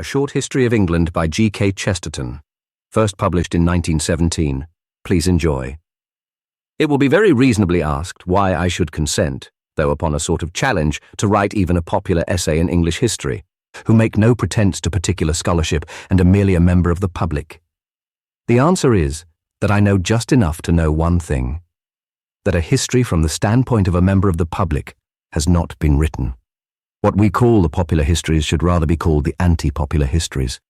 A Short History of England by G.K. Chesterton, first published in 1917. Please enjoy. It will be very reasonably asked why I should consent, though upon a sort of challenge, to write even a popular essay in English history, who make no pretense to particular scholarship and are merely a member of the public. The answer is that I know just enough to know one thing, that a history from the standpoint of a member of the public has not been written. What we call the popular histories should rather be called the anti-popular histories.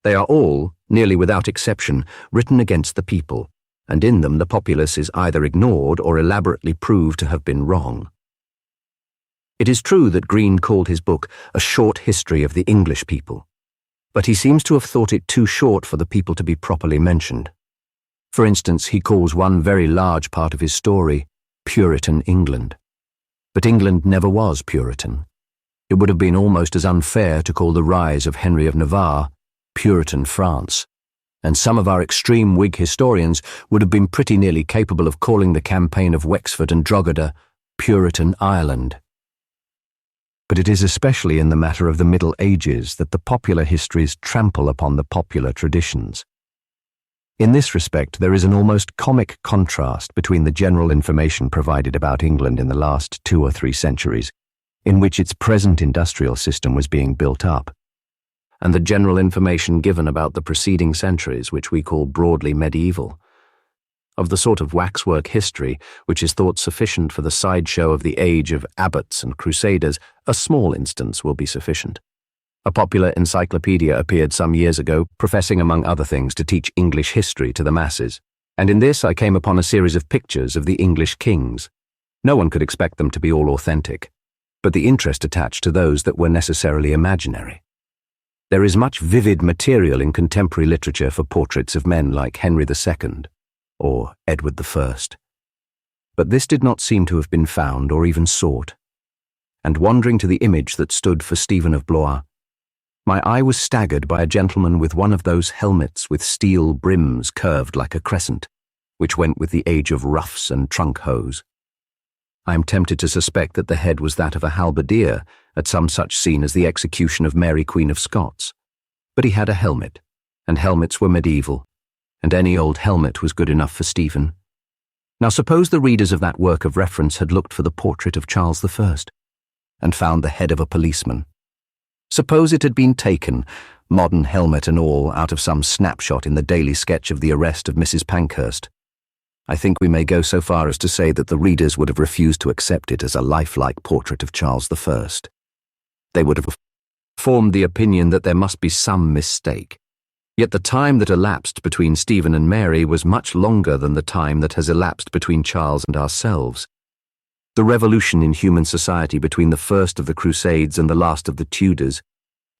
They are all, nearly without exception, written against the people, and in them the populace is either ignored or elaborately proved to have been wrong. It is true that Green called his book A Short History of the English People, but he seems to have thought it too short for the people to be properly mentioned. For instance, he calls one very large part of his story Puritan England. But England never was Puritan. It would have been almost as unfair to call the rise of Henry of Navarre Puritan France, and some of our extreme Whig historians would have been pretty nearly capable of calling the campaign of Wexford and Drogheda Puritan Ireland. But it is especially in the matter of the Middle Ages that the popular histories trample upon the popular traditions. In this respect, there is an almost comic contrast between the general information provided about England in the last 2 or 3 centuries, in which its present industrial system was being built up, and the general information given about the preceding centuries, which we call broadly medieval. Of the sort of waxwork history which is thought sufficient for the sideshow of the age of abbots and crusaders, a small instance will be sufficient. A popular encyclopedia appeared some years ago, professing among other things to teach English history to the masses, and in this I came upon a series of pictures of the English kings. No one could expect them to be all authentic, but the interest attached to those that were necessarily imaginary. There is much vivid material in contemporary literature for portraits of men like Henry II or Edward I. But this did not seem to have been found or even sought, and wandering to the image that stood for Stephen of Blois, my eye was staggered by a gentleman with one of those helmets with steel brims curved like a crescent, which went with the age of ruffs and trunk hose. I am tempted to suspect that the head was that of a halberdier at some such scene as the execution of Mary Queen of Scots. But he had a helmet, and helmets were medieval, and any old helmet was good enough for Stephen. Now suppose the readers of that work of reference had looked for the portrait of Charles I, and found the head of a policeman. Suppose it had been taken, modern helmet and all, out of some snapshot in the daily sketch of the arrest of Mrs. Pankhurst. I think we may go so far as to say that the readers would have refused to accept it as a lifelike portrait of Charles I. They would have formed the opinion that there must be some mistake. Yet the time that elapsed between Stephen and Mary was much longer than the time that has elapsed between Charles and ourselves. The revolution in human society between the first of the Crusades and the last of the Tudors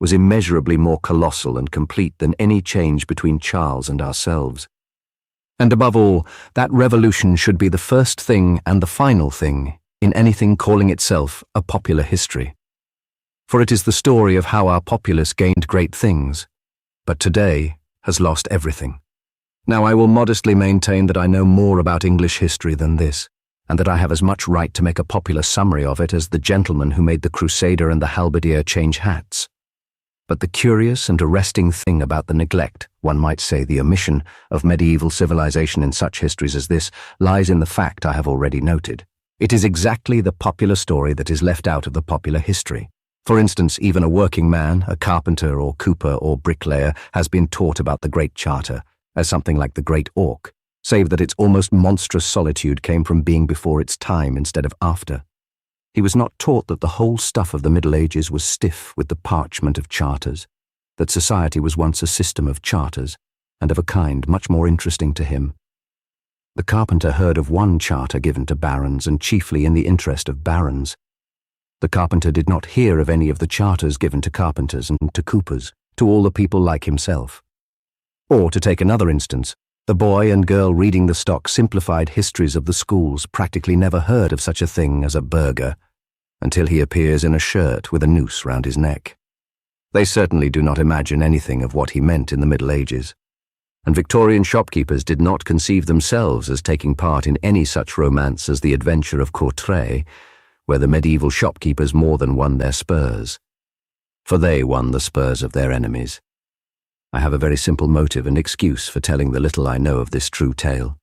was immeasurably more colossal and complete than any change between Charles and ourselves. And above all, that revolution should be the first thing and the final thing in anything calling itself a popular history. For it is the story of how our populace gained great things, but today has lost everything. Now I will modestly maintain that I know more about English history than this, and that I have as much right to make a popular summary of it as the gentleman who made the Crusader and the halberdier change hats. But the curious and arresting thing about the neglect, one might say the omission, of medieval civilization in such histories as this lies in the fact I have already noted. It is exactly the popular story that is left out of the popular history. For instance, even a working man, a carpenter or cooper or bricklayer, has been taught about the Great Charter as something like the Great Auk, save that its almost monstrous solitude came from being before its time instead of after. He was not taught that the whole stuff of the Middle Ages was stiff with the parchment of charters, that society was once a system of charters, and of a kind much more interesting to him. The carpenter heard of one charter given to barons, and chiefly in the interest of barons. The carpenter did not hear of any of the charters given to carpenters and to coopers, to all the people like himself. Or, to take another instance, the boy and girl reading the stock simplified histories of the schools practically never heard of such a thing as a burgher, until he appears in a shirt with a noose round his neck. They certainly do not imagine anything of what he meant in the Middle Ages, and Victorian shopkeepers did not conceive themselves as taking part in any such romance as the adventure of Courtrai, where the medieval shopkeepers more than won their spurs. for they won the spurs of their enemies. I have a very simple motive and excuse for telling the little I know of this true tale.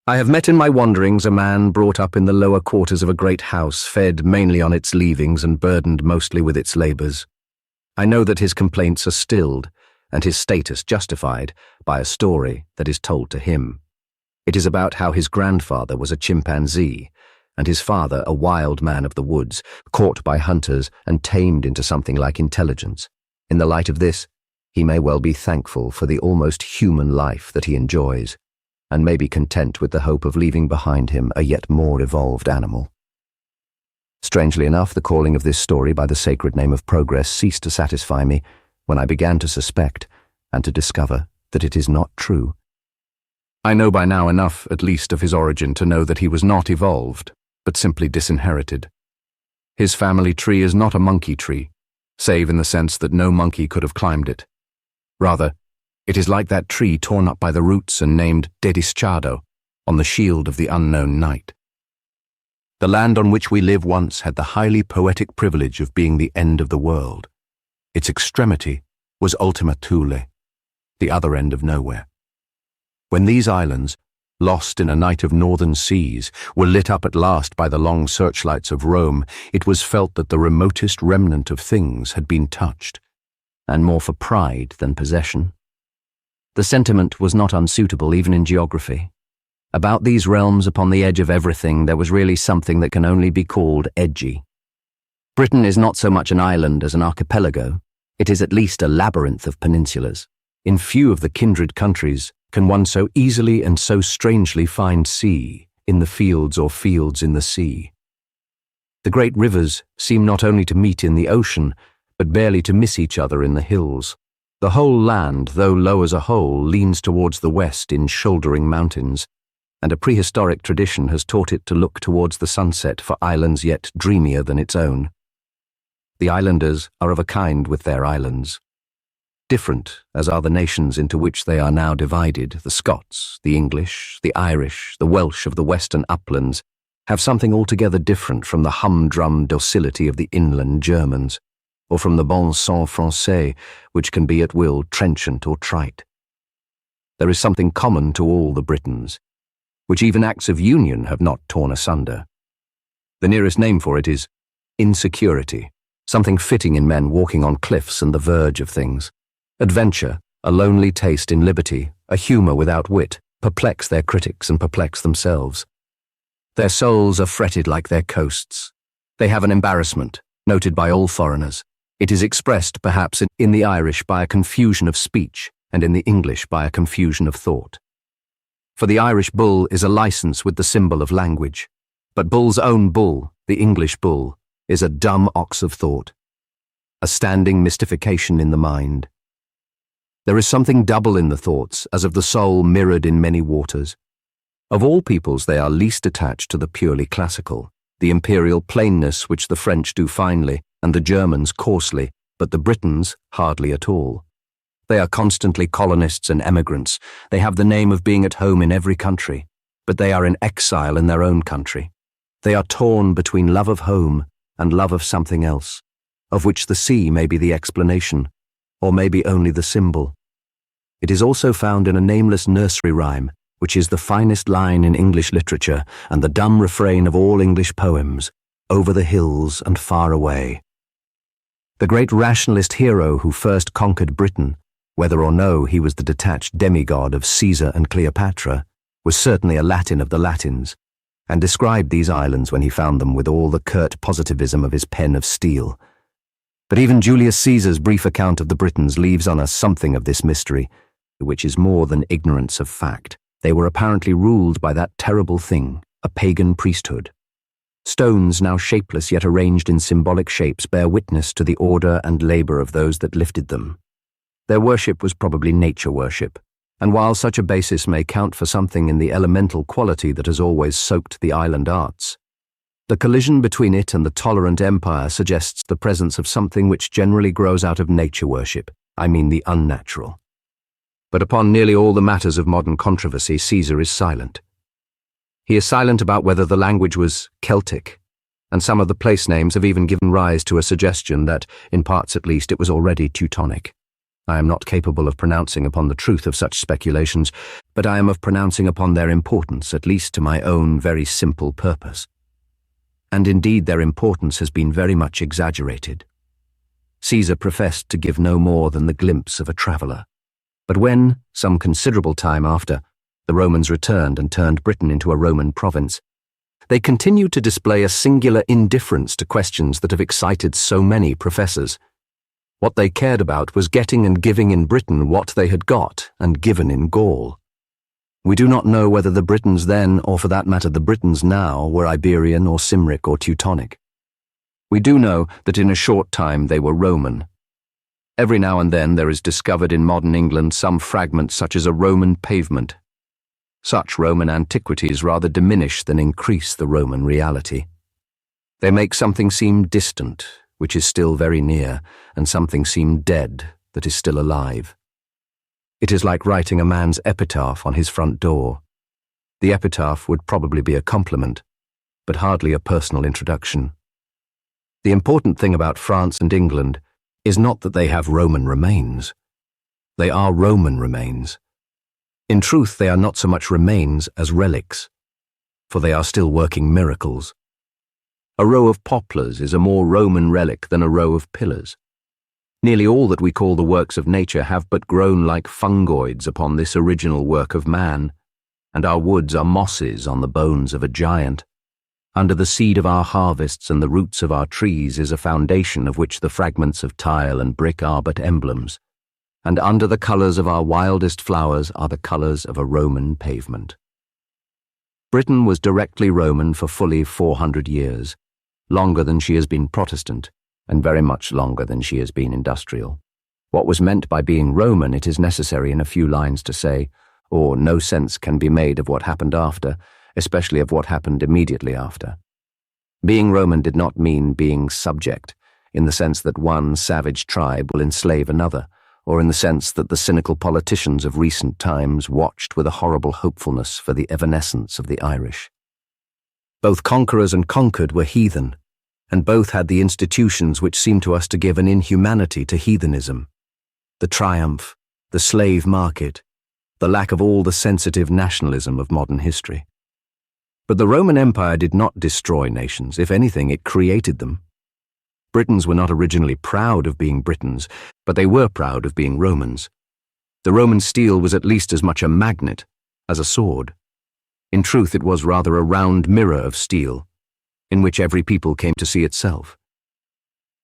I have met in my wanderings a man brought up in the lower quarters of a great house, fed mainly on its leavings and burdened mostly with its labours. I know that his complaints are stilled, and his status justified by a story that is told to him. It is about how his grandfather was a chimpanzee, and his father a wild man of the woods, caught by hunters and tamed into something like intelligence. In the light of this, he may well be thankful for the almost human life that he enjoys, and may be content with the hope of leaving behind him a yet more evolved animal. Strangely enough, the calling of this story by the sacred name of progress ceased to satisfy me when I began to suspect and to discover that it is not true. I know by now enough, at least, of his origin to know that he was not evolved, but simply disinherited. His family tree is not a monkey tree, save in the sense that no monkey could have climbed it. Rather, it is like that tree torn up by the roots and named Dedischado on the shield of the unknown knight. The land on which we live once had the highly poetic privilege of being the end of the world. Its extremity was Ultima Thule, the other end of nowhere. When these islands, lost in a night of northern seas, were lit up at last by the long searchlights of Rome, it was felt that the remotest remnant of things had been touched, and more for pride than possession. The sentiment was not unsuitable even in geography. About these realms upon the edge of everything there was really something that can only be called edgy. Britain is not so much an island as an archipelago. It is at least a labyrinth of peninsulas. In few of the kindred countries can one so easily and so strangely find sea in the fields or fields in the sea. The great rivers seem not only to meet in the ocean, but barely to miss each other in the hills. The whole land, though low as a whole, leans towards the west in shouldering mountains, and a prehistoric tradition has taught it to look towards the sunset for islands yet dreamier than its own. The islanders are of a kind with their islands. Different as are the nations into which they are now divided, the Scots, the English, the Irish, the Welsh of the western uplands, have something altogether different from the humdrum docility of the inland Germans, or from the bon sang français, which can be at will trenchant or trite. There is something common to all the Britons, which even acts of union have not torn asunder. The nearest name for it is insecurity, something fitting in men walking on cliffs and the verge of things. Adventure, a lonely taste in liberty, a humour without wit, perplex their critics and perplex themselves. Their souls are fretted like their coasts. They have an embarrassment, noted by all foreigners. It is expressed, perhaps, in the Irish by a confusion of speech, and in the English by a confusion of thought. For the Irish bull is a license with the symbol of language, but bull's own bull, the English bull, is a dumb ox of thought, a standing mystification in the mind. There is something double in the thoughts, as of the soul mirrored in many waters. Of all peoples they are least attached to the purely classical, the imperial plainness which the French do finely, and the Germans coarsely, but the Britons hardly at all. They are constantly colonists and emigrants. They have the name of being at home in every country, but they are in exile in their own country. They are torn between love of home and love of something else, of which the sea may be the explanation, or maybe only the symbol. It is also found in a nameless nursery rhyme, which is the finest line in English literature and the dumb refrain of all English poems, over the hills and far away. The great rationalist hero who first conquered Britain, whether or no he was the detached demigod of Caesar and Cleopatra, was certainly a Latin of the Latins, and described these islands when he found them with all the curt positivism of his pen of steel. But even Julius Caesar's brief account of the Britons leaves on us something of this mystery, which is more than ignorance of fact. They were apparently ruled by that terrible thing, a pagan priesthood. Stones, now shapeless yet arranged in symbolic shapes, bear witness to the order and labour of those that lifted them. Their worship was probably nature worship, and while such a basis may count for something in the elemental quality that has always soaked the island arts, the collision between it and the tolerant empire suggests the presence of something which generally grows out of nature worship, I mean the unnatural. But upon nearly all the matters of modern controversy, Caesar is silent. He is silent about whether the language was Celtic, and some of the place names have even given rise to a suggestion that, in parts at least, it was already Teutonic. I am not capable of pronouncing upon the truth of such speculations, but I am of pronouncing upon their importance, at least to my own very simple purpose. And indeed their importance has been very much exaggerated. Caesar professed to give no more than the glimpse of a traveller. But when, some considerable time after, the Romans returned and turned Britain into a Roman province, they continued to display a singular indifference to questions that have excited so many professors. What they cared about was getting and giving in Britain what they had got and given in Gaul. We do not know whether the Britons then, or for that matter the Britons now, were Iberian or Cymric or Teutonic. We do know that in a short time they were Roman. Every now and then there is discovered in modern England some fragment such as a Roman pavement. Such Roman antiquities rather diminish than increase the Roman reality. They make something seem distant, which is still very near, and something seem dead, that is still alive. It is like writing a man's epitaph on his front door. The epitaph would probably be a compliment, but hardly a personal introduction. The important thing about France and England is not that they have Roman remains. They are Roman remains. In truth, they are not so much remains as relics, for they are still working miracles. A row of poplars is a more Roman relic than a row of pillars. Nearly all that we call the works of nature have but grown like fungoids upon this original work of man, and our woods are mosses on the bones of a giant. Under the seed of our harvests and the roots of our trees is a foundation of which the fragments of tile and brick are but emblems, and under the colours of our wildest flowers are the colours of a Roman pavement. Britain was directly Roman for fully 400 years, longer than she has been Protestant, and very much longer than she has been industrial. What was meant by being Roman it is necessary in a few lines to say, or no sense can be made of what happened after, especially of what happened immediately after. Being Roman did not mean being subject, in the sense that one savage tribe will enslave another, or in the sense that the cynical politicians of recent times watched with a horrible hopefulness for the evanescence of the Irish. Both conquerors and conquered were heathen, and both had the institutions which seem to us to give an inhumanity to heathenism. The triumph, the slave market, the lack of all the sensitive nationalism of modern history. But the Roman Empire did not destroy nations. If anything, it created them. Britons were not originally proud of being Britons, but they were proud of being Romans. The Roman steel was at least as much a magnet as a sword. In truth, it was rather a round mirror of steel, in which every people came to see itself.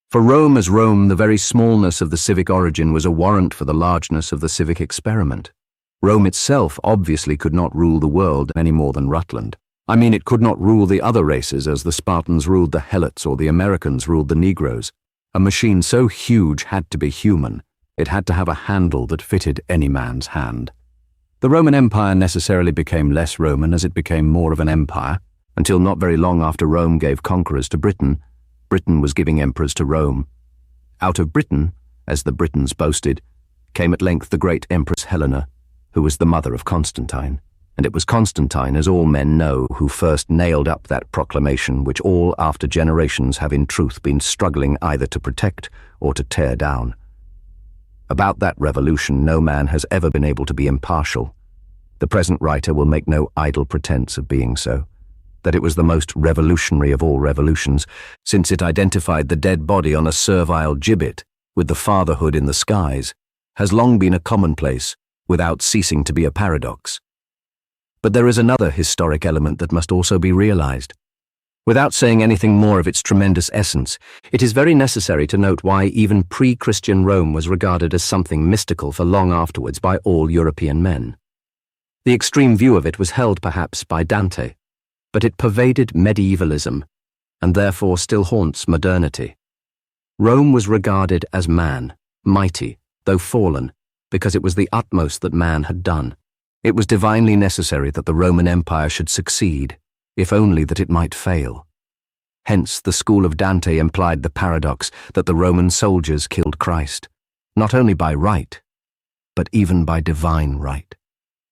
For Rome as Rome, the very smallness of the civic origin was a warrant for the largeness of the civic experiment. Rome itself obviously could not rule the world any more than Rutland. I mean, it could not rule the other races as the Spartans ruled the Helots or the Americans ruled the Negroes. A machine so huge had to be human. It had to have a handle that fitted any man's hand. The Roman Empire necessarily became less Roman as it became more of an empire, until not very long after Rome gave conquerors to Britain, Britain was giving emperors to Rome. Out of Britain, as the Britons boasted, came at length the great Empress Helena, who was the mother of Constantine. And it was Constantine, as all men know, who first nailed up that proclamation which all after generations have in truth been struggling either to protect or to tear down. About that revolution no man has ever been able to be impartial. The present writer will make no idle pretense of being so. That it was the most revolutionary of all revolutions, since it identified the dead body on a servile gibbet with the fatherhood in the skies, has long been a commonplace, without ceasing to be a paradox. But there is another historic element that must also be realized. Without saying anything more of its tremendous essence, it is very necessary to note why even pre-Christian Rome was regarded as something mystical for long afterwards by all European men. The extreme view of it was held perhaps by Dante, but it pervaded medievalism, and therefore still haunts modernity. Rome was regarded as man, mighty, though fallen, because it was the utmost that man had done. It was divinely necessary that the Roman Empire should succeed, if only that it might fail. Hence, the school of Dante implied the paradox that the Roman soldiers killed Christ, not only by right, but even by divine right.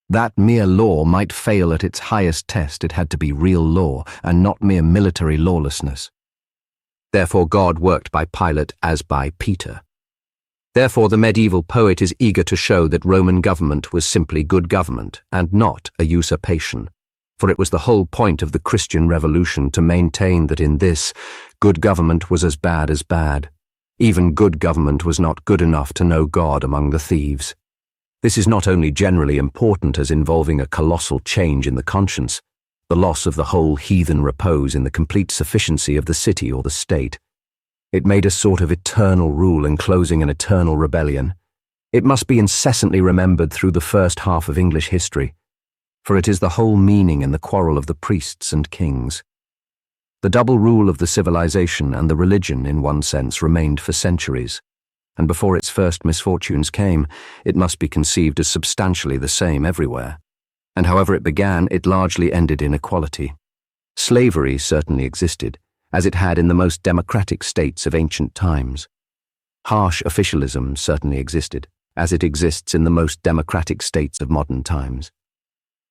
That mere law might fail at its highest test. It had to be real law, and not mere military lawlessness. Therefore God worked by Pilate as by Peter. Therefore the medieval poet is eager to show that Roman government was simply good government and not a usurpation, for it was the whole point of the Christian Revolution to maintain that in this, good government was as bad. Even good government was not good enough to know God among the thieves. This is not only generally important as involving a colossal change in the conscience, the loss of the whole heathen repose in the complete sufficiency of the city or the state. It made a sort of eternal rule enclosing an eternal rebellion. It must be incessantly remembered through the first half of English history, for it is the whole meaning in the quarrel of the priests and kings. The double rule of the civilization and the religion, in one sense, remained for centuries, and before its first misfortunes came, it must be conceived as substantially the same everywhere. And however it began, it largely ended in equality. Slavery certainly existed, as it had in the most democratic states of ancient times. Harsh officialism certainly existed, as it exists in the most democratic states of modern times.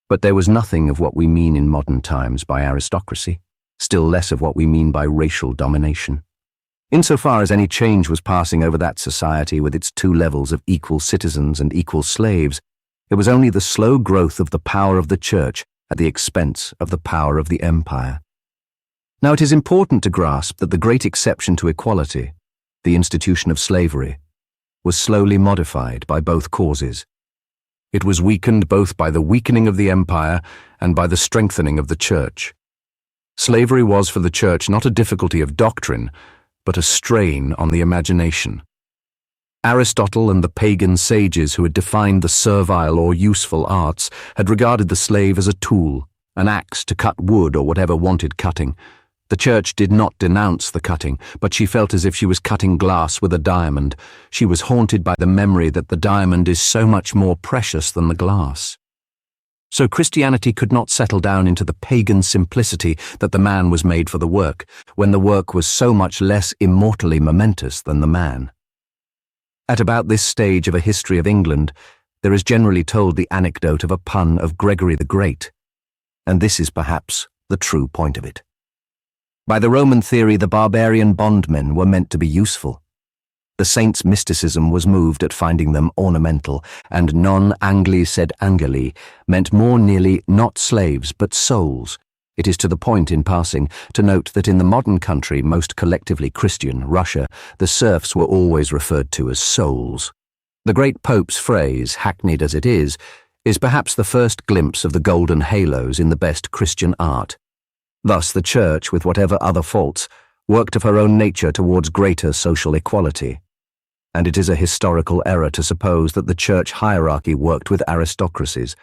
But there was nothing of what we mean in modern times by aristocracy, still less of what we mean by racial domination. Insofar as any change was passing over that society with its two levels of equal citizens and equal slaves, it was only the slow growth of the power of the Church at the expense of the power of the empire. Now it is important to grasp that the great exception to equality, the institution of slavery, was slowly modified by both causes. It was weakened both by the weakening of the empire and by the strengthening of the Church. Slavery was for the Church not a difficulty of doctrine, but a strain on the imagination. Aristotle and the pagan sages who had defined the servile or useful arts had regarded the slave as a tool, an axe to cut wood or whatever wanted cutting. The Church did not denounce the cutting, but she felt as if she was cutting glass with a diamond. She was haunted by the memory that the diamond is so much more precious than the glass. So Christianity could not settle down into the pagan simplicity that the man was made for the work, when the work was so much less immortally momentous than the man. At about this stage of a history of England, there is generally told the anecdote of a pun of Gregory the Great, and this is perhaps the true point of it. By the Roman theory, the barbarian bondmen were meant to be useful. The saints' mysticism was moved at finding them ornamental, and non angli sed angeli meant more nearly not slaves but souls. It is to the point in passing to note that in the modern country, most collectively Christian, Russia, the serfs were always referred to as souls. The great Pope's phrase, hackneyed as it is perhaps the first glimpse of the golden halos in the best Christian art. Thus the Church, with whatever other faults, worked of her own nature towards greater social equality. And it is a historical error to suppose that the Church hierarchy worked with aristocracies,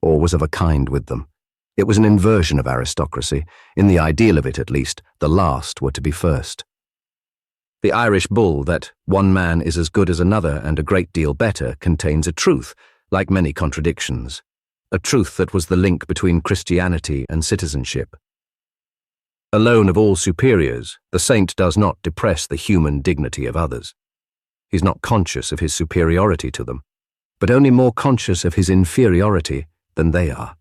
or was of a kind with them. It was an inversion of aristocracy. In the ideal of it, at least, the last were to be first. The Irish bull that one man is as good as another and a great deal better contains a truth, like many contradictions, a truth that was the link between Christianity and citizenship. Alone of all superiors, the saint does not depress the human dignity of others. He is not conscious of his superiority to them, but only more conscious of his inferiority than they are.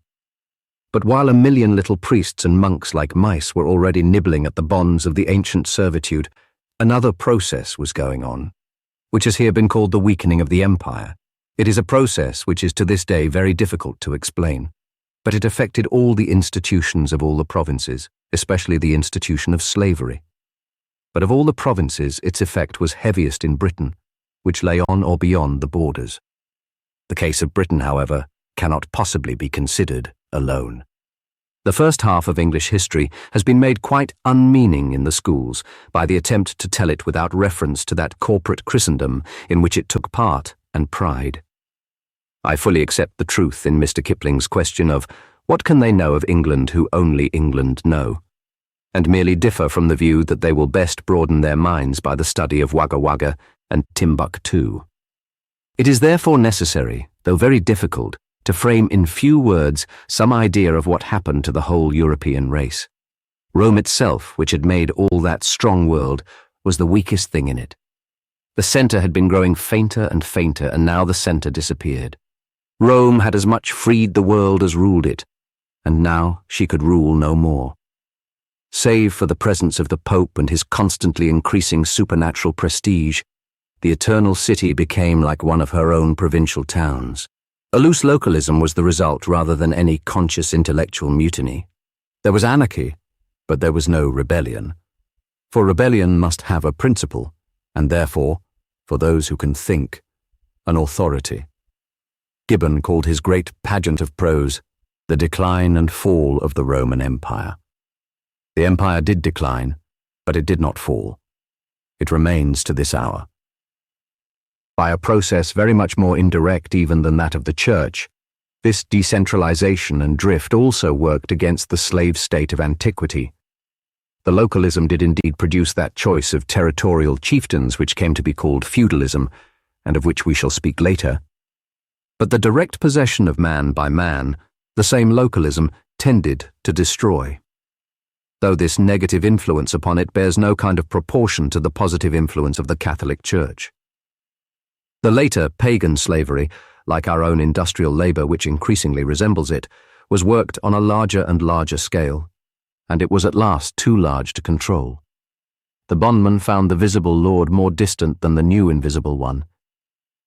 But while a million little priests and monks like mice were already nibbling at the bonds of the ancient servitude, another process was going on, which has here been called the weakening of the empire. It is a process which is to this day very difficult to explain, but it affected all the institutions of all the provinces, especially the institution of slavery. But of all the provinces, its effect was heaviest in Britain, which lay on or beyond the borders. The case of Britain, however, cannot possibly be considered alone. The first half of English history has been made quite unmeaning in the schools by the attempt to tell it without reference to that corporate Christendom in which it took part and pride. I fully accept the truth in Mr. Kipling's question of what can they know of England who only England know, and merely differ from the view that they will best broaden their minds by the study of Wagga Wagga and Timbuktu. It is therefore necessary, though very difficult, to frame in few words some idea of what happened to the whole European race. Rome itself, which had made all that strong world, was the weakest thing in it. The centre had been growing fainter and fainter, and now the centre disappeared. Rome had as much freed the world as ruled it, and now she could rule no more. Save for the presence of the Pope and his constantly increasing supernatural prestige, the Eternal City became like one of her own provincial towns. A loose localism was the result rather than any conscious intellectual mutiny. There was anarchy, but there was no rebellion. For rebellion must have a principle, and therefore, for those who can think, an authority. Gibbon called his great pageant of prose the decline and fall of the Roman Empire. The empire did decline, but it did not fall. It remains to this hour. By a process very much more indirect even than that of the Church, this decentralization and drift also worked against the slave state of antiquity. The localism did indeed produce that choice of territorial chieftains which came to be called feudalism, and of which we shall speak later. But the direct possession of man by man, the same localism, tended to destroy. Though this negative influence upon it bears no kind of proportion to the positive influence of the Catholic Church. The later pagan slavery, like our own industrial labor which increasingly resembles it, was worked on a larger and larger scale, and it was at last too large to control. The bondman found the visible lord more distant than the new invisible one.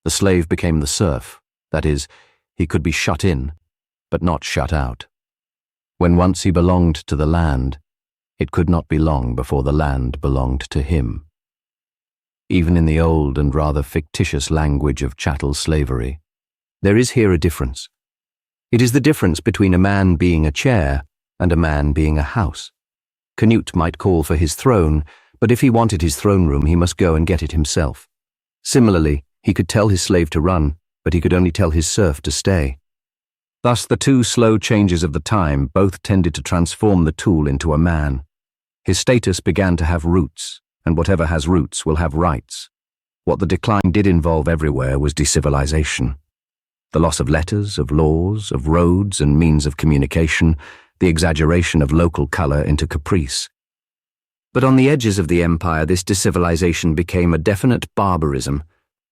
The slave became the serf, that is, he could be shut in, but not shut out. When once he belonged to the land, it could not be long before the land belonged to him. Even in the old and rather fictitious language of chattel slavery, there is here a difference. It is the difference between a man being a chair and a man being a house. Canute might call for his throne, but if he wanted his throne room, he must go and get it himself. Similarly, he could tell his slave to run, but he could only tell his serf to stay. Thus, the two slow changes of the time both tended to transform the tool into a man. His status began to have roots, and whatever has roots will have rights. What the decline did involve everywhere was decivilization. The loss of letters, of laws, of roads and means of communication, the exaggeration of local color into caprice. But on the edges of the empire, this decivilization became a definite barbarism,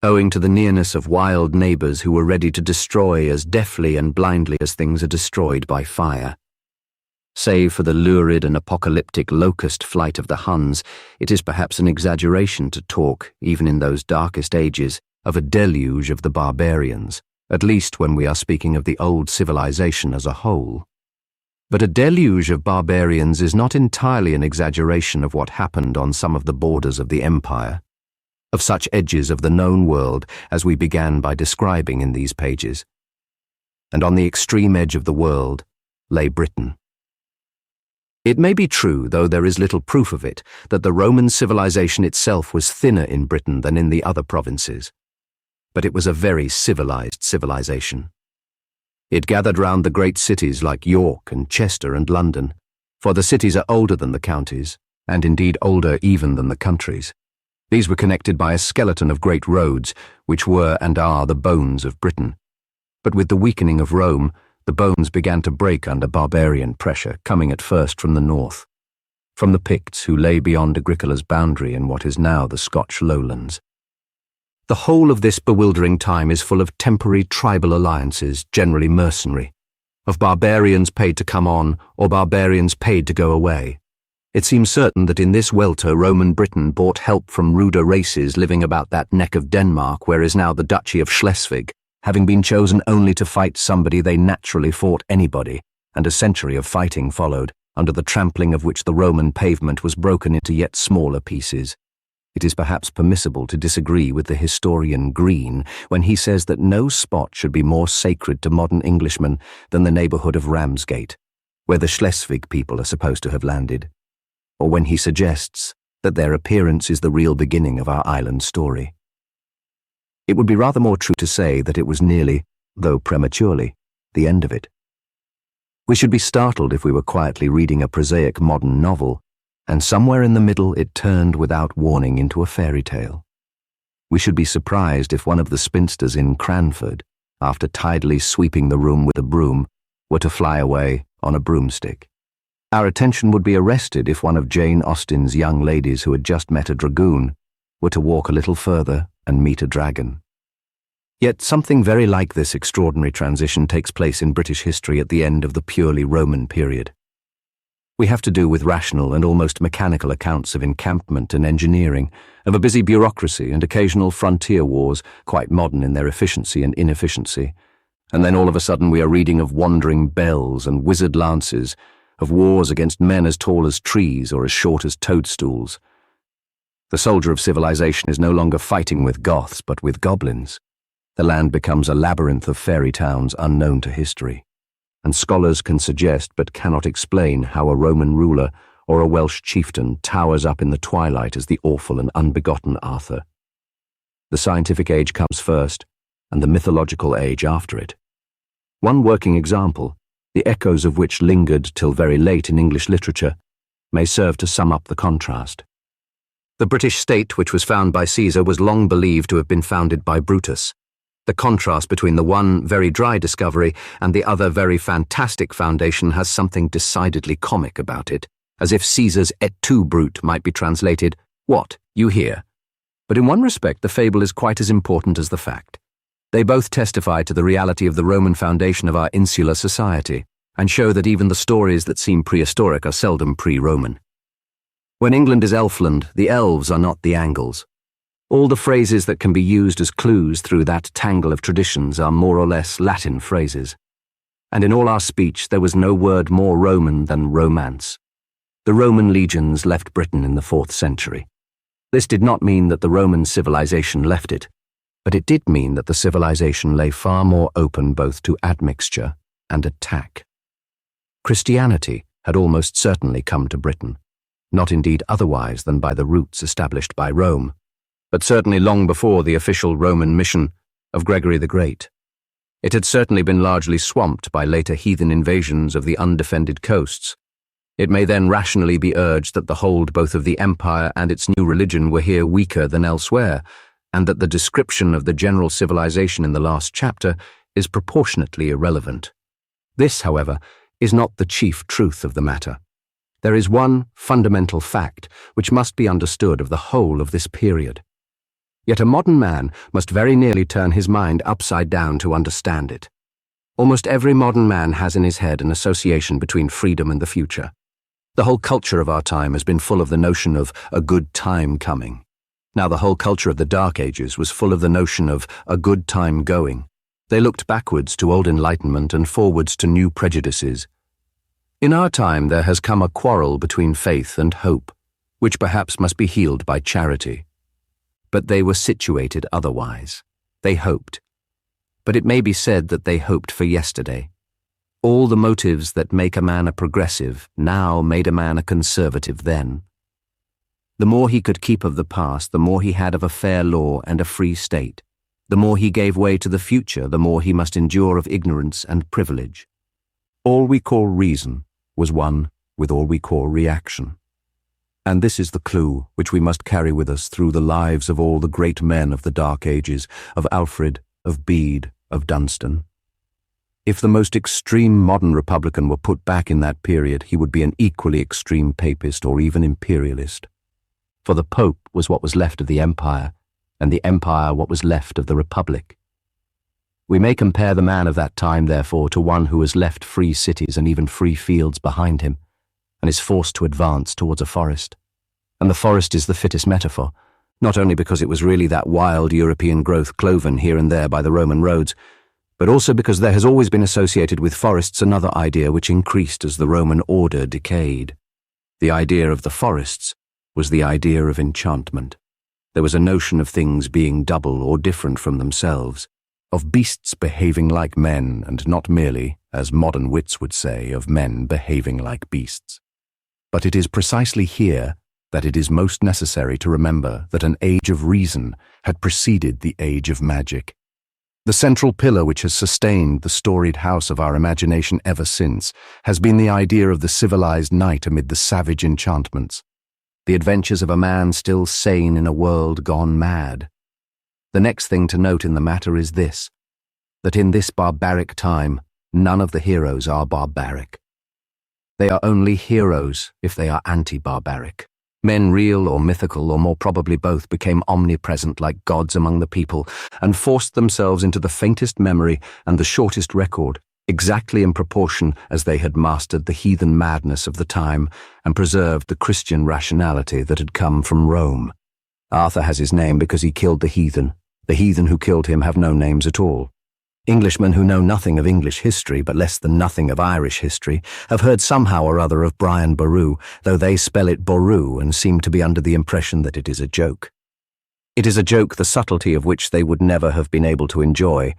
owing to the nearness of wild neighbors who were ready to destroy as deftly and blindly as things are destroyed by fire. Save for the lurid and apocalyptic locust flight of the Huns, it is perhaps an exaggeration to talk, even in those darkest ages, of a deluge of the barbarians, at least when we are speaking of the old civilization as a whole. But a deluge of barbarians is not entirely an exaggeration of what happened on some of the borders of the empire, of such edges of the known world as we began by describing in these pages. And on the extreme edge of the world lay Britain. It may be true, though there is little proof of it, that the Roman civilization itself was thinner in Britain than in the other provinces. But it was a very civilized civilization. It gathered round the great cities like York and Chester and London, for the cities are older than the counties, and indeed older even than the countries. These were connected by a skeleton of great roads, which were and are the bones of Britain. But with the weakening of Rome, the bones began to break under barbarian pressure, coming at first from the north, from the Picts who lay beyond Agricola's boundary in what is now the Scotch lowlands. The whole of this bewildering time is full of temporary tribal alliances, generally mercenary, of barbarians paid to come on or barbarians paid to go away. It seems certain that in this welter Roman Britain bought help from ruder races living about that neck of Denmark where is now the Duchy of Schleswig, having been chosen only to fight somebody they naturally fought anybody, and a century of fighting followed, under the trampling of which the Roman pavement was broken into yet smaller pieces. It is perhaps permissible to disagree with the historian Green when he says that no spot should be more sacred to modern Englishmen than the neighborhood of Ramsgate, where the Schleswig people are supposed to have landed, or when he suggests that their appearance is the real beginning of our island story. It would be rather more true to say that it was nearly, though prematurely, the end of it. We should be startled if we were quietly reading a prosaic modern novel, and somewhere in the middle it turned without warning into a fairy tale. We should be surprised if one of the spinsters in Cranford, after tidily sweeping the room with a broom, were to fly away on a broomstick. Our attention would be arrested if one of Jane Austen's young ladies who had just met a dragoon were to walk a little further and meet a dragon. Yet something very like this extraordinary transition takes place in British history at the end of the purely Roman period. We have to do with rational and almost mechanical accounts of encampment and engineering, of a busy bureaucracy and occasional frontier wars, quite modern in their efficiency and inefficiency. And then all of a sudden we are reading of wandering bells and wizard lances, of wars against men as tall as trees or as short as toadstools. The soldier of civilization is no longer fighting with Goths but with goblins. The land becomes a labyrinth of fairy towns unknown to history, and scholars can suggest but cannot explain how a Roman ruler or a Welsh chieftain towers up in the twilight as the awful and unbegotten Arthur. The scientific age comes first, and the mythological age after it. One working example, the echoes of which lingered till very late in English literature, may serve to sum up the contrast. The British state which was found by Caesar was long believed to have been founded by Brutus. The contrast between the one very dry discovery and the other very fantastic foundation has something decidedly comic about it, as if Caesar's et tu, Brute might be translated, "What, you hear?" But in one respect the fable is quite as important as the fact. They both testify to the reality of the Roman foundation of our insular society, and show that even the stories that seem prehistoric are seldom pre-Roman. When England is Elfland, the elves are not the Angles. All the phrases that can be used as clues through that tangle of traditions are more or less Latin phrases. And in all our speech there was no word more Roman than romance. The Roman legions left Britain in the 4th century. This did not mean that the Roman civilization left it, but it did mean that the civilization lay far more open both to admixture and attack. Christianity had almost certainly come to Britain, not indeed otherwise than by the routes established by Rome, but certainly long before the official Roman mission of Gregory the Great. It had certainly been largely swamped by later heathen invasions of the undefended coasts. It may then rationally be urged that the hold both of the empire and its new religion were here weaker than elsewhere, and that the description of the general civilization in the last chapter is proportionately irrelevant. This, however, is not the chief truth of the matter. There is one fundamental fact which must be understood of the whole of this period. Yet a modern man must very nearly turn his mind upside down to understand it. Almost every modern man has in his head an association between freedom and the future. The whole culture of our time has been full of the notion of a good time coming. Now the whole culture of the Dark Ages was full of the notion of a good time going. They looked backwards to old enlightenment and forwards to new prejudices. In our time there has come a quarrel between faith and hope, which perhaps must be healed by charity. But they were situated otherwise. They hoped. But it may be said that they hoped for yesterday. All the motives that make a man a progressive now made a man a conservative then. The more he could keep of the past, the more he had of a fair law and a free state. The more he gave way to the future, the more he must endure of ignorance and privilege. All we call reason was one with all we call reaction. And this is the clue which we must carry with us through the lives of all the great men of the Dark Ages, of Alfred, of Bede, of Dunstan. If the most extreme modern republican were put back in that period, he would be an equally extreme papist or even imperialist. For the Pope was what was left of the empire, and the empire what was left of the republic. We may compare the man of that time, therefore, to one who has left free cities and even free fields behind him, and is forced to advance towards a forest. And the forest is the fittest metaphor, not only because it was really that wild European growth cloven here and there by the Roman roads, but also because there has always been associated with forests another idea which increased as the Roman order decayed. The idea of the forests was the idea of enchantment. There was a notion of things being double or different from themselves, of beasts behaving like men and not merely, as modern wits would say, of men behaving like beasts. But it is precisely here that it is most necessary to remember that an age of reason had preceded the age of magic. The central pillar which has sustained the storied house of our imagination ever since has been the idea of the civilized knight amid the savage enchantments, the adventures of a man still sane in a world gone mad. The next thing to note in the matter is this, that in this barbaric time, none of the heroes are barbaric. They are only heroes if they are anti-barbaric. Men real or mythical, or more probably both, became omnipresent like gods among the people and forced themselves into the faintest memory and the shortest record, exactly in proportion as they had mastered the heathen madness of the time and preserved the Christian rationality that had come from Rome. Arthur has his name because he killed the heathen. The heathen who killed him have no names at all. Englishmen who know nothing of English history, but less than nothing of Irish history, have heard somehow or other of Brian Boru, though they spell it Boru and seem to be under the impression that it is a joke. It is a joke the subtlety of which they would never have been able to enjoy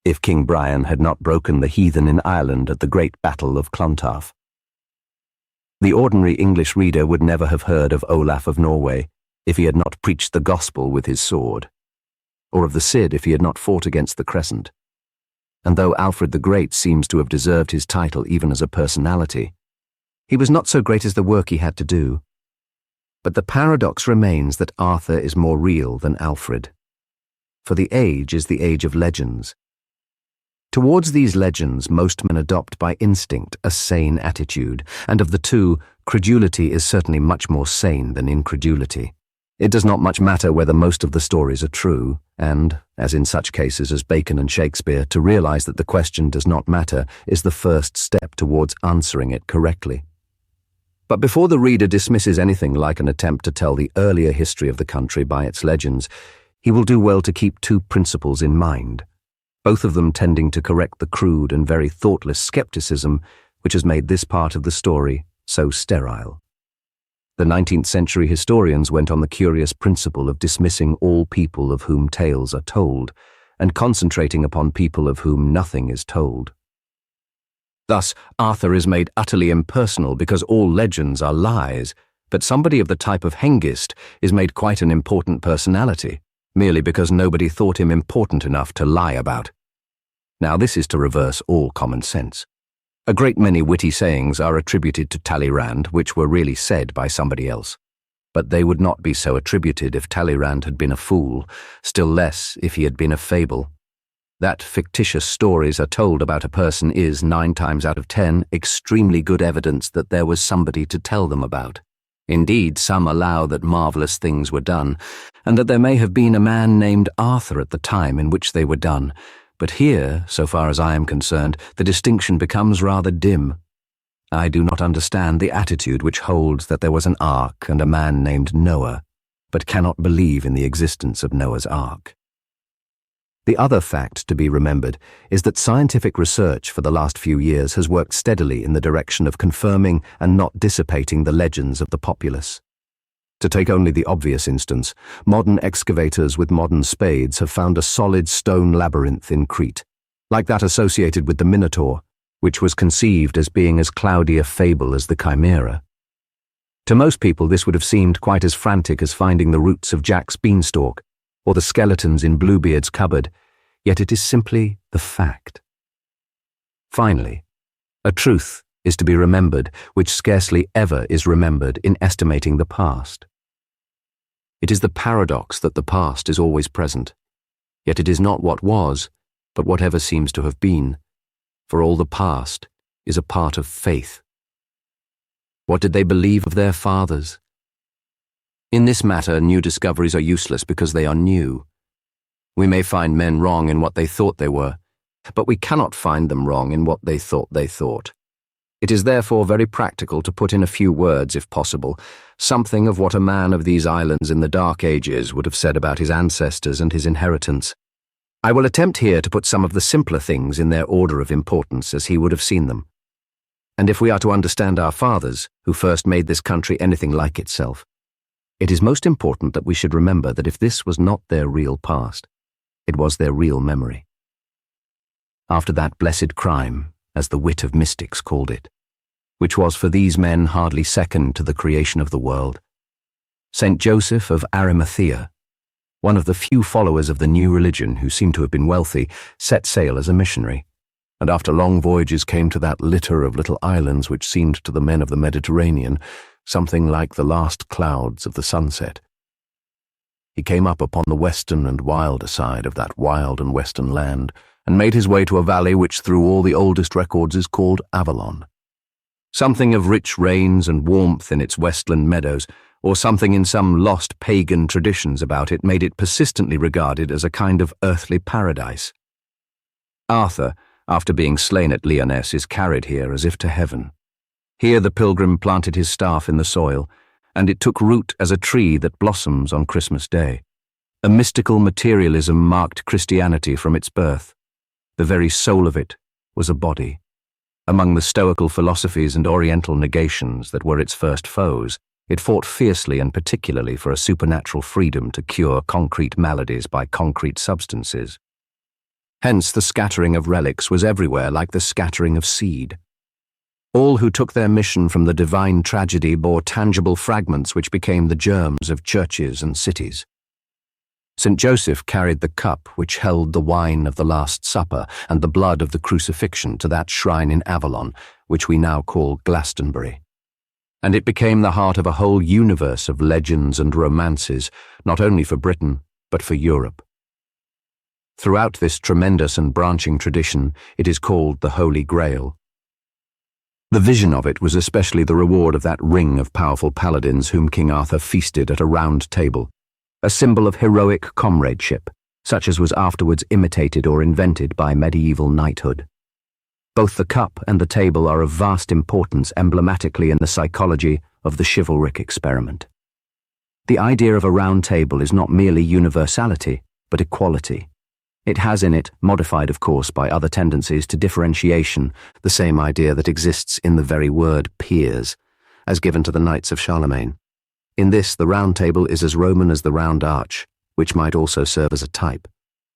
if King Brian had not broken the heathen in Ireland at the great battle of Clontarf. The ordinary English reader would never have heard of Olaf of Norway if he had not preached the gospel with his sword, or of the Cid if he had not fought against the Crescent. And though Alfred the Great seems to have deserved his title even as a personality, he was not so great as the work he had to do. But the paradox remains that Arthur is more real than Alfred, for the age is the age of legends. Towards these legends most men adopt by instinct a sane attitude, and of the two, credulity is certainly much more sane than incredulity. It does not much matter whether most of the stories are true, and, as in such cases as Bacon and Shakespeare, to realize that the question does not matter is the first step towards answering it correctly. But before the reader dismisses anything like an attempt to tell the earlier history of the country by its legends, he will do well to keep two principles in mind, both of them tending to correct the crude and very thoughtless skepticism which has made this part of the story so sterile. The 19th century historians went on the curious principle of dismissing all people of whom tales are told, and concentrating upon people of whom nothing is told. Thus, Arthur is made utterly impersonal because all legends are lies, but somebody of the type of Hengist is made quite an important personality, merely because nobody thought him important enough to lie about. Now this is to reverse all common sense. A great many witty sayings are attributed to Talleyrand which were really said by somebody else. But they would not be so attributed if Talleyrand had been a fool, still less if he had been a fable. That fictitious stories are told about a person is, 9 times out of 10, extremely good evidence that there was somebody to tell them about. Indeed, some allow that marvelous things were done, and that there may have been a man named Arthur at the time in which they were done. But here, so far as I am concerned, the distinction becomes rather dim. I do not understand the attitude which holds that there was an ark and a man named Noah, but cannot believe in the existence of Noah's ark. The other fact to be remembered is that scientific research for the last few years has worked steadily in the direction of confirming and not dissipating the legends of the populace. To take only the obvious instance, modern excavators with modern spades have found a solid stone labyrinth in Crete, like that associated with the Minotaur, which was conceived as being as cloudy a fable as the Chimera. To most people this would have seemed quite as frantic as finding the roots of Jack's beanstalk, or the skeletons in Bluebeard's cupboard, yet it is simply the fact. Finally, a truth is to be remembered which scarcely ever is remembered in estimating the past. It is the paradox that the past is always present, yet it is not what was, but whatever seems to have been, for all the past is a part of faith. What did they believe of their fathers? In this matter, new discoveries are useless because they are new. We may find men wrong in what they thought they were, but we cannot find them wrong in what they thought they thought. It is therefore very practical to put in a few words, if possible, something of what a man of these islands in the Dark Ages would have said about his ancestors and his inheritance. I will attempt here to put some of the simpler things in their order of importance as he would have seen them. And if we are to understand our fathers, who first made this country anything like itself, it is most important that we should remember that if this was not their real past, it was their real memory. After that blessed crime, as the wit of mystics called it, which was for these men hardly second to the creation of the world, St. Joseph of Arimathea, one of the few followers of the new religion who seemed to have been wealthy, set sail as a missionary, and after long voyages came to that litter of little islands which seemed to the men of the Mediterranean something like the last clouds of the sunset. He came up upon the western and wilder side of that wild and western land, and made his way to a valley which through all the oldest records is called Avalon. Something of rich rains and warmth in its westland meadows, or something in some lost pagan traditions about it, made it persistently regarded as a kind of earthly paradise. Arthur, after being slain at Lyonesse, is carried here as if to heaven. Here the pilgrim planted his staff in the soil, and it took root as a tree that blossoms on Christmas Day. A mystical materialism marked Christianity from its birth. The very soul of it was a body. Among the Stoical philosophies and Oriental negations that were its first foes, it fought fiercely and particularly for a supernatural freedom to cure concrete maladies by concrete substances. Hence the scattering of relics was everywhere like the scattering of seed. All who took their mission from the divine tragedy bore tangible fragments which became the germs of churches and cities. St. Joseph carried the cup which held the wine of the Last Supper and the blood of the crucifixion to that shrine in Avalon, which we now call Glastonbury. And it became the heart of a whole universe of legends and romances, not only for Britain, but for Europe. Throughout this tremendous and branching tradition, it is called the Holy Grail. The vision of it was especially the reward of that ring of powerful paladins whom King Arthur feasted at a round table, a symbol of heroic comradeship, such as was afterwards imitated or invented by medieval knighthood. Both the cup and the table are of vast importance emblematically in the psychology of the chivalric experiment. The idea of a round table is not merely universality, but equality. It has in it, modified of course by other tendencies to differentiation, the same idea that exists in the very word peers, as given to the Knights of Charlemagne. In this, the round table is as Roman as the round arch, which might also serve as a type,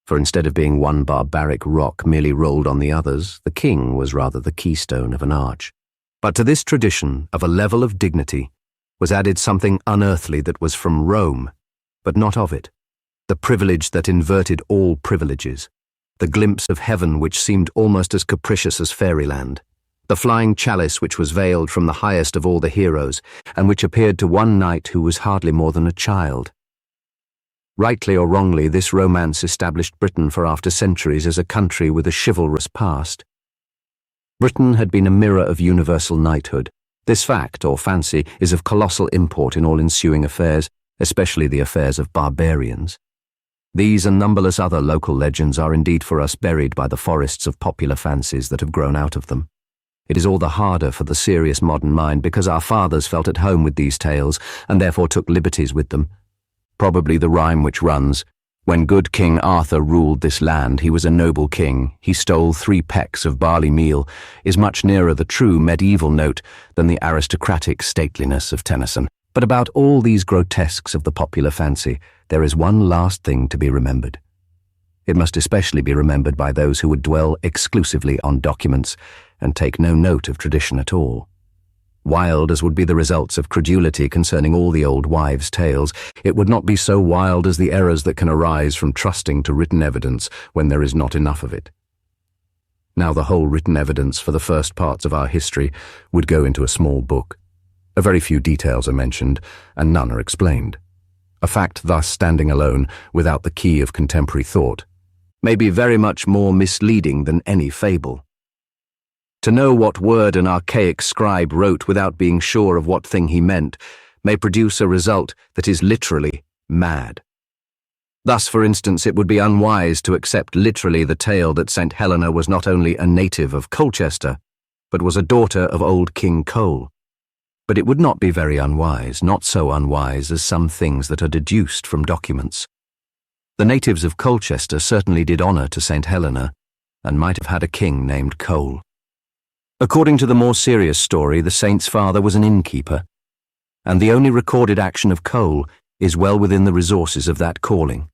for instead of being one barbaric rock merely rolled on the others, the king was rather the keystone of an arch. But to this tradition of a level of dignity was added something unearthly that was from Rome, but not of it. The privilege that inverted all privileges, the glimpse of heaven which seemed almost as capricious as fairyland, the flying chalice which was veiled from the highest of all the heroes, and which appeared to one knight who was hardly more than a child. Rightly or wrongly, this romance established Britain for after centuries as a country with a chivalrous past. Britain had been a mirror of universal knighthood. This fact, or fancy, is of colossal import in all ensuing affairs, especially the affairs of barbarians. These and numberless other local legends are indeed for us buried by the forests of popular fancies that have grown out of them. It is all the harder for the serious modern mind because our fathers felt at home with these tales and therefore took liberties with them. Probably the rhyme which runs, "When good King Arthur ruled this land, he was a noble king, he stole 3 pecks of barley meal," is much nearer the true medieval note than the aristocratic stateliness of Tennyson. But about all these grotesques of the popular fancy, there is one last thing to be remembered. It must especially be remembered by those who would dwell exclusively on documents and take no note of tradition at all. Wild as would be the results of credulity concerning all the old wives' tales, it would not be so wild as the errors that can arise from trusting to written evidence when there is not enough of it. Now the whole written evidence for the first parts of our history would go into a small book. A very few details are mentioned, and none are explained. A fact thus standing alone, without the key of contemporary thought, may be very much more misleading than any fable. To know what word an archaic scribe wrote without being sure of what thing he meant may produce a result that is literally mad. Thus, for instance, it would be unwise to accept literally the tale that St. Helena was not only a native of Colchester, but was a daughter of old King Cole. But it would not be very unwise, not so unwise as some things that are deduced from documents. The natives of Colchester certainly did honour to St. Helena, and might have had a king named Cole. According to the more serious story, the saint's father was an innkeeper, and the only recorded action of Cole is well within the resources of that calling.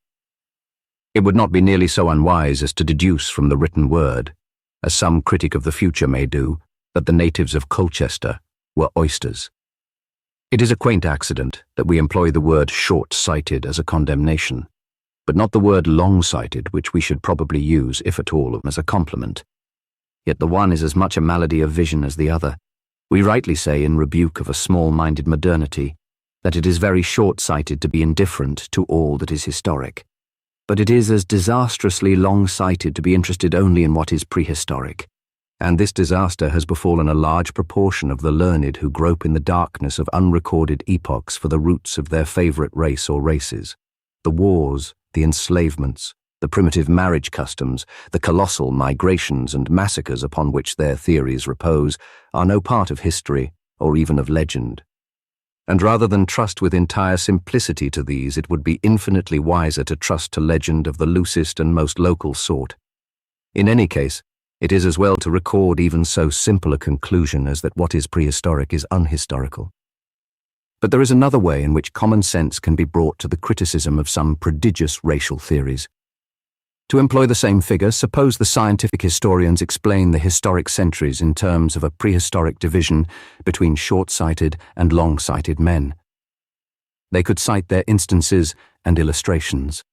It would not be nearly so unwise as to deduce from the written word, as some critic of the future may do, that the natives of Colchester were oysters. It is a quaint accident that we employ the word short-sighted as a condemnation, but not the word long-sighted, which we should probably use, if at all, as a compliment. Yet the one is as much a malady of vision as the other. We rightly say in rebuke of a small-minded modernity that it is very short-sighted to be indifferent to all that is historic, but it is as disastrously long-sighted to be interested only in what is prehistoric. And this disaster has befallen a large proportion of the learned who grope in the darkness of unrecorded epochs for the roots of their favourite race or races. The wars, the enslavements, The primitive marriage customs, the colossal migrations and massacres upon which their theories repose, are no part of history or even of legend. And rather than trust with entire simplicity to these, it would be infinitely wiser to trust to legend of the loosest and most local sort. In any case, it is as well to record even so simple a conclusion as that what is prehistoric is unhistorical. But there is another way in which common sense can be brought to the criticism of some prodigious racial theories. To employ the same figure, suppose the scientific historians explain the historic centuries in terms of a prehistoric division between short-sighted and long-sighted men. They could cite their instances and illustrations.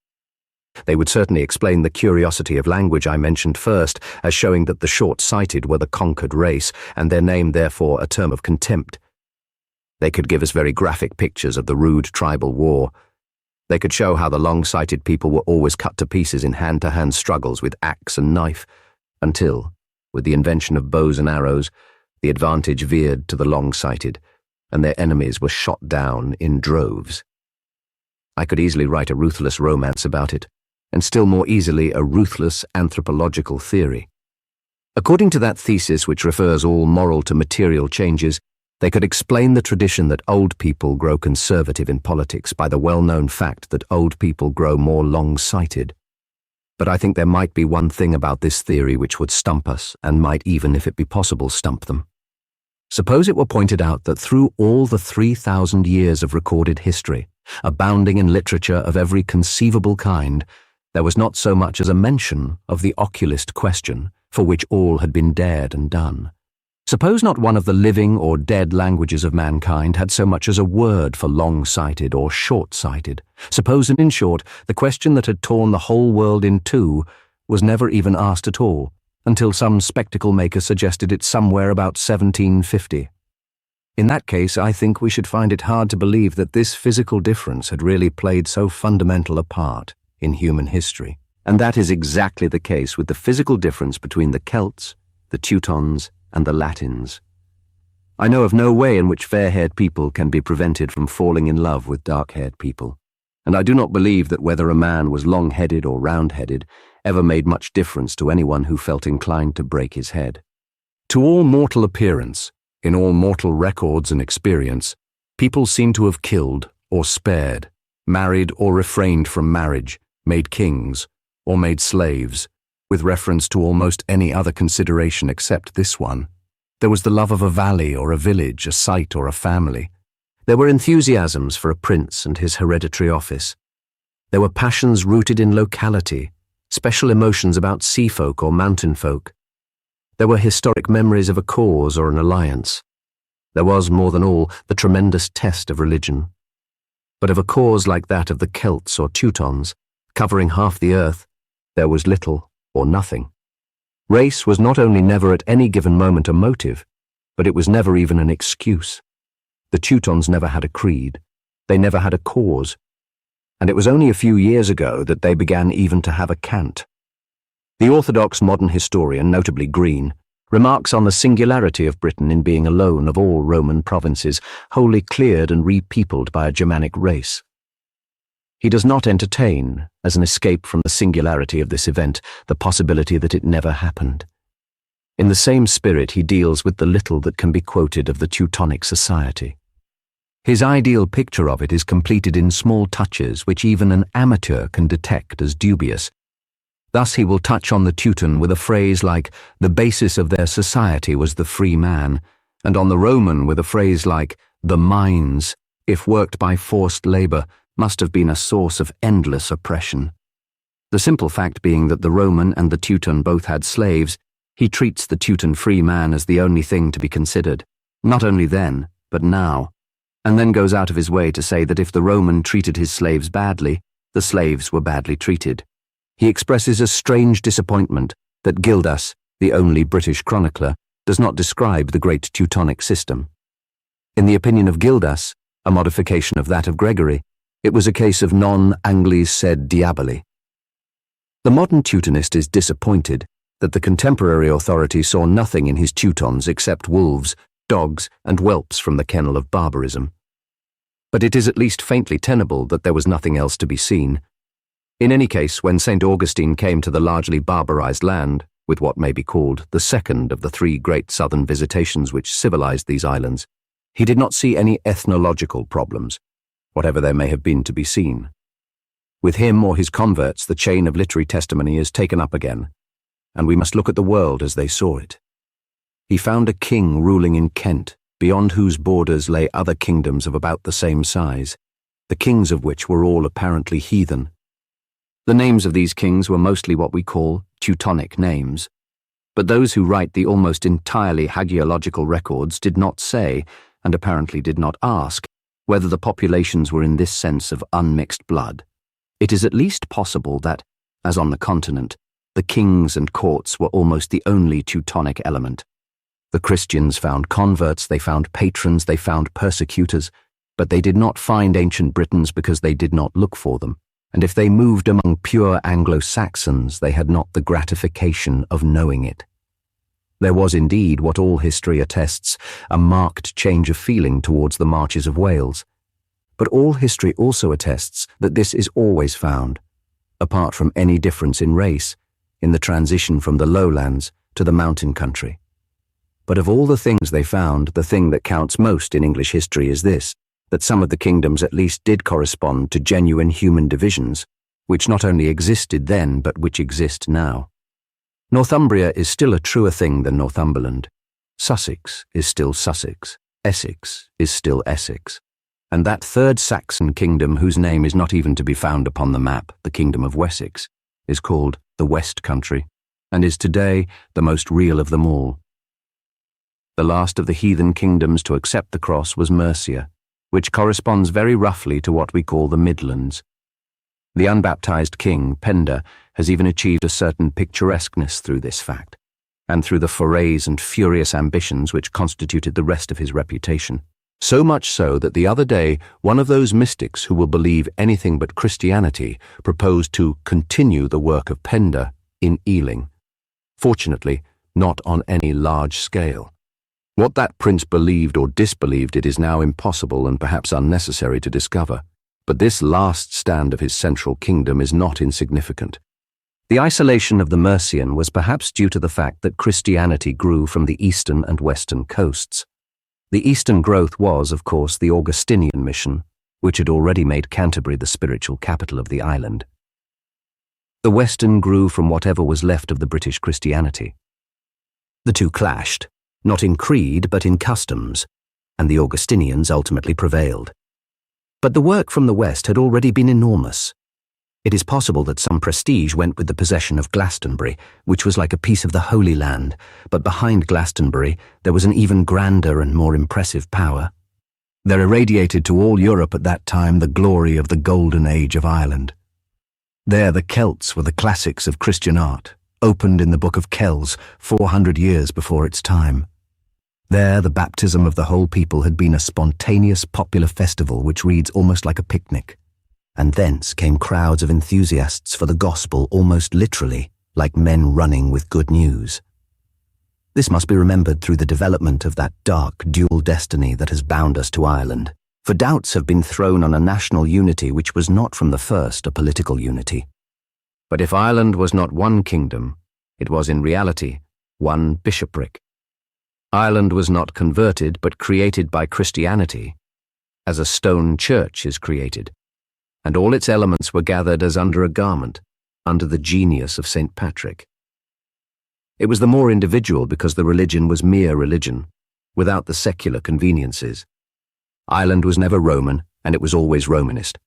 They would certainly explain the curiosity of language I mentioned first as showing that the short-sighted were the conquered race, and their name therefore a term of contempt. They could give us very graphic pictures of the rude tribal war. They could show how the long-sighted people were always cut to pieces in hand-to-hand struggles with axe and knife, until, with the invention of bows and arrows, the advantage veered to the long-sighted, and their enemies were shot down in droves. I could easily write a ruthless romance about it, and still more easily a ruthless anthropological theory. According to that thesis which refers all moral to material changes, they could explain the tradition that old people grow conservative in politics by the well-known fact that old people grow more long-sighted. But I think there might be one thing about this theory which would stump us, and might even, if it be possible, stump them. Suppose it were pointed out that through all the 3,000 years of recorded history, abounding in literature of every conceivable kind, there was not so much as a mention of the oculist question, for which all had been dared and done. Suppose not one of the living or dead languages of mankind had so much as a word for long-sighted or short-sighted. Suppose, in short, the question that had torn the whole world in two was never even asked at all, until some spectacle maker suggested it somewhere about 1750. In that case, I think we should find it hard to believe that this physical difference had really played so fundamental a part in human history. And that is exactly the case with the physical difference between the Celts, the Teutons, and the Latins. I know of no way in which fair-haired people can be prevented from falling in love with dark-haired people, and I do not believe that whether a man was long-headed or round-headed ever made much difference to anyone who felt inclined to break his head. To all mortal appearance, in all mortal records and experience, people seem to have killed or spared, married or refrained from marriage, made kings or made slaves, with reference to almost any other consideration except this one. There was the love of a valley or a village, a site or a family. There were enthusiasms for a prince and his hereditary office. There were passions rooted in locality, special emotions about sea folk or mountain folk. There were historic memories of a cause or an alliance. There was, more than all, the tremendous test of religion. But of a cause like that of the Celts or Teutons, covering half the earth, there was little or nothing. Race was not only never at any given moment a motive, but it was never even an excuse. The Teutons never had a creed. They never had a cause. And it was only a few years ago that they began even to have a cant. The orthodox modern historian, notably Green, remarks on the singularity of Britain in being alone of all Roman provinces, wholly cleared and repeopled by a Germanic race. He does not entertain, as an escape from the singularity of this event, the possibility that it never happened. In the same spirit, he deals with the little that can be quoted of the Teutonic society. His ideal picture of it is completed in small touches which even an amateur can detect as dubious. Thus he will touch on the Teuton with a phrase like, "The basis of their society was the free man," and on the Roman with a phrase like, "The mines, if worked by forced labor, must have been a source of endless oppression." The simple fact being that the Roman and the Teuton both had slaves, he treats the Teuton free man as the only thing to be considered, not only then, but now, and then goes out of his way to say that if the Roman treated his slaves badly, the slaves were badly treated. He expresses a strange disappointment that Gildas, the only British chronicler, does not describe the great Teutonic system. In the opinion of Gildas, a modification of that of Gregory, it was a case of non Anglis sed diaboli. The modern Teutonist is disappointed that the contemporary authority saw nothing in his Teutons except wolves, dogs, and whelps from the kennel of barbarism. But it is at least faintly tenable that there was nothing else to be seen. In any case, when St. Augustine came to the largely barbarized land, with what may be called the second of the three great southern visitations which civilized these islands, he did not see any ethnological problems, whatever there may have been to be seen. With him or his converts, the chain of literary testimony is taken up again, and we must look at the world as they saw it. He found a king ruling in Kent, beyond whose borders lay other kingdoms of about the same size, the kings of which were all apparently heathen. The names of these kings were mostly what we call Teutonic names, but those who write the almost entirely hagiological records did not say, and apparently did not ask, whether the populations were in this sense of unmixed blood. It is at least possible that, as on the continent, the kings and courts were almost the only Teutonic element. The Christians found converts, they found patrons, they found persecutors, but they did not find ancient Britons because they did not look for them. And if they moved among pure Anglo-Saxons, they had not the gratification of knowing it. There was indeed, what all history attests, a marked change of feeling towards the marches of Wales. But all history also attests that this is always found, apart from any difference in race, in the transition from the lowlands to the mountain country. But of all the things they found, the thing that counts most in English history is this, that some of the kingdoms at least did correspond to genuine human divisions, which not only existed then but which exist now. Northumbria is still a truer thing than Northumberland. Sussex is still Sussex. Essex is still Essex. And that third Saxon kingdom, whose name is not even to be found upon the map, the Kingdom of Wessex, is called the West Country, and is today the most real of them all. The last of the heathen kingdoms to accept the cross was Mercia, which corresponds very roughly to what we call the Midlands. The unbaptized king, Penda, has even achieved a certain picturesqueness through this fact, and through the forays and furious ambitions which constituted the rest of his reputation. So much so that the other day one of those mystics who will believe anything but Christianity proposed to continue the work of Penda in Ealing. Fortunately, not on any large scale. What that prince believed or disbelieved it is now impossible and perhaps unnecessary to discover, but this last stand of his central kingdom is not insignificant. The isolation of the Mercian was perhaps due to the fact that Christianity grew from the eastern and western coasts. The eastern growth was, of course, the Augustinian mission, which had already made Canterbury the spiritual capital of the island. The western grew from whatever was left of the British Christianity. The two clashed, not in creed but in customs, and the Augustinians ultimately prevailed. But the work from the west had already been enormous. It is possible that some prestige went with the possession of Glastonbury, which was like a piece of the Holy Land, but behind Glastonbury there was an even grander and more impressive power. There irradiated to all Europe at that time the glory of the golden age of Ireland. There the Celts were the classics of Christian art, opened in the Book of Kells 400 years before its time. There the baptism of the whole people had been a spontaneous popular festival which reads almost like a picnic. And thence came crowds of enthusiasts for the gospel almost literally, like men running with good news. This must be remembered through the development of that dark dual destiny that has bound us to Ireland, for doubts have been thrown on a national unity which was not from the first a political unity. But if Ireland was not one kingdom, it was in reality one bishopric. Ireland was not converted but created by Christianity, as a stone church is created, and all its elements were gathered as under a garment, under the genius of St. Patrick. It was the more individual because the religion was mere religion, without the secular conveniences. Ireland was never Roman, and it was always Romanist.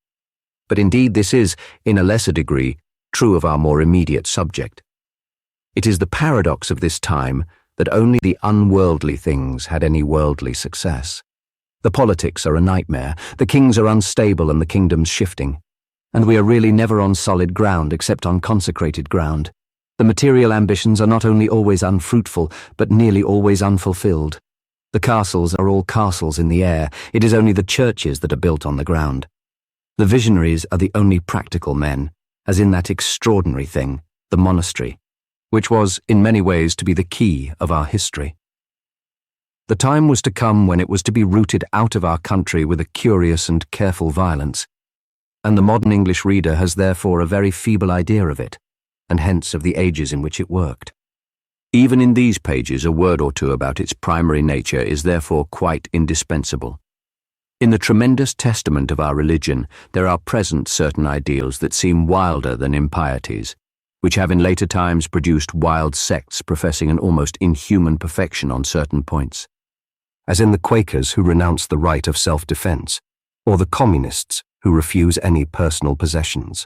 But indeed this is, in a lesser degree, true of our more immediate subject. It is the paradox of this time that only the unworldly things had any worldly success. The politics are a nightmare, the kings are unstable and the kingdoms shifting, and we are really never on solid ground except on consecrated ground. The material ambitions are not only always unfruitful, but nearly always unfulfilled. The castles are all castles in the air, it is only the churches that are built on the ground. The visionaries are the only practical men, as in that extraordinary thing, the monastery, which was, in many ways, to be the key of our history. The time was to come when it was to be rooted out of our country with a curious and careful violence. and the modern English reader has therefore a very feeble idea of it, and hence of the ages in which it worked. Even in these pages, a word or two about its primary nature is therefore quite indispensable. In the tremendous testament of our religion, there are present certain ideals that seem wilder than impieties, which have in later times produced wild sects professing an almost inhuman perfection on certain points, as in the Quakers who renounce the right of self-defense, or the Communists who refuse any personal possessions.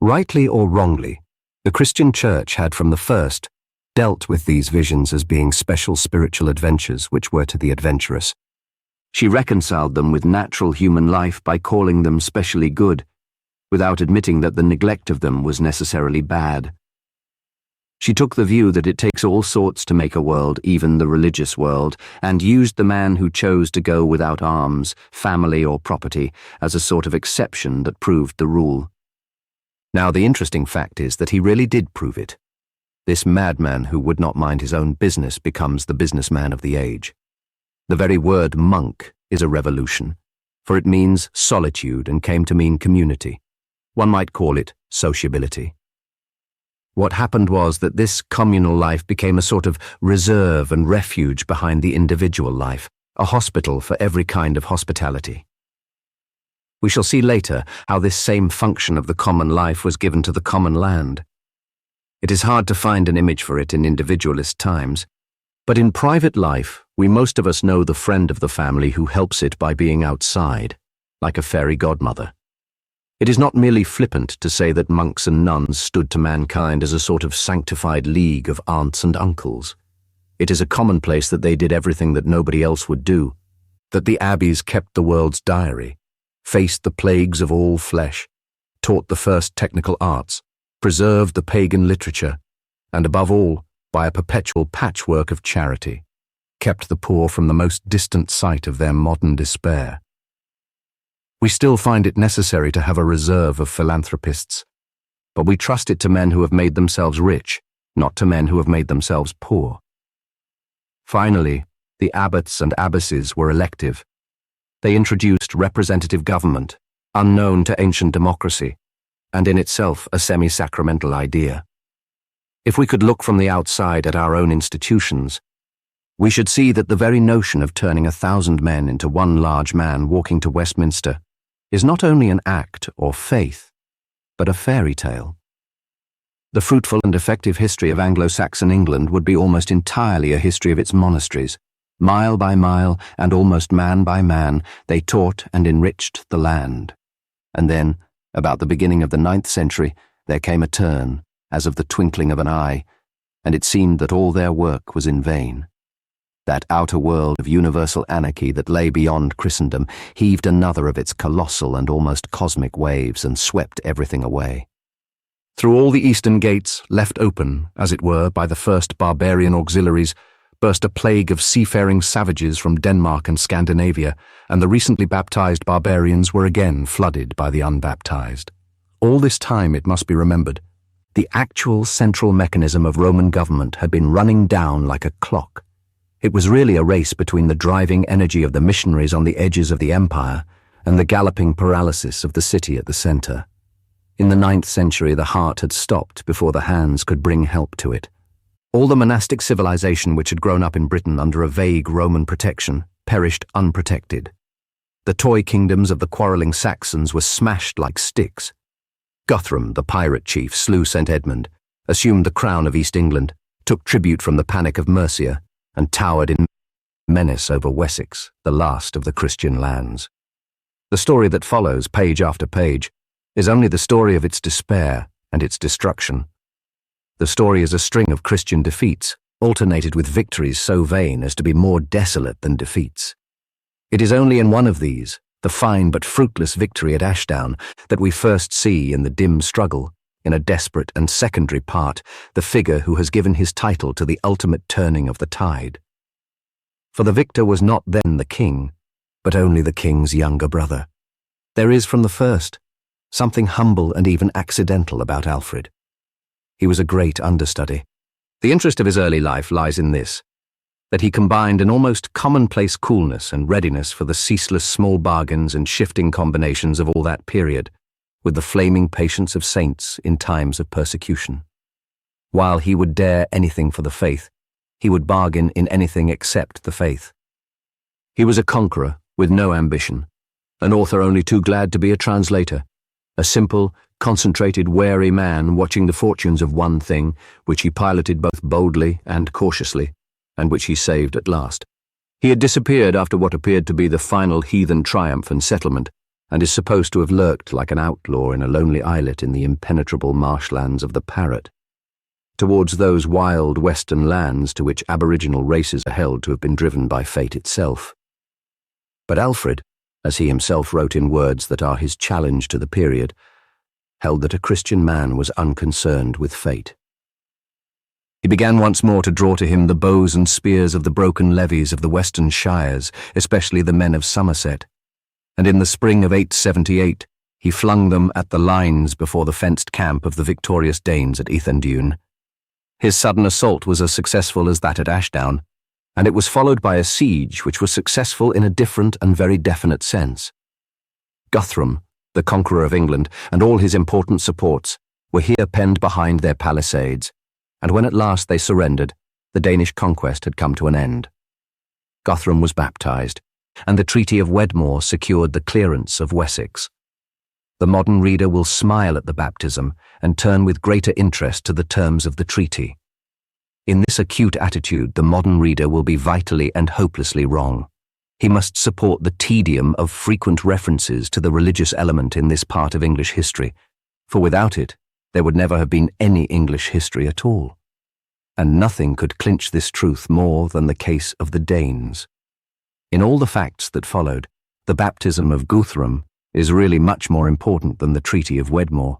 Rightly or wrongly, the Christian Church had from the first dealt with these visions as being special spiritual adventures which were to the adventurous. She reconciled them with natural human life by calling them specially good, without admitting that the neglect of them was necessarily bad. She took the view that it takes all sorts to make a world, even the religious world, and used the man who chose to go without arms, family or property as a sort of exception that proved the rule. Now the interesting fact is that he really did prove it. This madman who would not mind his own business becomes the businessman of the age. The very word monk is a revolution, for it means solitude and came to mean community. One might call it sociability. What happened was that this communal life became a sort of reserve and refuge behind the individual life, a hospital for every kind of hospitality. We shall see later how this same function of the common life was given to the common land. It is hard to find an image for it in individualist times, but in private life, we most of us know the friend of the family who helps it by being outside, like a fairy godmother. It is not merely flippant to say that monks and nuns stood to mankind as a sort of sanctified league of aunts and uncles. It is a commonplace that they did everything that nobody else would do, that the abbeys kept the world's diary, faced the plagues of all flesh, taught the first technical arts, preserved the pagan literature, and above all, by a perpetual patchwork of charity, kept the poor from the most distant sight of their modern despair. We still find it necessary to have a reserve of philanthropists, but we trust it to men who have made themselves rich, not to men who have made themselves poor. Finally, the abbots and abbesses were elective. They introduced representative government, unknown to ancient democracy, and in itself a semi-sacramental idea. If we could look from the outside at our own institutions, we should see that the very notion of turning 1,000 men into one large man walking to Westminster is not only an act or faith, but a fairy tale. The fruitful and effective history of Anglo-Saxon England would be almost entirely a history of its monasteries. Mile by mile and almost man by man, they taught and enriched the land. And then, about the beginning of the 9th century, there came a turn, as of the twinkling of an eye, and it seemed that all their work was in vain. That outer world of universal anarchy that lay beyond Christendom heaved another of its colossal and almost cosmic waves and swept everything away. Through all the eastern gates, left open, as it were, by the first barbarian auxiliaries, burst a plague of seafaring savages from Denmark and Scandinavia, and the recently baptized barbarians were again flooded by the unbaptized. All this time, it must be remembered, the actual central mechanism of Roman government had been running down like a clock. It was really a race between the driving energy of the missionaries on the edges of the empire and the galloping paralysis of the city at the center. In the 9th century, the heart had stopped before the hands could bring help to it. All the monastic civilization which had grown up in Britain under a vague Roman protection perished unprotected. The toy kingdoms of the quarrelling Saxons were smashed like sticks. Guthrum, the pirate chief, slew St. Edmund, assumed the crown of East England, took tribute from the panic of Mercia, and towered in menace over Wessex, the last of the Christian lands. The story that follows, page after page, is only the story of its despair and its destruction. The story is a string of Christian defeats, alternated with victories so vain as to be more desolate than defeats. It is only in one of these, the fine but fruitless victory at Ashdown, that we first see in the dim struggle, in a desperate and secondary part, the figure who has given his title to the ultimate turning of the tide. For the victor was not then the king, but only the king's younger brother. There is from the first something humble and even accidental about Alfred. He was a great understudy. The interest of his early life lies in this. that he combined an almost commonplace coolness and readiness for the ceaseless small bargains and shifting combinations of all that period, with the flaming patience of saints in times of persecution. While he would dare anything for the faith, he would bargain in anything except the faith. He was a conqueror with no ambition, an author only too glad to be a translator, a simple, concentrated, wary man watching the fortunes of one thing, which he piloted both boldly and cautiously, and which he saved at last. He had disappeared after what appeared to be the final heathen triumph and settlement, and is supposed to have lurked like an outlaw in a lonely islet in the impenetrable marshlands of the Parrot, towards those wild western lands to which aboriginal races are held to have been driven by fate itself. But Alfred, as he himself wrote in words that are his challenge to the period, held that a Christian man was unconcerned with fate. He began once more to draw to him the bows and spears of the broken levies of the western shires, especially the men of Somerset, and in the spring of 878 he flung them at the lines before the fenced camp of the victorious Danes at Ethandune. His sudden assault was as successful as that at Ashdown, and it was followed by a siege which was successful in a different and very definite sense. Guthrum, the conqueror of England, and all his important supports were here penned behind their palisades, and when at last they surrendered, the Danish conquest had come to an end. Guthrum was baptized, and the Treaty of Wedmore secured the clearance of Wessex. The modern reader will smile at the baptism and turn with greater interest to the terms of the treaty. In this acute attitude, the modern reader will be vitally and hopelessly wrong. He must support the tedium of frequent references to the religious element in this part of English history, for without it, there would never have been any English history at all. And nothing could clinch this truth more than the case of the Danes. In all the facts that followed, the baptism of Guthrum is really much more important than the Treaty of Wedmore.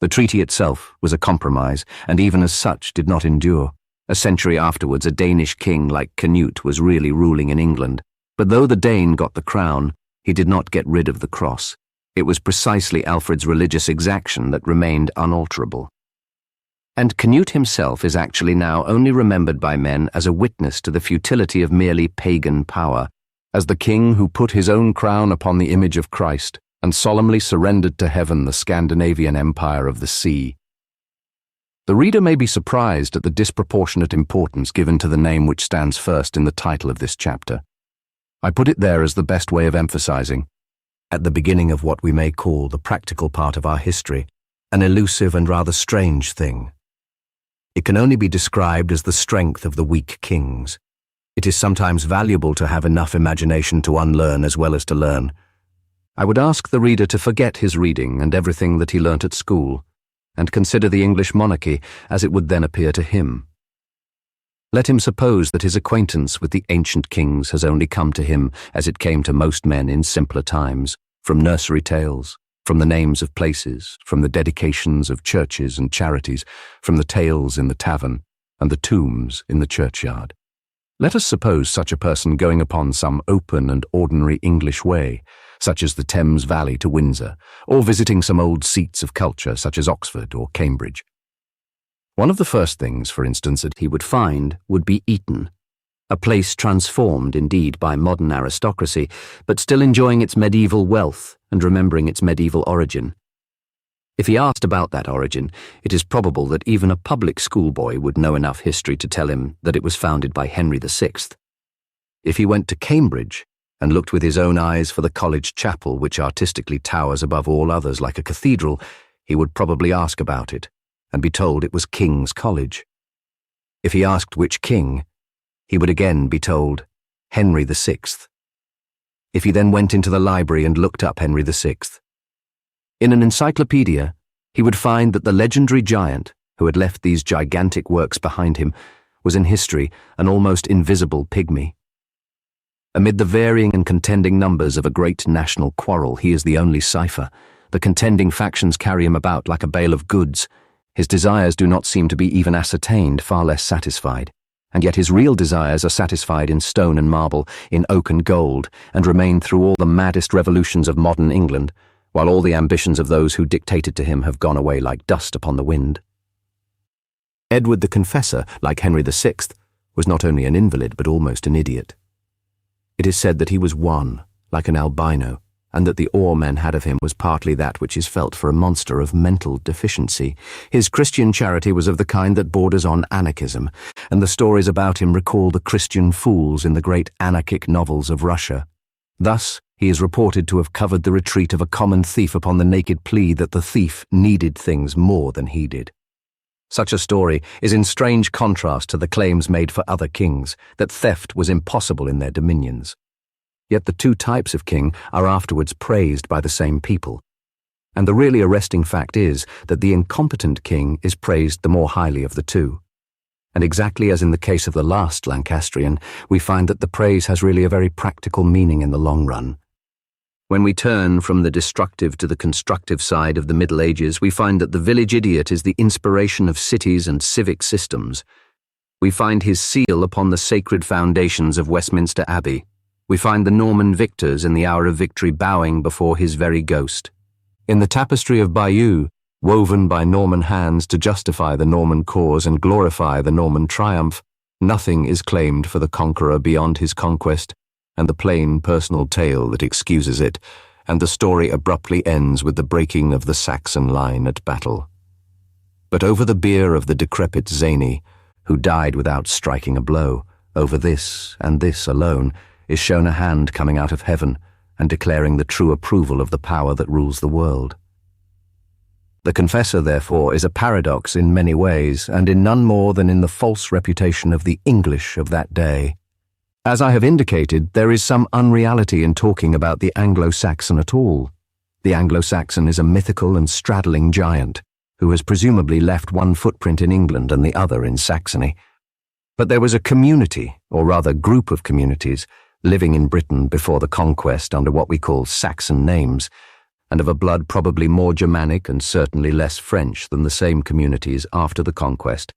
The treaty itself was a compromise, and even as such did not endure. A century afterwards, a Danish king like Canute was really ruling in England, but though the Dane got the crown, he did not get rid of the cross. It was precisely Alfred's religious exaction that remained unalterable. And Canute himself is actually now only remembered by men as a witness to the futility of merely pagan power, as the king who put his own crown upon the image of Christ and solemnly surrendered to heaven the Scandinavian empire of the sea. The reader may be surprised at the disproportionate importance given to the name which stands first in the title of this chapter. I put it there as the best way of emphasizing, at the beginning of what we may call the practical part of our history, an elusive and rather strange thing. It can only be described as the strength of the weak kings. It is sometimes valuable to have enough imagination to unlearn as well as to learn. I would ask the reader to forget his reading and everything that he learnt at school, and consider the English monarchy as it would then appear to him. Let him suppose that his acquaintance with the ancient kings has only come to him as it came to most men in simpler times, from nursery tales, from the names of places, from the dedications of churches and charities, from the tales in the tavern, and the tombs in the churchyard. Let us suppose such a person going upon some open and ordinary English way, such as the Thames Valley to Windsor, or visiting some old seats of culture such as Oxford or Cambridge. One of the first things, for instance, that he would find would be Eton, a place transformed indeed by modern aristocracy, but still enjoying its medieval wealth and remembering its medieval origin. If he asked about that origin, it is probable that even a public schoolboy would know enough history to tell him that it was founded by Henry VI. If he went to Cambridge and looked with his own eyes for the college chapel which artistically towers above all others like a cathedral, he would probably ask about it and be told it was King's College. If he asked which king, he would again be told Henry VI. If he then went into the library and looked up Henry VI, in an encyclopedia, he would find that the legendary giant who had left these gigantic works behind him was in history an almost invisible pygmy. Amid the varying and contending numbers of a great national quarrel, he is the only cipher. The contending factions carry him about like a bale of goods. His desires do not seem to be even ascertained, far less satisfied. And yet his real desires are satisfied in stone and marble, in oak and gold, and remain through all the maddest revolutions of modern England, while all the ambitions of those who dictated to him have gone away like dust upon the wind. Edward the Confessor, like Henry VI, was not only an invalid but almost an idiot. It is said that he was wan, like an albino, and that the awe men had of him was partly that which is felt for a monster of mental deficiency. His Christian charity was of the kind that borders on anarchism, and the stories about him recall the Christian fools in the great anarchic novels of Russia. Thus, he is reported to have covered the retreat of a common thief upon the naked plea that the thief needed things more than he did. Such a story is in strange contrast to the claims made for other kings, that theft was impossible in their dominions. Yet the two types of king are afterwards praised by the same people. And the really arresting fact is that the incompetent king is praised the more highly of the two. And exactly as in the case of the last Lancastrian, we find that the praise has really a very practical meaning in the long run. When we turn from the destructive to the constructive side of the Middle Ages, we find that the village idiot is the inspiration of cities and civic systems. We find his seal upon the sacred foundations of Westminster Abbey. We find the Norman victors in the hour of victory bowing before his very ghost. In the tapestry of Bayeux, woven by Norman hands to justify the Norman cause and glorify the Norman triumph, nothing is claimed for the conqueror beyond his conquest, and the plain personal tale that excuses it, and the story abruptly ends with the breaking of the Saxon line at battle. But over the bier of the decrepit zany, who died without striking a blow, over this and this alone, is shown a hand coming out of heaven and declaring the true approval of the power that rules the world. The confessor, therefore, is a paradox in many ways, and in none more than in the false reputation of the English of that day. As I have indicated, there is some unreality in talking about the Anglo-Saxon at all. The Anglo-Saxon is a mythical and straddling giant, who has presumably left one footprint in England and the other in Saxony. But there was a community, or rather group of communities, living in Britain before the conquest under what we call Saxon names, and of a blood probably more Germanic and certainly less French than the same communities after the conquest.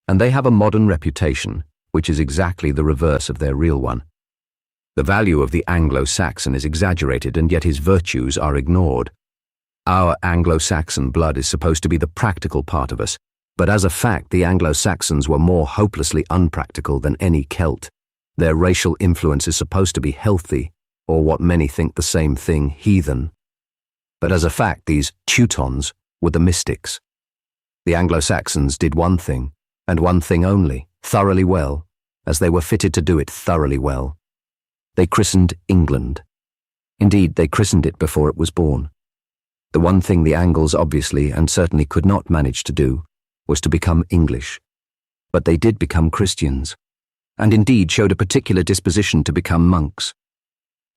And they have a modern reputation, which is exactly the reverse of their real one. The value of the Anglo-Saxon is exaggerated, and yet his virtues are ignored. Our Anglo-Saxon blood is supposed to be the practical part of us, but as a fact the Anglo-Saxons were more hopelessly unpractical than any Celt. Their racial influence is supposed to be healthy, or what many think the same thing, heathen. But as a fact, these Teutons were the mystics. The Anglo-Saxons did one thing, and one thing only, thoroughly well, as they were fitted to do it thoroughly well. They christened England. Indeed, they christened it before it was born. The one thing the Angles obviously and certainly could not manage to do was to become English. But they did become Christians, and indeed showed a particular disposition to become monks.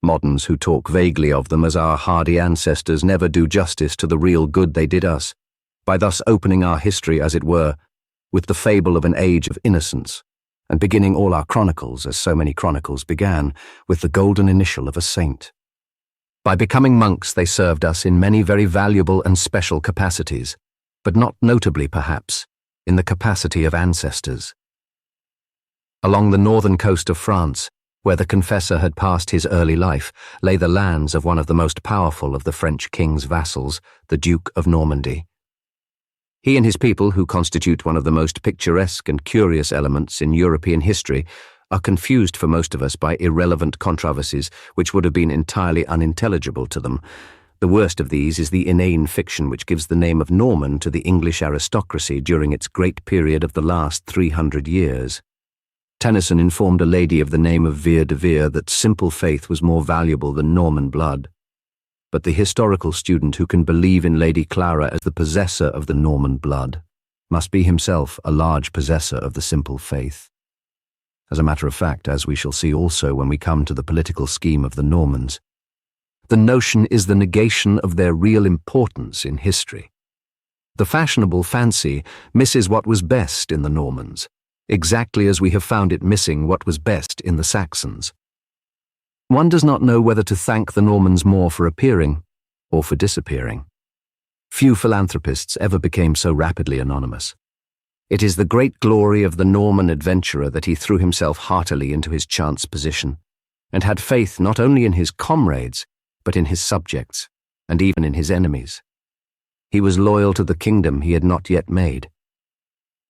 Moderns who talk vaguely of them as our hardy ancestors never do justice to the real good they did us, by thus opening our history, as it were, with the fable of an age of innocence, and beginning all our chronicles, as so many chronicles began, with the golden initial of a saint. By becoming monks they served us in many very valuable and special capacities, but not notably, perhaps, in the capacity of ancestors. Along the northern coast of France, where the confessor had passed his early life, lay the lands of one of the most powerful of the French king's vassals, the Duke of Normandy. He and his people, who constitute one of the most picturesque and curious elements in European history, are confused for most of us by irrelevant controversies which would have been entirely unintelligible to them. The worst of these is the inane fiction which gives the name of Norman to the English aristocracy during its great period of the last 300 years. Tennyson informed a lady of the name of Vere de Vere that simple faith was more valuable than Norman blood. But the historical student who can believe in Lady Clara as the possessor of the Norman blood must be himself a large possessor of the simple faith. As a matter of fact, as we shall see also when we come to the political scheme of the Normans, the notion is the negation of their real importance in history. The fashionable fancy misses what was best in the Normans, exactly as we have found it missing what was best in the Saxons. One does not know whether to thank the Normans more for appearing or for disappearing. Few philanthropists ever became so rapidly anonymous. It is the great glory of the Norman adventurer that he threw himself heartily into his chance position, and had faith not only in his comrades, but in his subjects, and even in his enemies. He was loyal to the kingdom he had not yet made.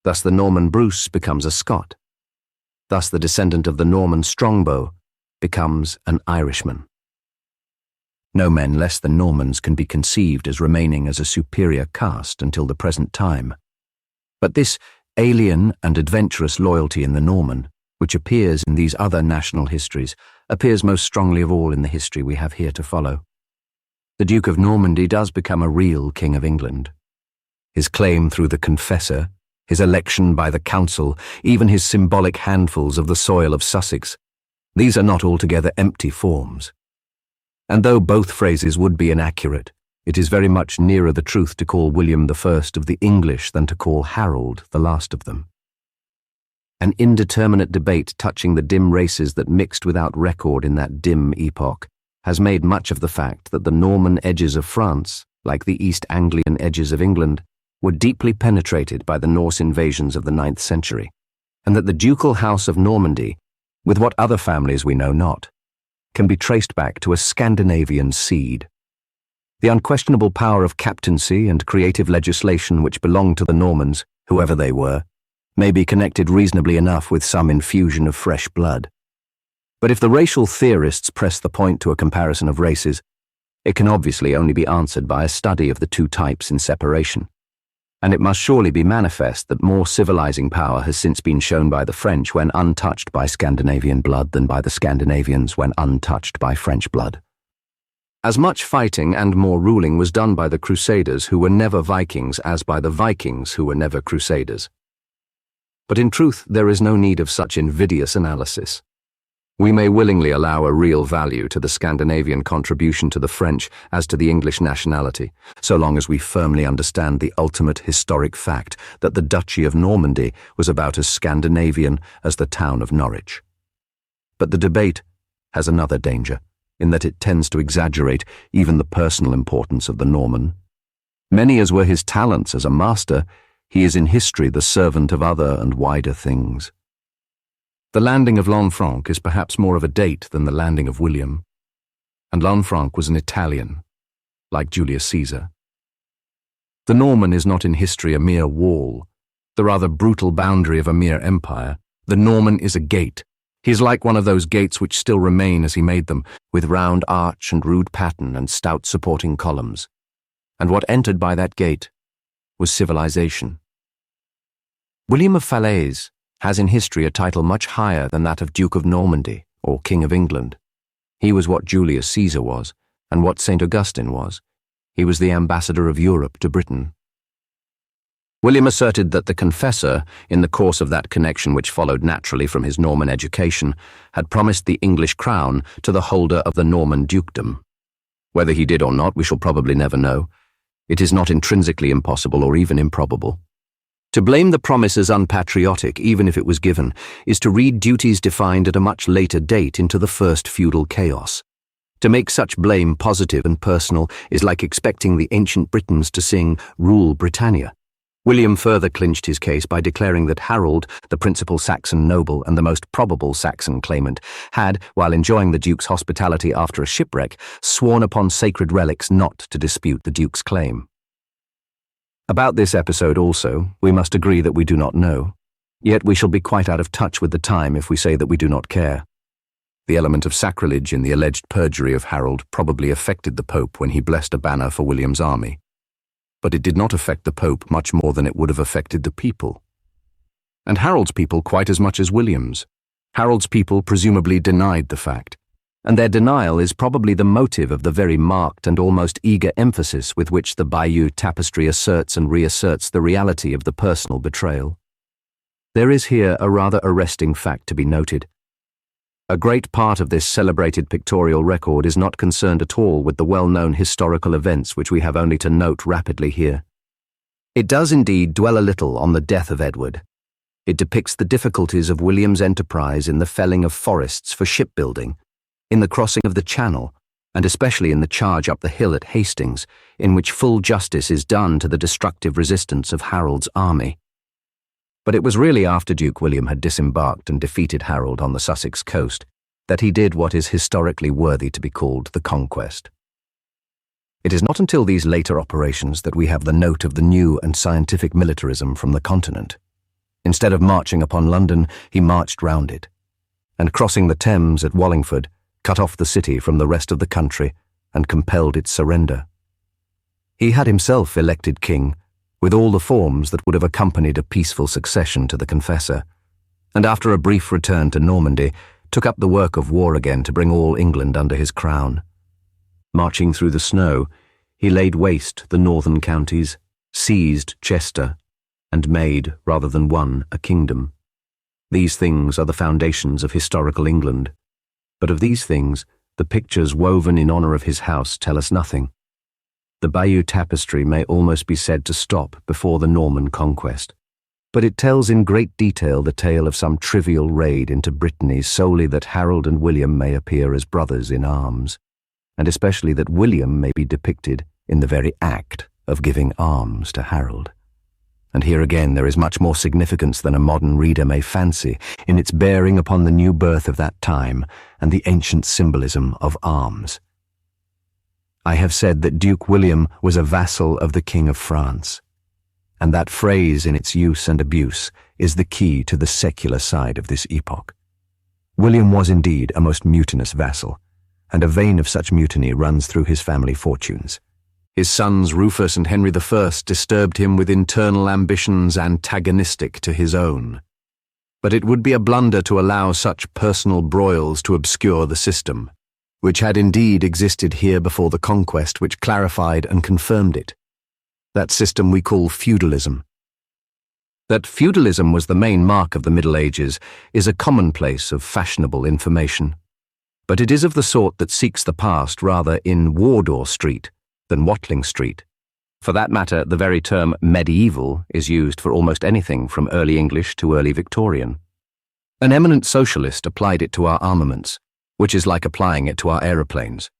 Thus the Norman Bruce becomes a Scot, Thus the descendant of the Norman strongbow becomes an Irishman. No men less than Normans can be conceived as remaining as a superior caste until the present time. But this alien and adventurous loyalty in the Norman, which appears in these other national histories, appears most strongly of all in the history we have here to follow. The Duke of Normandy does become a real King of England. His claim through the Confessor, his election by the Council, even his symbolic handfuls of the soil of Sussex, these are not altogether empty forms. And though both phrases would be inaccurate, it is very much nearer the truth to call William I of the English than to call Harold the last of them. An indeterminate debate touching the dim races that mixed without record in that dim epoch has made much of the fact that the Norman edges of France, like the East Anglian edges of England, were deeply penetrated by the Norse invasions of the 9th century, and that the ducal house of Normandy, with what other families we know not, can be traced back to a Scandinavian seed. The unquestionable power of captaincy and creative legislation which belonged to the Normans, whoever they were, may be connected reasonably enough with some infusion of fresh blood. But if the racial theorists press the point to a comparison of races, it can obviously only be answered by a study of the two types in separation. And it must surely be manifest that more civilizing power has since been shown by the French when untouched by Scandinavian blood than by the Scandinavians when untouched by French blood. As much fighting and more ruling was done by the Crusaders who were never Vikings as by the Vikings who were never Crusaders. But in truth, there is no need of such invidious analysis. We may willingly allow a real value to the Scandinavian contribution to the French as to the English nationality, so long as we firmly understand the ultimate historic fact that the Duchy of Normandy was about as Scandinavian as the town of Norwich. But the debate has another danger, in that it tends to exaggerate even the personal importance of the Norman. Many as were his talents as a master, he is in history the servant of other and wider things. The landing of Lanfranc is perhaps more of a date than the landing of William, and Lanfranc was an Italian, like Julius Caesar. The Norman is not in history a mere wall, the rather brutal boundary of a mere empire. The Norman is a gate. He is like one of those gates which still remain as he made them, with round arch and rude pattern and stout supporting columns. And what entered by that gate was civilization. William of Falaise has in history a title much higher than that of Duke of Normandy or King of England. He was what Julius Caesar was, and what St. Augustine was. He was the ambassador of Europe to Britain. William asserted that the Confessor, in the course of that connection which followed naturally from his Norman education, had promised the English crown to the holder of the Norman dukedom. Whether he did or not, we shall probably never know. It is not intrinsically impossible or even improbable. To blame the promise as unpatriotic, even if it was given, is to read duties defined at a much later date into the first feudal chaos. To make such blame positive and personal is like expecting the ancient Britons to sing "Rule Britannia." William further clinched his case by declaring that Harold, the principal Saxon noble and the most probable Saxon claimant, had, while enjoying the Duke's hospitality after a shipwreck, sworn upon sacred relics not to dispute the Duke's claim. About this episode also, we must agree that we do not know, yet we shall be quite out of touch with the time if we say that we do not care. The element of sacrilege in the alleged perjury of Harold probably affected the Pope when he blessed a banner for William's army. But it did not affect the Pope much more than it would have affected the people. And Harold's people quite as much as William's. Harold's people presumably denied the fact, and their denial is probably the motive of the very marked and almost eager emphasis with which the Bayeux Tapestry asserts and reasserts the reality of the personal betrayal. There is here a rather arresting fact to be noted. A great part of this celebrated pictorial record is not concerned at all with the well-known historical events which we have only to note rapidly here. It does indeed dwell a little on the death of Edward. It depicts the difficulties of William's enterprise in the felling of forests for shipbuilding, in the crossing of the Channel, and especially in the charge up the hill at Hastings, in which full justice is done to the destructive resistance of Harold's army. But it was really after Duke William had disembarked and defeated Harold on the Sussex coast that he did what is historically worthy to be called the conquest. It is not until these later operations that we have the note of the new and scientific militarism from the continent. Instead of marching upon London, he marched round it, and crossing the Thames at Wallingford, cut off the city from the rest of the country and compelled its surrender. He had himself elected king, with all the forms that would have accompanied a peaceful succession to the Confessor, and after a brief return to Normandy, took up the work of war again to bring all England under his crown. Marching through the snow, he laid waste the northern counties, seized Chester, and made, rather than won, a kingdom. These things are the foundations of historical England, but of these things the pictures woven in honour of his house tell us nothing. The Bayeux tapestry may almost be said to stop before the Norman conquest, but it tells in great detail the tale of some trivial raid into Brittany solely that Harold and William may appear as brothers in arms, and especially that William may be depicted in the very act of giving arms to Harold. And here again there is much more significance than a modern reader may fancy in its bearing upon the new birth of that time and the ancient symbolism of arms. I have said that Duke William was a vassal of the King of France, and that phrase in its use and abuse is the key to the secular side of this epoch. William was indeed a most mutinous vassal, and a vein of such mutiny runs through his family fortunes. His sons Rufus and Henry I disturbed him with internal ambitions antagonistic to his own. But it would be a blunder to allow such personal broils to obscure the system, which had indeed existed here before the conquest, which clarified and confirmed it. That system we call feudalism. That feudalism was the main mark of the Middle Ages is a commonplace of fashionable information, but it is of the sort that seeks the past rather in Wardour Street than Watling Street. For that matter, the very term medieval is used for almost anything from early English to early Victorian. An eminent socialist applied it to our armaments, which is like applying it to our aeroplanes.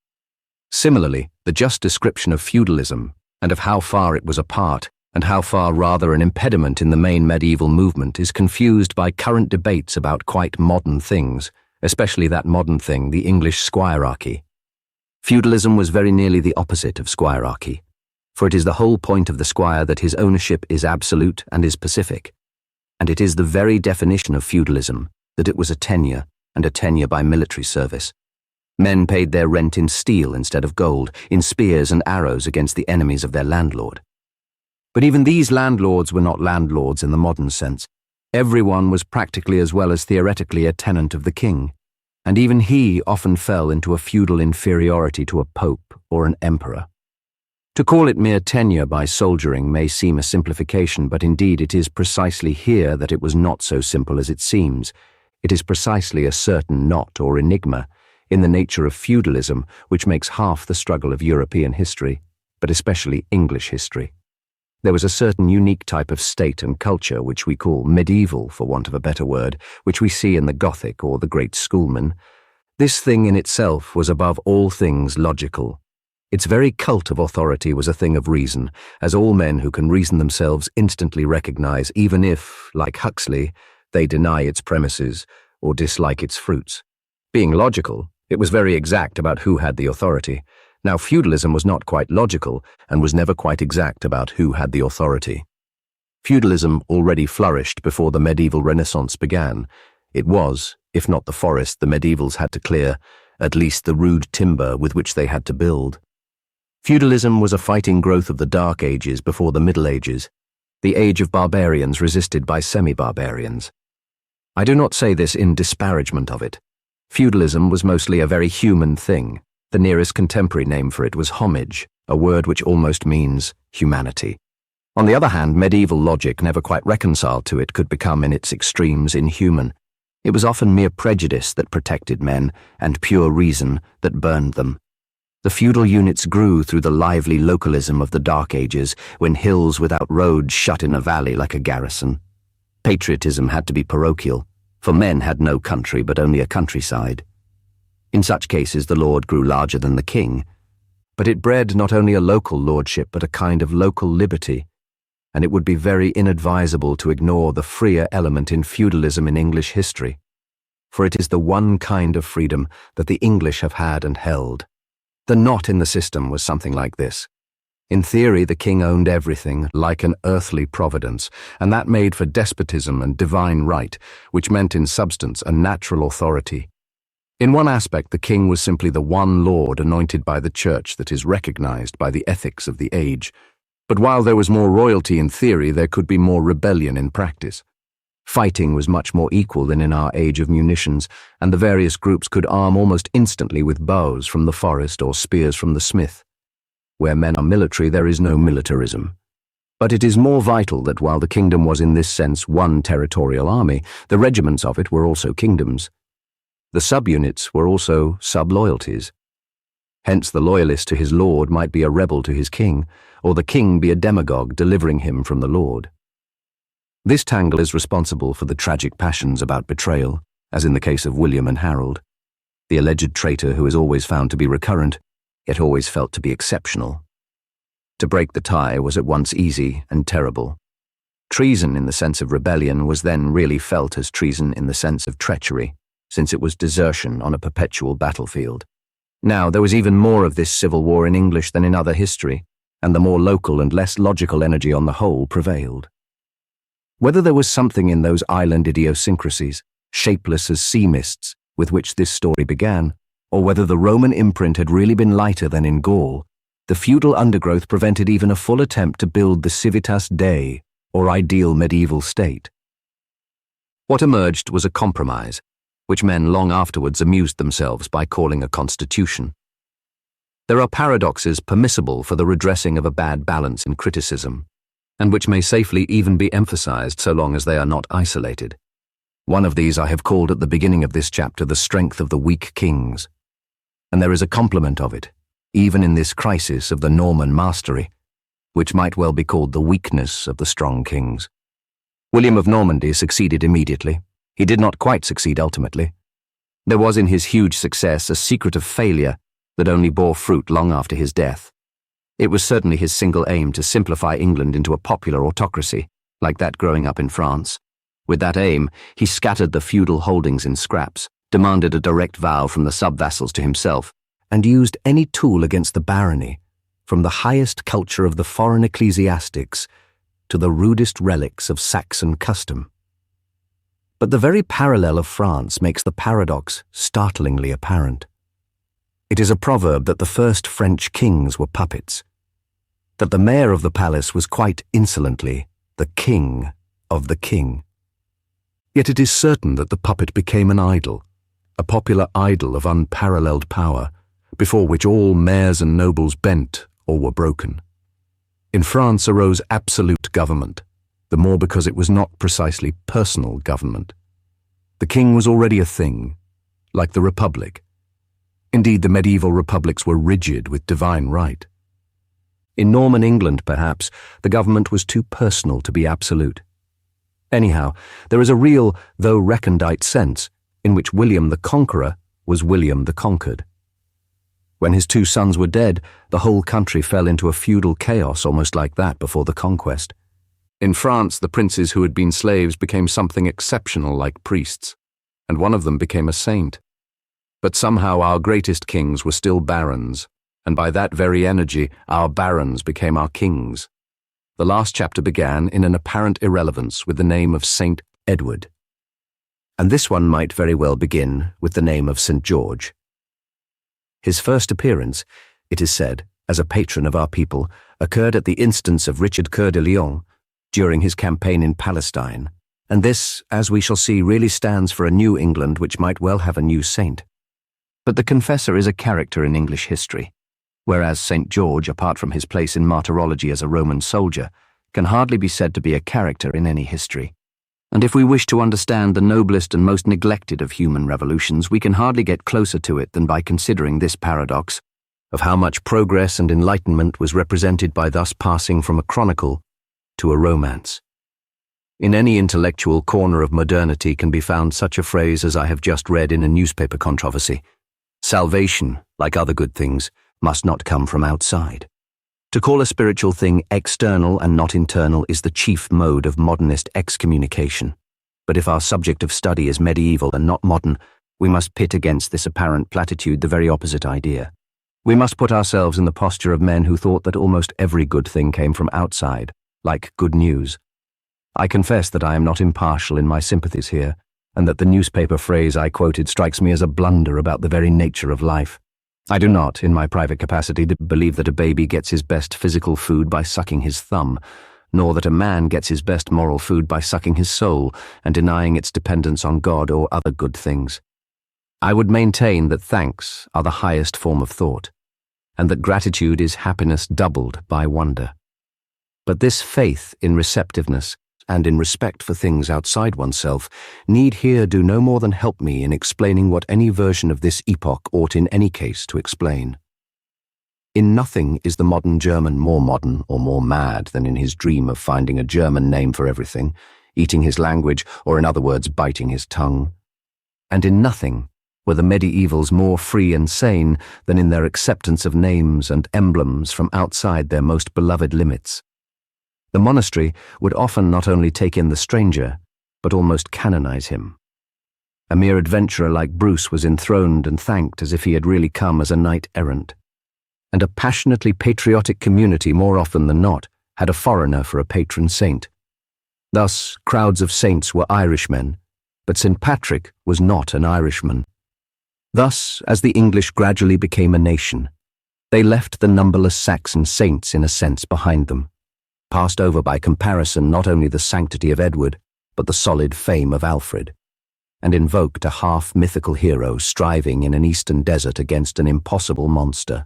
Similarly, the just description of feudalism and of how far it was a part and how far rather an impediment in the main medieval movement is confused by current debates about quite modern things, especially that modern thing, the English squirearchy. Feudalism was very nearly the opposite of squirearchy, for it is the whole point of the squire that his ownership is absolute and is pacific, and it is the very definition of feudalism that it was a tenure, and a tenure by military service. Men paid their rent in steel instead of gold, in spears and arrows against the enemies of their landlord. But even these landlords were not landlords in the modern sense. Everyone was practically as well as theoretically a tenant of the king, and even he often fell into a feudal inferiority to a pope or an emperor. To call it mere tenure by soldiering may seem a simplification, but indeed it is precisely here that it was not so simple as it seems. It is precisely a certain knot or enigma in the nature of feudalism which makes half the struggle of European history, but especially English history. There was a certain unique type of state and culture which we call medieval, for want of a better word, which we see in the Gothic or the great schoolmen. This thing in itself was above all things logical. Its very cult of authority was a thing of reason, as all men who can reason themselves instantly recognize, even if, like Huxley, they deny its premises or dislike its fruits. Being logical, it was very exact about who had the authority. Now, feudalism was not quite logical and was never quite exact about who had the authority. Feudalism already flourished before the medieval Renaissance began. It was, if not the forest the medievals had to clear, at least the rude timber with which they had to build. Feudalism was a fighting growth of the Dark Ages before the Middle Ages, the age of barbarians resisted by semi-barbarians. I do not say this in disparagement of it. Feudalism was mostly a very human thing. The nearest contemporary name for it was homage, a word which almost means humanity. On the other hand, medieval logic, never quite reconciled to it, could become in its extremes inhuman. It was often mere prejudice that protected men, and pure reason that burned them. The feudal units grew through the lively localism of the Dark Ages, when hills without roads shut in a valley like a garrison. Patriotism had to be parochial, for men had no country but only a countryside. In such cases the lord grew larger than the king, but it bred not only a local lordship but a kind of local liberty, and it would be very inadvisable to ignore the freer element in feudalism in English history, for it is the one kind of freedom that the English have had and held. The knot in the system was something like this. In theory, the king owned everything, like an earthly providence, and that made for despotism and divine right, which meant in substance a natural authority. In one aspect, the king was simply the one lord anointed by the church that is recognized by the ethics of the age. But while there was more royalty in theory, there could be more rebellion in practice. Fighting was much more equal than in our age of munitions, and the various groups could arm almost instantly with bows from the forest or spears from the smith. Where men are military, there is no militarism. But it is more vital that while the kingdom was in this sense one territorial army, the regiments of it were also kingdoms. The subunits were also sub-loyalties. Hence the loyalist to his lord might be a rebel to his king, or the king be a demagogue delivering him from the lord. This tangle is responsible for the tragic passions about betrayal, as in the case of William and Harold, the alleged traitor who is always found to be recurrent, yet always felt to be exceptional. To break the tie was at once easy and terrible. Treason in the sense of rebellion was then really felt as treason in the sense of treachery, since it was desertion on a perpetual battlefield. Now, there was even more of this civil war in English than in other history, and the more local and less logical energy on the whole prevailed. Whether there was something in those island idiosyncrasies, shapeless as sea mists, with which this story began, or whether the Roman imprint had really been lighter than in Gaul, the feudal undergrowth prevented even a full attempt to build the civitas Dei, or ideal medieval state. What emerged was a compromise, which men long afterwards amused themselves by calling a constitution. There are paradoxes permissible for the redressing of a bad balance in criticism, and which may safely even be emphasized so long as they are not isolated. One of these I have called at the beginning of this chapter the strength of the weak kings. And there is a complement of it, even in this crisis of the Norman mastery, which might well be called the weakness of the strong kings. William of Normandy succeeded immediately. He did not quite succeed ultimately. There was in his huge success a secret of failure that only bore fruit long after his death. It was certainly his single aim to simplify England into a popular autocracy, like that growing up in France. With that aim, he scattered the feudal holdings in scraps, demanded a direct vow from the sub-vassals to himself, and used any tool against the barony, from the highest culture of the foreign ecclesiastics to the rudest relics of Saxon custom. But the very parallel of France makes the paradox startlingly apparent. It is a proverb that the first French kings were puppets, that the mayor of the palace was quite insolently the king of the king. Yet it is certain that the puppet became an idol, a popular idol of unparalleled power, before which all mayors and nobles bent or were broken. In France arose absolute government, the more because it was not precisely personal government. The king was already a thing, like the republic. Indeed, the medieval republics were rigid with divine right. In Norman England, perhaps, the government was too personal to be absolute. Anyhow, there is a real, though recondite sense, in which William the Conqueror was William the Conquered. When his two sons were dead, the whole country fell into a feudal chaos almost like that before the conquest. In France, the princes who had been slaves became something exceptional like priests, and one of them became a saint. But somehow our greatest kings were still barons, and by that very energy our barons became our kings. The last chapter began in an apparent irrelevance with the name of Saint Edward. And this one might very well begin with the name of St. George. His first appearance, it is said, as a patron of our people, occurred at the instance of Richard Coeur de Lion during his campaign in Palestine, and this, as we shall see, really stands for a new England which might well have a new saint. But the Confessor is a character in English history, whereas St. George, apart from his place in martyrology as a Roman soldier, can hardly be said to be a character in any history. And if we wish to understand the noblest and most neglected of human revolutions, we can hardly get closer to it than by considering this paradox of how much progress and enlightenment was represented by thus passing from a chronicle to a romance. In any intellectual corner of modernity can be found such a phrase as I have just read in a newspaper controversy. Salvation, like other good things, must not come from outside. To call a spiritual thing external and not internal is the chief mode of modernist excommunication. But if our subject of study is medieval and not modern, we must pit against this apparent platitude the very opposite idea. We must put ourselves in the posture of men who thought that almost every good thing came from outside, like good news. I confess that I am not impartial in my sympathies here, and that the newspaper phrase I quoted strikes me as a blunder about the very nature of life. I do not, in my private capacity, believe that a baby gets his best physical food by sucking his thumb, nor that a man gets his best moral food by sucking his soul and denying its dependence on God or other good things. I would maintain that thanks are the highest form of thought, and that gratitude is happiness doubled by wonder. But this faith in receptiveness and in respect for things outside oneself need here do no more than help me in explaining what any version of this epoch ought in any case to explain. In nothing is the modern German more modern or more mad than in his dream of finding a German name for everything, eating his language, or in other words, biting his tongue. And in nothing were the medievals more free and sane than in their acceptance of names and emblems from outside their most beloved limits. The monastery would often not only take in the stranger, but almost canonize him. A mere adventurer like Bruce was enthroned and thanked as if he had really come as a knight-errant. And a passionately patriotic community, more often than not, had a foreigner for a patron saint. Thus, crowds of saints were Irishmen, but St. Patrick was not an Irishman. Thus, as the English gradually became a nation, they left the numberless Saxon saints in a sense behind them, passed over by comparison not only the sanctity of Edward, but the solid fame of Alfred, and invoked a half-mythical hero striving in an eastern desert against an impossible monster.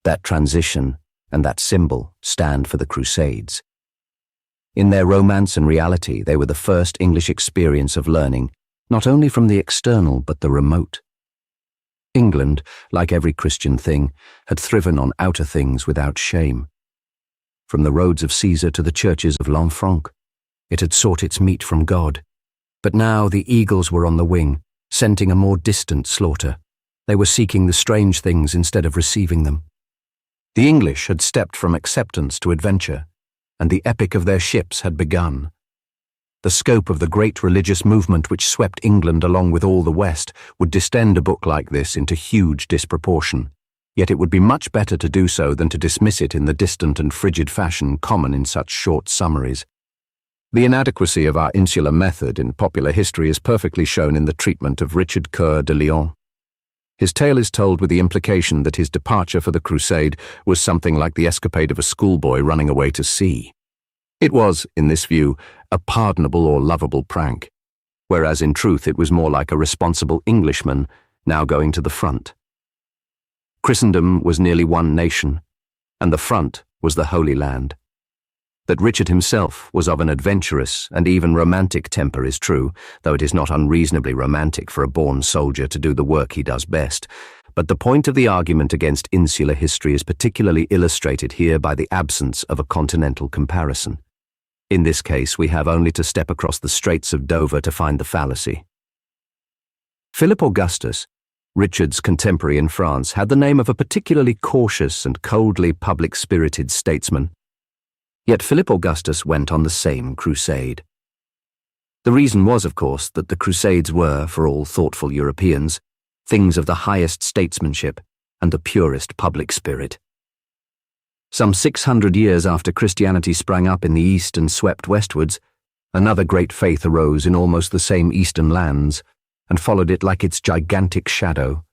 That transition and that symbol stand for the Crusades. In their romance and reality, they were the first English experience of learning, not only from the external but the remote. England, like every Christian thing, had thriven on outer things without shame. From the roads of Caesar to the churches of Lanfranc, it had sought its meat from God. But now the eagles were on the wing, scenting a more distant slaughter. They were seeking the strange things instead of receiving them. The English had stepped from acceptance to adventure, and the epic of their ships had begun. The scope of the great religious movement which swept England along with all the West would distend a book like this into huge disproportion, yet it would be much better to do so than to dismiss it in the distant and frigid fashion common in such short summaries. The inadequacy of our insular method in popular history is perfectly shown in the treatment of Richard Coeur de Lion. His tale is told with the implication that his departure for the crusade was something like the escapade of a schoolboy running away to sea. It was, in this view, a pardonable or lovable prank, whereas in truth it was more like a responsible Englishman now going to the front. Christendom was nearly one nation, and the front was the Holy Land. That Richard himself was of an adventurous and even romantic temper is true, though it is not unreasonably romantic for a born soldier to do the work he does best. But the point of the argument against insular history is particularly illustrated here by the absence of a continental comparison. In this case, we have only to step across the Straits of Dover to find the fallacy. Philip Augustus, Richard's contemporary in France, had the name of a particularly cautious and coldly public-spirited statesman. Yet Philip Augustus went on the same crusade. The reason was, of course, that the Crusades were, for all thoughtful Europeans, things of the highest statesmanship and the purest public spirit. Some 600 years after Christianity sprang up in the East and swept westwards, another great faith arose in almost the same eastern lands and followed it like its gigantic shadow.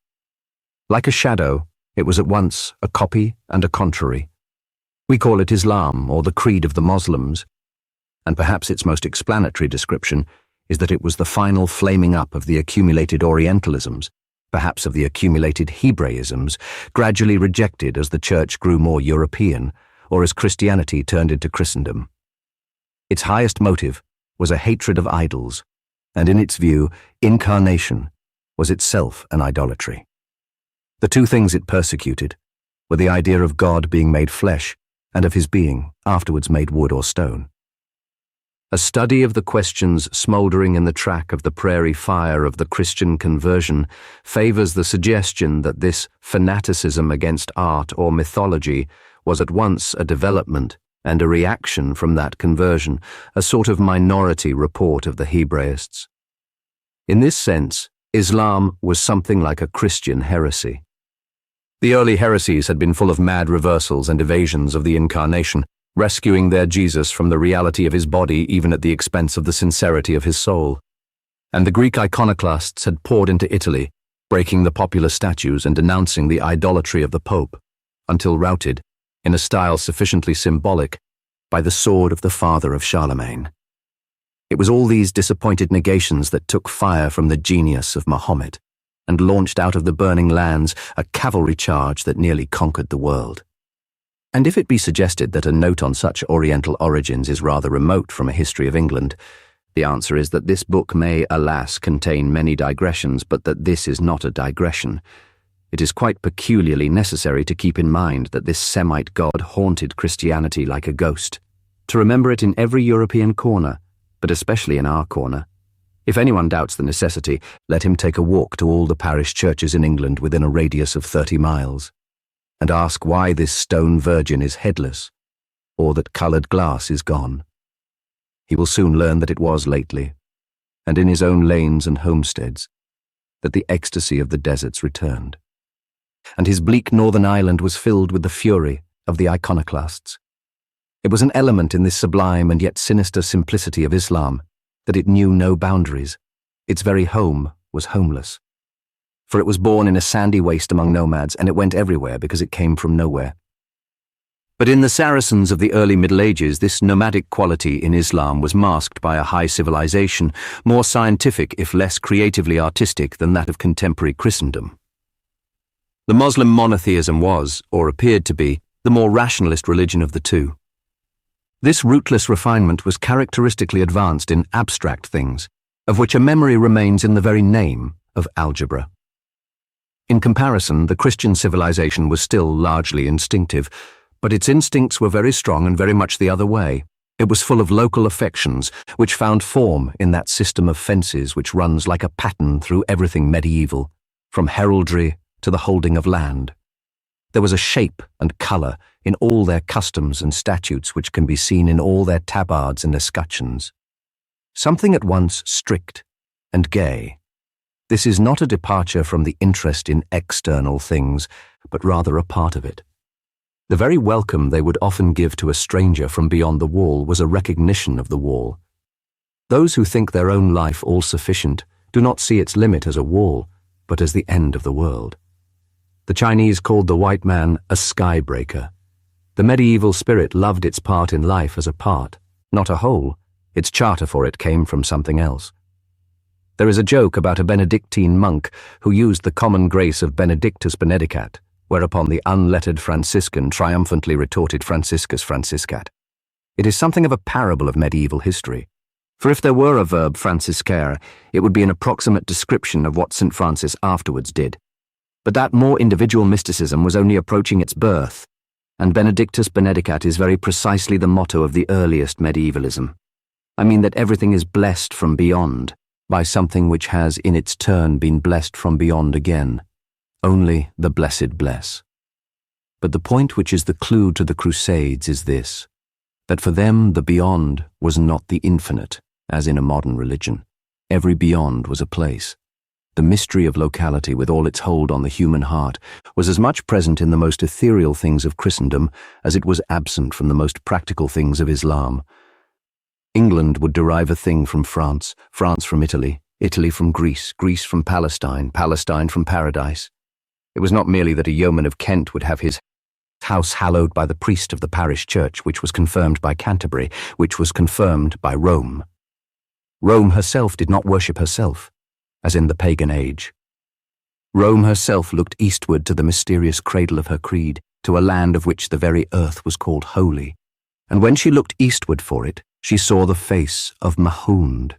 Like a shadow, it was at once a copy and a contrary. We call it Islam, or the creed of the Moslems, and perhaps its most explanatory description is that it was the final flaming up of the accumulated Orientalisms, perhaps of the accumulated Hebraisms, gradually rejected as the Church grew more European, or as Christianity turned into Christendom. Its highest motive was a hatred of idols, and in its view, incarnation was itself an idolatry. The two things it persecuted were the idea of God being made flesh and of his being afterwards made wood or stone. A study of the questions smouldering in the track of the prairie fire of the Christian conversion favors the suggestion that this fanaticism against art or mythology was at once a development and a reaction from that conversion, a sort of minority report of the Hebraists. In this sense, Islam was something like a Christian heresy. The early heresies had been full of mad reversals and evasions of the incarnation, rescuing their Jesus from the reality of his body even at the expense of the sincerity of his soul. And the Greek iconoclasts had poured into Italy, breaking the popular statues and denouncing the idolatry of the Pope, until routed, in a style sufficiently symbolic, by the sword of the father of Charlemagne. It was all these disappointed negations that took fire from the genius of Mahomet and launched out of the burning lands a cavalry charge that nearly conquered the world. And if it be suggested that a note on such Oriental origins is rather remote from a history of England, the answer is that this book may, alas, contain many digressions, but that this is not a digression. It is quite peculiarly necessary to keep in mind that this Semite god haunted Christianity like a ghost, to remember it in every European corner, but especially in our corner. If anyone doubts the necessity, let him take a walk to all the parish churches in England within a radius of 30 miles, and ask why this stone virgin is headless, or that coloured glass is gone. He will soon learn that it was lately, and in his own lanes and homesteads, that the ecstasy of the deserts returned. And his bleak northern island was filled with the fury of the iconoclasts. It was an element in this sublime and yet sinister simplicity of Islam that it knew no boundaries. Its very home was homeless. For it was born in a sandy waste among nomads, and it went everywhere because it came from nowhere. But in the Saracens of the early Middle Ages, this nomadic quality in Islam was masked by a high civilization, more scientific if less creatively artistic than that of contemporary Christendom. The Muslim monotheism was, or appeared to be, the more rationalist religion of the two. This rootless refinement was characteristically advanced in abstract things, of which a memory remains in the very name of algebra. In comparison, the Christian civilization was still largely instinctive, but its instincts were very strong and very much the other way. It was full of local affections, which found form in that system of fences which runs like a pattern through everything medieval, from heraldry to the holding of land. There was a shape and colour in all their customs and statutes which can be seen in all their tabards and escutcheons. Something at once strict and gay. This is not a departure from the interest in external things, but rather a part of it. The very welcome they would often give to a stranger from beyond the wall was a recognition of the wall. Those who think their own life all-sufficient do not see its limit as a wall, but as the end of the world. The Chinese called the white man a skybreaker. The medieval spirit loved its part in life as a part, not a whole. Its charter for it came from something else. There is a joke about a Benedictine monk who used the common grace of Benedictus Benedicat, whereupon the unlettered Franciscan triumphantly retorted Franciscus Franciscat. It is something of a parable of medieval history, for if there were a verb franciscare, it would be an approximate description of what St. Francis afterwards did. But that more individual mysticism was only approaching its birth, and Benedictus Benedicat is very precisely the motto of the earliest medievalism. I mean that everything is blessed from beyond, by something which has in its turn been blessed from beyond again. Only the blessed bless. But the point which is the clue to the Crusades is this, that for them the beyond was not the infinite, as in a modern religion. Every beyond was a place. The mystery of locality, with all its hold on the human heart, was as much present in the most ethereal things of Christendom as it was absent from the most practical things of Islam. England would derive a thing from France, France from Italy, Italy from Greece, Greece from Palestine, Palestine from Paradise. It was not merely that a yeoman of Kent would have his house hallowed by the priest of the parish church, which was confirmed by Canterbury, which was confirmed by Rome. Rome herself did not worship herself, as in the pagan age. Rome herself looked eastward to the mysterious cradle of her creed, to a land of which the very earth was called holy, and when she looked eastward for it, she saw the face of Mahound.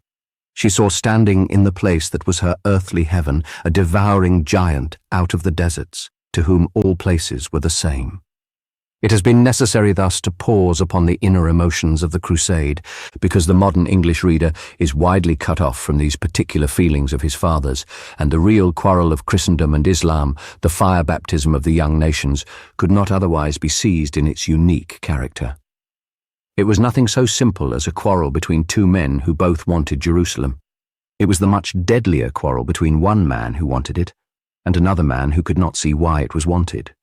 She saw standing in the place that was her earthly heaven a devouring giant out of the deserts, to whom all places were the same. It has been necessary thus to pause upon the inner emotions of the Crusade, because the modern English reader is widely cut off from these particular feelings of his fathers, and the real quarrel of Christendom and Islam, the fire baptism of the young nations, could not otherwise be seized in its unique character. It was nothing so simple as a quarrel between two men who both wanted Jerusalem. It was the much deadlier quarrel between one man who wanted it and another man who could not see why it was wanted.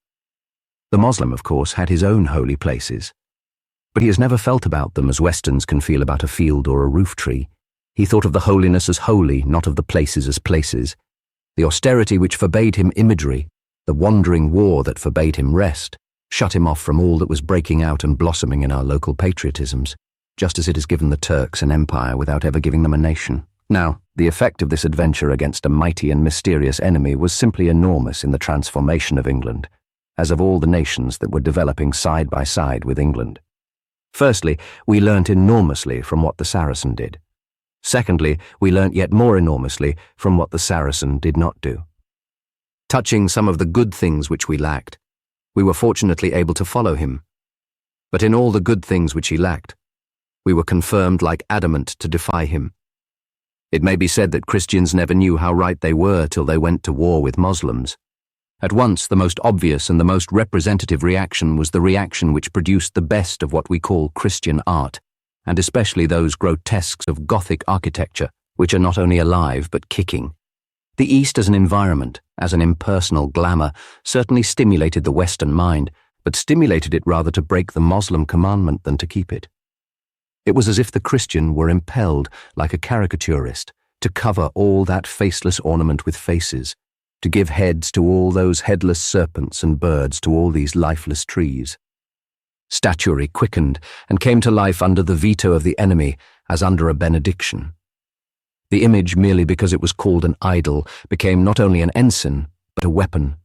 The Moslem, of course, had his own holy places, but he has never felt about them as Westerns can feel about a field or a roof tree. He thought of the holiness as holy, not of the places as places. The austerity which forbade him imagery, the wandering war that forbade him rest, shut him off from all that was breaking out and blossoming in our local patriotisms, just as it has given the Turks an empire without ever giving them a nation. Now, the effect of this adventure against a mighty and mysterious enemy was simply enormous in the transformation of England, as of all the nations that were developing side by side with England. Firstly, we learnt enormously from what the Saracen did. Secondly, we learnt yet more enormously from what the Saracen did not do. Touching some of the good things which we lacked, we were fortunately able to follow him. But in all the good things which he lacked, we were confirmed like adamant to defy him. It may be said that Christians never knew how right they were till they went to war with Moslems. At once, the most obvious and the most representative reaction was the reaction which produced the best of what we call Christian art, and especially those grotesques of Gothic architecture, which are not only alive but kicking. The East as an environment, as an impersonal glamour, certainly stimulated the Western mind, but stimulated it rather to break the Moslem commandment than to keep it. It was as if the Christian were impelled, like a caricaturist, to cover all that faceless ornament with faces, to give heads to all those headless serpents and birds to all these lifeless trees. Statuary quickened and came to life under the veto of the enemy as under a benediction. The image, merely because it was called an idol, became not only an ensign, but a weapon.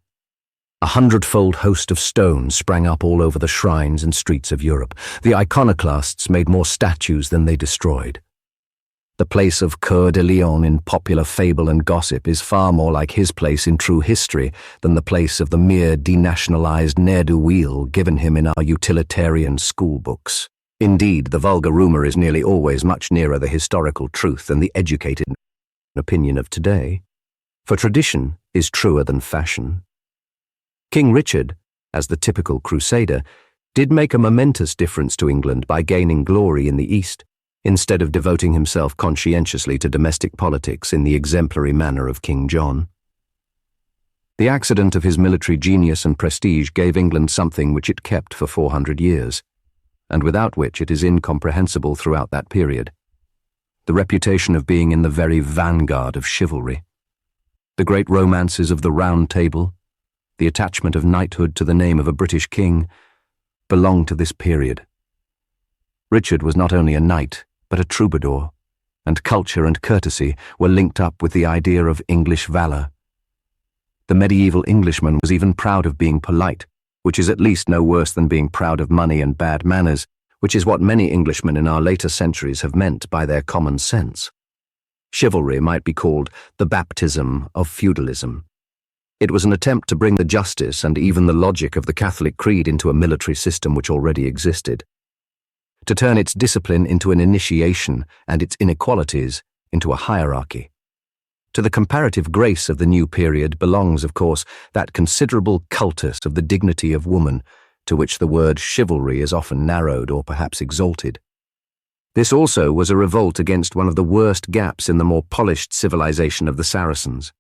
100-fold host of stone sprang up all over the shrines and streets of Europe. The iconoclasts made more statues than they destroyed. The place of Coeur de Lion in popular fable and gossip is far more like his place in true history than the place of the mere denationalized ne'er-do-weel given him in our utilitarian school books. Indeed, the vulgar rumor is nearly always much nearer the historical truth than the educated opinion of today, for tradition is truer than fashion. King Richard, as the typical crusader, did make a momentous difference to England by gaining glory in the East, instead of devoting himself conscientiously to domestic politics in the exemplary manner of King John. The accident of his military genius and prestige gave England something which it kept for 400 years, and without which it is incomprehensible throughout that period: the reputation of being in the very vanguard of chivalry. The great romances of the Round Table, the attachment of knighthood to the name of a British king, belonged to this period. Richard was not only a knight, but a troubadour, and culture and courtesy were linked up with the idea of English valour. The medieval Englishman was even proud of being polite, which is at least no worse than being proud of money and bad manners, which is what many Englishmen in our later centuries have meant by their common sense. Chivalry might be called the baptism of feudalism. It was an attempt to bring the justice and even the logic of the Catholic creed into a military system which already existed, to turn its discipline into an initiation and its inequalities into a hierarchy. To the comparative grace of the new period belongs, of course, that considerable cultus of the dignity of woman, to which the word chivalry is often narrowed or perhaps exalted. This also was a revolt against one of the worst gaps in the more polished civilization of the Saracens.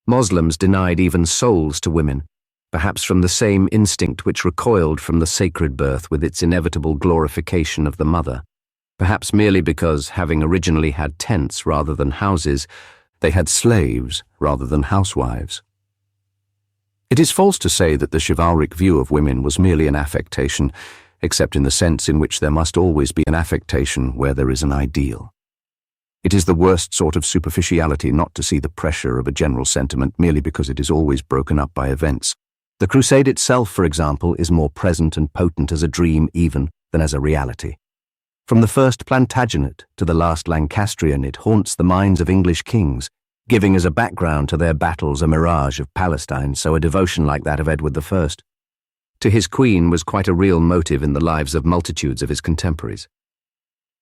Moslems denied even souls to women, perhaps from the same instinct which recoiled from the sacred birth with its inevitable glorification of the mother, perhaps merely because, having originally had tents rather than houses, they had slaves rather than housewives. It is false to say that the chivalric view of women was merely an affectation, except in the sense in which there must always be an affectation where there is an ideal. It is the worst sort of superficiality not to see the pressure of a general sentiment merely because it is always broken up by events. The Crusade itself, for example, is more present and potent as a dream even than as a reality. From the first Plantagenet to the last Lancastrian, it haunts the minds of English kings, giving as a background to their battles a mirage of Palestine, so a devotion like that of Edward I to his queen was quite a real motive in the lives of multitudes of his contemporaries.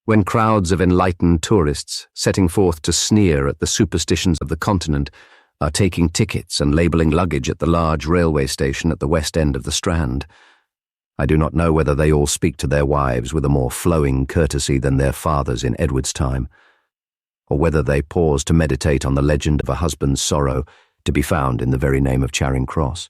When crowds of enlightened tourists, setting forth to sneer at the superstitions of the continent, are taking tickets and labelling luggage at the large railway station at the west end of the Strand, I do not know whether they all speak to their wives with a more flowing courtesy than their fathers in Edward's time, or whether they pause to meditate on the legend of a husband's sorrow to be found in the very name of Charing Cross.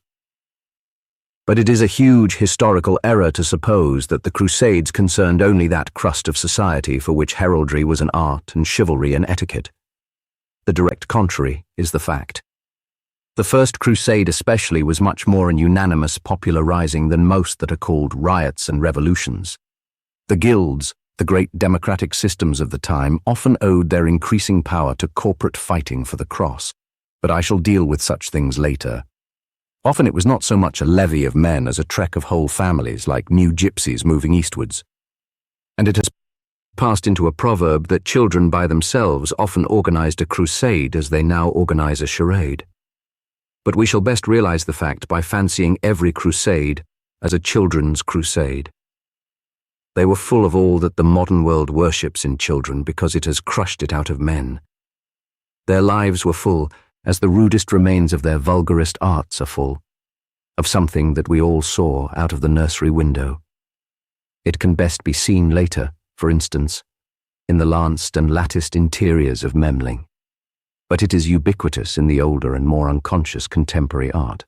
But it is a huge historical error to suppose that the Crusades concerned only that crust of society for which heraldry was an art and chivalry an etiquette. The direct contrary is the fact. The First Crusade especially was much more an unanimous popular rising than most that are called riots and revolutions. The guilds, the great democratic systems of the time, often owed their increasing power to corporate fighting for the cross, but I shall deal with such things later. Often it was not so much a levy of men as a trek of whole families like new gypsies moving eastwards. And it has passed into a proverb that children by themselves often organized a crusade as they now organize a charade. But we shall best realize the fact by fancying every crusade as a children's crusade. They were full of all that the modern world worships in children because it has crushed it out of men. Their lives were full, as the rudest remains of their vulgarest arts are full, of something that we all saw out of the nursery window. It can best be seen later, for instance, in the lanced and latticed interiors of Memling, but it is ubiquitous in the older and more unconscious contemporary art,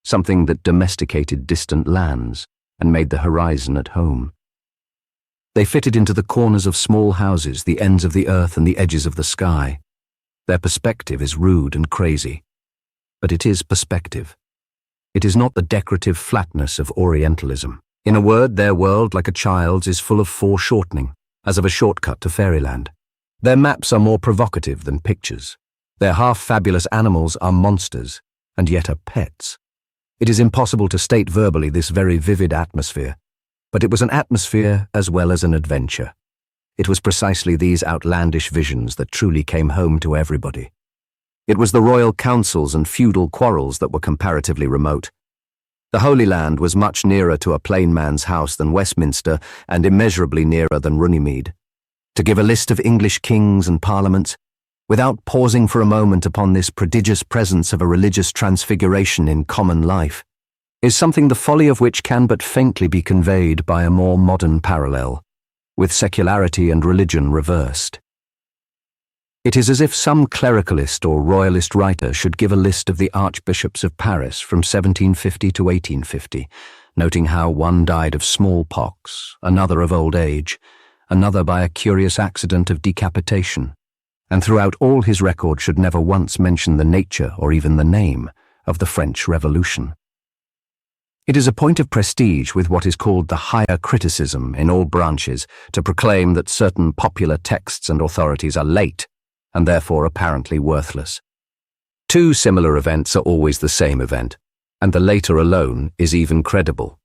something that domesticated distant lands and made the horizon at home. They fitted into the corners of small houses, the ends of the earth and the edges of the sky. Their perspective is rude and crazy, but it is perspective. It is not the decorative flatness of Orientalism. In a word, their world, like a child's, is full of foreshortening, as of a shortcut to fairyland. Their maps are more provocative than pictures. Their half-fabulous animals are monsters, and yet are pets. It is impossible to state verbally this very vivid atmosphere, but it was an atmosphere as well as an adventure. It was precisely these outlandish visions that truly came home to everybody. It was the royal councils and feudal quarrels that were comparatively remote. The Holy Land was much nearer to a plain man's house than Westminster, and immeasurably nearer than Runnymede. To give a list of English kings and parliaments, without pausing for a moment upon this prodigious presence of a religious transfiguration in common life, is something the folly of which can but faintly be conveyed by a more modern parallel, with secularity and religion reversed. It is as if some clericalist or royalist writer should give a list of the archbishops of Paris from 1750 to 1850, noting how one died of smallpox, another of old age, another by a curious accident of decapitation, and throughout all his record should never once mention the nature or even the name of the French Revolution. It is a point of prestige with what is called the higher criticism in all branches to proclaim that certain popular texts and authorities are late and therefore apparently worthless. Two similar events are always the same event, and the later alone is even credible.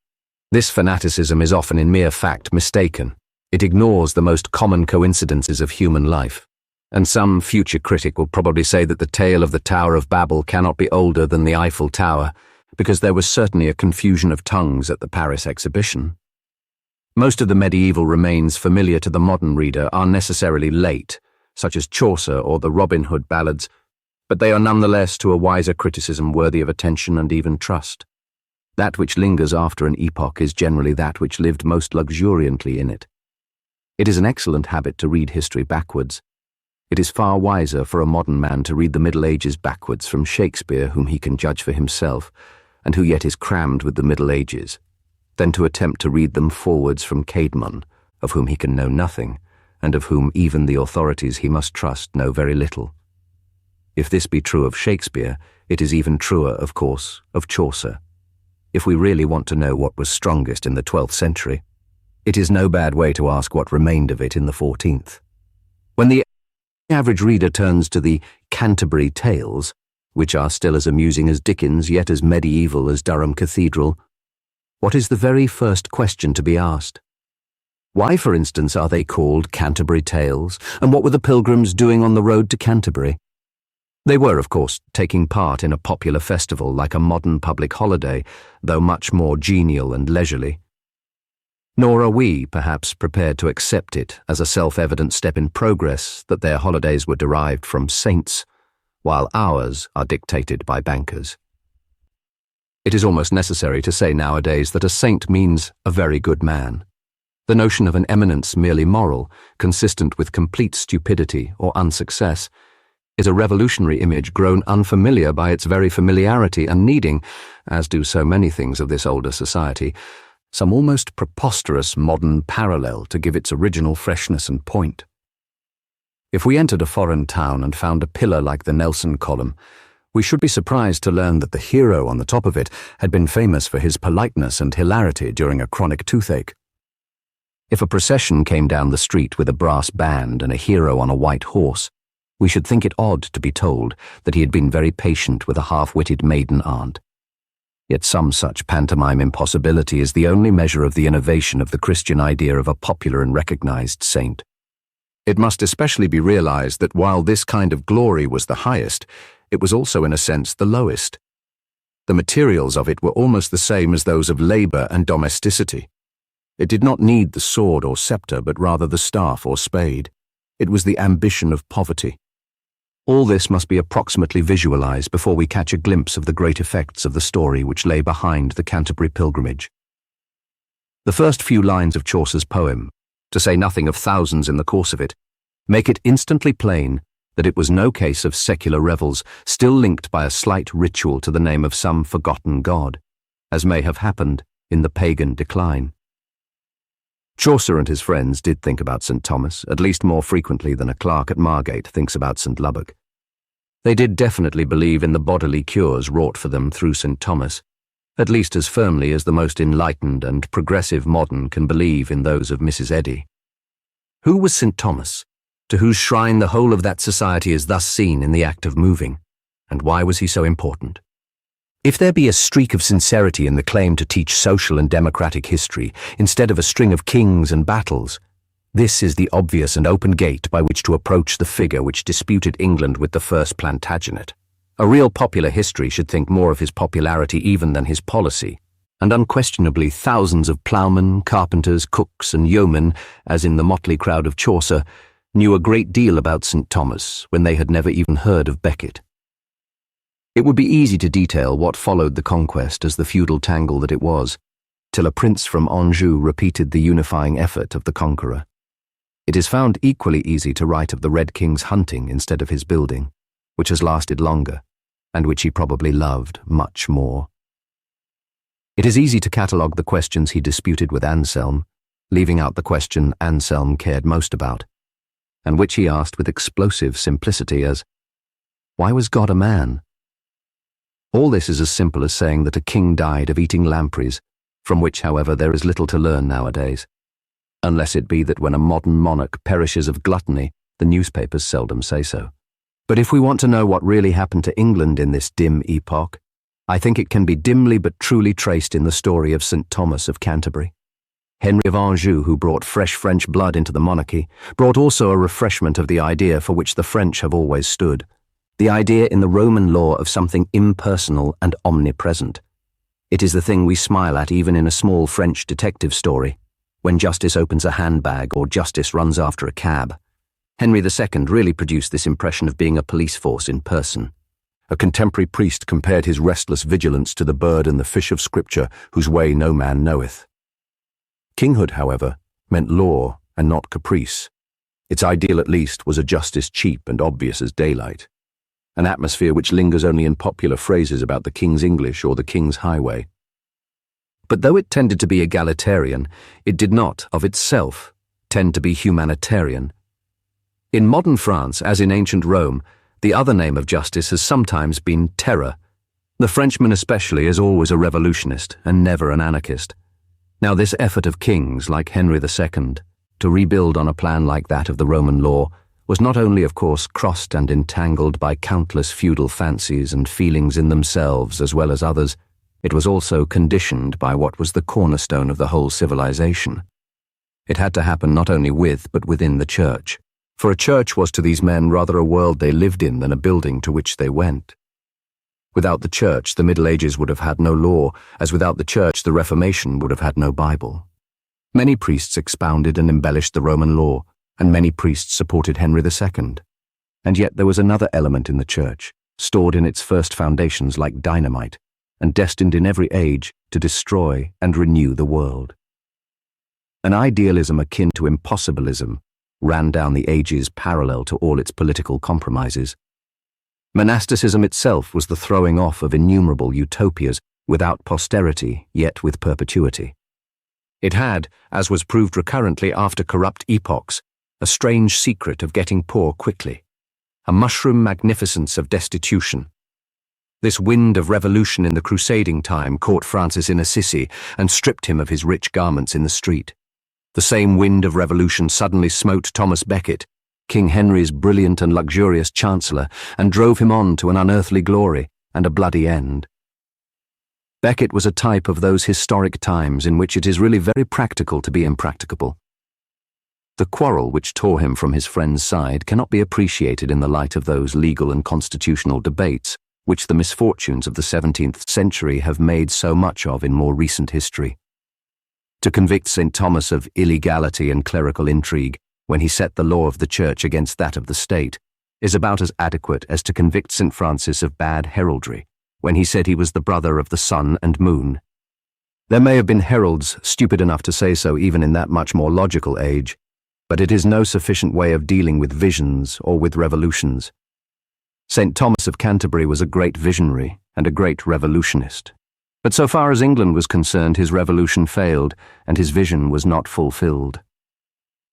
This fanaticism is often in mere fact mistaken. It ignores the most common coincidences of human life, and some future critic will probably say that the tale of the Tower of Babel cannot be older than the Eiffel Tower, because there was certainly a confusion of tongues at the Paris exhibition. Most of the medieval remains familiar to the modern reader are necessarily late, such as Chaucer or the Robin Hood ballads, but they are nonetheless to a wiser criticism worthy of attention and even trust. That which lingers after an epoch is generally that which lived most luxuriantly in it. It is an excellent habit to read history backwards. It is far wiser for a modern man to read the Middle Ages backwards from Shakespeare, whom he can judge for himself, and who yet is crammed with the Middle Ages, than to attempt to read them forwards from Caedmon, of whom he can know nothing, and of whom even the authorities he must trust know very little. If this be true of Shakespeare, it is even truer, of course, of Chaucer. If we really want to know what was strongest in the 12th century, it is no bad way to ask what remained of it in the 14th. When the average reader turns to the Canterbury Tales, which are still as amusing as Dickens, yet as medieval as Durham Cathedral, what is the very first question to be asked? Why, for instance, are they called Canterbury Tales, and what were the pilgrims doing on the road to Canterbury? They were, of course, taking part in a popular festival like a modern public holiday, though much more genial and leisurely. Nor are we, perhaps, prepared to accept it as a self-evident step in progress that their holidays were derived from saints, while ours are dictated by bankers. It is almost necessary to say nowadays that a saint means a very good man. The notion of an eminence merely moral, consistent with complete stupidity or unsuccess, is a revolutionary image grown unfamiliar by its very familiarity and needing, as do so many things of this older society, some almost preposterous modern parallel to give its original freshness and point. If we entered a foreign town and found a pillar like the Nelson column, we should be surprised to learn that the hero on the top of it had been famous for his politeness and hilarity during a chronic toothache. If a procession came down the street with a brass band and a hero on a white horse, we should think it odd to be told that he had been very patient with a half-witted maiden aunt. Yet some such pantomime impossibility is the only measure of the innovation of the Christian idea of a popular and recognized saint. It must especially be realized that while this kind of glory was the highest, it was also in a sense the lowest. The materials of it were almost the same as those of labor and domesticity. It did not need the sword or scepter, but rather the staff or spade. It was the ambition of poverty. All this must be approximately visualized before we catch a glimpse of the great effects of the story which lay behind the Canterbury pilgrimage. The first few lines of Chaucer's poem, to say nothing of thousands in the course of it, make it instantly plain that it was no case of secular revels still linked by a slight ritual to the name of some forgotten god, as may have happened in the pagan decline. Chaucer and his friends did think about St. Thomas, at least more frequently than a clerk at Margate thinks about St. Lubbock. They did definitely believe in the bodily cures wrought for them through St. Thomas, at least as firmly as the most enlightened and progressive modern can believe in those of Mrs. Eddy. Who was St. Thomas, to whose shrine the whole of that society is thus seen in the act of moving, and why was he so important? If there be a streak of sincerity in the claim to teach social and democratic history instead of a string of kings and battles, this is the obvious and open gate by which to approach the figure which disputed England with the first Plantagenet. A real popular history should think more of his popularity even than his policy, and unquestionably thousands of ploughmen, carpenters, cooks, and yeomen, as in the motley crowd of Chaucer, knew a great deal about St. Thomas when they had never even heard of Becket. It would be easy to detail what followed the conquest as the feudal tangle that it was, till a prince from Anjou repeated the unifying effort of the conqueror. It is found equally easy to write of the Red King's hunting instead of his building, which has lasted longer, and which he probably loved much more. It is easy to catalogue the questions he disputed with Anselm, leaving out the question Anselm cared most about, and which he asked with explosive simplicity as, "Why was God a man?" All this is as simple as saying that a king died of eating lampreys, from which, however, there is little to learn nowadays, unless it be that when a modern monarch perishes of gluttony, the newspapers seldom say so. But if we want to know what really happened to England in this dim epoch, I think it can be dimly but truly traced in the story of St. Thomas of Canterbury. Henry of Anjou, who brought fresh French blood into the monarchy, brought also a refreshment of the idea for which the French have always stood, the idea in the Roman law of something impersonal and omnipresent. It is the thing we smile at even in a small French detective story, when justice opens a handbag or justice runs after a cab. Henry II really produced this impression of being a police force in person. A contemporary priest compared his restless vigilance to the bird and the fish of Scripture, whose way no man knoweth. Kinghood, however, meant law and not caprice. Its ideal, at least, was a justice cheap and obvious as daylight, an atmosphere which lingers only in popular phrases about the King's English or the King's Highway. But though it tended to be egalitarian, it did not, of itself, tend to be humanitarian. In modern France, as in ancient Rome, the other name of justice has sometimes been terror. The Frenchman especially is always a revolutionist and never an anarchist. Now this effort of kings like Henry II to rebuild on a plan like that of the Roman law was not only, of course, crossed and entangled by countless feudal fancies and feelings in themselves as well as others, it was also conditioned by what was the cornerstone of the whole civilization. It had to happen not only with but within the church, for a church was to these men rather a world they lived in than a building to which they went. Without the church, the Middle Ages would have had no law, as without the church, the Reformation would have had no Bible. Many priests expounded and embellished the Roman law, and many priests supported Henry II. And yet there was another element in the church, stored in its first foundations like dynamite, and destined in every age to destroy and renew the world. An idealism akin to impossibilism ran down the ages parallel to all its political compromises, Monasticism itself was the throwing off of innumerable utopias, without posterity, yet with perpetuity. It had, as was proved recurrently after corrupt epochs, a strange secret of getting poor quickly, a mushroom magnificence of destitution. This wind of revolution in the crusading time caught Francis in Assisi and stripped him of his rich garments in the street. The same wind of revolution suddenly smote Thomas Becket, King Henry's brilliant and luxurious chancellor, and drove him on to an unearthly glory and a bloody end. Becket was a type of those historic times in which it is really very practical to be impracticable. The quarrel which tore him from his friend's side cannot be appreciated in the light of those legal and constitutional debates which the misfortunes of the 17th century have made so much of in more recent history. To convict St. Thomas of illegality and clerical intrigue, when he set the law of the Church against that of the state, is about as adequate as to convict St. Francis of bad heraldry, when he said he was the brother of the sun and moon. There may have been heralds stupid enough to say so even in that much more logical age, but it is no sufficient way of dealing with visions or with revolutions. St. Thomas of Canterbury was a great visionary and a great revolutionist, but so far as England was concerned, his revolution failed and his vision was not fulfilled.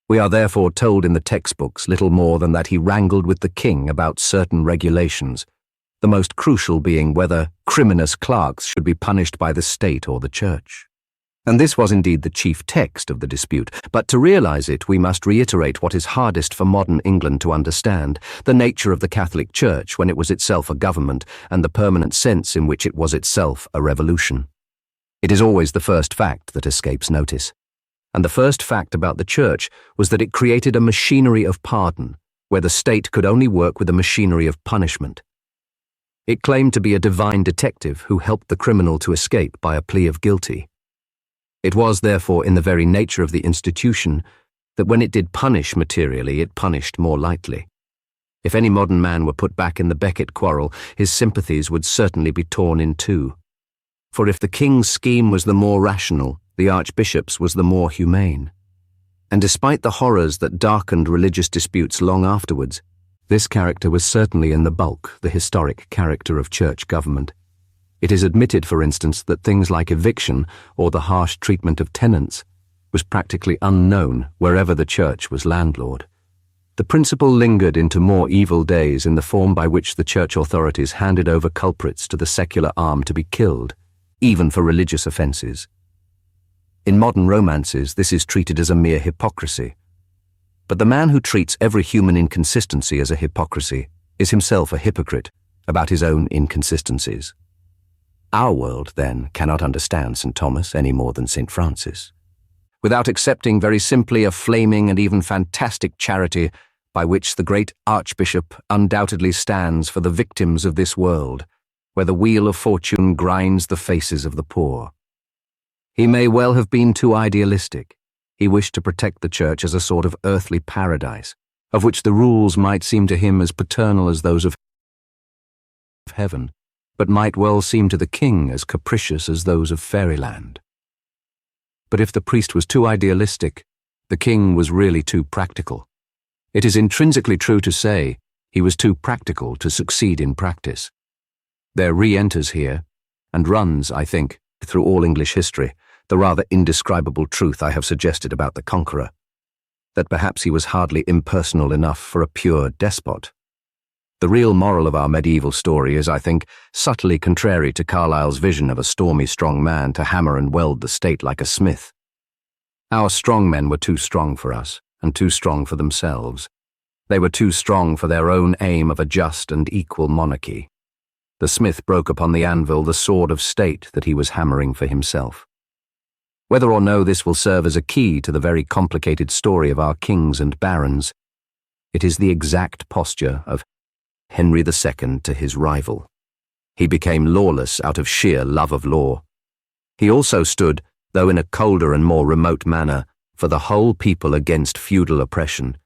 We are therefore told in the textbooks little more than that he wrangled with the king about certain regulations, the most crucial being whether criminous clerks should be punished by the state or the church. And this was indeed the chief text of the dispute, but to realize it we must reiterate what is hardest for modern England to understand, the nature of the Catholic Church when it was itself a government, and the permanent sense in which it was itself a revolution. It is always the first fact that escapes notice. And the first fact about the Church was that it created a machinery of pardon, where the state could only work with a machinery of punishment. It claimed to be a divine detective who helped the criminal to escape by a plea of guilty. It was therefore in the very nature of the institution that when it did punish materially, it punished more lightly. If any modern man were put back in the Becket quarrel, his sympathies would certainly be torn in two. For if the king's scheme was the more rational, the archbishop's was the more humane. And despite the horrors that darkened religious disputes long afterwards, this character was certainly in the bulk the historic character of church government. It is admitted, for instance, that things like eviction or the harsh treatment of tenants was practically unknown wherever the church was landlord. The principle lingered into more evil days in the form by which the church authorities handed over culprits to the secular arm to be killed, even for religious offences. In modern romances, this is treated as a mere hypocrisy. But the man who treats every human inconsistency as a hypocrisy is himself a hypocrite about his own inconsistencies. Our world, then, cannot understand St. Thomas any more than St. Francis, without accepting very simply a flaming and even fantastic charity by which the great Archbishop undoubtedly stands for the victims of this world, where the wheel of fortune grinds the faces of the poor. He may well have been too idealistic. He wished to protect the Church as a sort of earthly paradise, of which the rules might seem to him as paternal as those of heaven, but might well seem to the king as capricious as those of fairyland. But if the priest was too idealistic, the king was really too practical. It is intrinsically true to say he was too practical to succeed in practice. There re-enters here, and runs, I think, through all English history, the rather indescribable truth I have suggested about the conqueror, that perhaps he was hardly impersonal enough for a pure despot. The real moral of our medieval story is, I think, subtly contrary to Carlyle's vision of a stormy strong man to hammer and weld the state like a smith. Our strong men were too strong for us, and too strong for themselves. They were too strong for their own aim of a just and equal monarchy. The smith broke upon the anvil the sword of state that he was hammering for himself. Whether or no this will serve as a key to the very complicated story of our kings and barons, it is the exact posture of Henry II to his rival. He became lawless out of sheer love of law. He also stood, though in a colder and more remote manner, for the whole people against feudal oppression,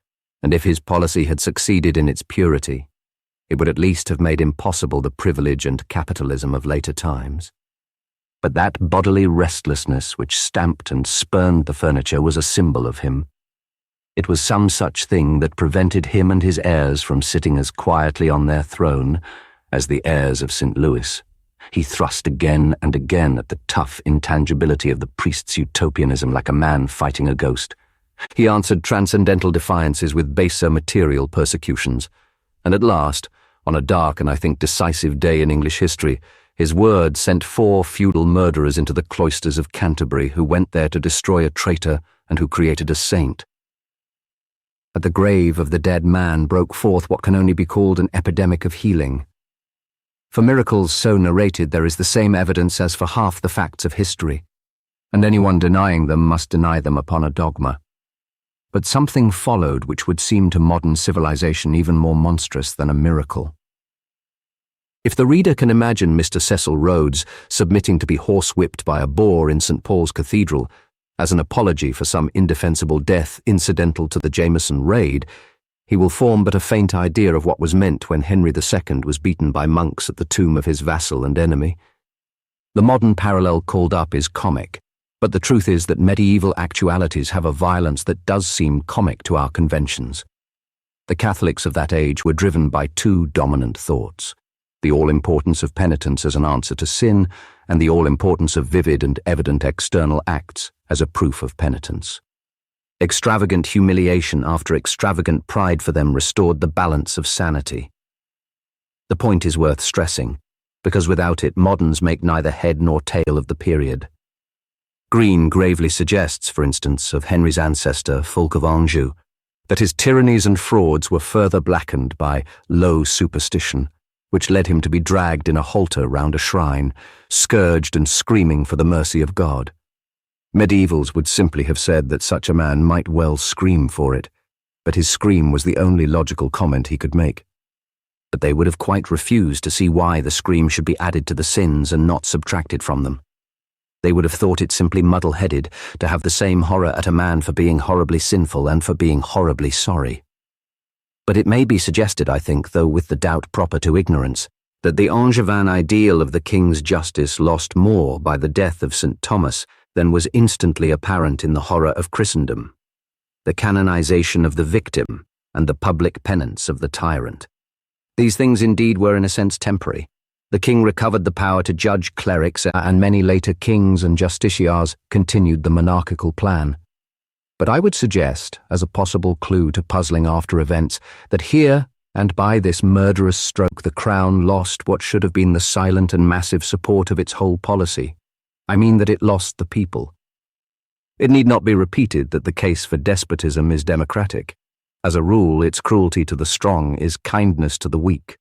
and if his policy had succeeded in its purity, it would at least have made impossible the privilege and capitalism of later times. But that bodily restlessness which stamped and spurned the furniture was a symbol of him. It was some such thing that prevented him and his heirs from sitting as quietly on their throne as the heirs of St. Louis. He thrust again and again at the tough intangibility of the priest's utopianism like a man fighting a ghost. He answered transcendental defiances with baser material persecutions, and at last, on a dark and I think decisive day in English history, his word sent 4 feudal murderers into the cloisters of Canterbury who went there to destroy a traitor and who created a saint. At the grave of the dead man broke forth what can only be called an epidemic of healing. For miracles so narrated there is the same evidence as for half the facts of history, and anyone denying them must deny them upon a dogma. But something followed which would seem to modern civilization even more monstrous than a miracle. If the reader can imagine Mr. Cecil Rhodes submitting to be horsewhipped by a boar in St. Paul's Cathedral as an apology for some indefensible death incidental to the Jameson raid, he will form but a faint idea of what was meant when Henry II was beaten by monks at the tomb of his vassal and enemy. The modern parallel called up is comic, but the truth is that medieval actualities have a violence that does seem comic to our conventions. The Catholics of that age were driven by 2 dominant thoughts: the all-importance of penitence as an answer to sin, and the all-importance of vivid and evident external acts as a proof of penitence. Extravagant humiliation after extravagant pride for them restored the balance of sanity. The point is worth stressing, because without it moderns make neither head nor tail of the period. Green gravely suggests, for instance, of Henry's ancestor, Fulk of Anjou, that his tyrannies and frauds were further blackened by low superstition, which led him to be dragged in a halter round a shrine, scourged and screaming for the mercy of God. Medievals would simply have said that such a man might well scream for it, but his scream was the only logical comment he could make. But they would have quite refused to see why the scream should be added to the sins and not subtracted from them. They would have thought it simply muddle-headed to have the same horror at a man for being horribly sinful and for being horribly sorry. But it may be suggested, I think, though with the doubt proper to ignorance, that the Angevin ideal of the king's justice lost more by the death of St. Thomas than was instantly apparent in the horror of Christendom, the canonization of the victim and the public penance of the tyrant. These things indeed were in a sense temporary. The king recovered the power to judge clerics, and many later kings and justiciars continued the monarchical plan. But I would suggest, as a possible clue to puzzling after events, that here, and by this murderous stroke, the crown lost what should have been the silent and massive support of its whole policy. I mean that it lost the people. It need not be repeated that the case for despotism is democratic. As a rule, its cruelty to the strong is kindness to the weak.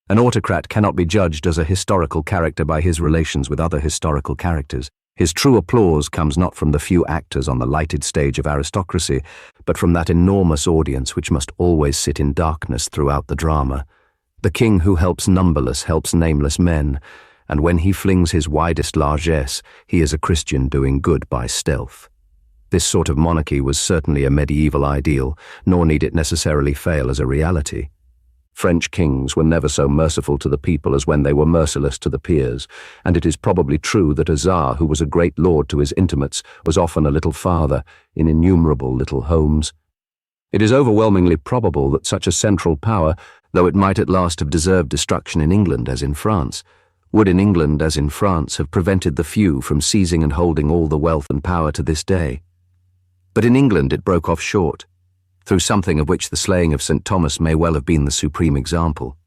An autocrat cannot be judged as a historical character by his relations with other historical characters. His true applause comes not from the few actors on the lighted stage of aristocracy, but from that enormous audience which must always sit in darkness throughout the drama. The king who helps numberless helps nameless men, and when he flings his widest largesse, he is a Christian doing good by stealth. This sort of monarchy was certainly a medieval ideal, nor need it necessarily fail as a reality. French kings were never so merciful to the people as when they were merciless to the peers, and it is probably true that a Tsar who was a great lord to his intimates was often a little father in innumerable little homes. It is overwhelmingly probable that such a central power, though it might at last have deserved destruction in England as in France, would in England as in France have prevented the few from seizing and holding all the wealth and power to this day. But in England it broke off short, through something of which the slaying of St. Thomas may well have been the supreme example.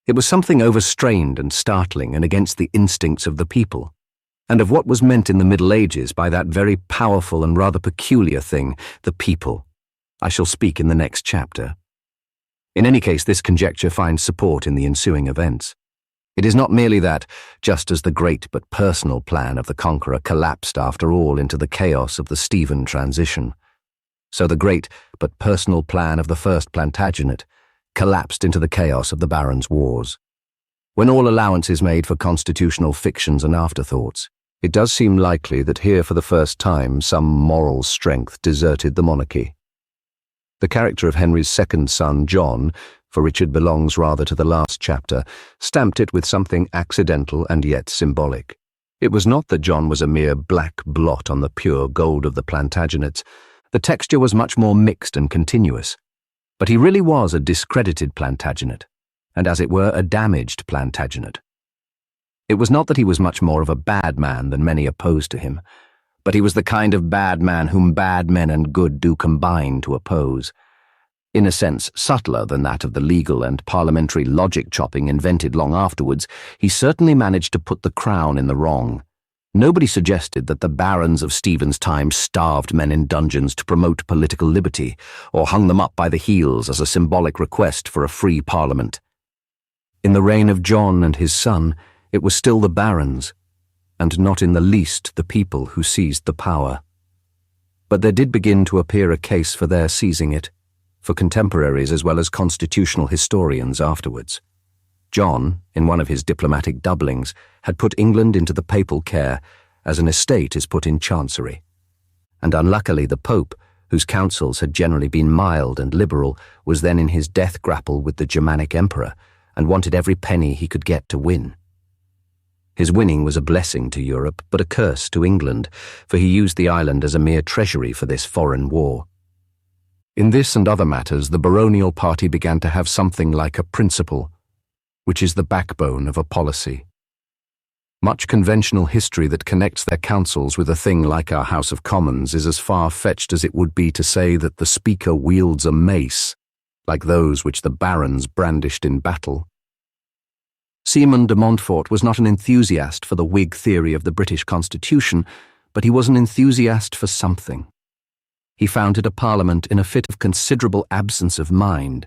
It was something overstrained and startling and against the instincts of the people, and of what was meant in the Middle Ages by that very powerful and rather peculiar thing, the people. I shall speak in the next chapter. In any case, this conjecture finds support in the ensuing events. It is not merely that, just as the great but personal plan of the conqueror collapsed after all into the chaos of the Stephen transition, so the great but personal plan of the first Plantagenet collapsed into the chaos of the Barons' Wars. When all allowance is made for constitutional fictions and afterthoughts, it does seem likely that here for the first time some moral strength deserted the monarchy. The character of Henry's second son, John, for Richard belongs rather to the last chapter, stamped it with something accidental and yet symbolic. It was not that John was a mere black blot on the pure gold of the Plantagenets. The texture was much more mixed and continuous. But he really was a discredited Plantagenet, and as it were a damaged Plantagenet. It was not that he was much more of a bad man than many opposed to him, but he was the kind of bad man whom bad men and good do combine to oppose. In a sense subtler than that of the legal and parliamentary logic-chopping invented long afterwards, he certainly managed to put the crown in the wrong. Nobody suggested that the barons of Stephen's time starved men in dungeons to promote political liberty, or hung them up by the heels as a symbolic request for a free parliament. In the reign of John and his son, it was still the barons, and not in the least the people who seized the power. But there did begin to appear a case for their seizing it, for contemporaries as well as constitutional historians afterwards. John, in one of his diplomatic doublings, had put England into the papal care, as an estate is put in chancery. And unluckily the Pope, whose counsels had generally been mild and liberal, was then in his death grapple with the Germanic emperor, and wanted every penny he could get to win. His winning was a blessing to Europe, but a curse to England, for he used the island as a mere treasury for this foreign war. In this and other matters, the baronial party began to have something like a principle, which is the backbone of a policy. Much conventional history that connects their councils with a thing like our House of Commons is as far-fetched as it would be to say that the Speaker wields a mace, like those which the barons brandished in battle. Simon de Montfort was not an enthusiast for the Whig theory of the British Constitution, but he was an enthusiast for something. He founded a parliament in a fit of considerable absence of mind,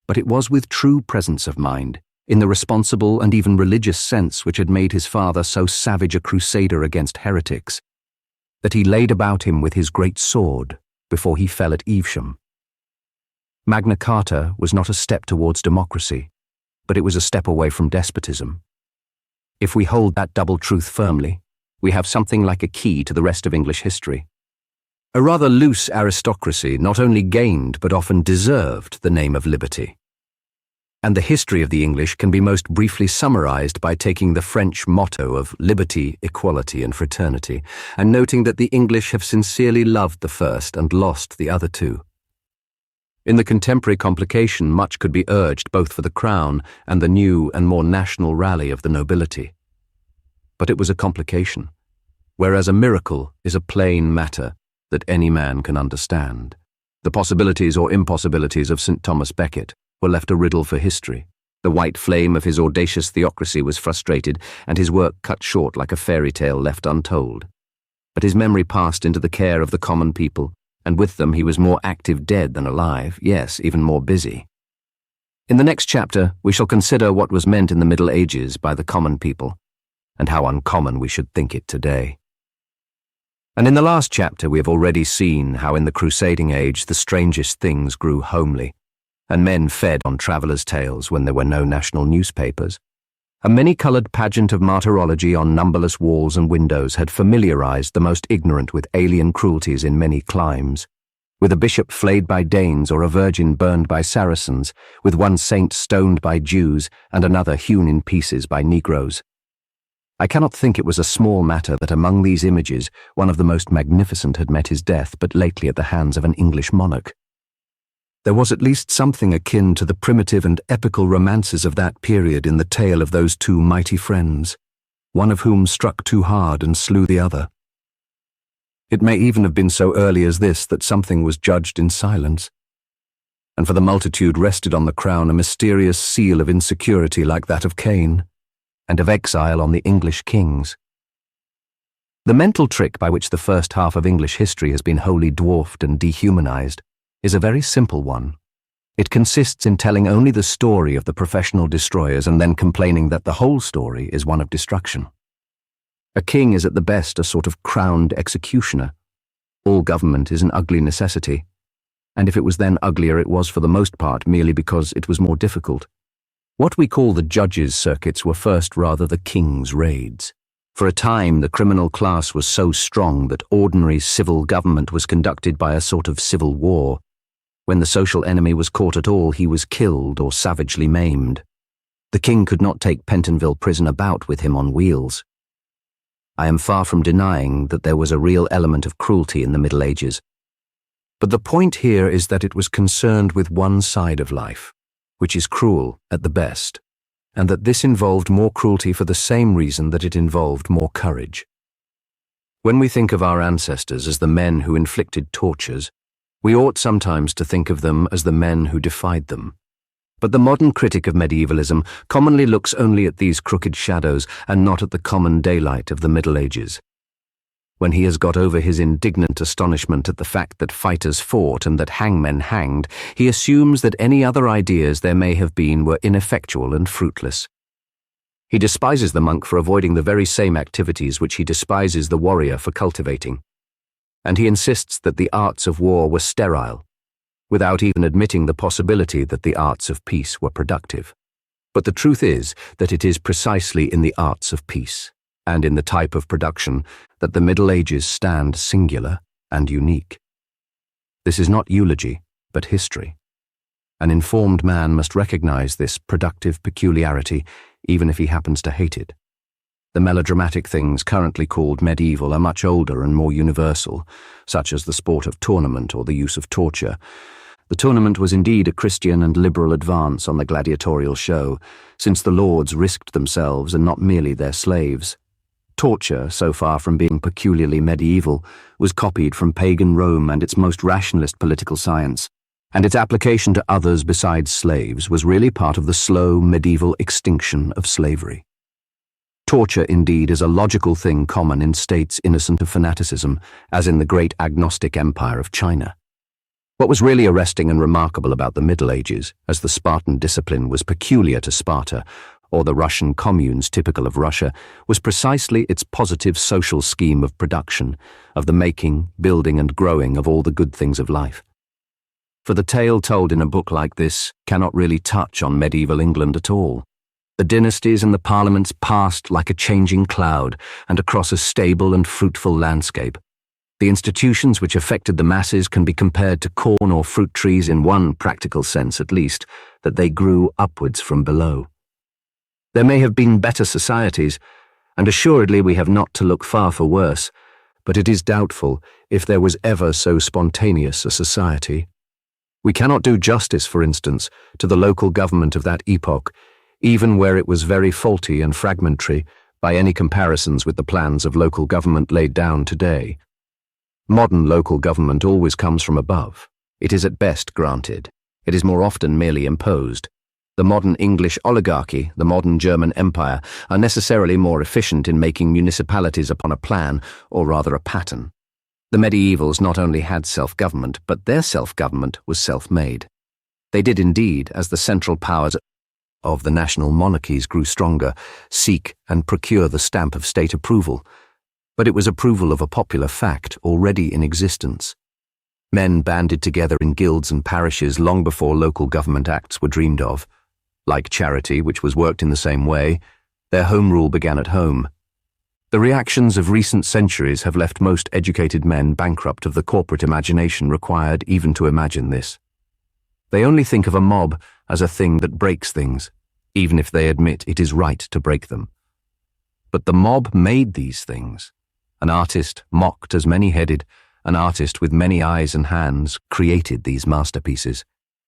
but it was with true presence of mind, in the responsible and even religious sense which had made his father so savage a crusader against heretics, that he laid about him with his great sword before he fell at Evesham. Magna Carta was not a step towards democracy, but it was a step away from despotism. If we hold that double truth firmly, we have something like a key to the rest of English history. A rather loose aristocracy not only gained but often deserved the name of liberty. And the history of the English can be most briefly summarized by taking the French motto of liberty, equality, and fraternity, and noting that the English have sincerely loved the first and lost the other two. In the contemporary complication, much could be urged both for the crown and the new and more national rally of the nobility. But it was a complication, whereas a miracle is a plain matter that any man can understand. The possibilities or impossibilities of St. Thomas Becket were left a riddle for history. The white flame of his audacious theocracy was frustrated, and his work cut short like a fairy tale left untold. But his memory passed into the care of the common people, and with them he was more active dead than alive, yes, even more busy. In the next chapter, we shall consider what was meant in the Middle Ages by the common people, and how uncommon we should think it today. And in the last chapter we have already seen how in the crusading age the strangest things grew homely, and men fed on travellers' tales when there were no national newspapers. A many-coloured pageant of martyrology on numberless walls and windows had familiarized the most ignorant with alien cruelties in many climes, with a bishop flayed by Danes or a virgin burned by Saracens, with one saint stoned by Jews and another hewn in pieces by Negroes. I cannot think it was a small matter that among these images one of the most magnificent had met his death but lately at the hands of an English monarch. There was at least something akin to the primitive and epical romances of that period in the tale of those two mighty friends, one of whom struck too hard and slew the other. It may even have been so early as this that something was judged in silence, and for the multitude rested on the crown a mysterious seal of insecurity like that of Cain, and of exile on the English kings. The mental trick by which the first half of English history has been wholly dwarfed and dehumanized is a very simple one. It consists in telling only the story of the professional destroyers and then complaining that the whole story is one of destruction. A king is at the best a sort of crowned executioner. All government is an ugly necessity, and if it was then uglier it was for the most part merely because it was more difficult. What we call the judges' circuits were first rather the king's raids. For a time the criminal class was so strong that ordinary civil government was conducted by a sort of civil war. When the social enemy was caught at all, he was killed or savagely maimed. The king could not take Pentonville prison about with him on wheels. I am far from denying that there was a real element of cruelty in the Middle Ages. But the point here is that it was concerned with one side of life, which is cruel at the best, and that this involved more cruelty for the same reason that it involved more courage. When we think of our ancestors as the men who inflicted tortures, we ought sometimes to think of them as the men who defied them. But the modern critic of medievalism commonly looks only at these crooked shadows and not at the common daylight of the Middle Ages. When he has got over his indignant astonishment at the fact that fighters fought and that hangmen hanged, he assumes that any other ideas there may have been were ineffectual and fruitless. He despises the monk for avoiding the very same activities which he despises the warrior for cultivating. And he insists that the arts of war were sterile, without even admitting the possibility that the arts of peace were productive. But the truth is that it is precisely in the arts of peace, and in the type of production, that the Middle Ages stand singular and unique. This is not eulogy, but history. An informed man must recognize this productive peculiarity, even if he happens to hate it. The melodramatic things currently called medieval are much older and more universal, such as the sport of tournament or the use of torture. The tournament was indeed a Christian and liberal advance on the gladiatorial show, since the lords risked themselves and not merely their slaves. Torture, so far from being peculiarly medieval, was copied from pagan Rome and its most rationalist political science, and its application to others besides slaves was really part of the slow medieval extinction of slavery. Torture, indeed, is a logical thing common in states innocent of fanaticism, as in the great agnostic empire of China. What was really arresting and remarkable about the Middle Ages, as the Spartan discipline was peculiar to Sparta, or the Russian communes typical of Russia, was precisely its positive social scheme of production, of the making, building and growing of all the good things of life. For the tale told in a book like this cannot really touch on medieval England at all. The dynasties and the parliaments passed like a changing cloud and across a stable and fruitful landscape. The institutions which affected the masses can be compared to corn or fruit trees in one practical sense at least, that they grew upwards from below. There may have been better societies, and assuredly we have not to look far for worse, but it is doubtful if there was ever so spontaneous a society. We cannot do justice, for instance, to the local government of that epoch, even where it was very faulty and fragmentary by any comparisons with the plans of local government laid down today. Modern local government always comes from above. It is at best granted. It is more often merely imposed. The modern English oligarchy, the modern German empire, are necessarily more efficient in making municipalities upon a plan, or rather a pattern. The medievals not only had self-government, but their self-government was self-made. They did indeed, as the central powers of the national monarchies grew stronger, seek and procure the stamp of state approval, but it was approval of a popular fact already in existence. Men banded together in guilds and parishes long before local government acts were dreamed of. Like charity, which was worked in the same way, their home rule began at home. The reactions of recent centuries have left most educated men bankrupt of the corporate imagination required even to imagine this. They only think of a mob as a thing that breaks things, even if they admit it is right to break them. But the mob made these things. An artist, mocked as many-headed, an artist with many eyes and hands, created these masterpieces.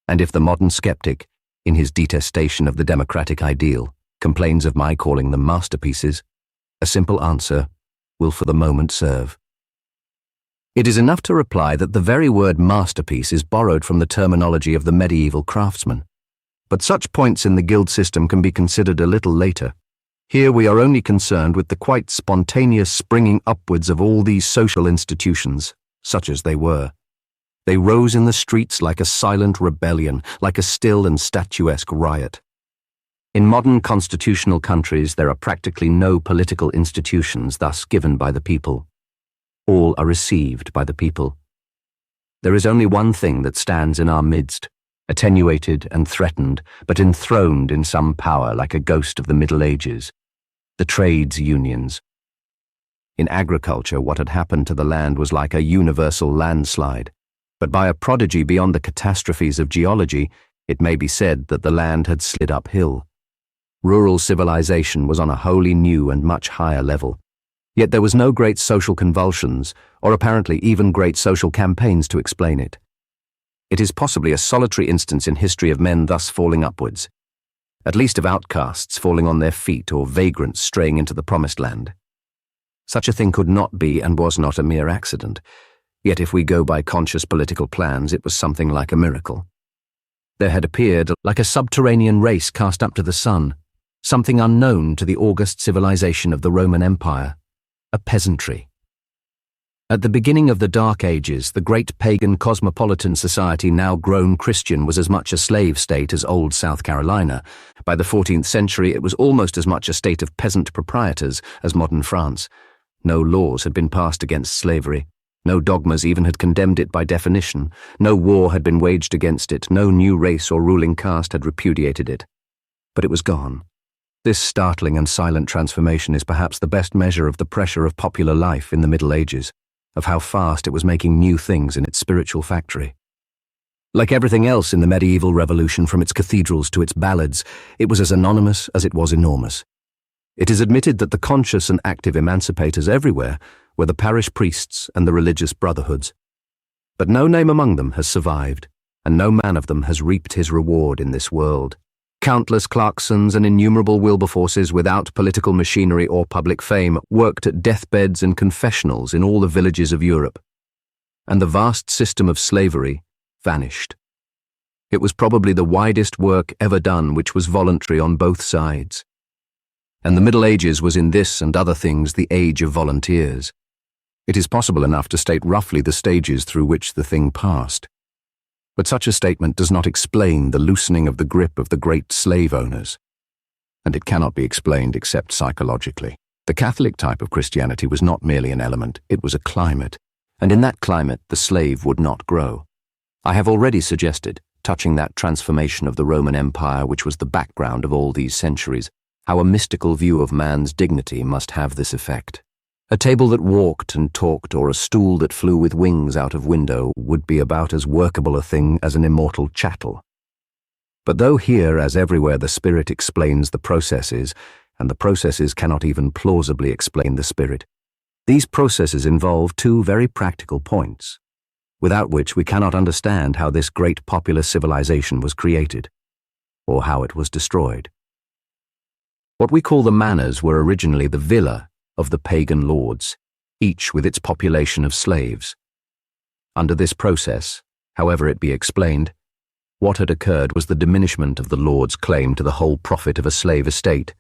And if the modern skeptic, in his detestation of the democratic ideal, complains of my calling them masterpieces, a simple answer will for the moment serve. It is enough to reply that the very word masterpiece is borrowed from the terminology of the medieval craftsman. But such points in the guild system can be considered a little later. Here we are only concerned with the quite spontaneous springing upwards of all these social institutions, such as they were. They rose in the streets like a silent rebellion, like a still and statuesque riot. In modern constitutional countries, there are practically no political institutions thus given by the people. All are received by the people. There is only one thing that stands in our midst, attenuated and threatened, but enthroned in some power like a ghost of the Middle Ages: the trades unions. In agriculture, what had happened to the land was like a universal landslide. But by a prodigy beyond the catastrophes of geology, it may be said that the land had slid uphill. Rural civilization was on a wholly new and much higher level. Yet there was no great social convulsions, or apparently even great social campaigns to explain it. It is possibly a solitary instance in history of men thus falling upwards, at least of outcasts falling on their feet or vagrants straying into the promised land. Such a thing could not be and was not a mere accident, yet if we go by conscious political plans, it was something like a miracle. There had appeared, like a subterranean race cast up to the sun, something unknown to the august civilization of the Roman Empire, a peasantry. At the beginning of the Dark Ages, the great pagan cosmopolitan society now grown Christian was as much a slave state as old South Carolina. By the 14th century, it was almost as much a state of peasant proprietors as modern France. No laws had been passed against slavery. No dogmas even had condemned it by definition. No war had been waged against it. No new race or ruling caste had repudiated it. But it was gone. This startling and silent transformation is perhaps the best measure of the pressure of popular life in the Middle Ages, of how fast it was making new things in its spiritual factory. Like everything else in the medieval revolution, from its cathedrals to its ballads, it was as anonymous as it was enormous. It is admitted that the conscious and active emancipators everywhere were the parish priests and the religious brotherhoods. But no name among them has survived, and no man of them has reaped his reward in this world. Countless Clarksons and innumerable Wilberforces without political machinery or public fame worked at deathbeds and confessionals in all the villages of Europe, and the vast system of slavery vanished. It was probably the widest work ever done which was voluntary on both sides. And the Middle Ages was in this and other things the age of volunteers. It is possible enough to state roughly the stages through which the thing passed. But such a statement does not explain the loosening of the grip of the great slave owners. And it cannot be explained except psychologically. The Catholic type of Christianity was not merely an element, it was a climate. And in that climate, the slave would not grow. I have already suggested, touching that transformation of the Roman Empire which was the background of all these centuries, how a mystical view of man's dignity must have this effect. A table that walked and talked, or a stool that flew with wings out of window, would be about as workable a thing as an immortal chattel. But though here, as everywhere, the spirit explains the processes, and the processes cannot even plausibly explain the spirit, these processes involve two very practical points, without which we cannot understand how this great popular civilization was created, or how it was destroyed. What we call the manors were originally the villa of the pagan lords, each with its population of slaves. Under this process, however it be explained, what had occurred was the diminishment of the lord's claim to the whole profit of a slave estate,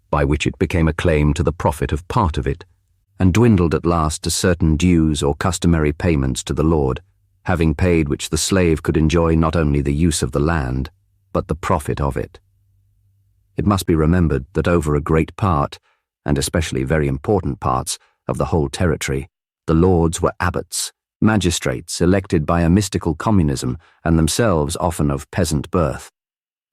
by which it became a claim to the profit of part of it, and dwindled at last to certain dues or customary payments to the lord, having paid which the slave could enjoy not only the use of the land, but the profit of it. It must be remembered that over a great part, and especially very important parts, of the whole territory, the lords were abbots, magistrates elected by a mystical communism and themselves often of peasant birth.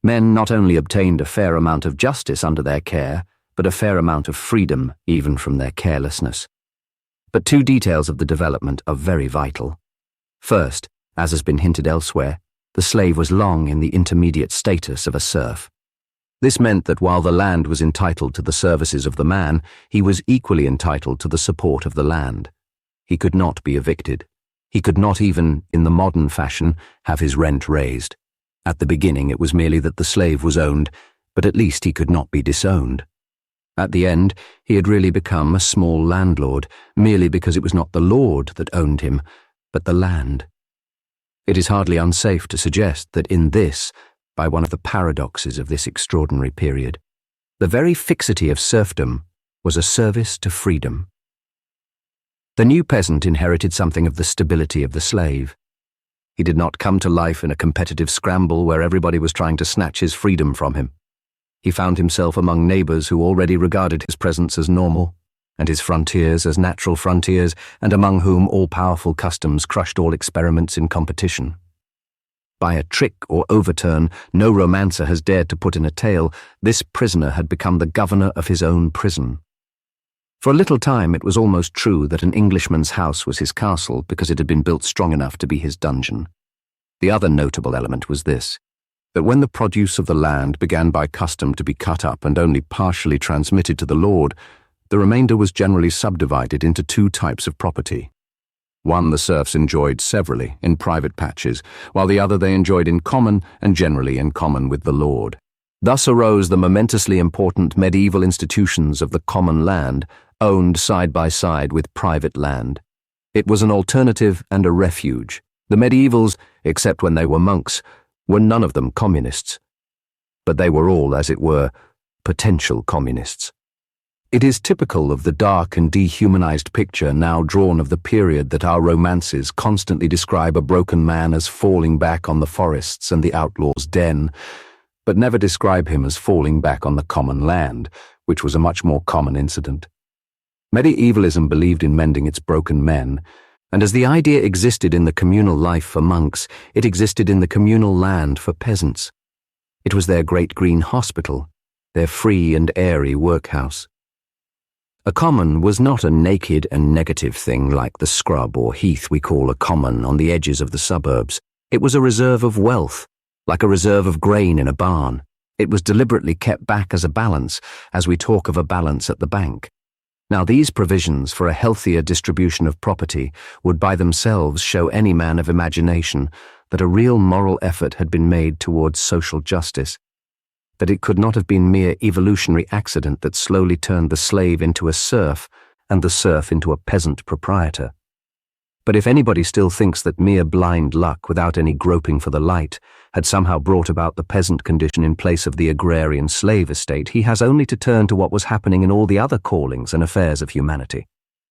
Men not only obtained a fair amount of justice under their care, but a fair amount of freedom even from their carelessness. But two details of the development are very vital. First, as has been hinted elsewhere, the slave was long in the intermediate status of a serf. This meant that while the land was entitled to the services of the man, he was equally entitled to the support of the land. He could not be evicted. He could not even, in the modern fashion, have his rent raised. At the beginning it was merely that the slave was owned, but at least he could not be disowned. At the end, he had really become a small landlord, merely because it was not the lord that owned him, but the land. It is hardly unsafe to suggest that in this, by one of the paradoxes of this extraordinary period, the very fixity of serfdom was a service to freedom. The new peasant inherited something of the stability of the slave. He did not come to life in a competitive scramble where everybody was trying to snatch his freedom from him. He found himself among neighbors who already regarded his presence as normal, and his frontiers as natural frontiers, and among whom all-powerful customs crushed all experiments in competition. By a trick or overturn no romancer has dared to put in a tale, this prisoner had become the governor of his own prison. For a little time it was almost true that an Englishman's house was his castle because it had been built strong enough to be his dungeon. The other notable element was this, that when the produce of the land began by custom to be cut up and only partially transmitted to the lord, the remainder was generally subdivided into two types of property. One the serfs enjoyed severally, in private patches, while the other they enjoyed in common and generally in common with the lord. Thus arose the momentously important medieval institutions of the common land, owned side by side with private land. It was an alternative and a refuge. The medievals, except when they were monks, were none of them communists. But they were all, as it were, potential communists. It is typical of the dark and dehumanized picture now drawn of the period that our romances constantly describe a broken man as falling back on the forests and the outlaw's den, but never describe him as falling back on the common land, which was a much more common incident. Medievalism believed in mending its broken men, and as the idea existed in the communal life for monks, it existed in the communal land for peasants. It was their great green hospital, their free and airy workhouse. A common was not a naked and negative thing like the scrub or heath we call a common on the edges of the suburbs. It was a reserve of wealth, like a reserve of grain in a barn. It was deliberately kept back as a balance, as we talk of a balance at the bank. Now these provisions for a healthier distribution of property would by themselves show any man of imagination that a real moral effort had been made towards social justice, that it could not have been mere evolutionary accident that slowly turned the slave into a serf and the serf into a peasant proprietor. But if anybody still thinks that mere blind luck without any groping for the light had somehow brought about the peasant condition in place of the agrarian slave estate, he has only to turn to what was happening in all the other callings and affairs of humanity.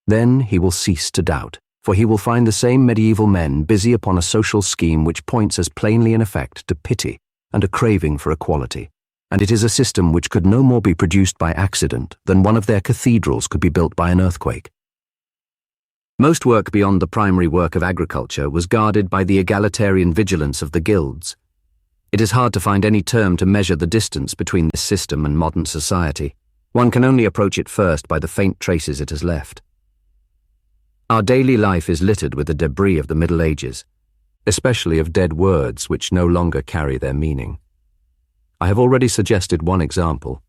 Then he will cease to doubt, for he will find the same medieval men busy upon a social scheme which points as plainly in effect to pity and a craving for equality. And it is a system which could no more be produced by accident than one of their cathedrals could be built by an earthquake. Most work beyond the primary work of agriculture was guarded by the egalitarian vigilance of the guilds. It is hard to find any term to measure the distance between this system and modern society. One can only approach it first by the faint traces it has left. Our daily life is littered with the debris of the Middle Ages, especially of dead words which no longer carry their meaning. I have already suggested one example.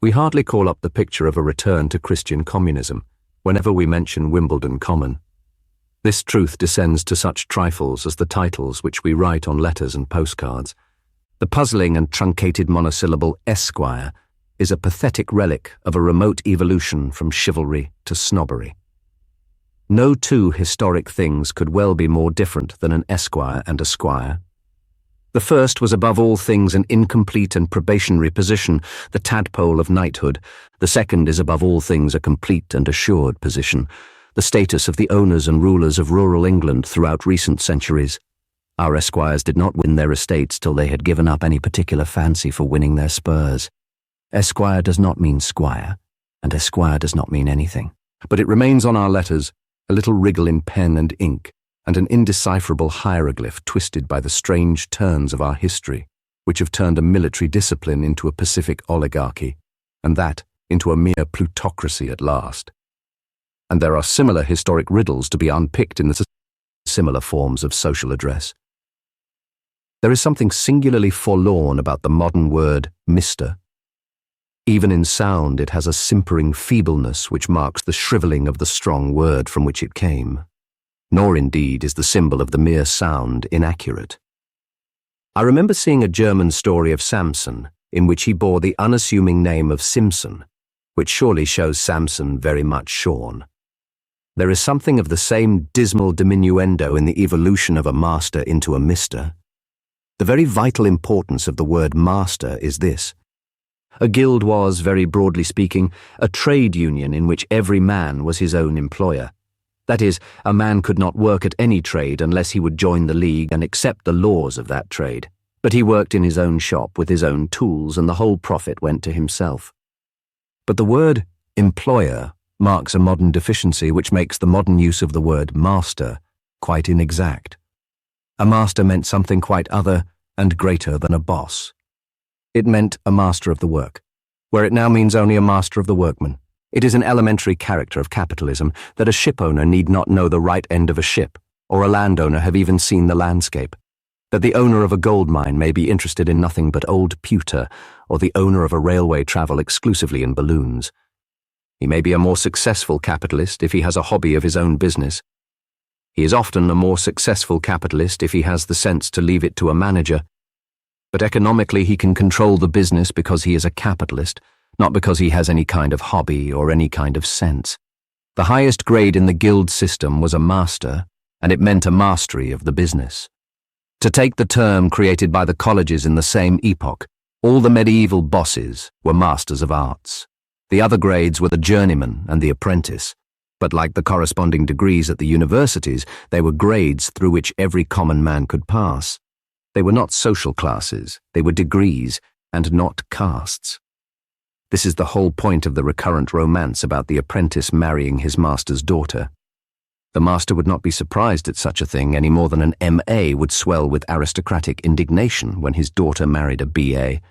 We hardly call up the picture of a return to Christian communism whenever we mention Wimbledon Common. This truth descends to such trifles as the titles which we write on letters and postcards. The puzzling and truncated monosyllable Esquire is a pathetic relic of a remote evolution from chivalry to snobbery. No two historic things could well be more different than an esquire and a squire. The first was above all things an incomplete and probationary position, the tadpole of knighthood. The second is above all things a complete and assured position, the status of the owners and rulers of rural England throughout recent centuries. Our esquires did not win their estates till they had given up any particular fancy for winning their spurs. Esquire does not mean squire, and esquire does not mean anything. But it remains on our letters, a little wriggle in pen and ink, and an indecipherable hieroglyph twisted by the strange turns of our history, which have turned a military discipline into a pacific oligarchy, and that into a mere plutocracy at last. And there are similar historic riddles to be unpicked in the similar forms of social address. There is something singularly forlorn about the modern word Mr. Even in sound it has a simpering feebleness which marks the shrivelling of the strong word from which it came. Nor indeed is the symbol of the mere sound inaccurate. I remember seeing a German story of Samson, in which he bore the unassuming name of Simson, which surely shows Samson very much shorn. There is something of the same dismal diminuendo in the evolution of a master into a mister. The very vital importance of the word master is this. A guild was, very broadly speaking, a trade union in which every man was his own employer. That is, a man could not work at any trade unless he would join the league and accept the laws of that trade. But he worked in his own shop with his own tools, and the whole profit went to himself. But the word employer marks a modern deficiency which makes the modern use of the word master quite inexact. A master meant something quite other and greater than a boss. It meant a master of the work, where it now means only a master of the workman. It is an elementary character of capitalism that a shipowner need not know the right end of a ship, or a landowner have even seen the landscape, that the owner of a gold mine may be interested in nothing but old pewter, or the owner of a railway travel exclusively in balloons. He may be a more successful capitalist if he has a hobby of his own business, He is often a more successful capitalist if he has the sense to leave it to a manager. But economically he can control the business because he is a capitalist, not because he has any kind of hobby or any kind of sense. The highest grade in the guild system was a master, and it meant a mastery of the business. To take the term created by the colleges in the same epoch, all the medieval bosses were masters of arts. The other grades were the journeyman and the apprentice, but like the corresponding degrees at the universities, they were grades through which every common man could pass. They were not social classes, they were degrees, and not castes. This is the whole point of the recurrent romance about the apprentice marrying his master's daughter. The master would not be surprised at such a thing any more than an M.A. would swell with aristocratic indignation when his daughter married a B.A.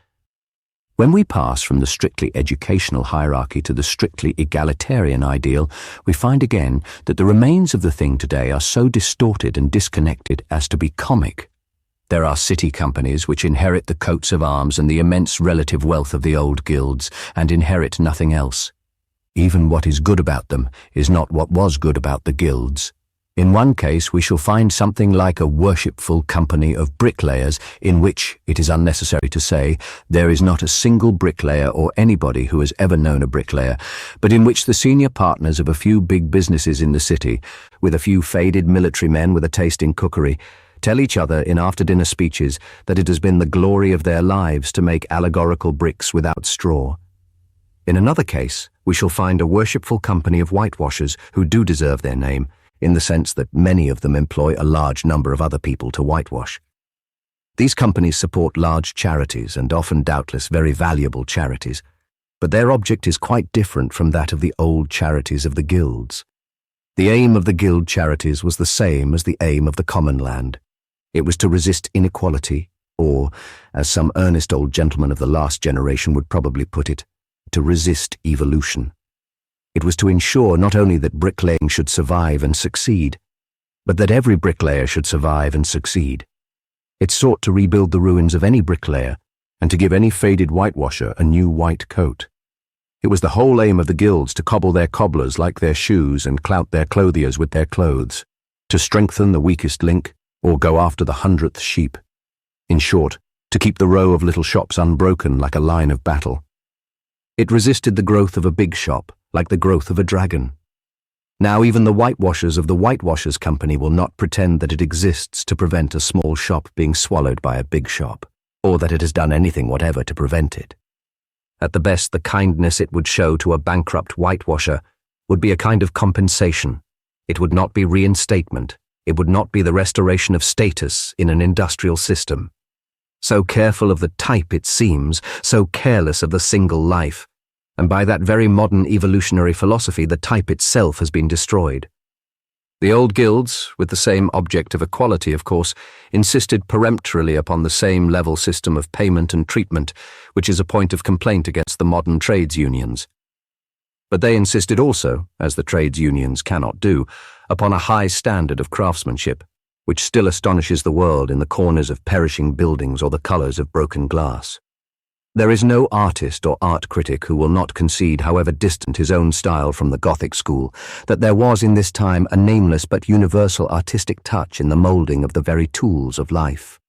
When we pass from the strictly educational hierarchy to the strictly egalitarian ideal, we find again that the remains of the thing today are so distorted and disconnected as to be comic. There are city companies which inherit the coats of arms and the immense relative wealth of the old guilds, and inherit nothing else. Even what is good about them is not what was good about the guilds. In one case we shall find something like a worshipful company of bricklayers, in which, it is unnecessary to say, there is not a single bricklayer or anybody who has ever known a bricklayer, but in which the senior partners of a few big businesses in the city, with a few faded military men with a taste in cookery, tell each other in after-dinner speeches that it has been the glory of their lives to make allegorical bricks without straw. In another case, we shall find a worshipful company of whitewashers who do deserve their name, in the sense that many of them employ a large number of other people to whitewash. These companies support large charities, and often doubtless very valuable charities, but their object is quite different from that of the old charities of the guilds. The aim of the guild charities was the same as the aim of the common land. It was to resist inequality, or, as some earnest old gentleman of the last generation would probably put it, to resist evolution. It was to ensure not only that bricklaying should survive and succeed, but that every bricklayer should survive and succeed. It sought to rebuild the ruins of any bricklayer, and to give any faded whitewasher a new white coat. It was the whole aim of the guilds to cobble their cobblers like their shoes and clout their clothiers with their clothes, to strengthen the weakest link, or go after the 100th sheep. In short, to keep the row of little shops unbroken like a line of battle. It resisted the growth of a big shop, like the growth of a dragon. Now even the whitewashers of the Whitewashers' Company will not pretend that it exists to prevent a small shop being swallowed by a big shop, or that it has done anything whatever to prevent it. At the best, the kindness it would show to a bankrupt whitewasher would be a kind of compensation. It would not be reinstatement. It would not be the restoration of status in an industrial system. So careful of the type it seems, so careless of the single life, and by that very modern evolutionary philosophy the type itself has been destroyed. The old guilds, with the same object of equality of course, insisted peremptorily upon the same level system of payment and treatment, which is a point of complaint against the modern trades unions. But they insisted also, as the trades unions cannot do, upon a high standard of craftsmanship, which still astonishes the world in the corners of perishing buildings or the colours of broken glass. There is no artist or art critic who will not concede, however distant his own style from the Gothic school, that there was in this time a nameless but universal artistic touch in the moulding of the very tools of life.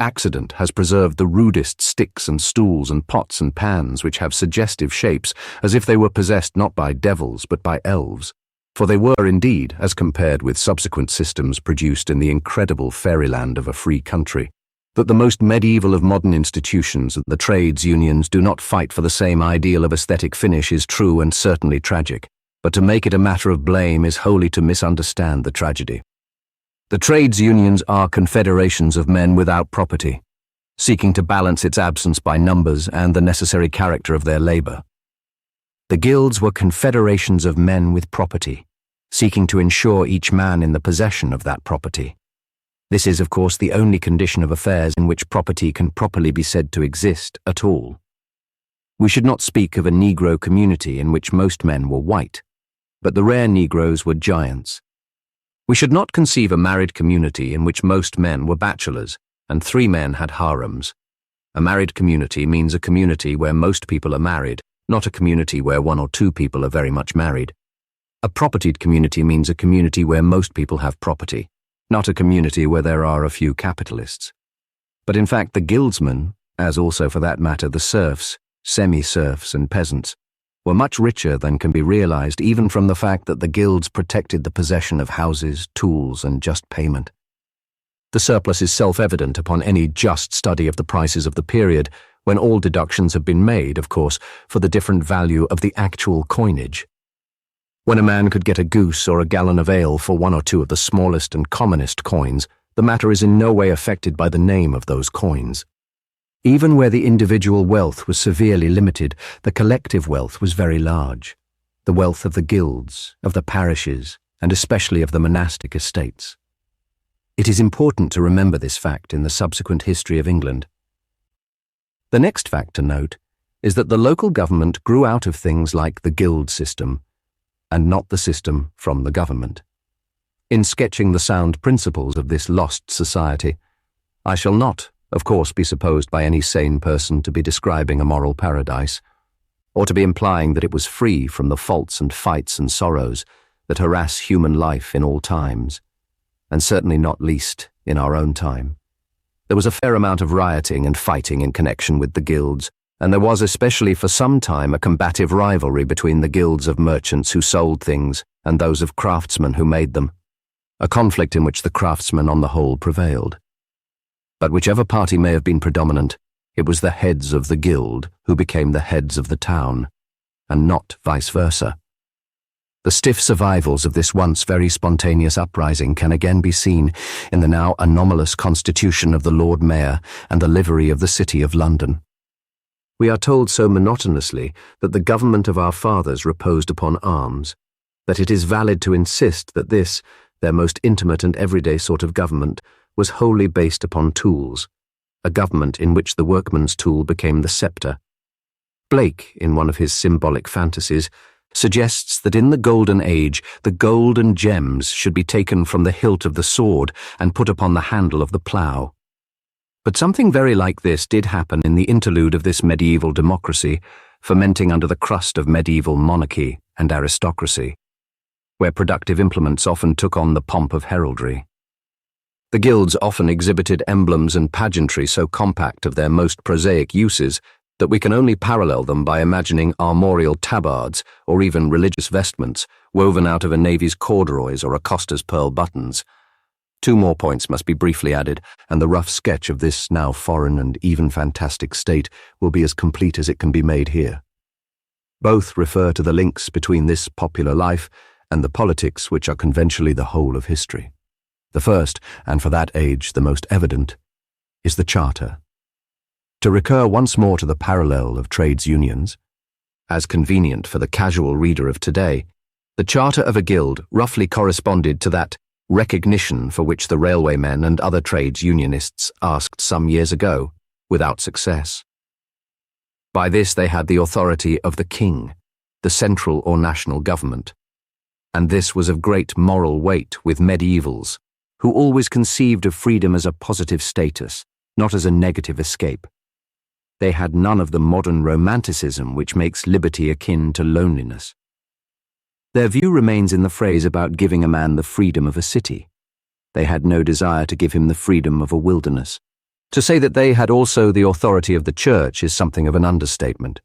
Accident has preserved the rudest sticks and stools and pots and pans which have suggestive shapes, as if they were possessed not by devils but by elves, for they were indeed, as compared with subsequent systems produced in the incredible fairyland of a free country. That the most medieval of modern institutions, the trades unions, do not fight for the same ideal of aesthetic finish is true and certainly tragic, but to make it a matter of blame is wholly to misunderstand the tragedy. The trades unions are confederations of men without property, seeking to balance its absence by numbers and the necessary character of their labour. The guilds were confederations of men with property, seeking to ensure each man in the possession of that property. This is, of course, the only condition of affairs in which property can properly be said to exist at all. We should not speak of a Negro community in which most men were white, but the rare Negroes were giants. We should not conceive a married community in which most men were bachelors, and 3 men had harems. A married community means a community where most people are married, not a community where 1 or 2 people are very much married. A propertied community means a community where most people have property, not a community where there are a few capitalists. But in fact, the guildsmen, as also for that matter the serfs, semi-serfs and peasants, were much richer than can be realized even from the fact that the guilds protected the possession of houses, tools, and just payment. The surplus is self-evident upon any just study of the prices of the period, when all deductions have been made, of course, for the different value of the actual coinage. When a man could get a goose or a gallon of ale for one or two of the smallest and commonest coins, the matter is in no way affected by the name of those coins. Even where the individual wealth was severely limited, the collective wealth was very large. The wealth of the guilds, of the parishes, and especially of the monastic estates. It is important to remember this fact in the subsequent history of England. The next fact to note is that the local government grew out of things like the guild system, and not the system from the government. In sketching the sound principles of this lost society, I shall not, of course, be supposed by any sane person to be describing a moral paradise, or to be implying that it was free from the faults and fights and sorrows that harass human life in all times, and certainly not least in our own time. There was a fair amount of rioting and fighting in connection with the guilds, and there was especially for some time a combative rivalry between the guilds of merchants who sold things and those of craftsmen who made them, a conflict in which the craftsmen on the whole prevailed. But whichever party may have been predominant, it was the heads of the guild who became the heads of the town, and not vice versa. The stiff survivals of this once very spontaneous uprising can again be seen in the now anomalous constitution of the Lord Mayor and the livery of the City of London. We are told so monotonously that the government of our fathers reposed upon arms, that it is valid to insist that this, their most intimate and everyday sort of government, was wholly based upon tools, a government in which the workman's tool became the sceptre. Blake, in one of his symbolic fantasies, suggests that in the Golden Age the gold and gems should be taken from the hilt of the sword and put upon the handle of the plough. But something very like this did happen in the interlude of this medieval democracy, fermenting under the crust of medieval monarchy and aristocracy, where productive implements often took on the pomp of heraldry. The guilds often exhibited emblems and pageantry so compact of their most prosaic uses that we can only parallel them by imagining armorial tabards or even religious vestments woven out of a navy's corduroys or a coster's pearl buttons. Two more points must be briefly added, and the rough sketch of this now foreign and even fantastic state will be as complete as it can be made here. Both refer to the links between this popular life and the politics which are conventionally the whole of history. The first, and for that age the most evident, is the Charter. To recur once more to the parallel of trades unions, as convenient for the casual reader of today, the charter of a guild roughly corresponded to that recognition for which the railwaymen and other trades unionists asked some years ago, without success. By this they had the authority of the king, the central or national government, and this was of great moral weight with medievals, who always conceived of freedom as a positive status, not as a negative escape. They had none of the modern romanticism which makes liberty akin to loneliness. Their view remains in the phrase about giving a man the freedom of a city. They had no desire to give him the freedom of a wilderness. To say that they had also the authority of the church is something of an understatement,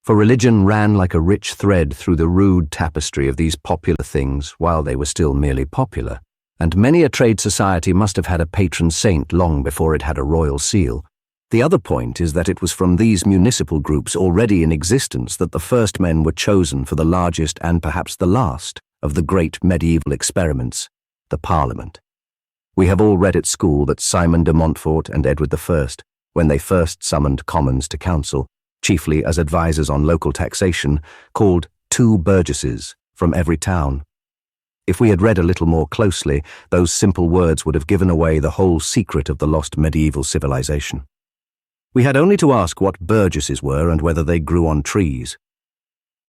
for religion ran like a rich thread through the rude tapestry of these popular things while they were still merely popular, and many a trade society must have had a patron saint long before it had a royal seal. The other point is that it was from these municipal groups already in existence that the first men were chosen for the largest and perhaps the last of the great medieval experiments, the Parliament. We have all read at school that Simon de Montfort and Edward I, when they first summoned commons to council, chiefly as advisers on local taxation, called 2 burgesses from every town. If we had read a little more closely, those simple words would have given away the whole secret of the lost medieval civilization. We had only to ask what burgesses were and whether they grew on trees.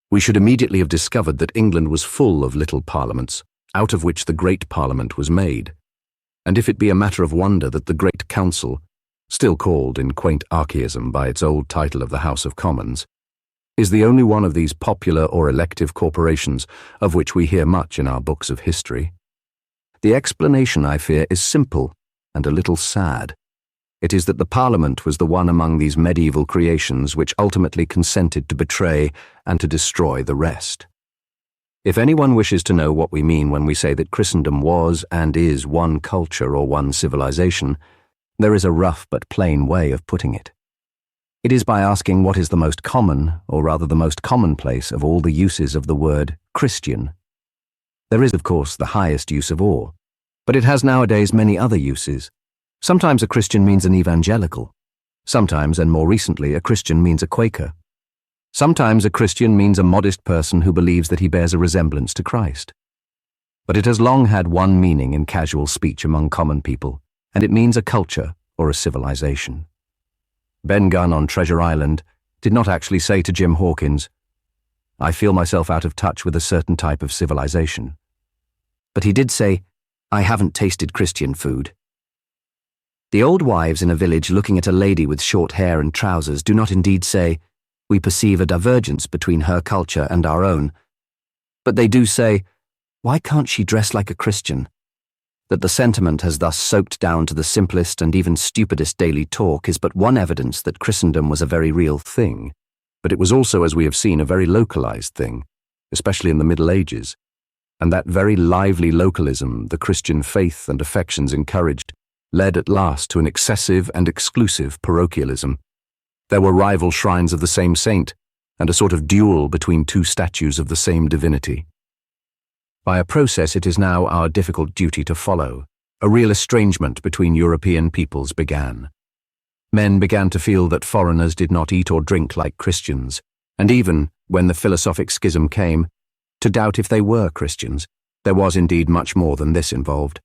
We should immediately have discovered that England was full of little parliaments, out of which the great parliament was made. And if it be a matter of wonder that the Great Council, still called in quaint archaism by its old title of the House of Commons, is the only one of these popular or elective corporations of which we hear much in our books of history. The explanation, I fear, is simple and a little sad. It is that the Parliament was the one among these medieval creations which ultimately consented to betray and to destroy the rest. If anyone wishes to know what we mean when we say that Christendom was and is one culture or one civilization, there is a rough but plain way of putting it. It is by asking what is the most common, or rather the most commonplace, of all the uses of the word Christian. There is, of course, the highest use of all, but it has nowadays many other uses. Sometimes a Christian means an evangelical. Sometimes, and more recently, a Christian means a Quaker. Sometimes a Christian means a modest person who believes that he bears a resemblance to Christ. But it has long had one meaning in casual speech among common people, and it means a culture or a civilization. Ben Gunn on Treasure Island did not actually say to Jim Hawkins, "I feel myself out of touch with a certain type of civilization." But he did say, "I haven't tasted Christian food." The old wives in a village looking at a lady with short hair and trousers do not indeed say, "We perceive a divergence between her culture and our own." But they do say, "Why can't she dress like a Christian?" That the sentiment has thus soaked down to the simplest and even stupidest daily talk is but one evidence that Christendom was a very real thing, but it was also, as we have seen, a very localized thing, especially in the Middle Ages. And that very lively localism the Christian faith and affections encouraged led at last to an excessive and exclusive parochialism. There were rival shrines of the same saint, and a sort of duel between two statues of the same divinity. By a process it is now our difficult duty to follow, a real estrangement between European peoples began. Men began to feel that foreigners did not eat or drink like Christians, and even, when the philosophic schism came, to doubt if they were Christians. There was indeed much more than this involved.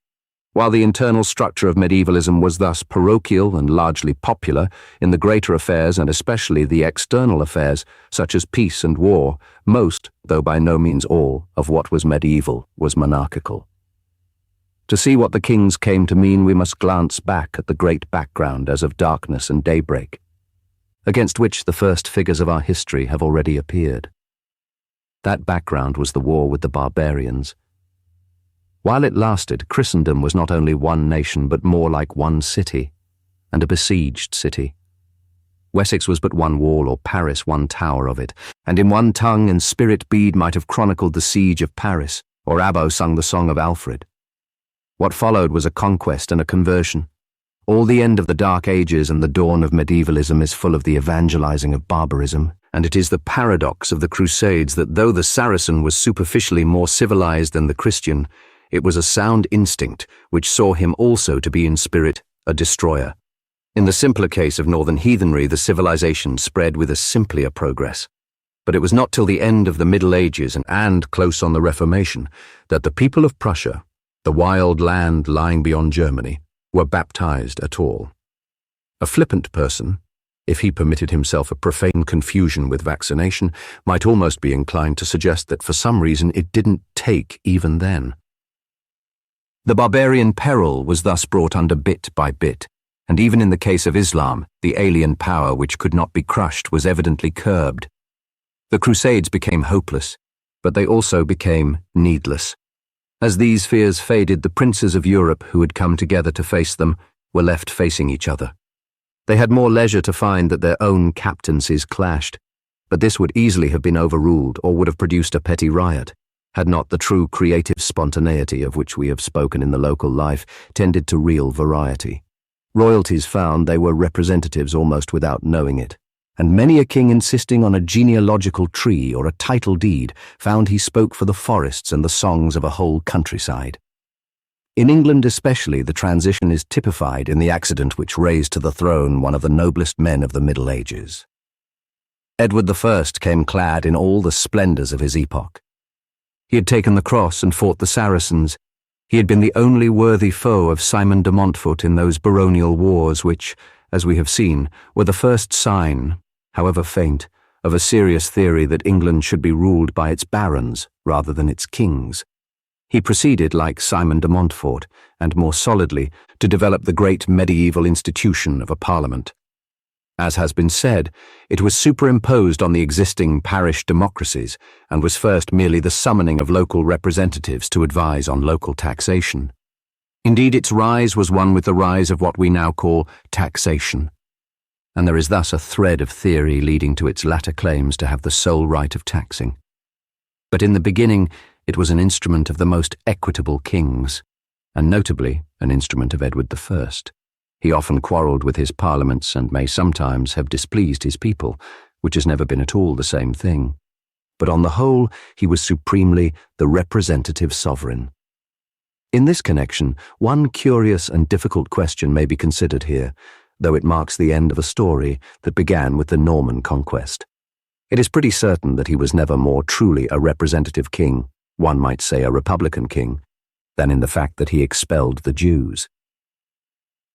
While the internal structure of medievalism was thus parochial and largely popular, in the greater affairs and especially the external affairs, such as peace and war, most, though by no means all, of what was medieval was monarchical. To see what the kings came to mean, we must glance back at the great background as of darkness and daybreak, against which the first figures of our history have already appeared. That background was the war with the barbarians. While it lasted, Christendom was not only one nation but more like one city, and a besieged city. Wessex was but one wall, or Paris one tower of it, and in one tongue and spirit Bede might have chronicled the siege of Paris, or Abbo sung the song of Alfred. What followed was a conquest and a conversion. All the end of the Dark Ages and the dawn of medievalism is full of the evangelizing of barbarism, and it is the paradox of the Crusades that though the Saracen was superficially more civilized than the Christian, it was a sound instinct which saw him also to be in spirit a destroyer. In the simpler case of northern heathenry, the civilization spread with a simpler progress. But it was not till the end of the Middle Ages and close on the Reformation that the people of Prussia, the wild land lying beyond Germany, were baptized at all. A flippant person, if he permitted himself a profane confusion with vaccination, might almost be inclined to suggest that for some reason it didn't take even then. The barbarian peril was thus brought under bit by bit, and even in the case of Islam, the alien power which could not be crushed was evidently curbed. The Crusades became hopeless, but they also became needless. As these fears faded, the princes of Europe who had come together to face them were left facing each other. They had more leisure to find that their own captaincies clashed, but this would easily have been overruled or would have produced a petty riot, had not the true creative spontaneity of which we have spoken in the local life tended to real variety. Royalties found they were representatives almost without knowing it, and many a king insisting on a genealogical tree or a title deed found he spoke for the forests and the songs of a whole countryside. In England especially, the transition is typified in the accident which raised to the throne one of the noblest men of the Middle Ages. Edward I came clad in all the splendors of his epoch. He had taken the cross and fought the Saracens. He had been the only worthy foe of Simon de Montfort in those baronial wars which, as we have seen, were the first sign, however faint, of a serious theory that England should be ruled by its barons rather than its kings. He proceeded, like Simon de Montfort, and more solidly, to develop the great medieval institution of a parliament. As has been said, it was superimposed on the existing parish democracies and was first merely the summoning of local representatives to advise on local taxation. Indeed, its rise was one with the rise of what we now call taxation, and there is thus a thread of theory leading to its latter claims to have the sole right of taxing. But in the beginning, it was an instrument of the most equitable kings, and notably an instrument of Edward I. He often quarrelled with his parliaments and may sometimes have displeased his people, which has never been at all the same thing. But on the whole, he was supremely the representative sovereign. In this connection, one curious and difficult question may be considered here, though it marks the end of a story that began with the Norman conquest. It is pretty certain that he was never more truly a representative king, one might say a republican king, than in the fact that he expelled the Jews.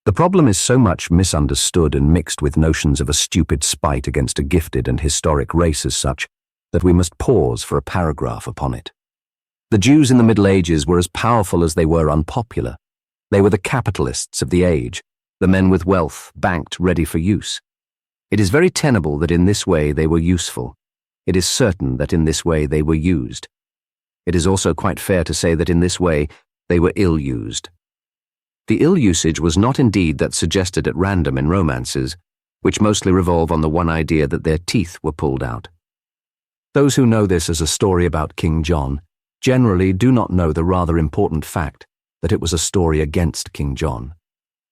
The problem is so much misunderstood and mixed with notions of a stupid spite against a gifted and historic race as such, that we must pause for a paragraph upon it. The Jews in the Middle Ages were as powerful as they were unpopular. They were the capitalists of the age, the men with wealth, banked, ready for use. It is very tenable that in this way they were useful. It is certain that in this way they were used. It is also quite fair to say that in this way they were ill-used. The ill-usage was not indeed that suggested at random in romances, which mostly revolve on the one idea that their teeth were pulled out. Those who know this as a story about King John generally do not know the rather important fact that it was a story against King John.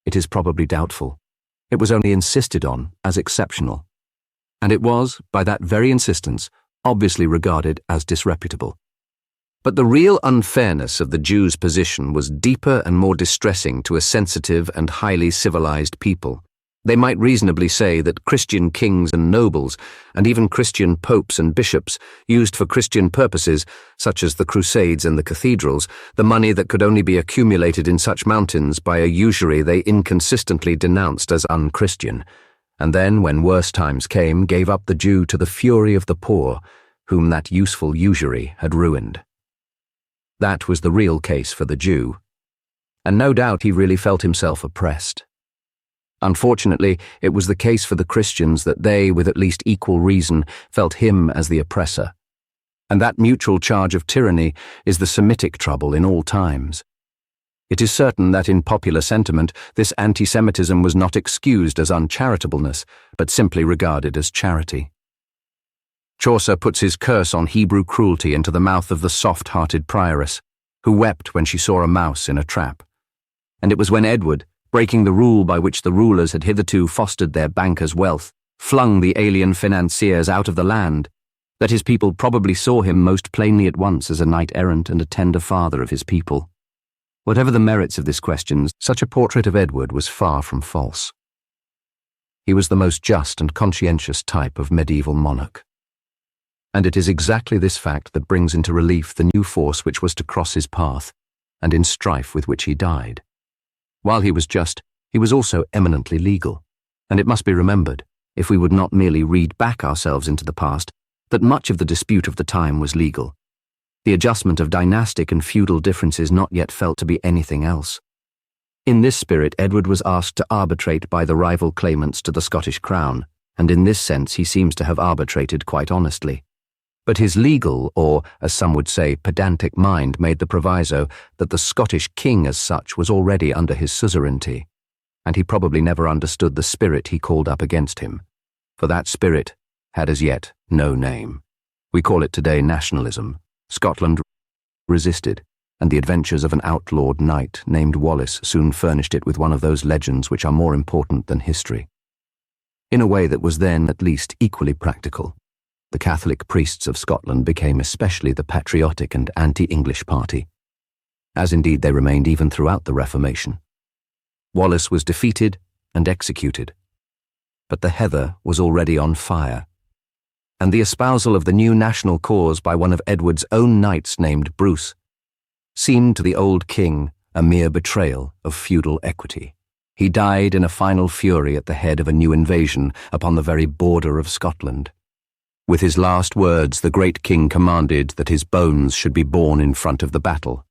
It is probably doubtful. It was only insisted on as exceptional. And it was, by that very insistence, obviously regarded as disreputable. But the real unfairness of the Jews' position was deeper and more distressing to a sensitive and highly civilized people. They might reasonably say that Christian kings and nobles, and even Christian popes and bishops, used for Christian purposes, such as the Crusades and the cathedrals, the money that could only be accumulated in such mountains by a usury they inconsistently denounced as unchristian, and then, when worse times came, gave up the Jew to the fury of the poor, whom that useful usury had ruined. That was the real case for the Jew, and no doubt he really felt himself oppressed. Unfortunately, it was the case for the Christians that they, with at least equal reason, felt him as the oppressor. And that mutual charge of tyranny is the Semitic trouble in all times. It is certain that in popular sentiment, this anti-Semitism was not excused as uncharitableness, but simply regarded as charity. Chaucer puts his curse on Hebrew cruelty into the mouth of the soft-hearted prioress, who wept when she saw a mouse in a trap. And it was when Edward, breaking the rule by which the rulers had hitherto fostered their bankers' wealth, flung the alien financiers out of the land, that his people probably saw him most plainly at once as a knight-errant and a tender father of his people. Whatever the merits of this question, such a portrait of Edward was far from false. He was the most just and conscientious type of medieval monarch. And it is exactly this fact that brings into relief the new force which was to cross his path, and in strife with which he died. While he was just, he was also eminently legal, and it must be remembered, if we would not merely read back ourselves into the past, that much of the dispute of the time was legal. The adjustment of dynastic and feudal differences not yet felt to be anything else. In this spirit, Edward was asked to arbitrate by the rival claimants to the Scottish crown, and in this sense he seems to have arbitrated quite honestly. But his legal, or, as some would say, pedantic mind made the proviso that the Scottish king as such was already under his suzerainty, and he probably never understood the spirit he called up against him, for that spirit had as yet no name. We call it today nationalism. Scotland resisted, and the adventures of an outlawed knight named Wallace soon furnished it with one of those legends which are more important than history. In a way that was then at least equally practical, the Catholic priests of Scotland became especially the patriotic and anti-English party, as indeed they remained even throughout the Reformation. Wallace was defeated and executed, but the heather was already on fire, and the espousal of the new national cause by one of Edward's own knights named Bruce seemed to the old king a mere betrayal of feudal equity. He died in a final fury at the head of a new invasion upon the very border of Scotland. With his last words, the great king commanded that his bones should be borne in front of the battle,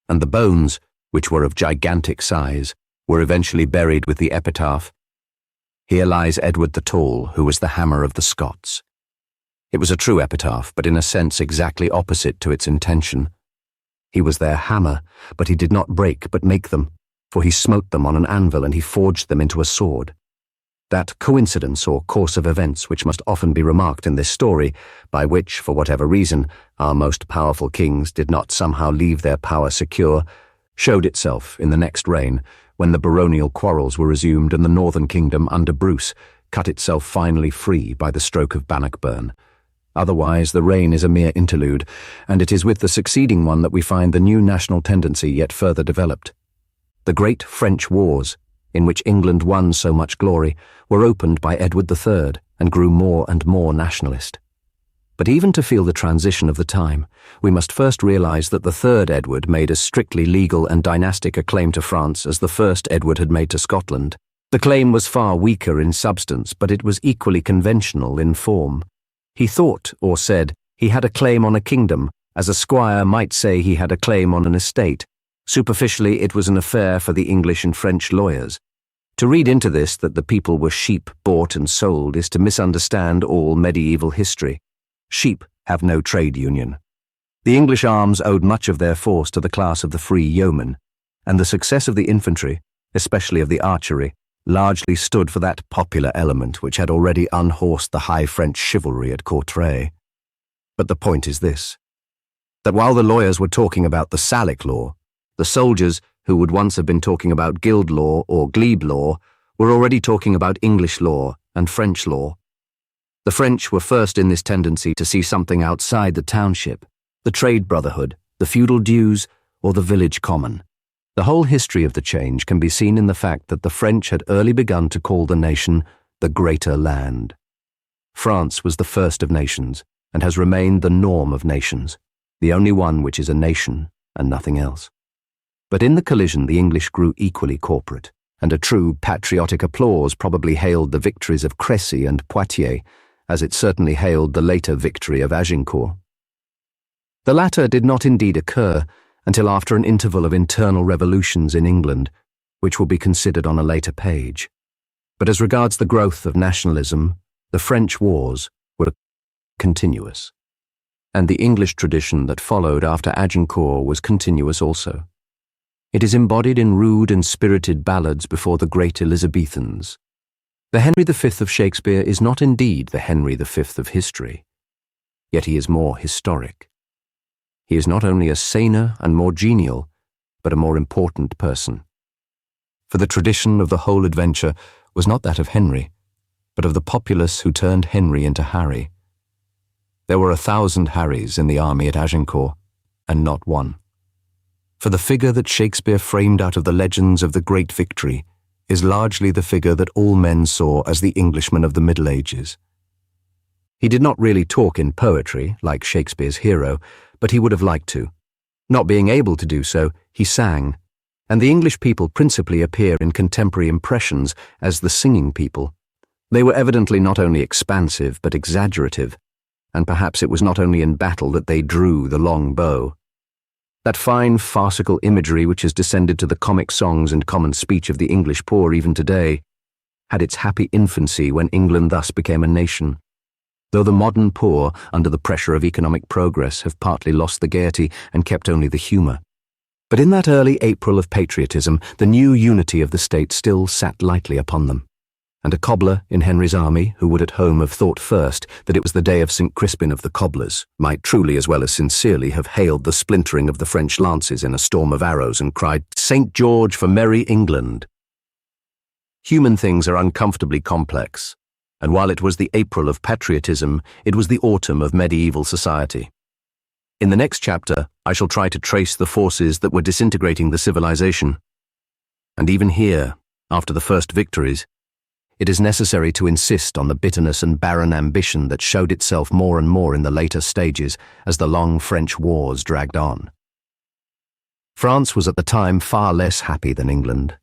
and the bones, which were of gigantic size, were eventually buried with the epitaph, Here lies Edward the Tall, who was the hammer of the Scots. It was a true epitaph, but in a sense exactly opposite to its intention. He was their hammer, but he did not break but make them, for he smote them on an anvil and he forged them into a sword. That coincidence or course of events which must often be remarked in this story, by which, for whatever reason, our most powerful kings did not somehow leave their power secure, showed itself in the next reign, when the baronial quarrels were resumed and the northern kingdom under Bruce cut itself finally free by the stroke of Bannockburn. Otherwise, the reign is a mere interlude, and it is with the succeeding one that we find the new national tendency yet further developed. The great French wars, in which England won so much glory, were opened by Edward III and grew more and more nationalist. But even to feel the transition of the time, we must first realize that the third Edward made as strictly legal and dynastic a claim to France as the first Edward had made to Scotland. The claim was far weaker in substance, but it was equally conventional in form. He thought, or said, he had a claim on a kingdom, as a squire might say he had a claim on an estate. Superficially, it was an affair for the English and French lawyers. To read into this that the people were sheep bought and sold is to misunderstand all medieval history. Sheep have no trade union. The English arms owed much of their force to the class of the free yeomen, and the success of the infantry, especially of the archery, largely stood for that popular element which had already unhorsed the high French chivalry at Courtrai. But the point is this, that while the lawyers were talking about the Salic law, the soldiers, who would once have been talking about guild law or glebe law, were already talking about English law and French law. The French were first in this tendency to see something outside the township, the trade brotherhood, the feudal dues, or the village common. The whole history of the change can be seen in the fact that the French had early begun to call the nation the Greater Land. France was the first of nations, and has remained the norm of nations, the only one which is a nation and nothing else. But in the collision the English grew equally corporate, and a true patriotic applause probably hailed the victories of Crécy and Poitiers, as it certainly hailed the later victory of Agincourt. The latter did not indeed occur until after an interval of internal revolutions in England, which will be considered on a later page. But as regards the growth of nationalism, the French wars were continuous, and the English tradition that followed after Agincourt was continuous also. It is embodied in rude and spirited ballads before the great Elizabethans. The Henry V of Shakespeare is not indeed the Henry V of history, yet he is more historic. He is not only a saner and more genial, but a more important person. For the tradition of the whole adventure was not that of Henry, but of the populace who turned Henry into Harry. There were 1,000 Harrys in the army at Agincourt, and not one. For the figure that Shakespeare framed out of the legends of the great victory is largely the figure that all men saw as the Englishman of the Middle Ages. He did not really talk in poetry, like Shakespeare's hero, but he would have liked to. Not being able to do so, he sang, and the English people principally appear in contemporary impressions as the singing people. They were evidently not only expansive but exaggerative, and perhaps it was not only in battle that they drew the long bow. That fine farcical imagery which has descended to the comic songs and common speech of the English poor even today, had its happy infancy when England thus became a nation. Though the modern poor, under the pressure of economic progress, have partly lost the gaiety and kept only the humour. But in that early April of patriotism, the new unity of the state still sat lightly upon them. And a cobbler in Henry's army, who would at home have thought first that it was the day of St. Crispin of the cobblers, might truly as well as sincerely have hailed the splintering of the French lances in a storm of arrows and cried, "St. George for merry England!" Human things are uncomfortably complex, and while it was the April of patriotism, it was the autumn of medieval society. In the next chapter, I shall try to trace the forces that were disintegrating the civilization. And even here, after the first victories, it is necessary to insist on the bitterness and barren ambition that showed itself more and more in the later stages as the long French wars dragged on. France was at the time far less happy than England,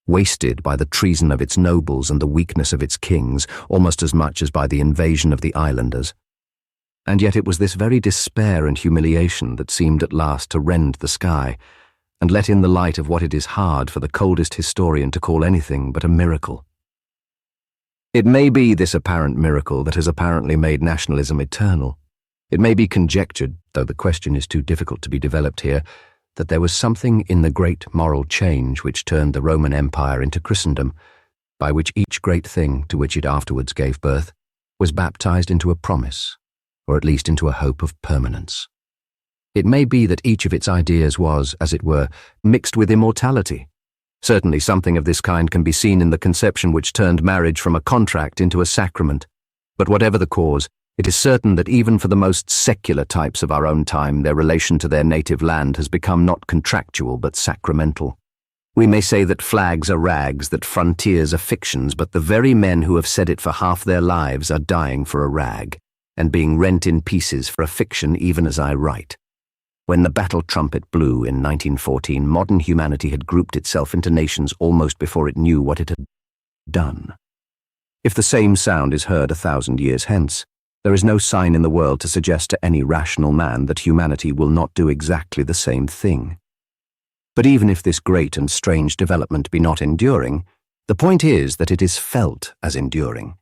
wasted by the treason of its nobles and the weakness of its kings almost as much as by the invasion of the islanders. And yet it was this very despair and humiliation that seemed at last to rend the sky and let in the light of what it is hard for the coldest historian to call anything but a miracle. It may be this apparent miracle that has apparently made nationalism eternal. It may be conjectured, though the question is too difficult to be developed here, that there was something in the great moral change which turned the Roman Empire into Christendom, by which each great thing to which it afterwards gave birth was baptized into a promise, or at least into a hope of permanence. It may be that each of its ideas was, as it were, mixed with immortality. Certainly something of this kind can be seen in the conception which turned marriage from a contract into a sacrament. But whatever the cause, it is certain that even for the most secular types of our own time, their relation to their native land has become not contractual but sacramental. We may say that flags are rags, that frontiers are fictions, but the very men who have said it for half their lives are dying for a rag, and being rent in pieces for a fiction even as I write. When the battle trumpet blew in 1914, modern humanity had grouped itself into nations almost before it knew what it had done. If the same sound is heard 1,000 years hence, there is no sign in the world to suggest to any rational man that humanity will not do exactly the same thing. But even if this great and strange development be not enduring, the point is that it is felt as enduring.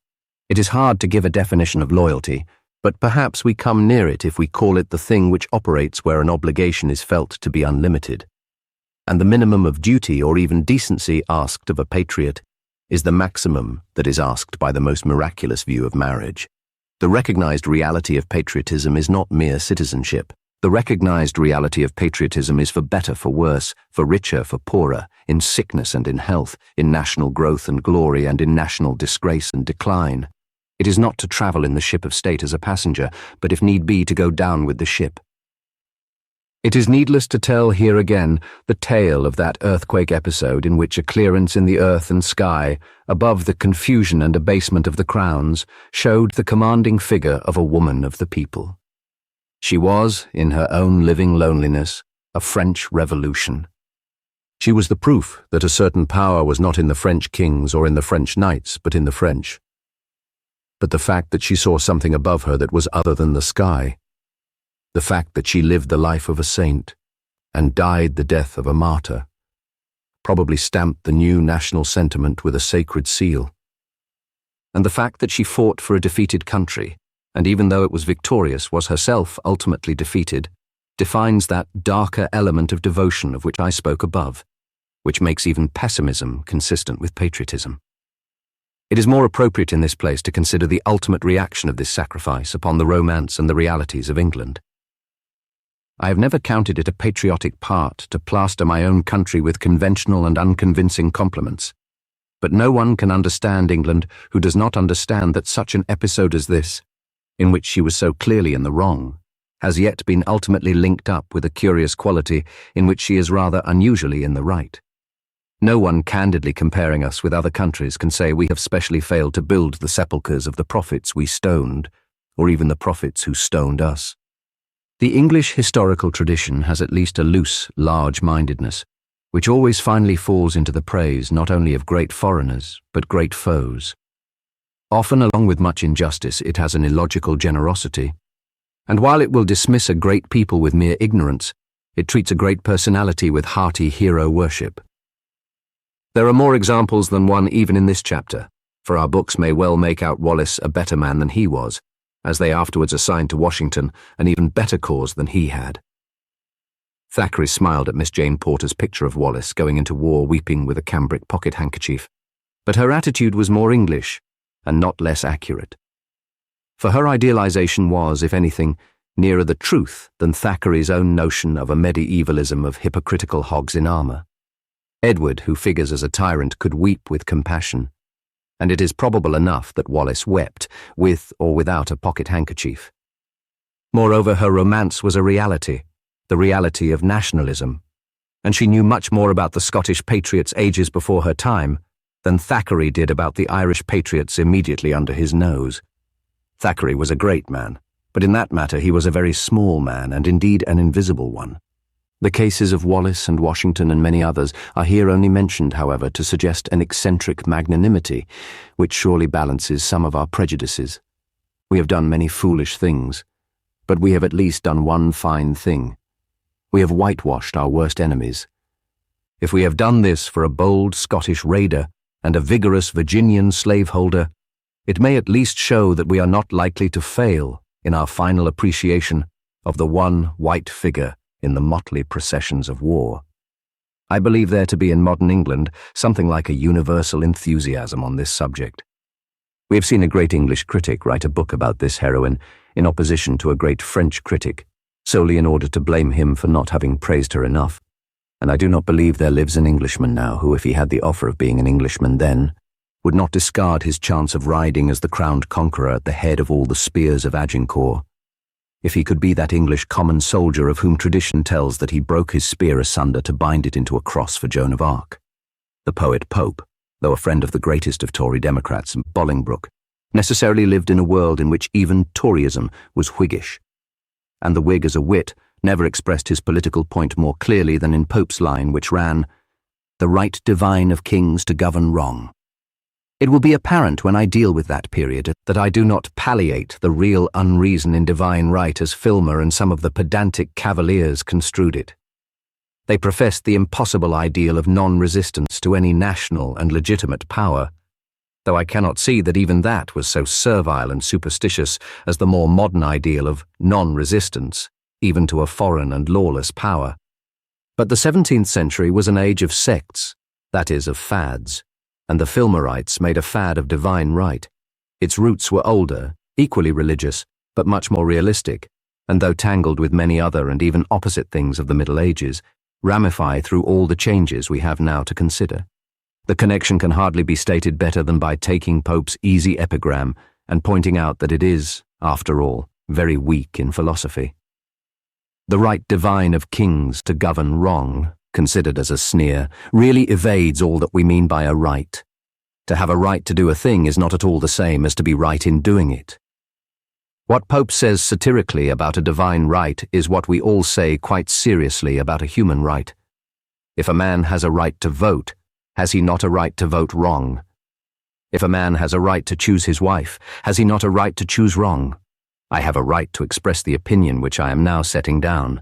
It is hard to give a definition of loyalty, but perhaps we come near it if we call it the thing which operates where an obligation is felt to be unlimited. And the minimum of duty or even decency asked of a patriot is the maximum that is asked by the most miraculous view of marriage. The recognized reality of patriotism is not mere citizenship. The recognized reality of patriotism is for better, for worse, for richer, for poorer, in sickness and in health, in national growth and glory and in national disgrace and decline. It is not to travel in the ship of state as a passenger, but if need be to go down with the ship. It is needless to tell here again the tale of that earthquake episode in which a clearance in the earth and sky, above the confusion and abasement of the crowns, showed the commanding figure of a woman of the people. She was, in her own living loneliness, a French Revolution. She was the proof that a certain power was not in the French kings or in the French knights, but in the French. But the fact that she saw something above her that was other than the sky, the fact that she lived the life of a saint and died the death of a martyr, probably stamped the new national sentiment with a sacred seal. And the fact that she fought for a defeated country, and even though it was victorious, was herself ultimately defeated, defines that darker element of devotion of which I spoke above, which makes even pessimism consistent with patriotism. It is more appropriate in this place to consider the ultimate reaction of this sacrifice upon the romance and the realities of England. I have never counted it a patriotic part to plaster my own country with conventional and unconvincing compliments, but no one can understand England who does not understand that such an episode as this, in which she was so clearly in the wrong, has yet been ultimately linked up with a curious quality in which she is rather unusually in the right. No one candidly comparing us with other countries can say we have specially failed to build the sepulchres of the prophets we stoned, or even the prophets who stoned us. The English historical tradition has at least a loose, large-mindedness, which always finally falls into the praise not only of great foreigners, but great foes. Often, along with much injustice, it has an illogical generosity, and while it will dismiss a great people with mere ignorance, it treats a great personality with hearty hero worship. There are more examples than one even in this chapter, for our books may well make out Wallace a better man than he was, as they afterwards assigned to Washington an even better cause than he had. Thackeray smiled at Miss Jane Porter's picture of Wallace going into war weeping with a cambric pocket handkerchief, but her attitude was more English and not less accurate. For her idealization was, if anything, nearer the truth than Thackeray's own notion of a medievalism of hypocritical hogs in armor. Edward, who figures as a tyrant, could weep with compassion, and it is probable enough that Wallace wept, with or without a pocket handkerchief. Moreover, her romance was a reality, the reality of nationalism, and she knew much more about the Scottish patriots ages before her time than Thackeray did about the Irish patriots immediately under his nose. Thackeray was a great man, but in that matter he was a very small man, and indeed an invisible one. The cases of Wallace and Washington and many others are here only mentioned, however, to suggest an eccentric magnanimity, which surely balances some of our prejudices. We have done many foolish things, but we have at least done one fine thing. We have whitewashed our worst enemies. If we have done this for a bold Scottish raider and a vigorous Virginian slaveholder, it may at least show that we are not likely to fail in our final appreciation of the one white figure in the motley processions of war. I believe there to be in modern England something like a universal enthusiasm on this subject. We have seen a great English critic write a book about this heroine in opposition to a great French critic, solely in order to blame him for not having praised her enough. And I do not believe there lives an Englishman now who, if he had the offer of being an Englishman then, would not discard his chance of riding as the crowned conqueror at the head of all the spears of Agincourt. If he could be that English common soldier of whom tradition tells that he broke his spear asunder to bind it into a cross for Joan of Arc. The poet Pope, though a friend of the greatest of Tory Democrats, Bolingbroke, necessarily lived in a world in which even Toryism was Whiggish. And the Whig as a wit never expressed his political point more clearly than in Pope's line, which ran, "The right divine of kings to govern wrong." It will be apparent when I deal with that period that I do not palliate the real unreason in divine right as Filmer and some of the pedantic cavaliers construed it. They professed the impossible ideal of non-resistance to any national and legitimate power, though I cannot see that even that was so servile and superstitious as the more modern ideal of non-resistance, even to a foreign and lawless power. But the 17th century was an age of sects, that is, of fads, and the Filmerites made a fad of divine right. Its roots were older, equally religious, but much more realistic, and though tangled with many other and even opposite things of the Middle Ages, ramify through all the changes we have now to consider. The connection can hardly be stated better than by taking Pope's easy epigram and pointing out that it is, after all, very weak in philosophy. The right divine of kings to govern wrong, considered as a sneer, really evades all that we mean by a right. To have a right to do a thing is not at all the same as to be right in doing it. What Pope says satirically about a divine right is what we all say quite seriously about a human right. If a man has a right to vote, has he not a right to vote wrong? If a man has a right to choose his wife, has he not a right to choose wrong? I have a right to express the opinion which I am now setting down,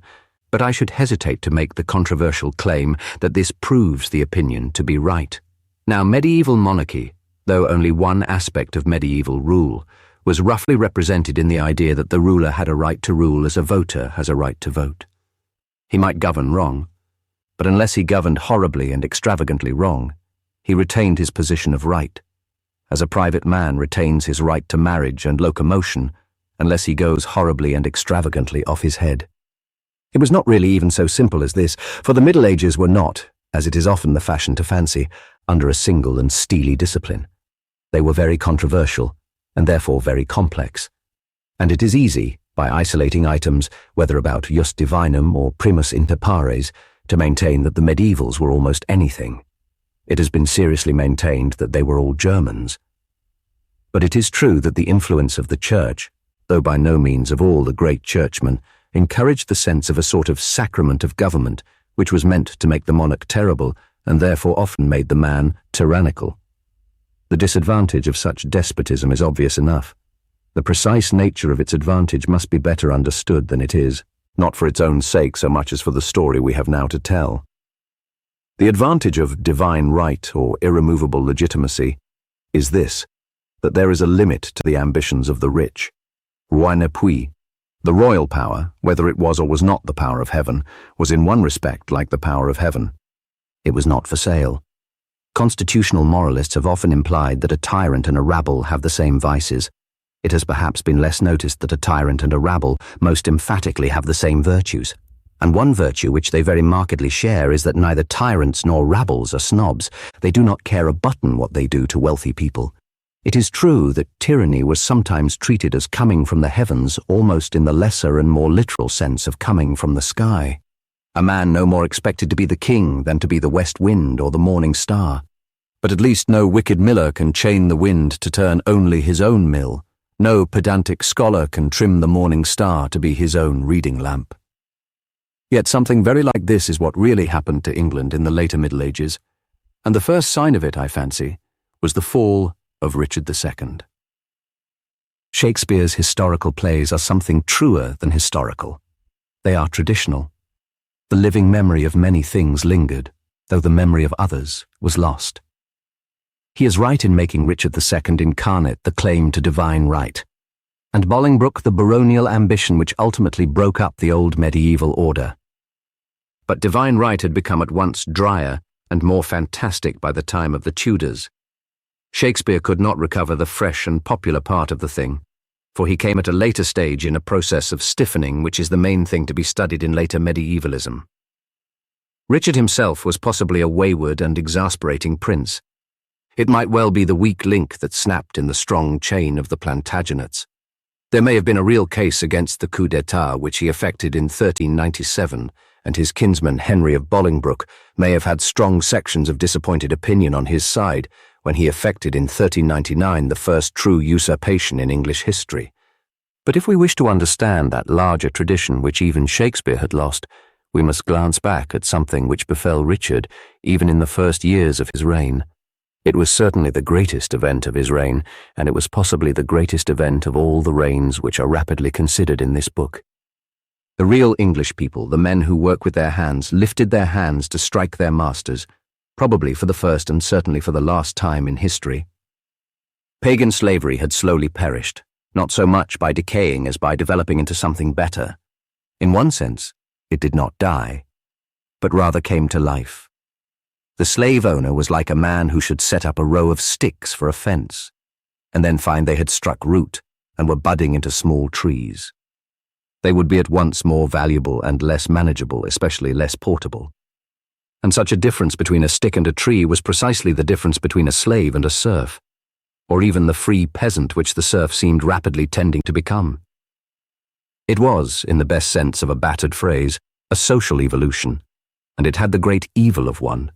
but I should hesitate to make the controversial claim that this proves the opinion to be right. Now, medieval monarchy, though only one aspect of medieval rule, was roughly represented in the idea that the ruler had a right to rule as a voter has a right to vote. He might govern wrong, but unless he governed horribly and extravagantly wrong, he retained his position of right, as a private man retains his right to marriage and locomotion unless he goes horribly and extravagantly off his head. It was not really even so simple as this, for the Middle Ages were not, as it is often the fashion to fancy, under a single and steely discipline. They were very controversial, and therefore very complex. And it is easy, by isolating items, whether about jus divinum or primus inter pares, to maintain that the medievals were almost anything. It has been seriously maintained that they were all Germans. But it is true that the influence of the Church, though by no means of all the great churchmen, encouraged the sense of a sort of sacrament of government, which was meant to make the monarch terrible, and therefore often made the man tyrannical. The disadvantage of such despotism is obvious enough. The precise nature of its advantage must be better understood than it is, not for its own sake so much as for the story we have now to tell. The advantage of divine right or irremovable legitimacy is this, that there is a limit to the ambitions of the rich. Roi ne puis. The royal power, whether it was or was not the power of heaven, was in one respect like the power of heaven. It was not for sale. Constitutional moralists have often implied that a tyrant and a rabble have the same vices. It has perhaps been less noticed that a tyrant and a rabble most emphatically have the same virtues. And one virtue which they very markedly share is that neither tyrants nor rabbles are snobs. They do not care a button what they do to wealthy people. It is true that tyranny was sometimes treated as coming from the heavens almost in the lesser and more literal sense of coming from the sky. A man no more expected to be the king than to be the west wind or the morning star. But at least no wicked miller can chain the wind to turn only his own mill. No pedantic scholar can trim the morning star to be his own reading lamp. Yet something very like this is what really happened to England in the later Middle Ages, and the first sign of it, I fancy, was the fall of Richard II. Shakespeare's historical plays are something truer than historical. They are traditional. The living memory of many things lingered, though the memory of others was lost. He is right in making Richard II incarnate the claim to divine right, and Bolingbroke the baronial ambition which ultimately broke up the old medieval order. But divine right had become at once drier and more fantastic by the time of the Tudors. Shakespeare could not recover the fresh and popular part of the thing, for he came at a later stage in a process of stiffening which is the main thing to be studied in later medievalism. Richard himself was possibly a wayward and exasperating prince. It might well be the weak link that snapped in the strong chain of the Plantagenets. There may have been a real case against the coup d'etat which he effected in 1397, and his kinsman Henry of Bolingbroke may have had strong sections of disappointed opinion on his side when he effected in 1399 the first true usurpation in English history. But if we wish to understand that larger tradition which even Shakespeare had lost, we must glance back at something which befell Richard even in the first years of his reign. It was certainly the greatest event of his reign, and it was possibly the greatest event of all the reigns which are rapidly considered in this book. The real English people, the men who work with their hands, lifted their hands to strike their masters, probably for the first and certainly for the last time in history. Pagan slavery had slowly perished, not so much by decaying as by developing into something better. In one sense, it did not die, but rather came to life. The slave owner was like a man who should set up a row of sticks for a fence, and then find they had struck root and were budding into small trees. They would be at once more valuable and less manageable, especially less portable. And such a difference between a stick and a tree was precisely the difference between a slave and a serf, or even the free peasant which the serf seemed rapidly tending to become. It was, in the best sense of a battered phrase, a social evolution, and it had the great evil of one.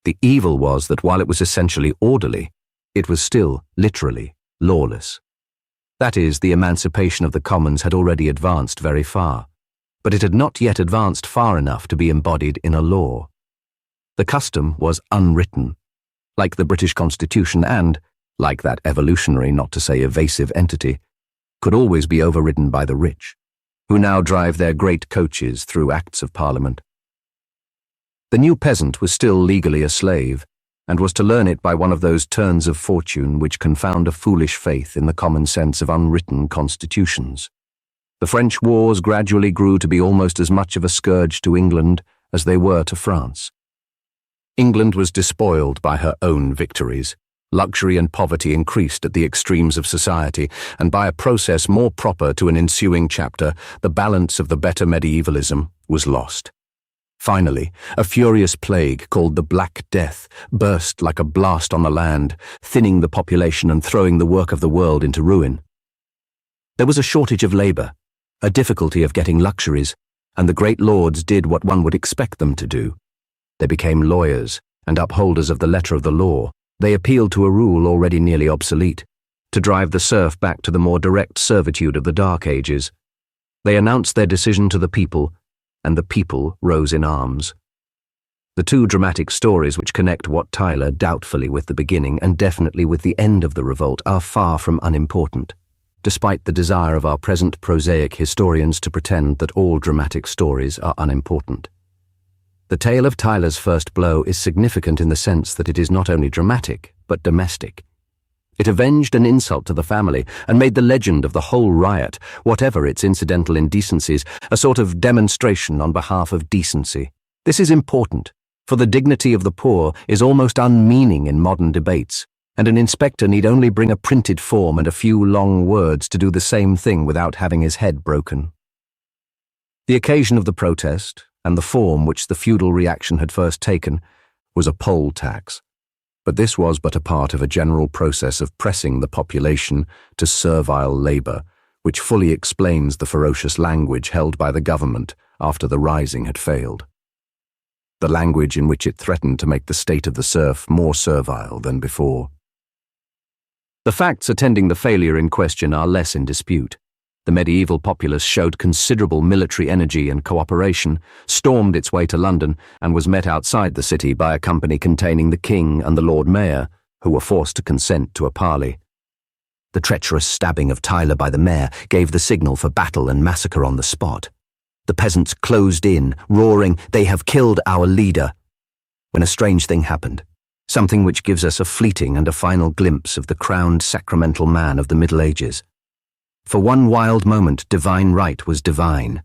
The evil was that while it was essentially orderly, it was still, literally, lawless. That is, the emancipation of the commons had already advanced very far, but it had not yet advanced far enough to be embodied in a law. The custom was unwritten, like the British Constitution and, like that evolutionary, not to say evasive entity, could always be overridden by the rich, who now drive their great coaches through Acts of Parliament. The new peasant was still legally a slave, and was to learn it by one of those turns of fortune which confound a foolish faith in the common sense of unwritten constitutions. The French wars gradually grew to be almost as much of a scourge to England as they were to France. England was despoiled by her own victories. Luxury and poverty increased at the extremes of society, and by a process more proper to an ensuing chapter, the balance of the better medievalism was lost. Finally, a furious plague called the Black Death burst like a blast on the land, thinning the population and throwing the work of the world into ruin. There was a shortage of labor, a difficulty of getting luxuries, and the great lords did what one would expect them to do. They became lawyers and upholders of the letter of the law. They appealed to a rule already nearly obsolete, to drive the serf back to the more direct servitude of the Dark Ages. They announced their decision to the people, and the people rose in arms. The two dramatic stories which connect Wat Tyler doubtfully with the beginning and definitely with the end of the revolt are far from unimportant, despite the desire of our present prosaic historians to pretend that all dramatic stories are unimportant. The tale of Tyler's first blow is significant in the sense that it is not only dramatic, but domestic. It avenged an insult to the family and made the legend of the whole riot, whatever its incidental indecencies, a sort of demonstration on behalf of decency. This is important, for the dignity of the poor is almost unmeaning in modern debates, and an inspector need only bring a printed form and a few long words to do the same thing without having his head broken. The occasion of the protest, and the form which the feudal reaction had first taken, was a poll tax. But this was but a part of a general process of pressing the population to servile labor, which fully explains the ferocious language held by the government after the rising had failed. The language in which it threatened to make the state of the serf more servile than before. The facts attending the failure in question are less in dispute. The medieval populace showed considerable military energy and cooperation, stormed its way to London, and was met outside the city by a company containing the king and the Lord Mayor, who were forced to consent to a parley. The treacherous stabbing of Tyler by the mayor gave the signal for battle and massacre on the spot. The peasants closed in, roaring, "They have killed our leader!" When a strange thing happened. something which gives us a fleeting and a final glimpse of the crowned sacramental man of the Middle Ages. For one wild moment, divine right was divine.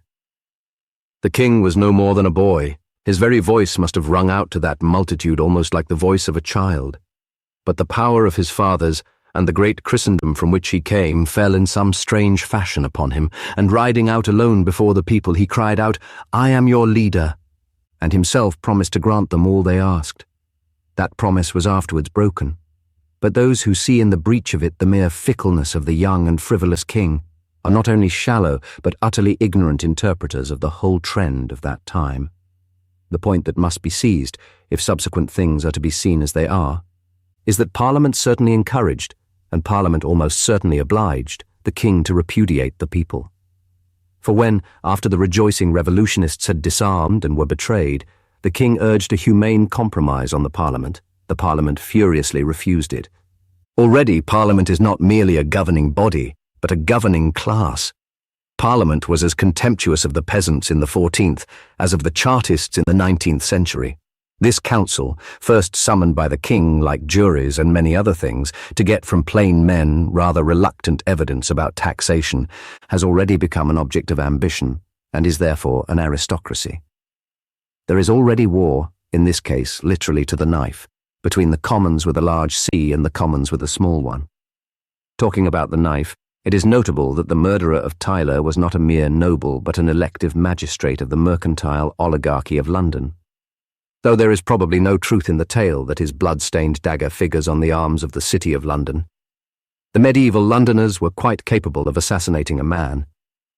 The king was no more than a boy. His very voice must have rung out to that multitude almost like the voice of a child. But the power of his fathers and the great Christendom from which he came fell in some strange fashion upon him, and riding out alone before the people, he cried out, "I am your leader," and himself promised to grant them all they asked. That promise was afterwards broken, but those who see in the breach of it the mere fickleness of the young and frivolous king are not only shallow but utterly ignorant interpreters of the whole trend of that time. The point that must be seized, if subsequent things are to be seen as they are, is that Parliament certainly encouraged, and Parliament almost certainly obliged, the king to repudiate the people. For when, after the rejoicing revolutionists had disarmed and were betrayed, the king urged a humane compromise on the Parliament furiously refused it. Already Parliament is not merely a governing body, but a governing class. Parliament was as contemptuous of the peasants in the 14th as of the Chartists in the 19th century. This council, first summoned by the king like juries and many other things, to get from plain men rather reluctant evidence about taxation, has already become an object of ambition, and is therefore an aristocracy. There is already war, in this case literally to the knife, between the commons with a large C and the commons with a small one. Talking about the knife, it is notable that the murderer of Tyler was not a mere noble but an elective magistrate of the mercantile oligarchy of London. Though there is probably no truth in the tale that his blood-stained dagger figures on the arms of the City of London. The medieval Londoners were quite capable of assassinating a man,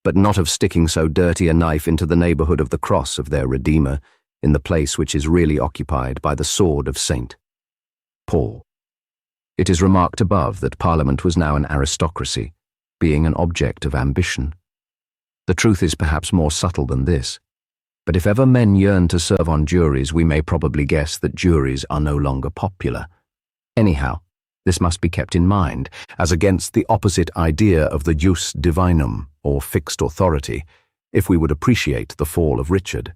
but not of sticking so dirty a knife into the neighbourhood of the cross of their Redeemer, in the place which is really occupied by the sword of St. Paul. It is remarked above that Parliament was now an aristocracy, being an object of ambition. The truth is perhaps more subtle than this. But if ever men yearn to serve on juries, we may probably guess that juries are no longer popular. Anyhow, this must be kept in mind, as against the opposite idea of the jus divinum, or fixed authority, if we would appreciate the fall of Richard.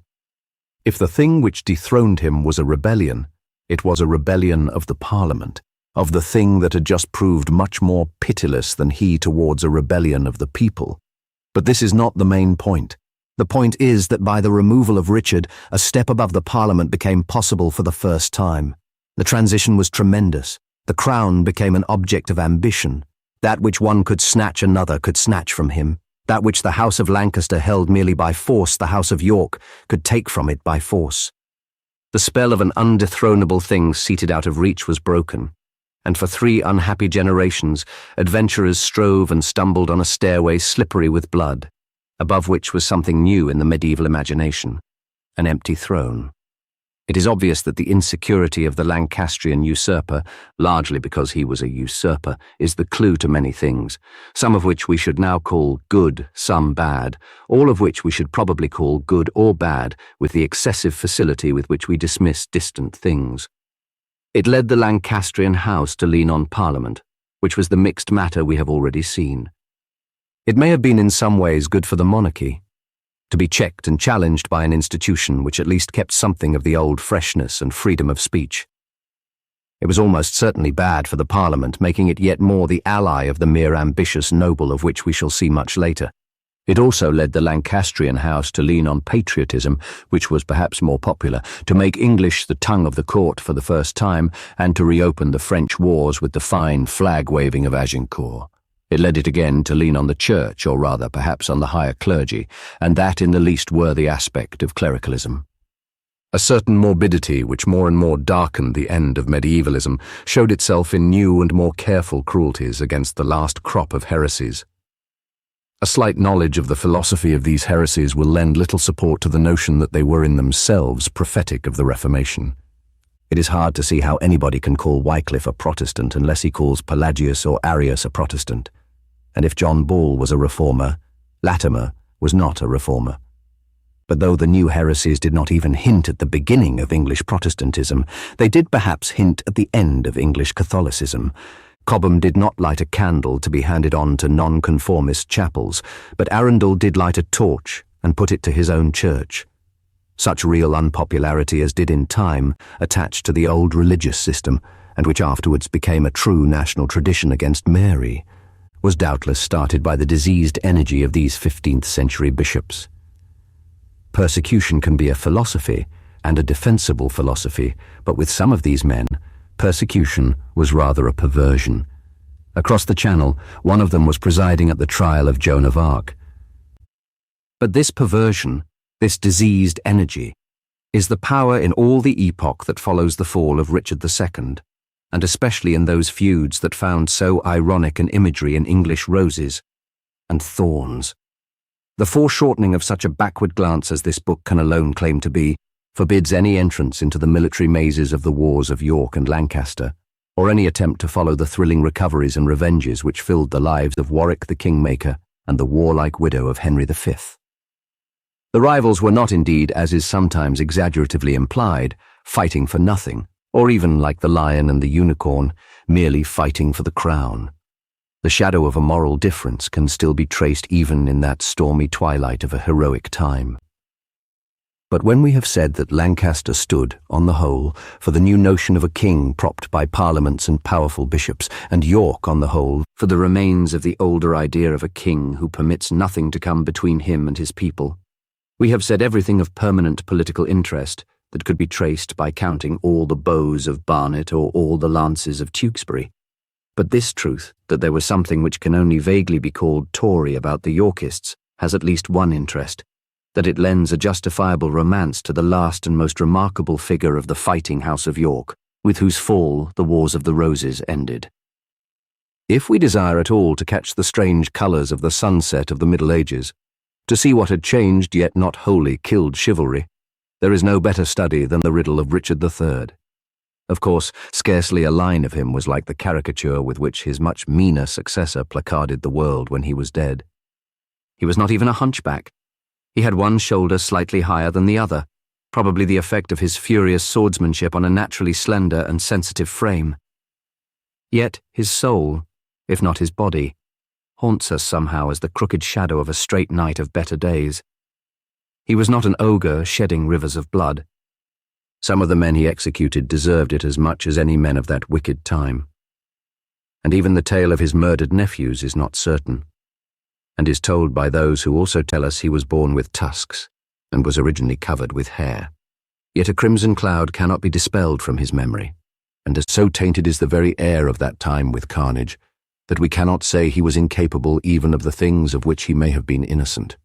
If the thing which dethroned him was a rebellion, it was a rebellion of the Parliament, of the thing that had just proved much more pitiless than he towards a rebellion of the people. But this is not the main point. The point is that by the removal of Richard, a step above the Parliament became possible for the first time. The transition was tremendous. The crown became an object of ambition. That which one could snatch, another could snatch from him. That which the House of Lancaster held merely by force, the House of York could take from it by force. The spell of an undethronable thing seated out of reach was broken, and for 3 unhappy generations, adventurers strove and stumbled on a stairway slippery with blood, above which was something new in the medieval imagination, an empty throne. It is obvious that the insecurity of the Lancastrian usurper, largely because he was a usurper, is the clue to many things, some of which we should now call good, some bad, all of which we should probably call good or bad, with the excessive facility with which we dismiss distant things. It led the Lancastrian house to lean on Parliament, which was the mixed matter we have already seen. It may have been in some ways good for the monarchy, to be checked and challenged by an institution which at least kept something of the old freshness and freedom of speech. It was almost certainly bad for the Parliament, making it yet more the ally of the mere ambitious noble of which we shall see much later. It also led the Lancastrian house to lean on patriotism, which was perhaps more popular, to make English the tongue of the court for the first time, and to reopen the French wars with the fine flag-waving of Agincourt. It led it again to lean on the church, or rather perhaps on the higher clergy, and that in the least worthy aspect of clericalism. A certain morbidity which more and more darkened the end of medievalism showed itself in new and more careful cruelties against the last crop of heresies. A slight knowledge of the philosophy of these heresies will lend little support to the notion that they were in themselves prophetic of the Reformation. It is hard to see how anybody can call Wycliffe a Protestant unless he calls Pelagius or Arius a Protestant. And if John Ball was a reformer, Latimer was not a reformer. But though the new heresies did not even hint at the beginning of English Protestantism, they did perhaps hint at the end of English Catholicism. Cobham did not light a candle to be handed on to nonconformist chapels, but Arundel did light a torch and put it to his own church. such real unpopularity as did in time attach to the old religious system, and which afterwards became a true national tradition against Mary, was doubtless started by the diseased energy of these 15th century bishops. Persecution can be a philosophy, and a defensible philosophy, but with some of these men, persecution was rather a perversion. Across the Channel, one of them was presiding at the trial of Joan of Arc. But this perversion, this diseased energy, is the power in all the epoch that follows the fall of Richard II, and especially in those feuds that found so ironic an imagery in English roses and thorns. The foreshortening of such a backward glance as this book can alone claim to be forbids any entrance into the military mazes of the wars of York and Lancaster, or any attempt to follow the thrilling recoveries and revenges which filled the lives of Warwick the Kingmaker and the warlike widow of Henry V. The rivals were not indeed, as is sometimes exaggeratively implied, fighting for nothing, or even like the lion and the unicorn, merely fighting for the crown. The shadow of a moral difference can still be traced even in that stormy twilight of a heroic time. But when we have said that Lancaster stood, on the whole, for the new notion of a king propped by parliaments and powerful bishops, and York, on the whole, for the remains of the older idea of a king who permits nothing to come between him and his people, we have said everything of permanent political interest that could be traced by counting all the bows of Barnet or all the lances of Tewkesbury. But this truth, that there was something which can only vaguely be called Tory about the Yorkists, has at least one interest, that it lends a justifiable romance to the last and most remarkable figure of the fighting House of York, with whose fall the Wars of the Roses ended. If we desire at all to catch the strange colours of the sunset of the Middle Ages, to see what had changed yet not wholly killed chivalry, there is no better study than the riddle of Richard III. Of course, scarcely a line of him was like the caricature with which his much meaner successor placarded the world when he was dead. He was not even a hunchback. He had one shoulder slightly higher than the other, probably the effect of his furious swordsmanship on a naturally slender and sensitive frame. Yet his soul, if not his body, haunts us somehow as the crooked shadow of a straight knight of better days. He was not an ogre shedding rivers of blood. Some of the men he executed deserved it as much as any men of that wicked time. And even the tale of his murdered nephews is not certain, and is told by those who also tell us he was born with tusks, and was originally covered with hair. Yet a crimson cloud cannot be dispelled from his memory, and as so tainted is the very air of that time with carnage, that we cannot say he was incapable even of the things of which he may have been innocent.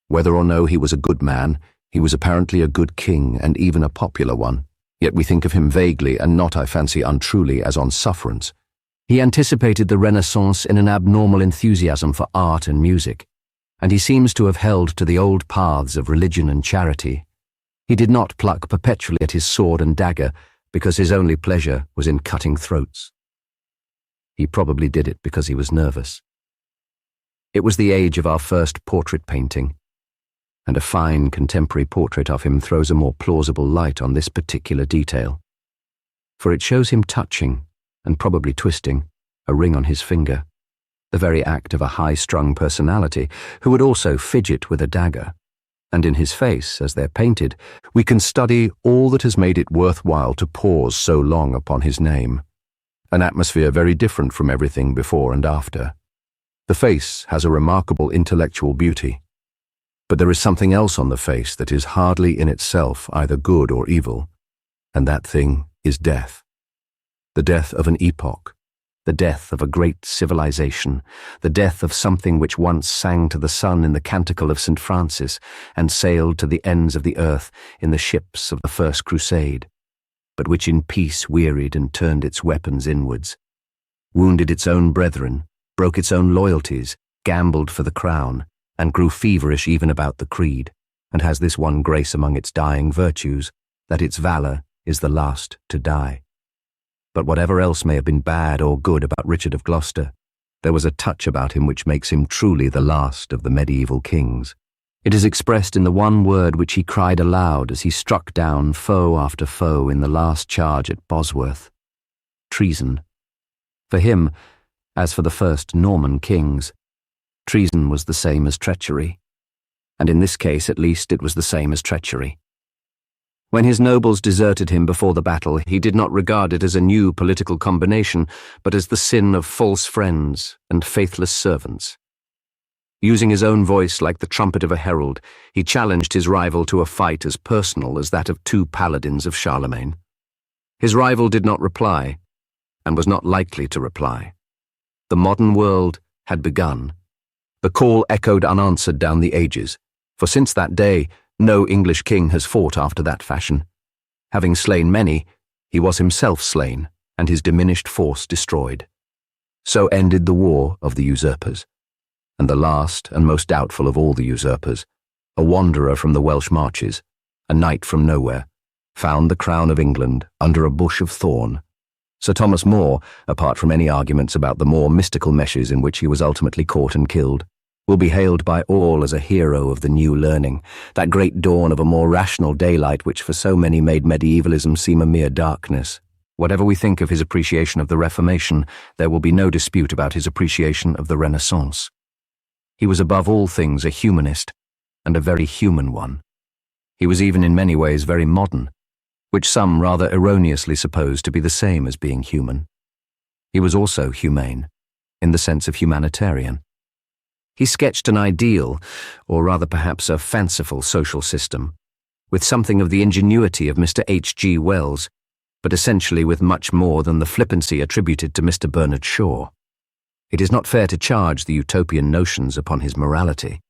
Whether or no he was a good man, he was apparently a good king, and even a popular one, yet we think of him vaguely and not, I fancy, untruly, as on sufferance. He anticipated the Renaissance in an abnormal enthusiasm for art and music, and he seems to have held to the old paths of religion and charity. He did not pluck perpetually at his sword and dagger, because his only pleasure was in cutting throats. He probably did it because he was nervous. It was the age of our first portrait painting, and a fine contemporary portrait of him throws a more plausible light on this particular detail, for it shows him touching, and probably twisting, a ring on his finger, the very act of a high-strung personality who would also fidget with a dagger, and in his face, as they're painted, we can study all that has made it worthwhile to pause so long upon his name, an atmosphere very different from everything before and after. The face has a remarkable intellectual beauty, but there is something else on the face that is hardly in itself either good or evil, and that thing is death. The death of an epoch, the death of a great civilization, the death of something which once sang to the sun in the canticle of St. Francis and sailed to the ends of the earth in the ships of the First Crusade, but which in peace wearied and turned its weapons inwards, wounded its own brethren, broke its own loyalties, gambled for the crown, and grew feverish even about the creed, and has this one grace among its dying virtues, that its valour is the last to die. But whatever else may have been bad or good about Richard of Gloucester, there was a touch about him which makes him truly the last of the medieval kings. It is expressed in the one word which he cried aloud as he struck down foe after foe in the last charge at Bosworth: treason. For him, as for the first Norman kings, treason was the same as treachery, and in this case at least it was the same as treachery. When his nobles deserted him before the battle, he did not regard it as a new political combination, but as the sin of false friends and faithless servants. Using his own voice like the trumpet of a herald, he challenged his rival to a fight as personal as that of two paladins of Charlemagne. His rival did not reply, and was not likely to reply. The modern world had begun. The call echoed unanswered down the ages, for since that day, no English king has fought after that fashion. Having slain many, he was himself slain, and his diminished force destroyed. So ended the war of the usurpers, and the last and most doubtful of all the usurpers, a wanderer from the Welsh marches, a knight from nowhere, found the crown of England under a bush of thorn. Sir Thomas More, apart from any arguments about the more mystical meshes in which he was ultimately caught and killed, will be hailed by all as a hero of the new learning, that great dawn of a more rational daylight which for so many made medievalism seem a mere darkness. Whatever we think of his appreciation of the Reformation, there will be no dispute about his appreciation of the Renaissance. He was above all things a humanist, and a very human one. He was even in many ways very modern, which some rather erroneously suppose to be the same as being human. He was also humane, in the sense of humanitarian. He sketched an ideal, or rather perhaps a fanciful social system, with something of the ingenuity of Mr. H.G. Wells, but essentially with much more than the flippancy attributed to Mr. Bernard Shaw. It is not fair to charge the utopian notions upon his morality,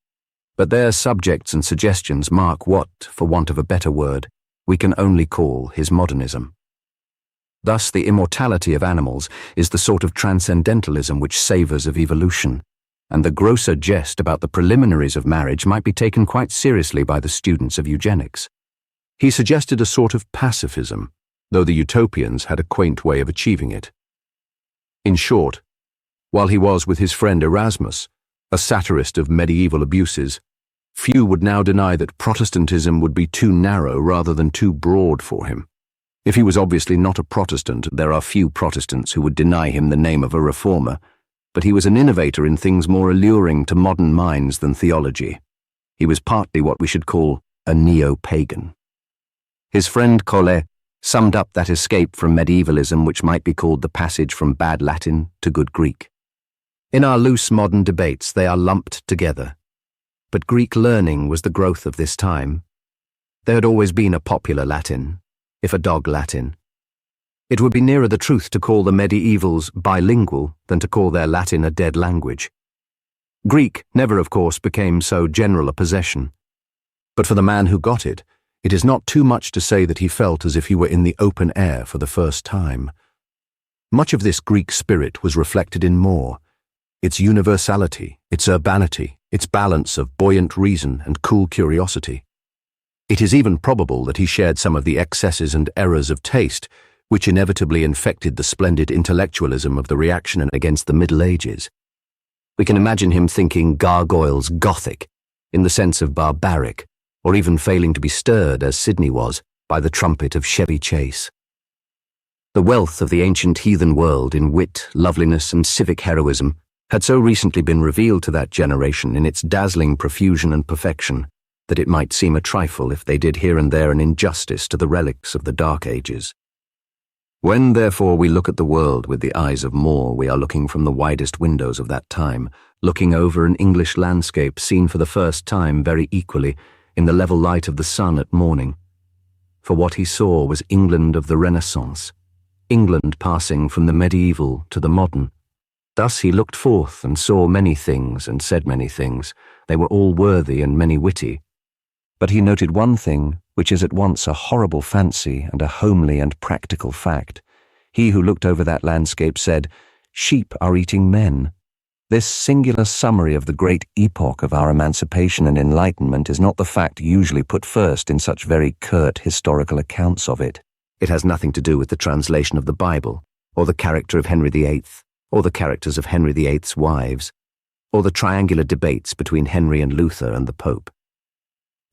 but their subjects and suggestions mark what, for want of a better word, we can only call his modernism. Thus the immortality of animals is the sort of transcendentalism which savours of evolution, and the grosser jest about the preliminaries of marriage might be taken quite seriously by the students of eugenics. He suggested a sort of pacifism, though the utopians had a quaint way of achieving it. In short, while he was with his friend Erasmus, a satirist of medieval abuses, few would now deny that Protestantism would be too narrow rather than too broad for him. If he was obviously not a Protestant, there are few Protestants who would deny him the name of a reformer, but he was an innovator in things more alluring to modern minds than theology. He was partly what we should call a neo-pagan. His friend Collet summed up that escape from medievalism which might be called the passage from bad Latin to good Greek. In our loose modern debates they are lumped together, but Greek learning was the growth of this time. There had always been a popular Latin, if a dog Latin. It would be nearer the truth to call the medievals bilingual than to call their Latin a dead language. Greek never, of course, became so general a possession. But for the man who got it, it is not too much to say that he felt as if he were in the open air for the first time. Much of this Greek spirit was reflected in More, its universality, its urbanity, its balance of buoyant reason and cool curiosity. It is even probable that he shared some of the excesses and errors of taste which inevitably infected the splendid intellectualism of the reaction against the Middle Ages. We can imagine him thinking gargoyles Gothic, in the sense of barbaric, or even failing to be stirred, as Sidney was, by the trumpet of Chevy Chase. The wealth of the ancient heathen world in wit, loveliness, and civic heroism had so recently been revealed to that generation in its dazzling profusion and perfection that it might seem a trifle if they did here and there an injustice to the relics of the Dark Ages. When, therefore, we look at the world with the eyes of More, we are looking from the widest windows of that time, looking over an English landscape seen for the first time very equally in the level light of the sun at morning. For what he saw was England of the Renaissance, England passing from the medieval to the modern. Thus he looked forth and saw many things and said many things. They were all worthy and many witty. But he noted one thing, which is at once a horrible fancy and a homely and practical fact. He who looked over that landscape said, "Sheep are eating men." This singular summary of the great epoch of our emancipation and enlightenment is not the fact usually put first in such very curt historical accounts of it. It has nothing to do with the translation of the Bible, or the character of Henry VIII, or the characters of Henry VIII's wives, or the triangular debates between Henry and Luther and the Pope.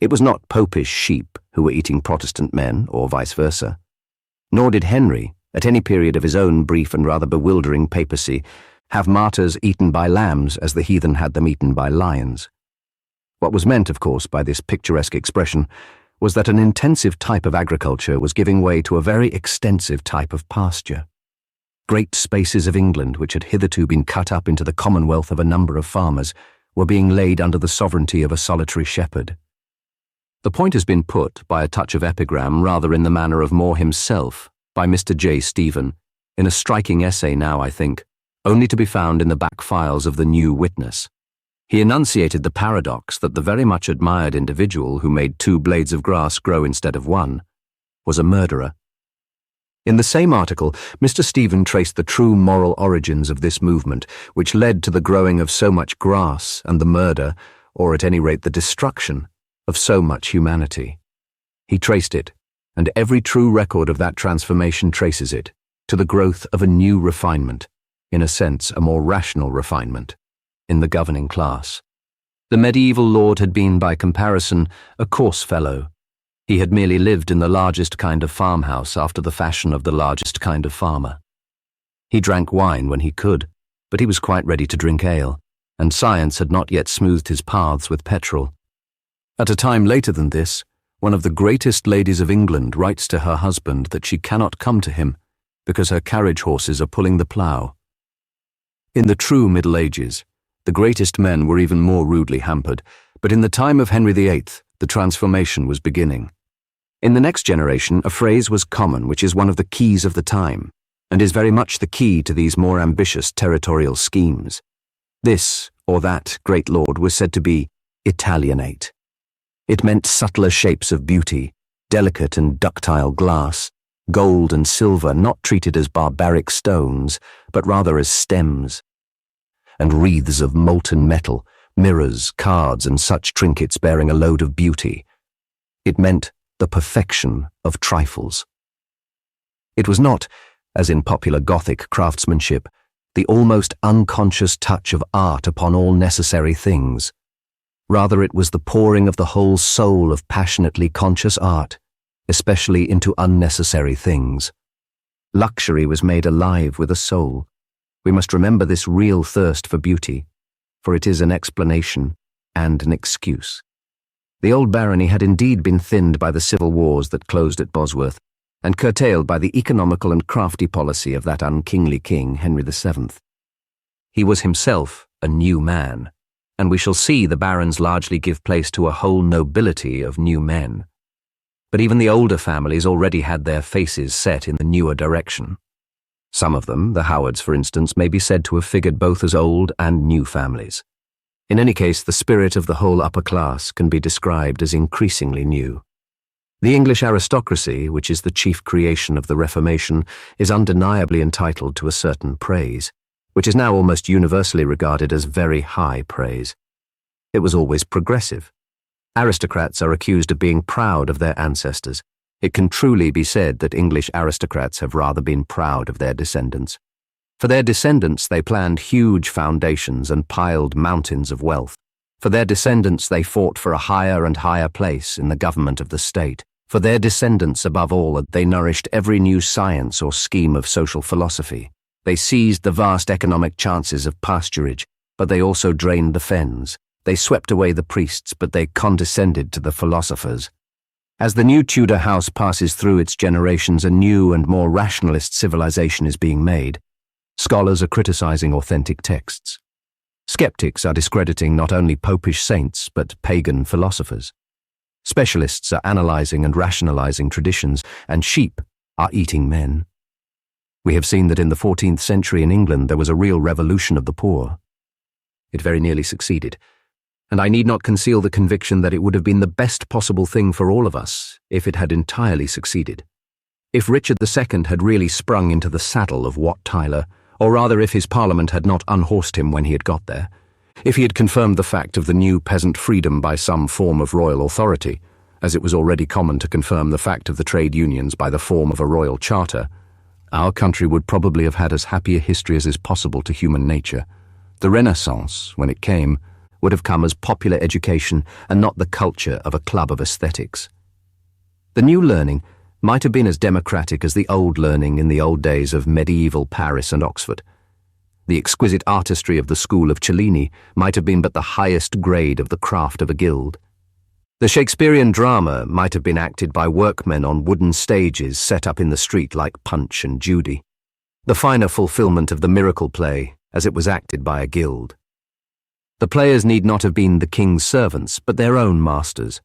It was not popish sheep who were eating Protestant men, or vice versa. Nor did Henry, at any period of his own brief and rather bewildering papacy, have martyrs eaten by lambs as the heathen had them eaten by lions. What was meant, of course, by this picturesque expression was that an intensive type of agriculture was giving way to a very extensive type of pasture. Great spaces of England, which had hitherto been cut up into the commonwealth of a number of farmers, were being laid under the sovereignty of a solitary shepherd. The point has been put, by a touch of epigram rather in the manner of More himself, by Mr. J. Stephen, in a striking essay now, I think, only to be found in the back files of the New Witness. He enunciated the paradox that the very much admired individual who made 2 blades of grass grow instead of 1 was a murderer. In the same article, Mr. Stephen traced the true moral origins of this movement, which led to the growing of so much grass and the murder, or at any rate the destruction, of so much humanity. He traced it, and every true record of that transformation traces it, to the growth of a new refinement, in a sense a more rational refinement, in the governing class. The medieval lord had been, by comparison, a coarse fellow. He had merely lived in the largest kind of farmhouse after the fashion of the largest kind of farmer. He drank wine when he could, but he was quite ready to drink ale, and science had not yet smoothed his paths with petrol. At a time later than this, one of the greatest ladies of England writes to her husband that she cannot come to him because her carriage horses are pulling the plough. In the true Middle Ages, the greatest men were even more rudely hampered, but in the time of Henry VIII, the transformation was beginning. In the next generation, a phrase was common which is one of the keys of the time, and is very much the key to these more ambitious territorial schemes. This or that great lord was said to be Italianate. It meant subtler shapes of beauty, delicate and ductile glass, gold and silver not treated as barbaric stones, but rather as stems, and wreaths of molten metal, mirrors, cards, and such trinkets bearing a load of beauty. It meant the perfection of trifles. It was not, as in popular Gothic craftsmanship, the almost unconscious touch of art upon all necessary things. Rather, it was the pouring of the whole soul of passionately conscious art, especially into unnecessary things. Luxury was made alive with a soul. We must remember this real thirst for beauty, for it is an explanation and an excuse. The old barony had indeed been thinned by the civil wars that closed at Bosworth, and curtailed by the economical and crafty policy of that unkingly king, Henry VII. He was himself a new man, and we shall see the barons largely give place to a whole nobility of new men. But even the older families already had their faces set in the newer direction. Some of them, the Howards for instance, may be said to have figured both as old and new families. In any case, the spirit of the whole upper class can be described as increasingly new. The English aristocracy, which is the chief creation of the Reformation, is undeniably entitled to a certain praise, which is now almost universally regarded as very high praise. It was always progressive. Aristocrats are accused of being proud of their ancestors. It can truly be said that English aristocrats have rather been proud of their descendants. For their descendants they planned huge foundations and piled mountains of wealth. For their descendants they fought for a higher and higher place in the government of the state. For their descendants, above all, they nourished every new science or scheme of social philosophy. They seized the vast economic chances of pasturage, but they also drained the fens. They swept away the priests, but they condescended to the philosophers. As the new Tudor house passes through its generations, a new and more rationalist civilization is being made. Scholars are criticizing authentic texts. Skeptics are discrediting not only popish saints, but pagan philosophers. Specialists are analyzing and rationalizing traditions, and sheep are eating men. We have seen that in the 14th century in England there was a real revolution of the poor. It very nearly succeeded, and I need not conceal the conviction that it would have been the best possible thing for all of us if it had entirely succeeded. If Richard II had really sprung into the saddle of Wat Tyler, or rather if his parliament had not unhorsed him when he had got there, if he had confirmed the fact of the new peasant freedom by some form of royal authority, as it was already common to confirm the fact of the trade unions by the form of a royal charter, our country would probably have had as happy a history as is possible to human nature. The Renaissance, when it came, would have come as popular education and not the culture of a club of aesthetics. The new learning might have been as democratic as the old learning in the old days of medieval Paris and Oxford. The exquisite artistry of the school of Cellini might have been but the highest grade of the craft of a guild. The Shakespearean drama might have been acted by workmen on wooden stages set up in the street like Punch and Judy, the finer fulfillment of the miracle play as it was acted by a guild. The players need not have been the king's servants, but their own masters.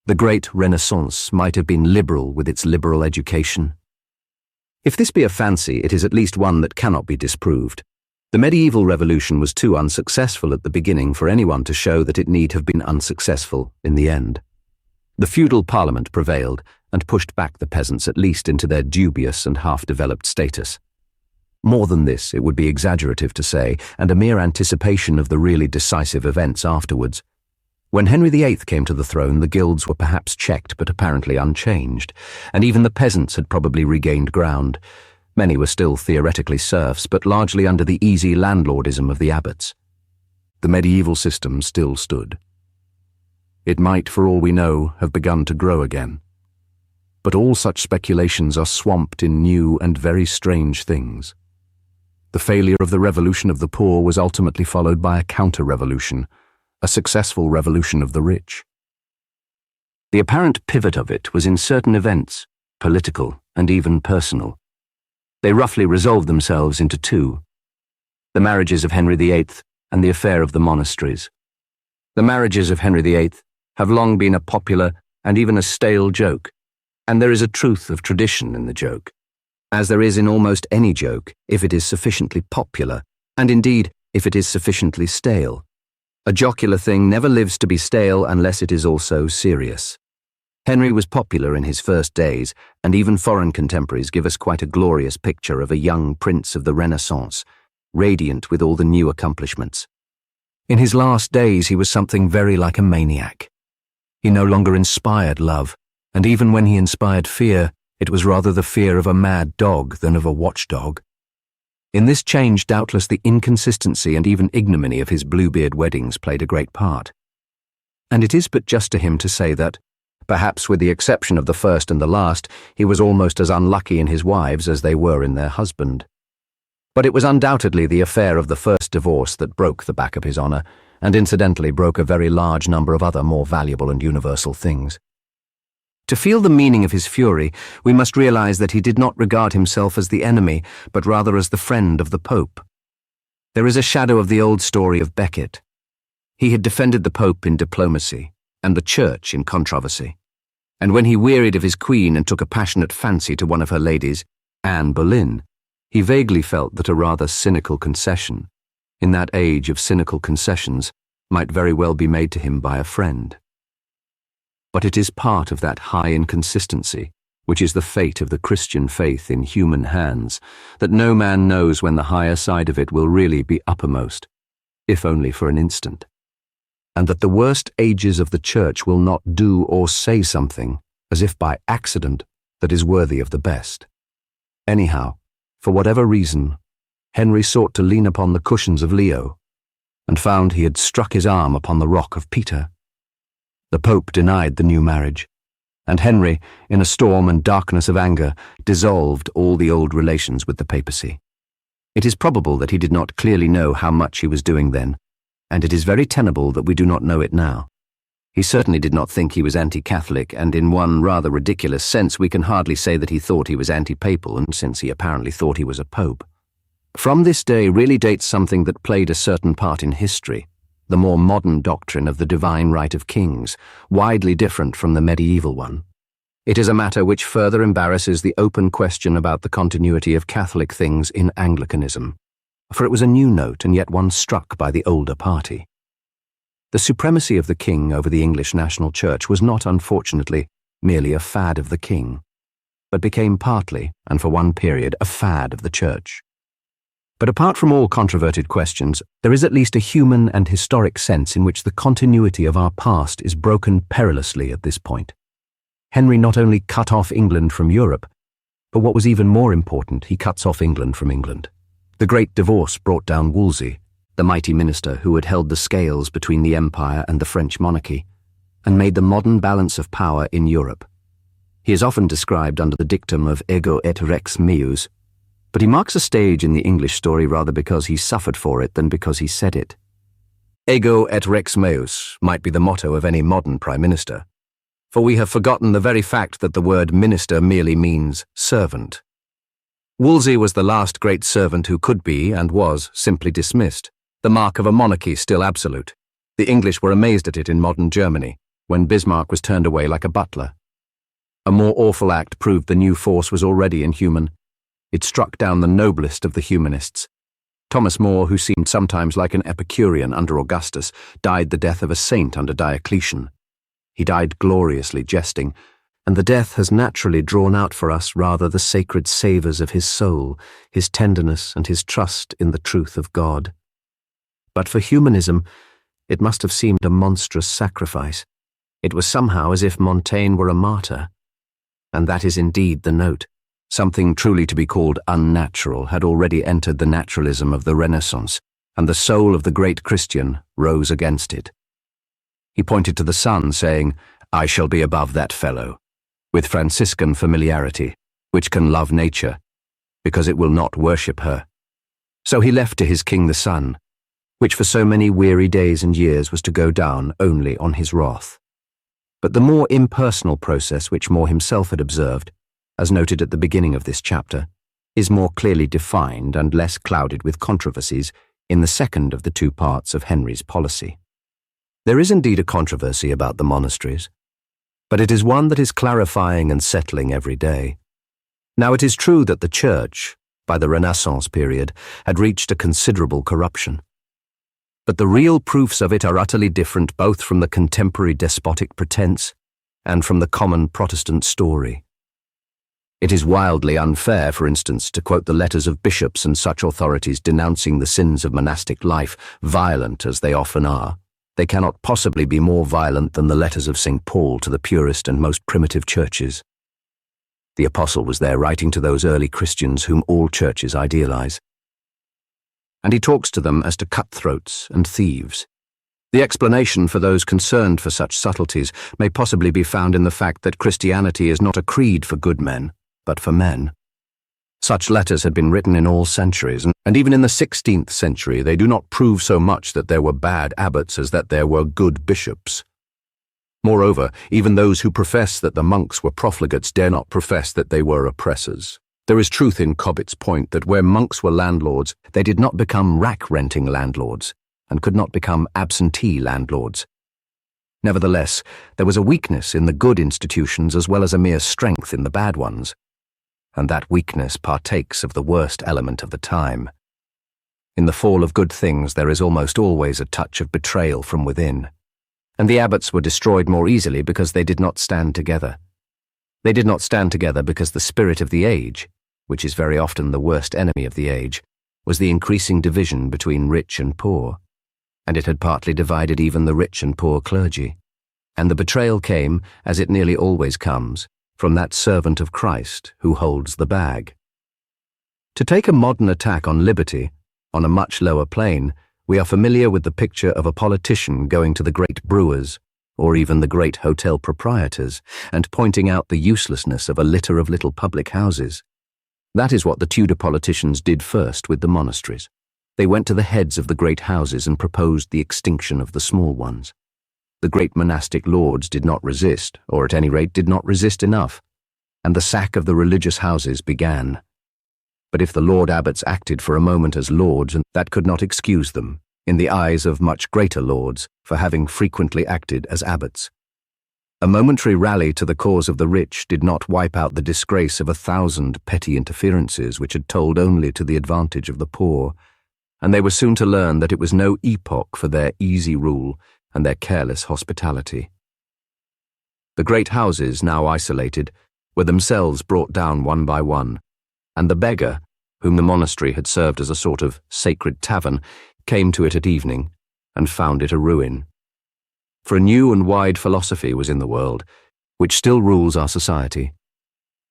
The great Renaissance might have been liberal with its liberal education. If this be a fancy, it is at least one that cannot be disproved. The medieval revolution was too unsuccessful at the beginning for anyone to show that it need have been unsuccessful in the end. The feudal parliament prevailed and pushed back the peasants at least into their dubious and half-developed status. More than this, it would be exaggerative to say, and a mere anticipation of the really decisive events afterwards. When Henry VIII came to the throne, the guilds were perhaps checked but apparently unchanged, and even the peasants had probably regained ground. Many were still theoretically serfs, but largely under the easy landlordism of the abbots. The medieval system still stood. It might, for all we know, have begun to grow again. But all such speculations are swamped in new and very strange things. The failure of the revolution of the poor was ultimately followed by a counter-revolution, a successful revolution of the rich. The apparent pivot of it was in certain events, political and even personal. They roughly resolved themselves into two: the marriages of Henry VIII and the affair of the monasteries. The marriages of Henry VIII have long been a popular and even a stale joke, and there is a truth of tradition in the joke, as there is in almost any joke if it is sufficiently popular, and indeed if it is sufficiently stale. A jocular thing never lives to be stale unless it is also serious. Henry was popular in his first days, and even foreign contemporaries give us quite a glorious picture of a young prince of the Renaissance, radiant with all the new accomplishments. In his last days he was something very like a maniac. He no longer inspired love, and even when he inspired fear, it was rather the fear of a mad dog than of a watchdog. In this change doubtless the inconsistency and even ignominy of his Bluebeard weddings played a great part. And it is but just to him to say that, perhaps with the exception of the first and the last, he was almost as unlucky in his wives as they were in their husband. But it was undoubtedly the affair of the first divorce that broke the back of his honour, and incidentally broke a very large number of other more valuable and universal things. To feel the meaning of his fury, we must realize that he did not regard himself as the enemy, but rather as the friend of the Pope. There is a shadow of the old story of Becket. He had defended the Pope in diplomacy, and the Church in controversy. And when he wearied of his queen and took a passionate fancy to one of her ladies, Anne Boleyn, he vaguely felt that a rather cynical concession, in that age of cynical concessions, might very well be made to him by a friend. But it is part of that high inconsistency, which is the fate of the Christian faith in human hands, that no man knows when the higher side of it will really be uppermost, if only for an instant, and that the worst ages of the Church will not do or say something, as if by accident, that is worthy of the best. Anyhow, for whatever reason, Henry sought to lean upon the cushions of Leo, and found he had struck his arm upon the rock of Peter. The Pope denied the new marriage, and Henry, in a storm and darkness of anger, dissolved all the old relations with the papacy. It is probable that he did not clearly know how much he was doing then, and it is very tenable that we do not know it now. He certainly did not think he was anti-Catholic, and in one rather ridiculous sense we can hardly say that he thought he was anti-papal, and since he apparently thought he was a pope. From this day really dates something that played a certain part in history, the more modern doctrine of the divine right of kings, widely different from the medieval one. It is a matter which further embarrasses the open question about the continuity of Catholic things in Anglicanism, for it was a new note and yet one struck by the older party. The supremacy of the king over the English national church was not, unfortunately, merely a fad of the king, but became partly, and for one period, a fad of the church. But apart from all controverted questions, there is at least a human and historic sense in which the continuity of our past is broken perilously at this point. Henry not only cut off England from Europe, but what was even more important, he cuts off England from England. The great divorce brought down Wolsey, the mighty minister who had held the scales between the Empire and the French monarchy, and made the modern balance of power in Europe. He is often described under the dictum of ego et rex meus, but he marks a stage in the English story rather because he suffered for it than because he said it. Ego et rex meus might be the motto of any modern prime minister, for we have forgotten the very fact that the word minister merely means servant. Wolsey was the last great servant who could be, and was, simply dismissed, the mark of a monarchy still absolute. The English were amazed at it in modern Germany, when Bismarck was turned away like a butler. A more awful act proved the new force was already inhuman. It struck down the noblest of the humanists. Thomas More, who seemed sometimes like an Epicurean under Augustus, died the death of a saint under Diocletian. He died gloriously jesting, and the death has naturally drawn out for us rather the sacred savours of his soul, his tenderness and his trust in the truth of God. But for humanism, it must have seemed a monstrous sacrifice. It was somehow as if Montaigne were a martyr. And that is indeed the note. Something truly to be called unnatural had already entered the naturalism of the Renaissance, and the soul of the great Christian rose against it. He pointed to the sun, saying, "I shall be above that fellow," with Franciscan familiarity, which can love nature, because it will not worship her. So he left to his king the sun, which for so many weary days and years was to go down only on his wrath. But the more impersonal process which More himself had observed, as noted at the beginning of this chapter, is more clearly defined and less clouded with controversies in the second of the two parts of Henry's policy. There is indeed a controversy about the monasteries, but it is one that is clarifying and settling every day. Now it is true that the Church, by the Renaissance period, had reached a considerable corruption. But the real proofs of it are utterly different both from the contemporary despotic pretense and from the common Protestant story. It is wildly unfair, for instance, to quote the letters of bishops and such authorities denouncing the sins of monastic life, violent as they often are. They cannot possibly be more violent than the letters of St. Paul to the purest and most primitive churches. The apostle was there writing to those early Christians whom all churches idealize. And he talks to them as to cutthroats and thieves. The explanation for those concerned for such subtleties may possibly be found in the fact that Christianity is not a creed for good men, but for men. Such letters had been written in all centuries, and even in the 16th century they do not prove so much that there were bad abbots as that there were good bishops. Moreover, even those who profess that the monks were profligates dare not profess that they were oppressors. There is truth in Cobbett's point that where monks were landlords, they did not become rack-renting landlords, and could not become absentee landlords. Nevertheless, there was a weakness in the good institutions as well as a mere strength in the bad ones, and that weakness partakes of the worst element of the time. In the fall of good things there is almost always a touch of betrayal from within, and the abbots were destroyed more easily because they did not stand together. They did not stand together because the spirit of the age, which is very often the worst enemy of the age, was the increasing division between rich and poor, and it had partly divided even the rich and poor clergy. And the betrayal came, as it nearly always comes, from that servant of Christ who holds the bag. To take a modern attack on liberty, on a much lower plane, we are familiar with the picture of a politician going to the great brewers, or even the great hotel proprietors, and pointing out the uselessness of a litter of little public houses. That is what the Tudor politicians did first with the monasteries. They went to the heads of the great houses and proposed the extinction of the small ones. The great monastic lords did not resist, or at any rate did not resist enough, and the sack of the religious houses began. But if the lord abbots acted for a moment as lords, that could not excuse them, in the eyes of much greater lords, for having frequently acted as abbots. A momentary rally to the cause of the rich did not wipe out the disgrace of 1,000 petty interferences which had told only to the advantage of the poor, and they were soon to learn that it was no epoch for their easy rule and their careless hospitality. The great houses, now isolated, were themselves brought down one by one, and the beggar, whom the monastery had served as a sort of sacred tavern, came to it at evening and found it a ruin. For a new and wide philosophy was in the world, which still rules our society.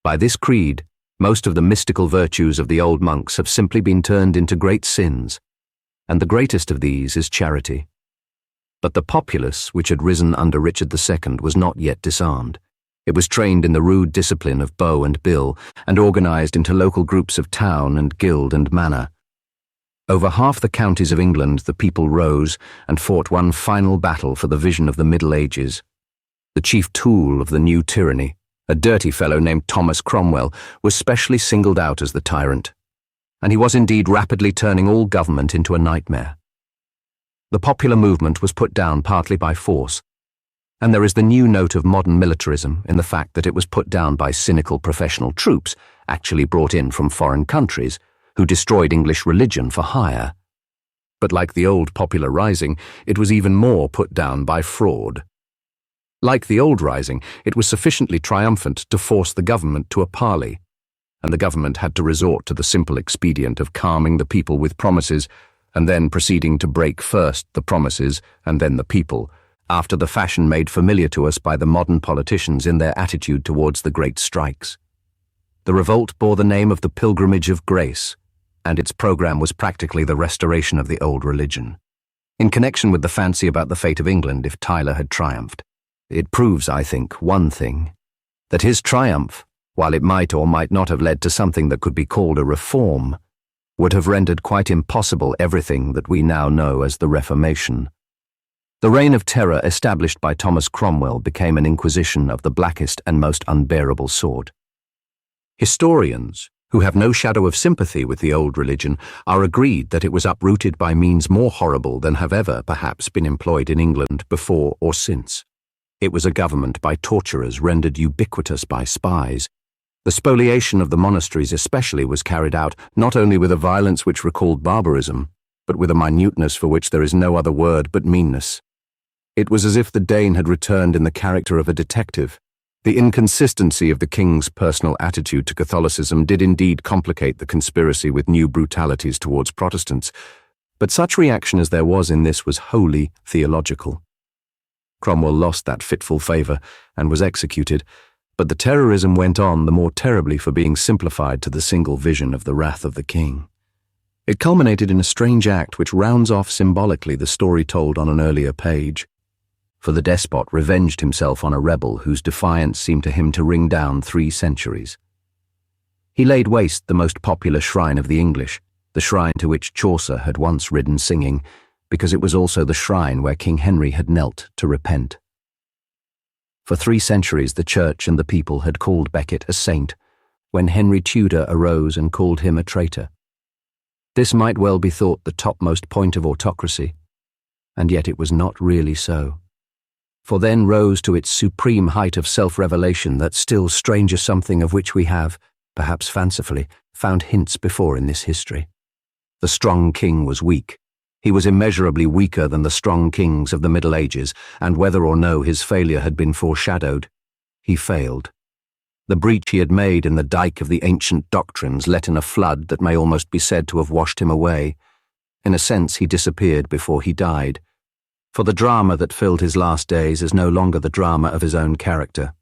By this creed, most of the mystical virtues of the old monks have simply been turned into great sins, and the greatest of these is charity. But the populace, which had risen under Richard II, was not yet disarmed. It was trained in the rude discipline of bow and bill, and organized into local groups of town and guild and manor. Over half the counties of England the people rose and fought one final battle for the vision of the Middle Ages. The chief tool of the new tyranny, a dirty fellow named Thomas Cromwell, was specially singled out as the tyrant, and he was indeed rapidly turning all government into a nightmare. The popular movement was put down partly by force, and there is the new note of modern militarism in the fact that it was put down by cynical professional troops, actually brought in from foreign countries, who destroyed English religion for hire. But like the old popular rising, it was even more put down by fraud. Like the old rising, it was sufficiently triumphant to force the government to a parley, and the government had to resort to the simple expedient of calming the people with promises, and then proceeding to break first the promises and then the people, after the fashion made familiar to us by the modern politicians in their attitude towards the great strikes. The revolt bore the name of the Pilgrimage of Grace, and its program was practically the restoration of the old religion. In connection with the fancy about the fate of England if Tyler had triumphed, it proves, I think, one thing, that his triumph, while it might or might not have led to something that could be called a reform, would have rendered quite impossible everything that we now know as the Reformation. The reign of terror established by Thomas Cromwell became an inquisition of the blackest and most unbearable sort. Historians, who have no shadow of sympathy with the old religion, are agreed that it was uprooted by means more horrible than have ever, perhaps, been employed in England before or since. It was a government by torturers rendered ubiquitous by spies. The spoliation of the monasteries especially was carried out not only with a violence which recalled barbarism, but with a minuteness for which there is no other word but meanness. It was as if the Dane had returned in the character of a detective. The inconsistency of the king's personal attitude to Catholicism did indeed complicate the conspiracy with new brutalities towards Protestants, but such reaction as there was in this was wholly theological. Cromwell lost that fitful favour and was executed, but the terrorism went on the more terribly for being simplified to the single vision of the wrath of the king. It culminated in a strange act which rounds off symbolically the story told on an earlier page. For the despot revenged himself on a rebel whose defiance seemed to him to ring down 3 centuries. He laid waste the most popular shrine of the English, the shrine to which Chaucer had once ridden singing, because it was also the shrine where King Henry had knelt to repent. For 3 centuries the church and the people had called Becket a saint, when Henry Tudor arose and called him a traitor. This might well be thought the topmost point of autocracy, and yet it was not really so. For then rose to its supreme height of self-revelation that still stranger something of which we have, perhaps fancifully, found hints before in this history. The strong king was weak. He was immeasurably weaker than the strong kings of the Middle Ages, and whether or no his failure had been foreshadowed, he failed. The breach he had made in the dike of the ancient doctrines let in a flood that may almost be said to have washed him away. In a sense, he disappeared before he died. For the drama that filled his last days is no longer the drama of his own character.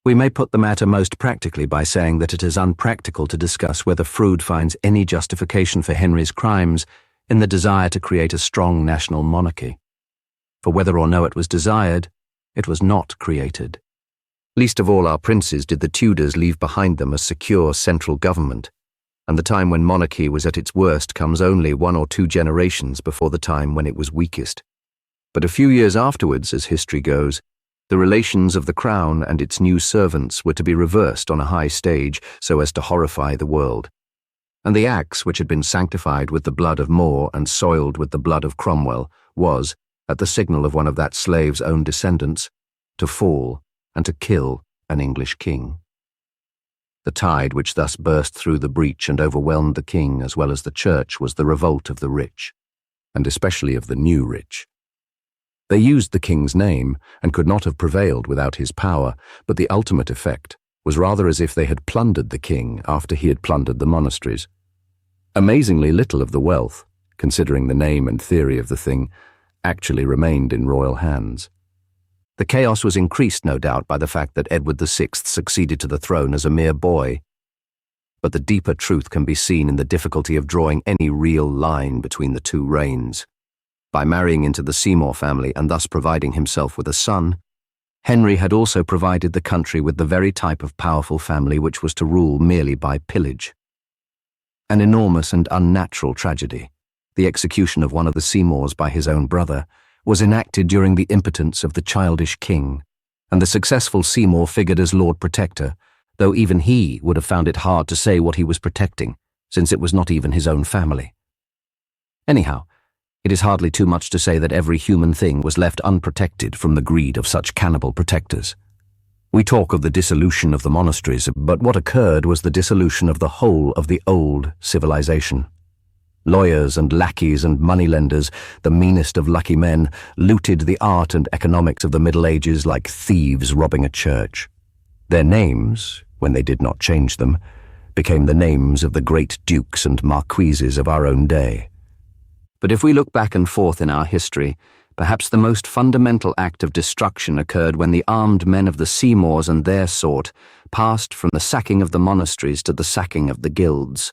We may put the matter most practically by saying that it is unpractical to discuss whether Froude finds any justification for Henry's crimes in the desire to create a strong national monarchy. For whether or no it was desired, it was not created. Least of all our princes did the Tudors leave behind them a secure central government, and the time when monarchy was at its worst comes only 1 or 2 generations before the time when it was weakest. But a few years afterwards, as history goes, the relations of the crown and its new servants were to be reversed on a high stage so as to horrify the world. And the axe which had been sanctified with the blood of More and soiled with the blood of Cromwell was, at the signal of one of that slave's own descendants, to fall and to kill an English king. The tide which thus burst through the breach and overwhelmed the king as well as the church was the revolt of the rich, and especially of the new rich. They used the king's name and could not have prevailed without his power, but the ultimate effect was rather as if they had plundered the king after he had plundered the monasteries. Amazingly little of the wealth, considering the name and theory of the thing, actually remained in royal hands. The chaos was increased, no doubt, by the fact that Edward VI succeeded to the throne as a mere boy. But the deeper truth can be seen in the difficulty of drawing any real line between the 2 reigns. By marrying into the Seymour family and thus providing himself with a son, Henry had also provided the country with the very type of powerful family which was to rule merely by pillage. An enormous and unnatural tragedy, the execution of one of the Seymours by his own brother, was enacted during the impotence of the childish king, and the successful Seymour figured as Lord Protector, though even he would have found it hard to say what he was protecting, since it was not even his own family. Anyhow, it is hardly too much to say that every human thing was left unprotected from the greed of such cannibal protectors. We talk of the dissolution of the monasteries, but what occurred was the dissolution of the whole of the old civilization. Lawyers and lackeys and moneylenders, the meanest of lucky men, looted the art and economics of the Middle Ages like thieves robbing a church. Their names, when they did not change them, became the names of the great dukes and marquises of our own day. But if we look back and forth in our history, perhaps the most fundamental act of destruction occurred when the armed men of the Seymours and their sort passed from the sacking of the monasteries to the sacking of the guilds.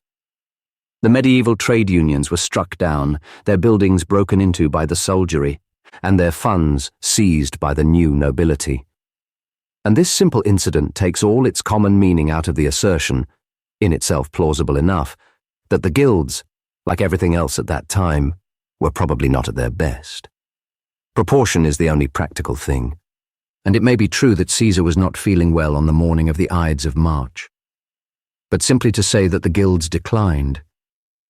The medieval trade unions were struck down, their buildings broken into by the soldiery, and their funds seized by the new nobility. And this simple incident takes all its common meaning out of the assertion, in itself plausible enough, that the guilds, like everything else at that time, were probably not at their best. Proportion is the only practical thing, and it may be true that Caesar was not feeling well on the morning of the Ides of March. But simply to say that the guilds declined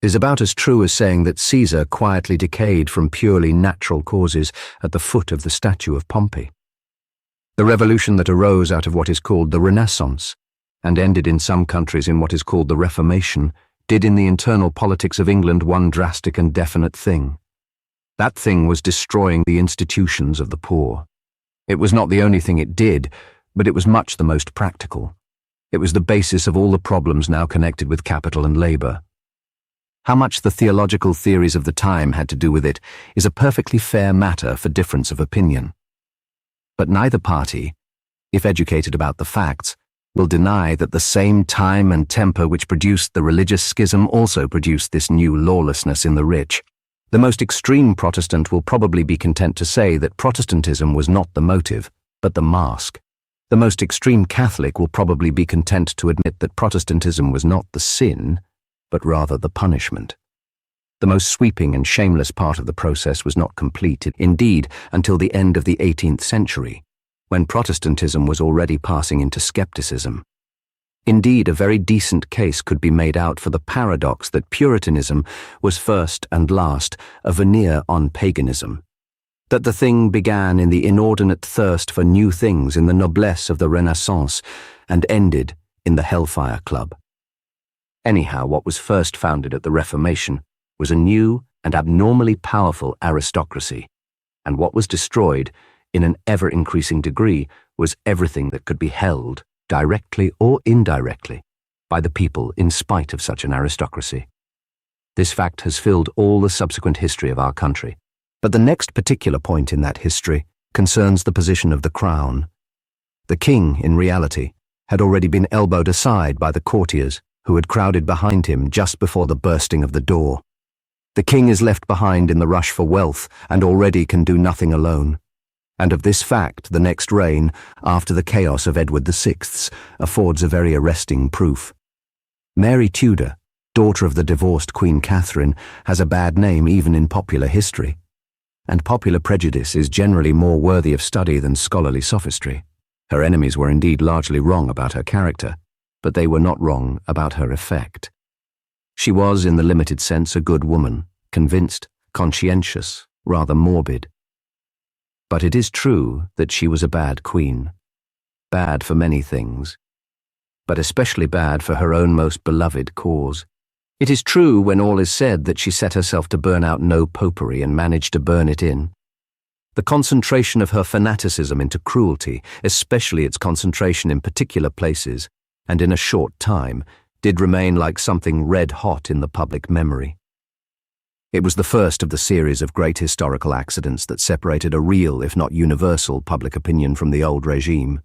is about as true as saying that Caesar quietly decayed from purely natural causes at the foot of the statue of Pompey. The revolution that arose out of what is called the Renaissance, and ended in some countries in what is called the Reformation, did in the internal politics of England one drastic and definite thing. That thing was destroying the institutions of the poor. It was not the only thing it did, but it was much the most practical. It was the basis of all the problems now connected with capital and labor. How much the theological theories of the time had to do with it is a perfectly fair matter for difference of opinion. But neither party, if educated about the facts, will deny that the same time and temper which produced the religious schism also produced this new lawlessness in the rich. The most extreme Protestant will probably be content to say that Protestantism was not the motive, but the mask. The most extreme Catholic will probably be content to admit that Protestantism was not the sin, but rather the punishment. The most sweeping and shameless part of the process was not complete, indeed, until the end of the 18th century, when Protestantism was already passing into skepticism. Indeed, a very decent case could be made out for the paradox that Puritanism was first and last a veneer on paganism, that the thing began in the inordinate thirst for new things in the noblesse of the Renaissance and ended in the Hellfire Club. Anyhow, what was first founded at the Reformation was a new and abnormally powerful aristocracy, and what was destroyed, in an ever-increasing degree, was everything that could be held, directly or indirectly, by the people in spite of such an aristocracy. This fact has filled all the subsequent history of our country, but the next particular point in that history concerns the position of the crown. The king, in reality, had already been elbowed aside by the courtiers who had crowded behind him just before the bursting of the door. The king is left behind in the rush for wealth and already can do nothing alone. And of this fact, the next reign, after the chaos of Edward VI's, affords a very arresting proof. Mary Tudor, daughter of the divorced Queen Catherine, has a bad name even in popular history, and popular prejudice is generally more worthy of study than scholarly sophistry. Her enemies were indeed largely wrong about her character, but they were not wrong about her effect. She was, in the limited sense, a good woman, convinced, conscientious, rather morbid. But it is true that she was a bad queen. Bad for many things, but especially bad for her own most beloved cause. It is true, when all is said, that she set herself to burn out no popery and managed to burn it in. The concentration of her fanaticism into cruelty, especially its concentration in particular places, and in a short time, did remain like something red-hot in the public memory. It was the first of the series of great historical accidents that separated a real, if not universal, public opinion from the old regime.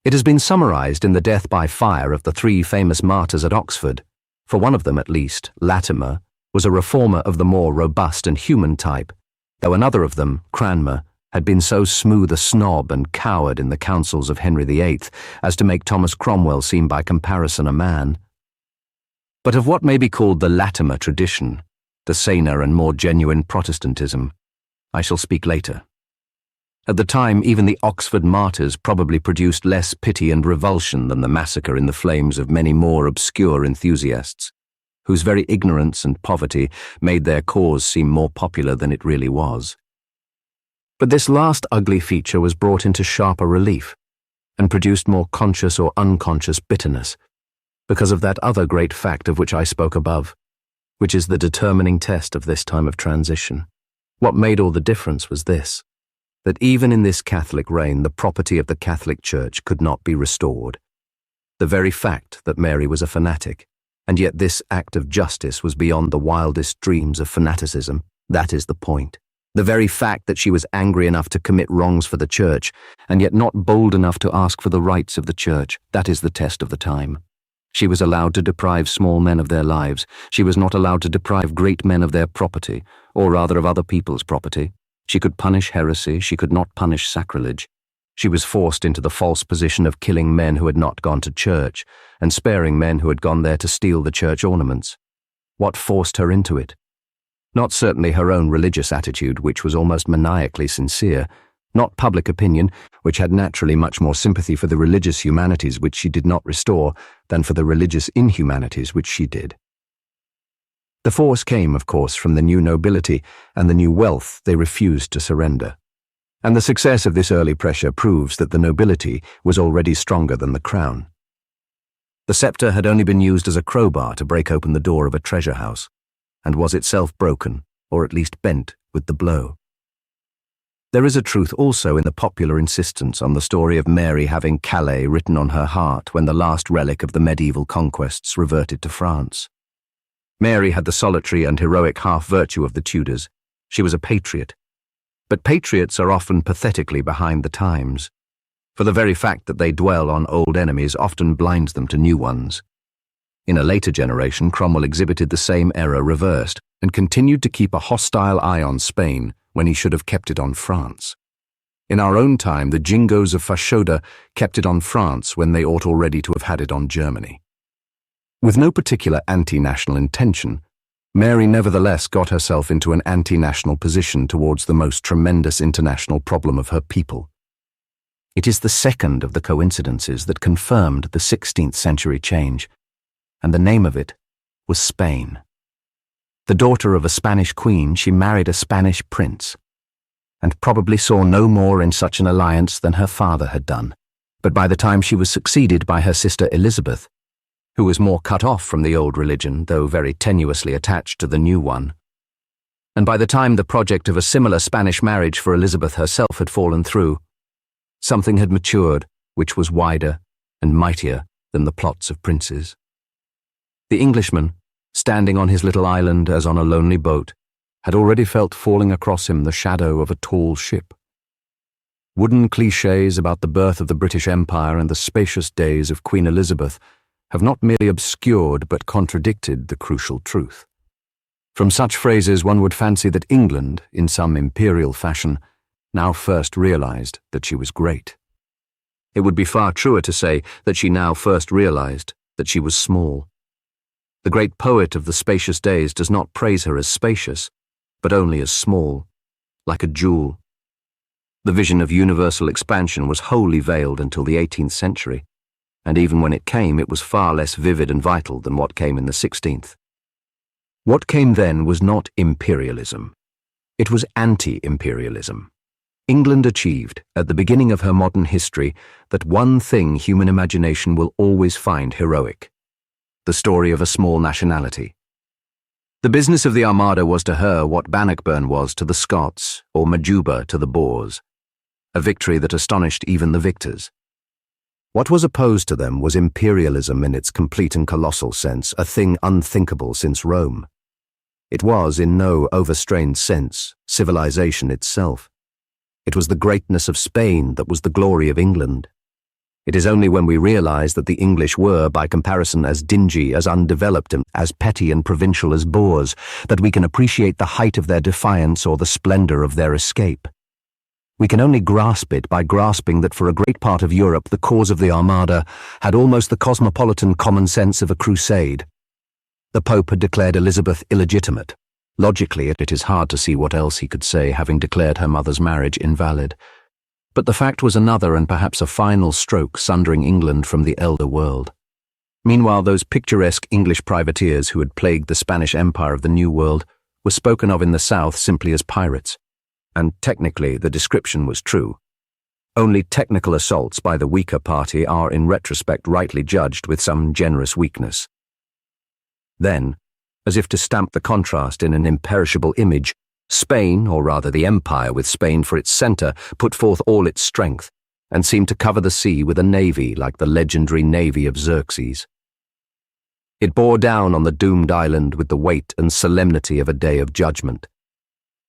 It has been summarized in the death by fire of the three famous martyrs at Oxford. For one of them, at least, Latimer, was a reformer of the more robust and human type, though another of them, Cranmer, had been so smooth a snob and coward in the councils of Henry VIII as to make Thomas Cromwell seem by comparison a man. But of what may be called the Latimer tradition, the saner and more genuine Protestantism, I shall speak later. At the time, even the Oxford martyrs probably produced less pity and revulsion than the massacre in the flames of many more obscure enthusiasts, whose very ignorance and poverty made their cause seem more popular than it really was. But this last ugly feature was brought into sharper relief and produced more conscious or unconscious bitterness because of that other great fact of which I spoke above, which is the determining test of this time of transition. What made all the difference was this, that even in this Catholic reign the property of the Catholic Church could not be restored. The very fact that Mary was a fanatic, and yet this act of justice was beyond the wildest dreams of fanaticism, that is the point. The very fact that she was angry enough to commit wrongs for the Church, and yet not bold enough to ask for the rights of the Church, that is the test of the time. She was allowed to deprive small men of their lives. She was not allowed to deprive great men of their property, or rather of other people's property. She could punish heresy, she could not punish sacrilege. She was forced into the false position of killing men who had not gone to church, and sparing men who had gone there to steal the church ornaments. What forced her into it? Not certainly her own religious attitude, which was almost maniacally sincere, not public opinion, which had naturally much more sympathy for the religious humanities which she did not restore than for the religious inhumanities which she did. The force came, of course, from the new nobility and the new wealth they refused to surrender. And the success of this early pressure proves that the nobility was already stronger than the crown. The sceptre had only been used as a crowbar to break open the door of a treasure house, and was itself broken, or at least bent, with the blow. There is a truth also in the popular insistence on the story of Mary having Calais written on her heart when the last relic of the medieval conquests reverted to France. Mary had the solitary and heroic half-virtue of the Tudors. She was a patriot. But patriots are often pathetically behind the times, for the very fact that they dwell on old enemies often blinds them to new ones. In a later generation, Cromwell exhibited the same error reversed and continued to keep a hostile eye on Spain when he should have kept it on France. In our own time, the Jingoes of Fashoda kept it on France when they ought already to have had it on Germany. With no particular anti-national intention, Mary nevertheless got herself into an anti-national position towards the most tremendous international problem of her people. It is the second of the coincidences that confirmed the 16th century change, and the name of it was Spain. The daughter of a Spanish queen, she married a Spanish prince, and probably saw no more in such an alliance than her father had done. But by the time she was succeeded by her sister Elizabeth, who was more cut off from the old religion, though very tenuously attached to the new one, and by the time the project of a similar Spanish marriage for Elizabeth herself had fallen through, something had matured which was wider and mightier than the plots of princes. The Englishman, standing on his little island as on a lonely boat, had already felt falling across him the shadow of a tall ship. Wooden clichés about the birth of the British Empire and the spacious days of Queen Elizabeth have not merely obscured but contradicted the crucial truth. From such phrases one would fancy that England, in some imperial fashion, now first realized that she was great. It would be far truer to say that she now first realized that she was small. The great poet of the spacious days does not praise her as spacious, but only as small, like a jewel. The vision of universal expansion was wholly veiled until the 18th century, and even when it came, it was far less vivid and vital than what came in the 16th. What came then was not imperialism. It was anti-imperialism. England achieved, at the beginning of her modern history, that one thing human imagination will always find heroic: the story of a small nationality. The business of the Armada was to her what Bannockburn was to the Scots, or Majuba to the Boers, a victory that astonished even the victors. What was opposed to them was imperialism in its complete and colossal sense, a thing unthinkable since Rome. It was, in no overstrained sense, civilization itself. It was the greatness of Spain that was the glory of England. It is only when we realize that the English were, by comparison, as dingy, as undeveloped, and as petty and provincial as Boers, that we can appreciate the height of their defiance or the splendor of their escape. We can only grasp it by grasping that for a great part of Europe the cause of the Armada had almost the cosmopolitan common sense of a crusade. The Pope had declared Elizabeth illegitimate. Logically, it is hard to see what else he could say, having declared her mother's marriage invalid. But the fact was another and perhaps a final stroke sundering England from the elder world. Meanwhile, those picturesque English privateers who had plagued the Spanish Empire of the New World were spoken of in the South simply as pirates, and technically the description was true. Only technical assaults by the weaker party are in retrospect rightly judged with some generous weakness. Then, as if to stamp the contrast in an imperishable image, Spain, or rather the Empire with Spain for its centre, put forth all its strength, and seemed to cover the sea with a navy like the legendary navy of Xerxes. It bore down on the doomed island with the weight and solemnity of a day of judgment.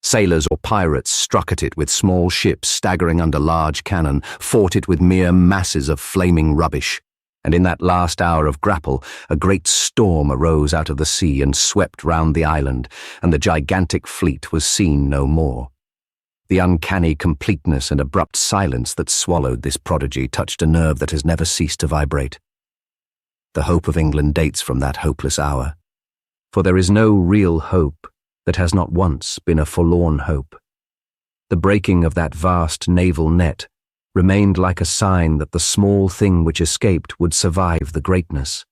Sailors or pirates struck at it with small ships staggering under large cannon, fought it with mere masses of flaming rubbish, and in that last hour of grapple, a great storm arose out of the sea and swept round the island, and the gigantic fleet was seen no more. The uncanny completeness and abrupt silence that swallowed this prodigy touched a nerve that has never ceased to vibrate. The hope of England dates from that hopeless hour, for there is no real hope that has not once been a forlorn hope. The breaking of that vast naval net remained like a sign that the small thing which escaped would survive the greatness.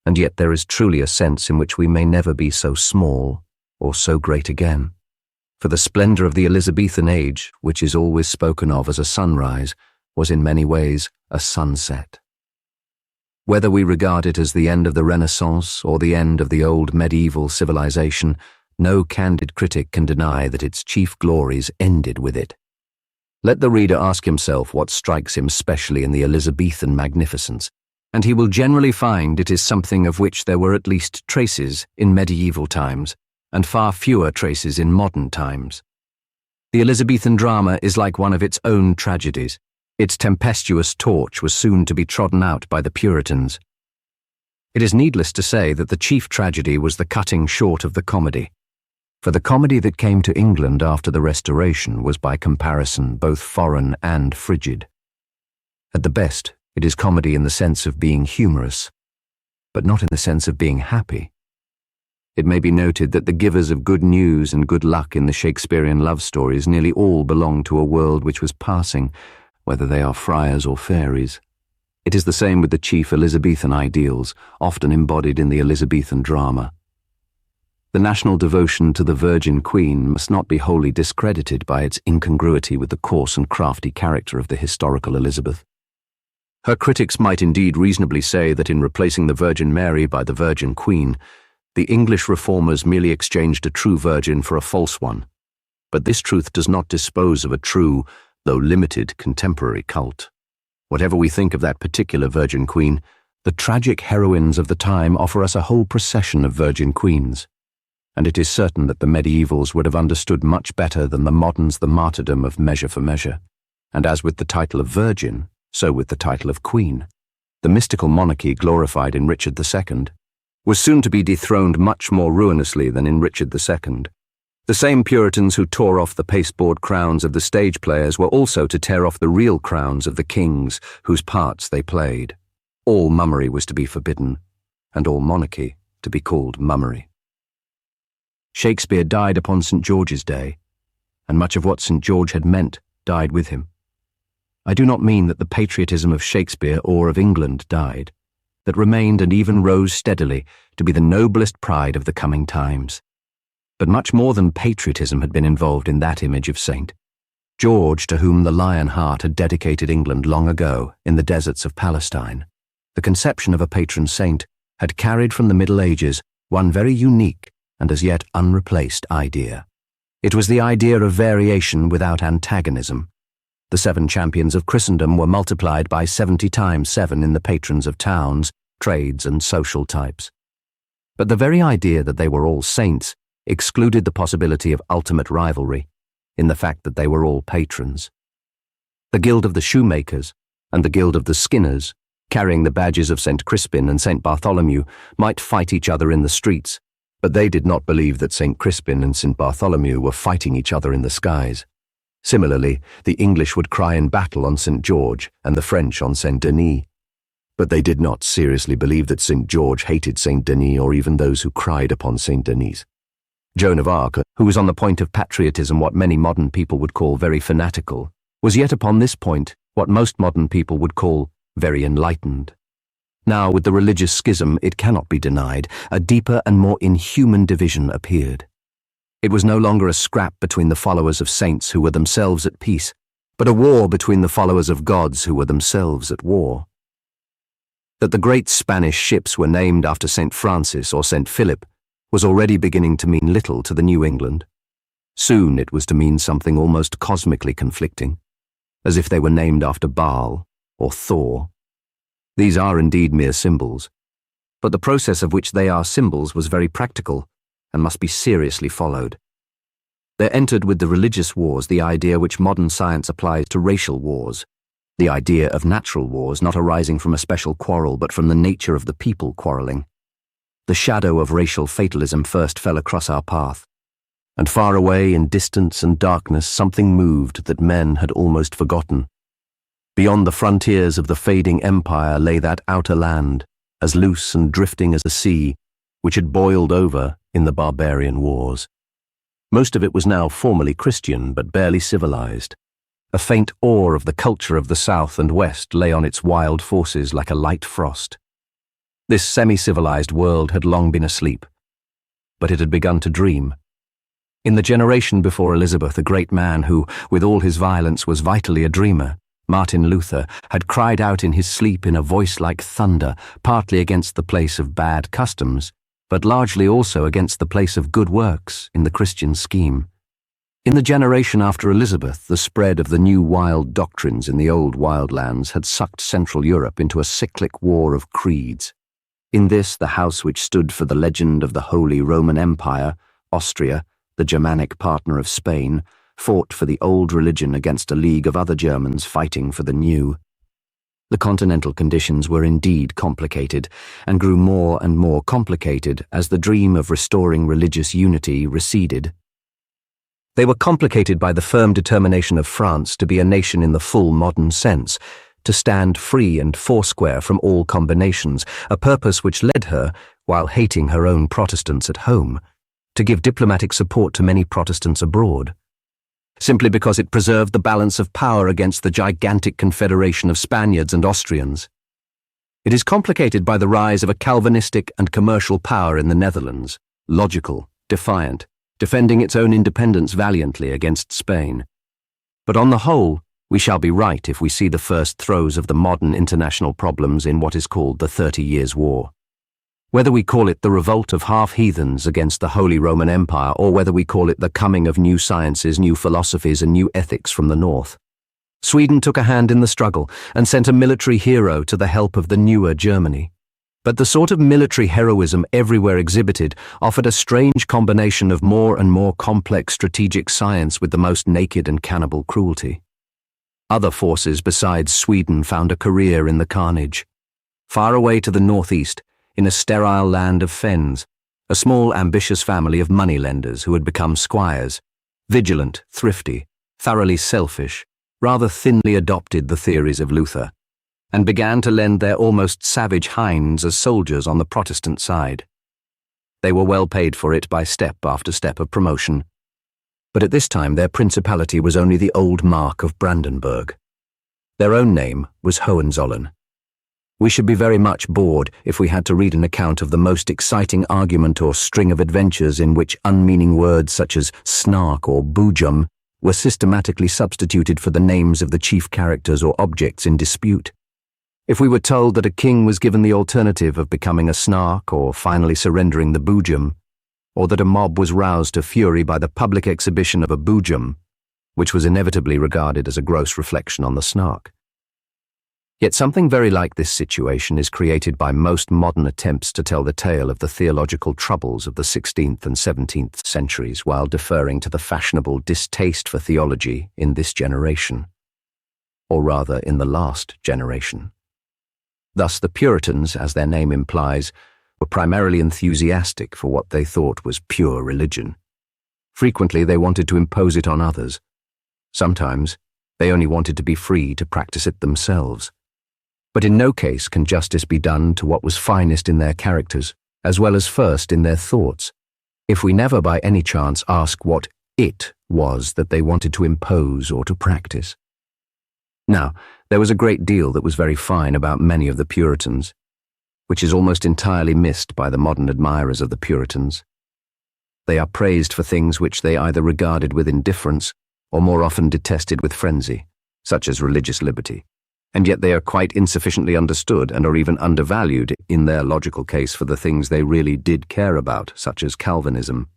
And yet there is truly a sense in which we may never be so small or so great again. For the splendour of the Elizabethan age, which is always spoken of as a sunrise, was in many ways a sunset. Whether we regard it as the end of the Renaissance or the end of the old medieval civilization, no candid critic can deny that its chief glories ended with it. Let the reader ask himself what strikes him specially in the Elizabethan magnificence, and he will generally find it is something of which there were at least traces in medieval times, and far fewer traces in modern times. The Elizabethan drama is like one of its own tragedies. Its tempestuous torch was soon to be trodden out by the Puritans. It is needless to say that the chief tragedy was the cutting short of the comedy. For the comedy that came to England after the Restoration was by comparison both foreign and frigid. At the best, it is comedy in the sense of being humorous, but not in the sense of being happy. It may be noted that the givers of good news and good luck in the Shakespearean love stories nearly all belong to a world which was passing, whether they are friars or fairies. It is the same with the chief Elizabethan ideals, often embodied in the Elizabethan drama. The national devotion to the Virgin Queen must not be wholly discredited by its incongruity with the coarse and crafty character of the historical Elizabeth. Her critics might indeed reasonably say that in replacing the Virgin Mary by the Virgin Queen, the English reformers merely exchanged a true virgin for a false one. But this truth does not dispose of a true, though limited, contemporary cult. Whatever we think of that particular Virgin Queen, the tragic heroines of the time offer us a whole procession of Virgin Queens. And it is certain that the medievals would have understood much better than the moderns the martyrdom of Measure for Measure. And as with the title of Virgin, so with the title of Queen. The mystical monarchy glorified in Richard II was soon to be dethroned much more ruinously than in Richard II. The same Puritans who tore off the pasteboard crowns of the stage players were also to tear off the real crowns of the kings whose parts they played. All mummery was to be forbidden, and all monarchy to be called mummery. Shakespeare died upon St. George's Day, and much of what St. George had meant died with him. I do not mean that the patriotism of Shakespeare or of England died, that remained and even rose steadily to be the noblest pride of the coming times. But much more than patriotism had been involved in that image of St. George, to whom the Lion Heart had dedicated England long ago in the deserts of Palestine. The conception of a patron saint had carried from the Middle Ages one very unique and as yet unreplaced idea. It was the idea of variation without antagonism. The 7 champions of Christendom were multiplied by 70 times 7 in the patrons of towns, trades, and social types. But the very idea that they were all saints excluded the possibility of ultimate rivalry in the fact that they were all patrons. The Guild of the Shoemakers and the Guild of the Skinners, carrying the badges of St. Crispin and St. Bartholomew, might fight each other in the streets, but they did not believe that St. Crispin and St. Bartholomew were fighting each other in the skies. Similarly, the English would cry in battle on St. George and the French on St. Denis. But they did not seriously believe that St. George hated St. Denis or even those who cried upon St. Denis. Joan of Arc, who was on the point of patriotism what many modern people would call very fanatical, was yet upon this point what most modern people would call very enlightened. Now, with the religious schism, it cannot be denied, a deeper and more inhuman division appeared. It was no longer a scrap between the followers of saints who were themselves at peace, but a war between the followers of gods who were themselves at war. That the great Spanish ships were named after St. Francis or St. Philip was already beginning to mean little to the New England. Soon it was to mean something almost cosmically conflicting, as if they were named after Baal or Thor. These are indeed mere symbols, but the process of which they are symbols was very practical and must be seriously followed. There entered with the religious wars the idea which modern science applies to racial wars, the idea of natural wars not arising from a special quarrel but from the nature of the people quarrelling. The shadow of racial fatalism first fell across our path, and far away in distance and darkness something moved that men had almost forgotten. Beyond the frontiers of the fading empire lay that outer land, as loose and drifting as the sea, which had boiled over in the barbarian wars. Most of it was now formally Christian, but barely civilized. A faint awe of the culture of the South and West lay on its wild forces like a light frost. This semi-civilized world had long been asleep, but it had begun to dream. In the generation before Elizabeth, a great man who, with all his violence, was vitally a dreamer, Martin Luther, had cried out in his sleep in a voice like thunder, partly against the place of bad customs, but largely also against the place of good works in the Christian scheme. In the generation after Elizabeth, the spread of the new wild doctrines in the old wild lands had sucked Central Europe into a cyclic war of creeds. In this, the house which stood for the legend of the Holy Roman Empire, Austria, the Germanic partner of Spain, fought for the old religion against a league of other Germans fighting for the new. The continental conditions were indeed complicated, and grew more and more complicated as the dream of restoring religious unity receded. They were complicated by the firm determination of France to be a nation in the full modern sense, to stand free and foursquare from all combinations, a purpose which led her, while hating her own Protestants at home, to give diplomatic support to many Protestants abroad, simply because it preserved the balance of power against the gigantic confederation of Spaniards and Austrians. It is complicated by the rise of a Calvinistic and commercial power in the Netherlands, logical, defiant, defending its own independence valiantly against Spain. But on the whole, we shall be right if we see the first throes of the modern international problems in what is called the 30 Years' War. Whether we call it the revolt of half-heathens against the Holy Roman Empire, or whether we call it the coming of new sciences, new philosophies, and new ethics from the north, Sweden took a hand in the struggle and sent a military hero to the help of the newer Germany. But the sort of military heroism everywhere exhibited offered a strange combination of more and more complex strategic science with the most naked and cannibal cruelty. Other forces besides Sweden found a career in the carnage. Far away to the northeast, in a sterile land of fens, a small ambitious family of moneylenders who had become squires, vigilant, thrifty, thoroughly selfish, rather thinly adopted the theories of Luther, and began to lend their almost savage hinds as soldiers on the Protestant side. They were well paid for it by step after step of promotion, but at this time their principality was only the old mark of Brandenburg. Their own name was Hohenzollern. We should be very much bored if we had to read an account of the most exciting argument or string of adventures in which unmeaning words such as snark or boojum were systematically substituted for the names of the chief characters or objects in dispute. If we were told that a king was given the alternative of becoming a snark or finally surrendering the boojum, or that a mob was roused to fury by the public exhibition of a boojum, which was inevitably regarded as a gross reflection on the snark. Yet something very like this situation is created by most modern attempts to tell the tale of the theological troubles of the 16th and 17th centuries while deferring to the fashionable distaste for theology in this generation, or rather in the last generation. Thus the Puritans, as their name implies, were primarily enthusiastic for what they thought was pure religion. Frequently they wanted to impose it on others. Sometimes they only wanted to be free to practice it themselves. But in no case can justice be done to what was finest in their characters, as well as first in their thoughts, if we never by any chance ask what it was that they wanted to impose or to practice. Now, there was a great deal that was very fine about many of the Puritans, which is almost entirely missed by the modern admirers of the Puritans. They are praised for things which they either regarded with indifference or more often detested with frenzy, such as religious liberty, and yet they are quite insufficiently understood and are even undervalued in their logical case for the things they really did care about, such as Calvinism.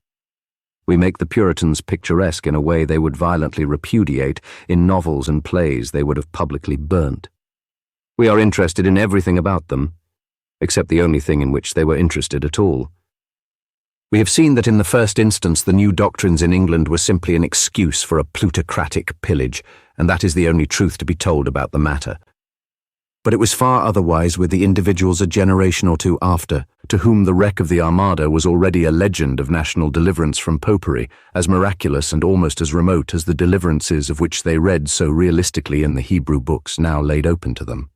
We make the Puritans picturesque in a way they would violently repudiate in novels and plays they would have publicly burnt. We are interested in everything about them, except the only thing in which they were interested at all. We have seen that in the first instance the new doctrines in England were simply an excuse for a plutocratic pillage, and that is the only truth to be told about the matter. But it was far otherwise with the individuals a generation or two after, to whom the wreck of the Armada was already a legend of national deliverance from popery, as miraculous and almost as remote as the deliverances of which they read so realistically in the Hebrew books now laid open to them.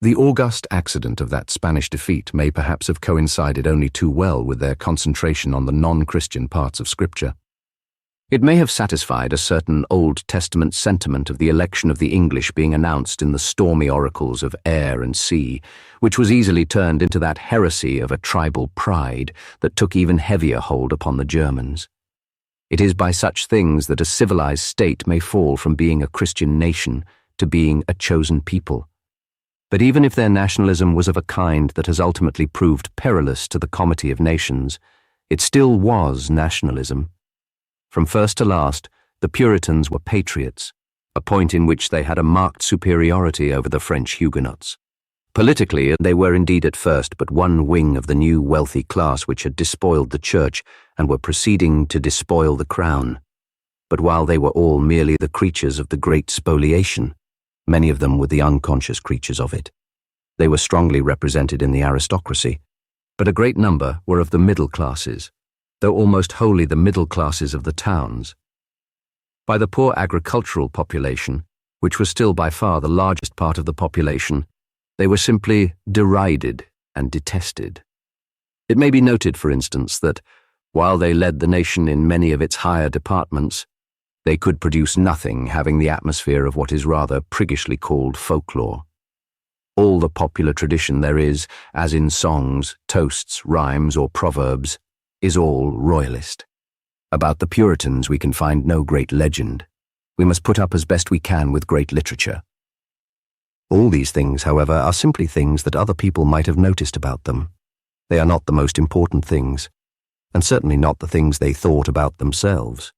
The august accident of that Spanish defeat may perhaps have coincided only too well with their concentration on the non-Christian parts of Scripture. It may have satisfied a certain Old Testament sentiment of the election of the English being announced in the stormy oracles of air and sea, which was easily turned into that heresy of a tribal pride that took even heavier hold upon the Germans. It is by such things that a civilized state may fall from being a Christian nation to being a chosen people. But even if their nationalism was of a kind that has ultimately proved perilous to the comity of nations, it still was nationalism. From first to last, the Puritans were patriots, a point in which they had a marked superiority over the French Huguenots. Politically, they were indeed at first but one wing of the new wealthy class which had despoiled the Church and were proceeding to despoil the Crown. But while they were all merely the creatures of the great spoliation, many of them were the unconscious creatures of it. They were strongly represented in the aristocracy, but a great number were of the middle classes, though almost wholly the middle classes of the towns. By the poor agricultural population, which was still by far the largest part of the population, they were simply derided and detested. It may be noted, for instance, that, while they led the nation in many of its higher departments, they could produce nothing having the atmosphere of what is rather priggishly called folklore. All the popular tradition there is, as in songs, toasts, rhymes, or proverbs, is all royalist. About the Puritans we can find no great legend. We must put up as best we can with great literature. All these things, however, are simply things that other people might have noticed about them. They are not the most important things, and certainly not the things they thought about themselves.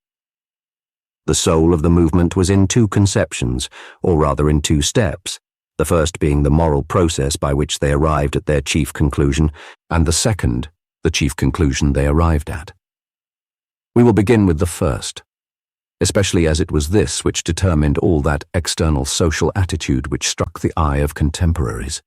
The soul of the movement was in two conceptions, or rather in two steps, the first being the moral process by which they arrived at their chief conclusion, and the second, the chief conclusion they arrived at. We will begin with the first, especially as it was this which determined all that external social attitude which struck the eye of contemporaries.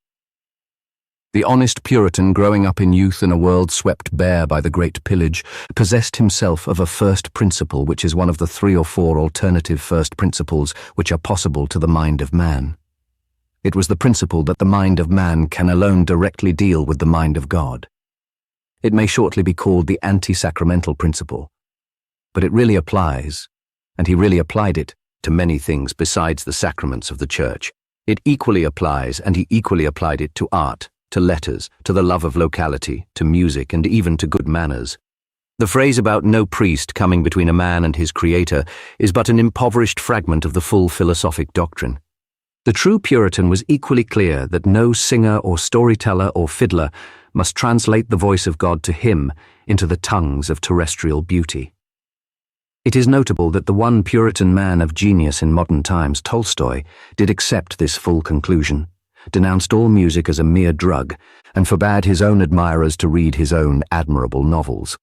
The honest Puritan, growing up in youth in a world swept bare by the great pillage, possessed himself of a first principle which is one of the 3 or 4 alternative first principles which are possible to the mind of man. It was the principle that the mind of man can alone directly deal with the mind of God. It may shortly be called the anti-sacramental principle, but it really applies, and he really applied it, to many things besides the sacraments of the Church. It equally applies, and he equally applied it to art, to letters, to the love of locality, to music, and even to good manners. The phrase about no priest coming between a man and his Creator is but an impoverished fragment of the full philosophic doctrine. The true Puritan was equally clear that no singer or storyteller or fiddler must translate the voice of God to him into the tongues of terrestrial beauty. It is notable that the one Puritan man of genius in modern times, Tolstoy, did accept this full conclusion, denounced all music as a mere drug, and forbade his own admirers to read his own admirable novels.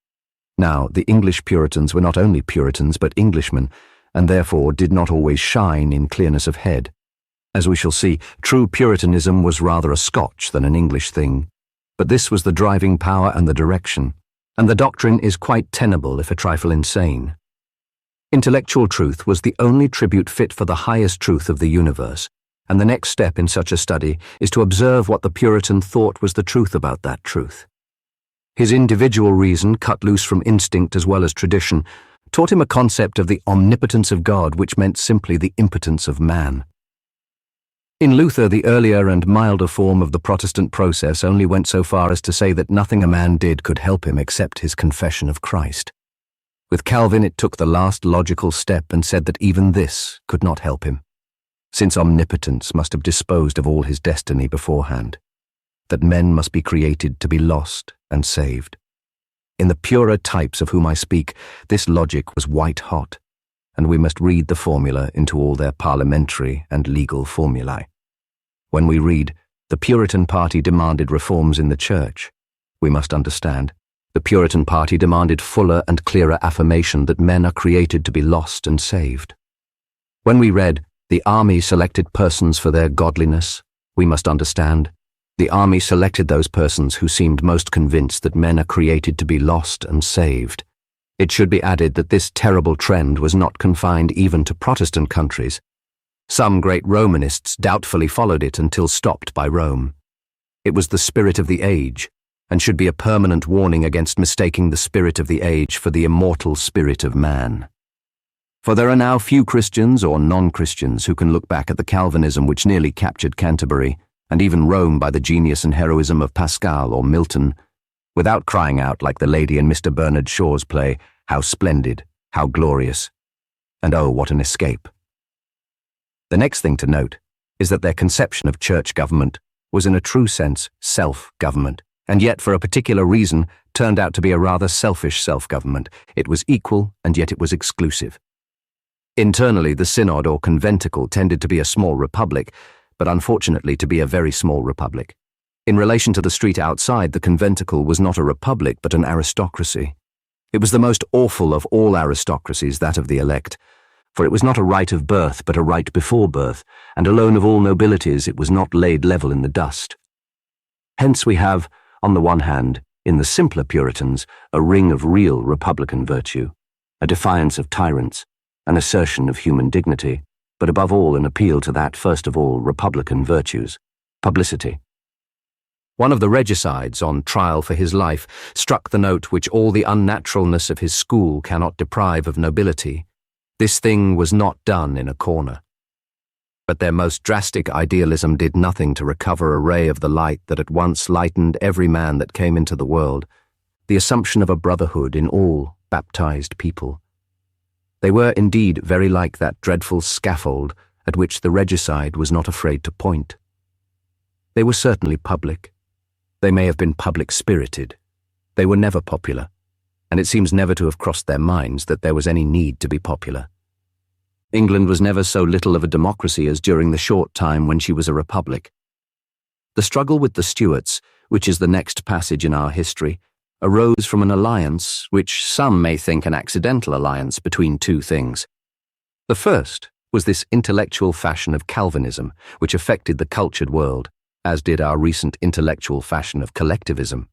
Now, the English Puritans were not only Puritans but Englishmen, and therefore did not always shine in clearness of head. As we shall see, true Puritanism was rather a Scotch than an English thing, but this was the driving power and the direction, and the doctrine is quite tenable if a trifle insane. Intellectual truth was the only tribute fit for the highest truth of the universe, and the next step in such a study is to observe what the Puritan thought was the truth about that truth. His individual reason, cut loose from instinct as well as tradition, taught him a concept of the omnipotence of God which meant simply the impotence of man. In Luther, the earlier and milder form of the Protestant process only went so far as to say that nothing a man did could help him except his confession of Christ. With Calvin, it took the last logical step and said that even this could not help him, since omnipotence must have disposed of all his destiny beforehand, that men must be created to be lost and saved. In the purer types of whom I speak, this logic was white-hot, and we must read the formula into all their parliamentary and legal formulae. When we read, the Puritan party demanded reforms in the church, we must understand, the Puritan party demanded fuller and clearer affirmation that men are created to be lost and saved. When we read, the army selected persons for their godliness, we must understand, the army selected those persons who seemed most convinced that men are created to be lost and saved. It should be added that this terrible trend was not confined even to Protestant countries. Some great Romanists doubtfully followed it until stopped by Rome. It was the spirit of the age, and should be a permanent warning against mistaking the spirit of the age for the immortal spirit of man. For there are now few Christians or non-Christians who can look back at the Calvinism which nearly captured Canterbury, and even Rome by the genius and heroism of Pascal or Milton, without crying out like the lady in Mr. Bernard Shaw's play, how splendid, how glorious, and oh, what an escape. The next thing to note is that their conception of church government was in a true sense self-government, and yet for a particular reason turned out to be a rather selfish self-government. It was equal, and yet it was exclusive. Internally, the synod or conventicle tended to be a small republic, but unfortunately to be a very small republic. In relation to the street outside, the conventicle was not a republic but an aristocracy. It was the most awful of all aristocracies, that of the elect, for it was not a right of birth but a right before birth, and alone of all nobilities it was not laid level in the dust. Hence we have, on the one hand, in the simpler Puritans, a ring of real republican virtue, a defiance of tyrants, an assertion of human dignity, but above all an appeal to that first of all republican virtues, publicity. One of the regicides, on trial for his life, struck the note which all the unnaturalness of his school cannot deprive of nobility. This thing was not done in a corner. But their most drastic idealism did nothing to recover a ray of the light that at once lightened every man that came into the world, the assumption of a brotherhood in all baptized people. They were indeed very like that dreadful scaffold at which the regicide was not afraid to point. They were certainly public. They may have been public-spirited. They were never popular, and it seems never to have crossed their minds that there was any need to be popular. England was never so little of a democracy as during the short time when she was a republic. The struggle with the Stuarts, which is the next passage in our history, arose from an alliance which some may think an accidental alliance between two things. The first was this intellectual fashion of Calvinism which affected the cultured world, as did our recent intellectual fashion of collectivism.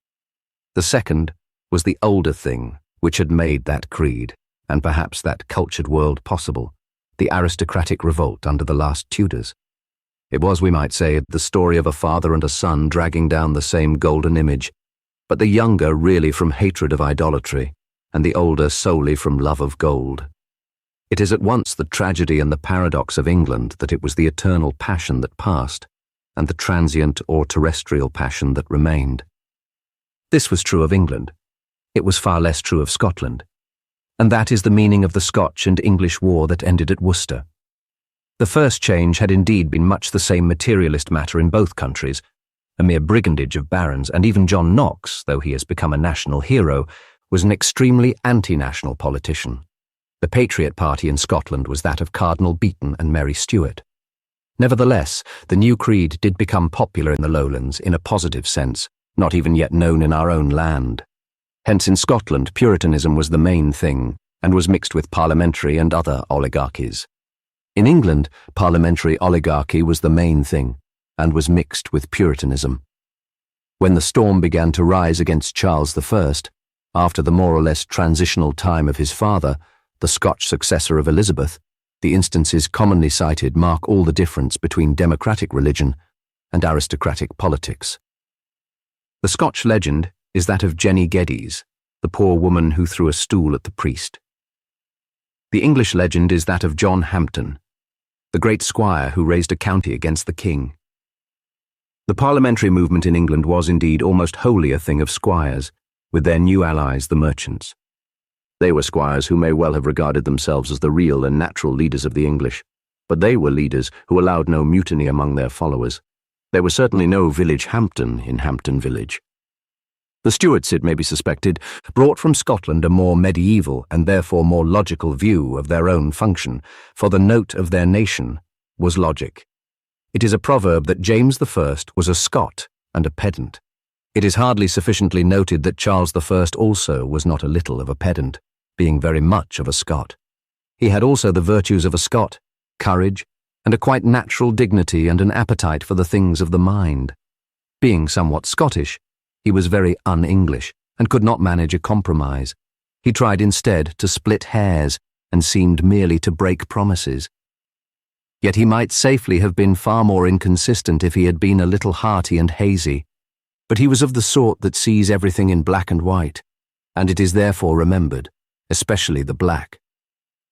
The second was the older thing which had made that creed, and perhaps that cultured world possible, the aristocratic revolt under the last Tudors. It was, we might say, the story of a father and a son dragging down the same golden image, but the younger really from hatred of idolatry, and the older solely from love of gold. It is at once the tragedy and the paradox of England that it was the eternal passion that passed, and the transient or terrestrial passion that remained. This was true of England. It was far less true of Scotland. And that is the meaning of the Scotch and English war that ended at Worcester. The first change had indeed been much the same materialist matter in both countries, a mere brigandage of barons, and even John Knox, though he has become a national hero, was an extremely anti-national politician. The Patriot party in Scotland was that of Cardinal Beaton and Mary Stuart. Nevertheless, the new creed did become popular in the Lowlands in a positive sense, not even yet known in our own land. Hence in Scotland, Puritanism was the main thing, and was mixed with parliamentary and other oligarchies. In England, parliamentary oligarchy was the main thing, and was mixed with Puritanism. When the storm began to rise against Charles I, after the more or less transitional time of his father, the Scotch successor of Elizabeth, the instances commonly cited mark all the difference between democratic religion and aristocratic politics. The Scotch legend is that of Jenny Geddes, the poor woman who threw a stool at the priest. The English legend is that of John Hampden. the great squire who raised a county against the king. The parliamentary movement in England was indeed almost wholly a thing of squires, with their new allies the merchants. They were squires who may well have regarded themselves as the real and natural leaders of the English, but they were leaders who allowed no mutiny among their followers. There was certainly no village Hampton in Hampton Village. The Stuarts, it may be suspected, brought from Scotland a more medieval and therefore more logical view of their own function, for the note of their nation was logic. It is a proverb that James I was a Scot and a pedant. It is hardly sufficiently noted that Charles I also was not a little of a pedant, being very much of a Scot. He had also the virtues of a Scot, courage, and a quite natural dignity and an appetite for the things of the mind. Being somewhat Scottish, he was very un-English and could not manage a compromise. He tried instead to split hairs and seemed merely to break promises. Yet he might safely have been far more inconsistent if he had been a little hearty and hazy, but he was of the sort that sees everything in black and white, and it is therefore remembered, especially the black.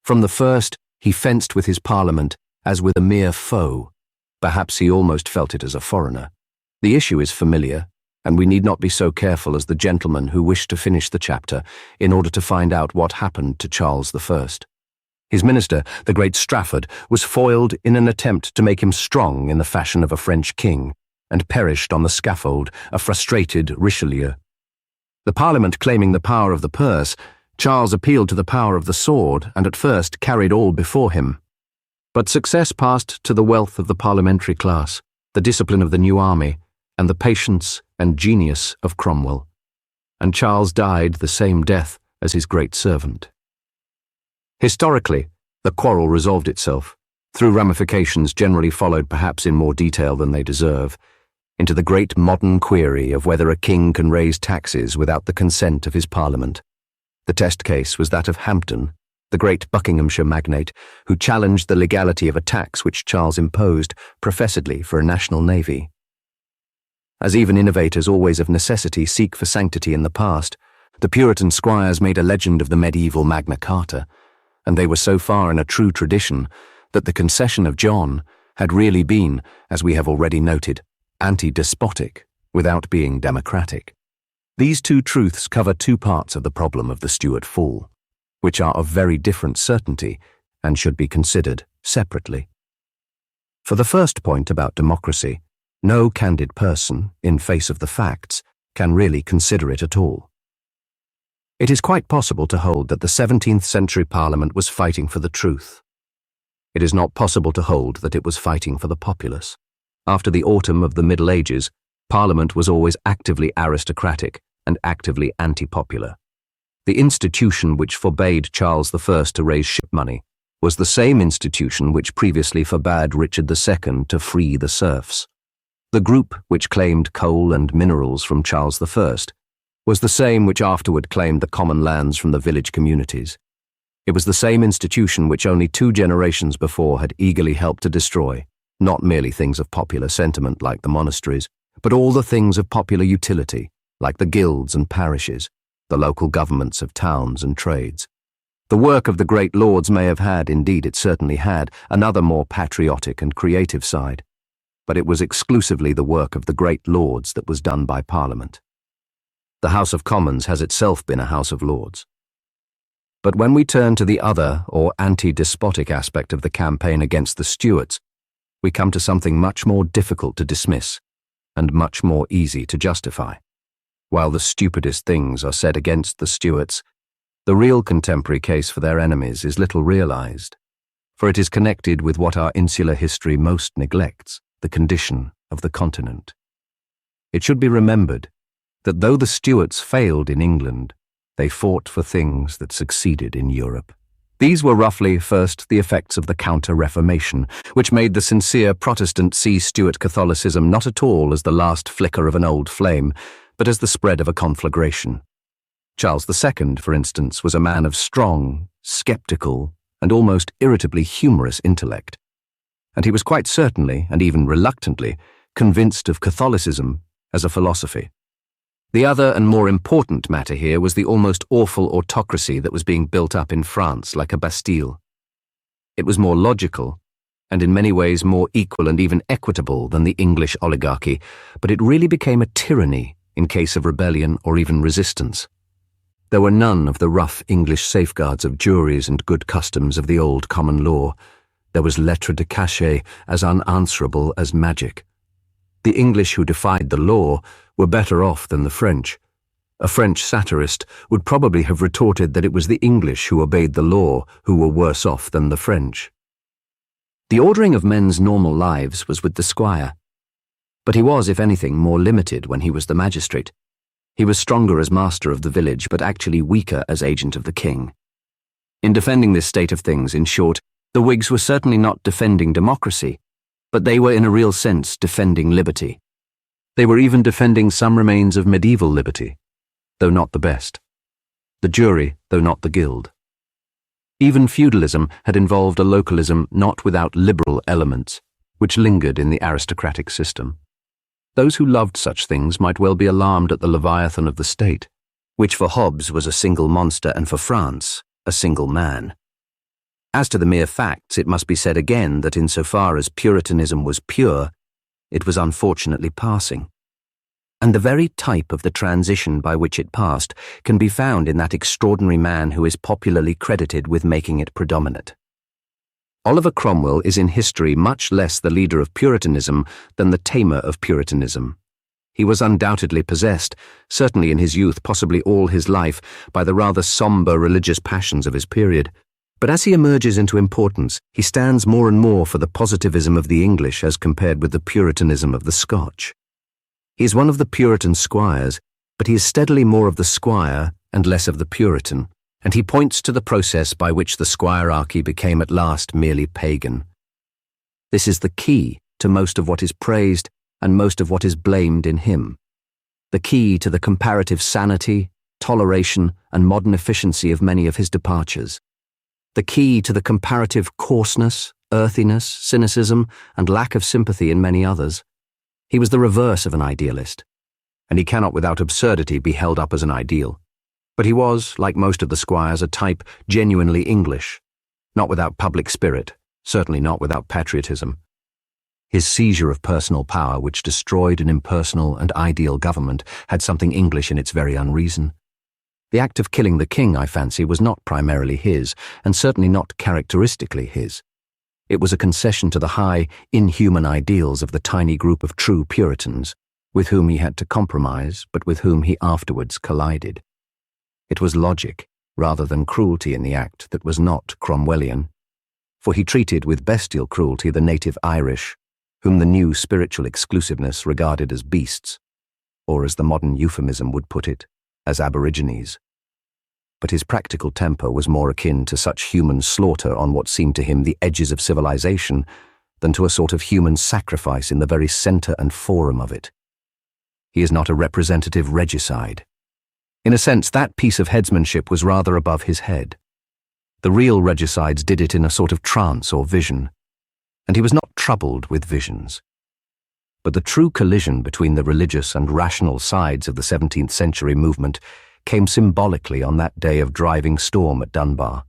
From the first, he fenced with his parliament as with a mere foe. Perhaps he almost felt it as a foreigner. The issue is familiar, and we need not be so careful as the gentleman who wished to finish the chapter in order to find out what happened to Charles I. His minister, the great Strafford, was foiled in an attempt to make him strong in the fashion of a French king, and perished on the scaffold, a frustrated Richelieu. The Parliament claiming the power of the purse, Charles appealed to the power of the sword and at first carried all before him. But success passed to the wealth of the parliamentary class, the discipline of the new army, and the patience and genius of Cromwell. And Charles died the same death as his great servant. Historically, the quarrel resolved itself, through ramifications generally followed perhaps in more detail than they deserve, into the great modern query of whether a king can raise taxes without the consent of his parliament. The test case was that of Hampden, the great Buckinghamshire magnate, who challenged the legality of a tax which Charles imposed, professedly for a national navy. As even innovators always of necessity seek for sanctity in the past, the Puritan squires made a legend of the medieval Magna Carta, and they were so far in a true tradition that the concession of John had really been, as we have already noted, anti-despotic without being democratic. These two truths cover two parts of the problem of the Stuart fall, which are of very different certainty and should be considered separately. For the first point about democracy, no candid person, in face of the facts, can really consider it at all. It is quite possible to hold that the 17th century Parliament was fighting for the truth. It is not possible to hold that it was fighting for the populace. After the autumn of the Middle Ages, Parliament was always actively aristocratic and actively anti-popular. The institution which forbade Charles I to raise ship money was the same institution which previously forbade Richard II to free the serfs. The group which claimed coal and minerals from Charles I was the same which afterward claimed the common lands from the village communities. It was the same institution which only 2 generations before had eagerly helped to destroy, not merely things of popular sentiment like the monasteries, but all the things of popular utility, like the guilds and parishes, the local governments of towns and trades. The work of the great lords may have had, indeed it certainly had, another more patriotic and creative side, but it was exclusively the work of the great lords that was done by Parliament. The House of Commons has itself been a House of Lords. But when we turn to the other or anti-despotic aspect of the campaign against the Stuarts, we come to something much more difficult to dismiss and much more easy to justify. While the stupidest things are said against the Stuarts, the real contemporary case for their enemies is little realized, for it is connected with what our insular history most neglects, the condition of the continent. It should be remembered that though the Stuarts failed in England, they fought for things that succeeded in Europe. These were roughly, first, the effects of the Counter-Reformation, which made the sincere Protestant see Stuart Catholicism not at all as the last flicker of an old flame, but as the spread of a conflagration. Charles II, for instance, was a man of strong, sceptical, and almost irritably humorous intellect, and he was quite certainly, and even reluctantly, convinced of Catholicism as a philosophy. The other and more important matter here was the almost awful autocracy that was being built up in France like a Bastille. It was more logical, and in many ways more equal and even equitable than the English oligarchy, but it really became a tyranny in case of rebellion or even resistance. There were none of the rough English safeguards of juries and good customs of the old common law. There was lettre de cachet as unanswerable as magic. The English who defied the law were better off than the French. A French satirist would probably have retorted that it was the English who obeyed the law who were worse off than the French. The ordering of men's normal lives was with the squire, but he was, if anything, more limited when he was the magistrate. He was stronger as master of the village, but actually weaker as agent of the king. In defending this state of things, in short, the Whigs were certainly not defending democracy, but they were in a real sense defending liberty. They were even defending some remains of medieval liberty, though not the best. The jury, though not the guild. Even feudalism had involved a localism not without liberal elements, which lingered in the aristocratic system. Those who loved such things might well be alarmed at the Leviathan of the state, which for Hobbes was a single monster and for France, a single man. As to the mere facts, it must be said again that insofar as Puritanism was pure, it was unfortunately passing. And the very type of the transition by which it passed can be found in that extraordinary man who is popularly credited with making it predominant. Oliver Cromwell is in history much less the leader of Puritanism than the tamer of Puritanism. He was undoubtedly possessed, certainly in his youth, possibly all his life, by the rather sombre religious passions of his period. But as he emerges into importance, he stands more and more for the positivism of the English as compared with the Puritanism of the Scotch. He is one of the Puritan squires, but he is steadily more of the squire and less of the Puritan, and he points to the process by which the squirearchy became at last merely pagan. This is the key to most of what is praised and most of what is blamed in him, the key to the comparative sanity, toleration, and modern efficiency of many of his departures, the key to the comparative coarseness, earthiness, cynicism, and lack of sympathy in many others. He was the reverse of an idealist, and he cannot without absurdity be held up as an ideal. But he was, like most of the squires, a type genuinely English, not without public spirit, certainly not without patriotism. His seizure of personal power, which destroyed an impersonal and ideal government, had something English in its very unreason. The act of killing the king, I fancy, was not primarily his, and certainly not characteristically his. It was a concession to the high, inhuman ideals of the tiny group of true Puritans, with whom he had to compromise, but with whom he afterwards collided. It was logic, rather than cruelty in the act that was not Cromwellian, for he treated with bestial cruelty the native Irish, whom the new spiritual exclusiveness regarded as beasts, or as the modern euphemism would put it, as aborigines. But his practical temper was more akin to such human slaughter on what seemed to him the edges of civilization than to a sort of human sacrifice in the very center and forum of it. He is not a representative regicide. In a sense, that piece of headsmanship was rather above his head. The real regicides did it in a sort of trance or vision, and he was not troubled with visions. But the true collision between the religious and rational sides of the 17th century movement came symbolically on that day of driving storm at Dunbar,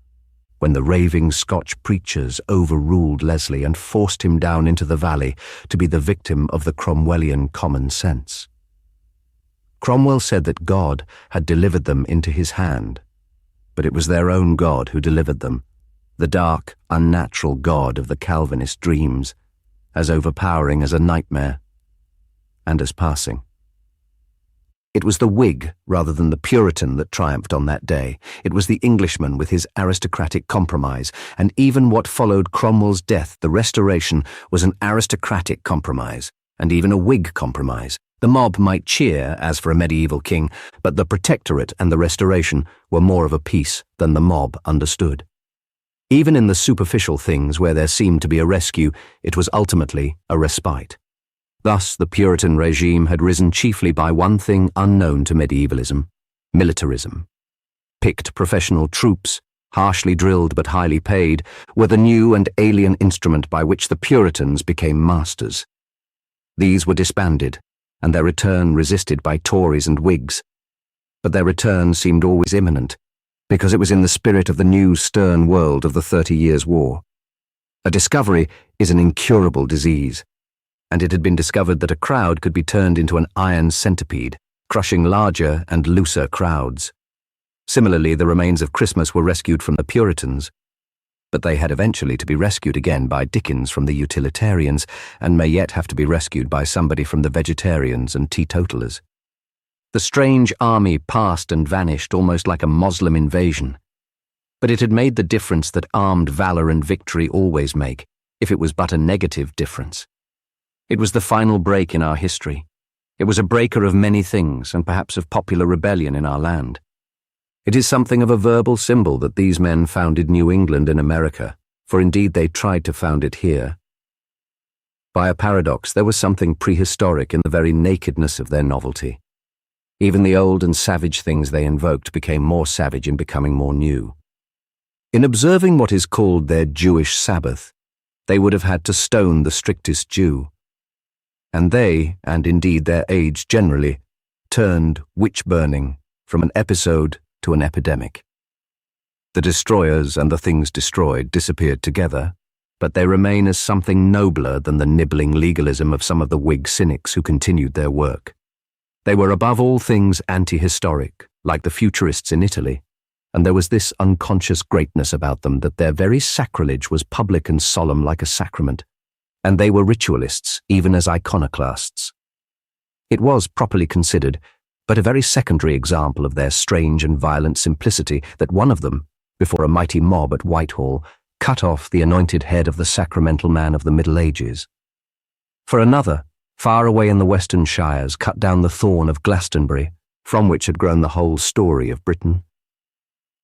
when the raving Scotch preachers overruled Leslie and forced him down into the valley to be the victim of the Cromwellian common sense. Cromwell said that God had delivered them into his hand, but it was their own God who delivered them, the dark, unnatural God of the Calvinist dreams, as overpowering as a nightmare, and as passing. It was the Whig rather than the Puritan that triumphed on that day. It was the Englishman with his aristocratic compromise, and even what followed Cromwell's death, the Restoration, was an aristocratic compromise, and even a Whig compromise. The mob might cheer, as for a medieval king, but the Protectorate and the Restoration were more of a piece than the mob understood. Even in the superficial things where there seemed to be a rescue, it was ultimately a respite. Thus, the Puritan regime had risen chiefly by one thing unknown to medievalism: militarism. Picked professional troops, harshly drilled but highly paid, were the new and alien instrument by which the Puritans became masters. These were disbanded, and their return resisted by Tories and Whigs. But their return seemed always imminent, because it was in the spirit of the new stern world of the 30 Years' War. A discovery is an incurable disease, and it had been discovered that a crowd could be turned into an iron centipede, crushing larger and looser crowds. Similarly, the remains of Christmas were rescued from the Puritans, but they had eventually to be rescued again by Dickens from the Utilitarians, and may yet have to be rescued by somebody from the Vegetarians and Teetotalers. The strange army passed and vanished almost like a Moslem invasion, but it had made the difference that armed valor and victory always make, if it was but a negative difference. It was the final break in our history. It was a breaker of many things, and perhaps of popular rebellion in our land. It is something of a verbal symbol that these men founded New England in America, for indeed they tried to found it here. By a paradox, there was something prehistoric in the very nakedness of their novelty. Even the old and savage things they invoked became more savage in becoming more new. In observing what is called their Jewish Sabbath, they would have had to stone the strictest Jew. And they, and indeed their age generally, turned witch-burning from an episode to an epidemic. The destroyers and the things destroyed disappeared together, but they remain as something nobler than the nibbling legalism of some of the Whig cynics who continued their work. They were above all things anti-historic, like the Futurists in Italy, and there was this unconscious greatness about them that their very sacrilege was public and solemn like a sacrament, and they were ritualists even as iconoclasts. It was, properly considered, but a very secondary example of their strange and violent simplicity that one of them, before a mighty mob at Whitehall, cut off the anointed head of the sacramental man of the Middle Ages. For another, far away in the western shires, cut down the thorn of Glastonbury, from which had grown the whole story of Britain.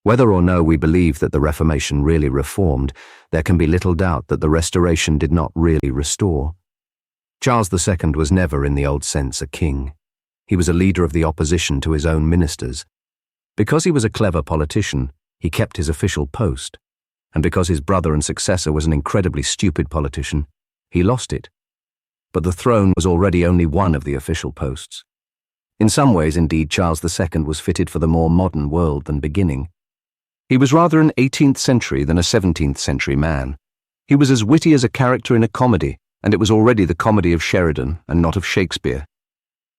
Whether or no we believe that the Reformation really reformed, there can be little doubt that the Restoration did not really restore. Charles II was never in the old sense a king. He was a leader of the opposition to his own ministers. Because he was a clever politician, he kept his official post, and because his brother and successor was an incredibly stupid politician, he lost it. But the throne was already only one of the official posts. In some ways, indeed, Charles II was fitted for the more modern world than beginning. He was rather an 18th century than a 17th century man. He was as witty as a character in a comedy, and it was already the comedy of Sheridan and not of Shakespeare.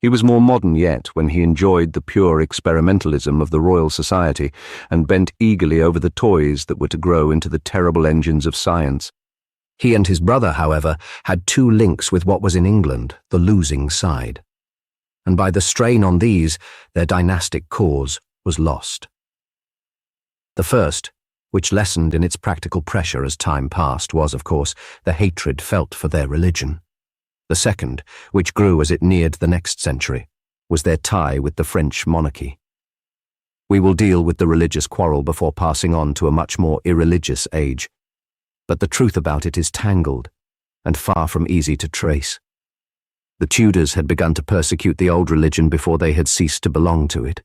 He was more modern yet when he enjoyed the pure experimentalism of the Royal Society and bent eagerly over the toys that were to grow into the terrible engines of science. He and his brother, however, had two links with what was in England the losing side, and by the strain on these, their dynastic cause was lost. The first, which lessened in its practical pressure as time passed, was, of course, the hatred felt for their religion. The second, which grew as it neared the next century, was their tie with the French monarchy. We will deal with the religious quarrel before passing on to a much more irreligious age, but the truth about it is tangled and far from easy to trace. The Tudors had begun to persecute the old religion before they had ceased to belong to it.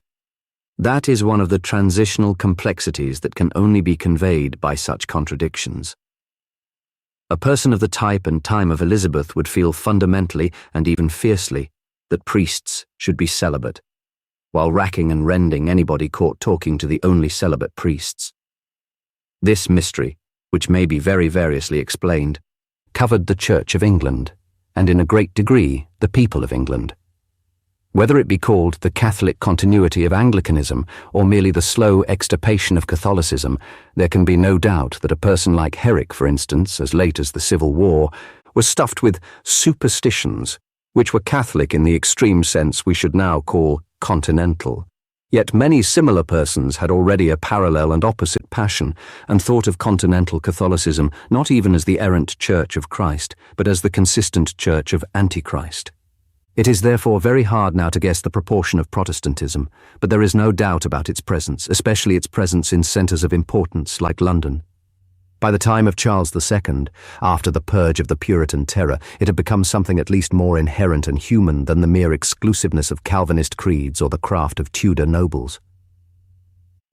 That is one of the transitional complexities that can only be conveyed by such contradictions. A person of the type and time of Elizabeth would feel fundamentally and even fiercely that priests should be celibate, while racking and rending anybody caught talking to the only celibate priests. This mystery, which may be very variously explained, covered the Church of England, and in a great degree the people of England. Whether it be called the Catholic continuity of Anglicanism or merely the slow extirpation of Catholicism, there can be no doubt that a person like Herrick, for instance, as late as the Civil War, was stuffed with superstitions, which were Catholic in the extreme sense we should now call continental. Yet many similar persons had already a parallel and opposite passion, and thought of continental Catholicism not even as the errant Church of Christ, but as the consistent Church of Antichrist. It is therefore very hard now to guess the proportion of Protestantism, but there is no doubt about its presence, especially its presence in centres of importance like London. By the time of Charles II, after the purge of the Puritan terror, it had become something at least more inherent and human than the mere exclusiveness of Calvinist creeds or the craft of Tudor nobles.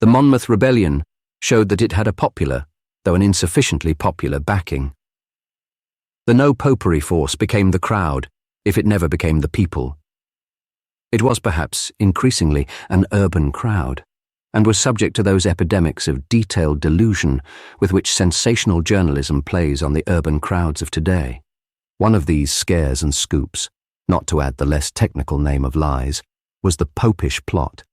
The Monmouth Rebellion showed that it had a popular, though an insufficiently popular, backing. The no-popery force became the crowd, if it never became the people. It was perhaps, increasingly, an urban crowd. and was subject to those epidemics of detailed delusion with which sensational journalism plays on the urban crowds of today. One of these scares and scoops, not to add the less technical name of lies, was the Popish plot,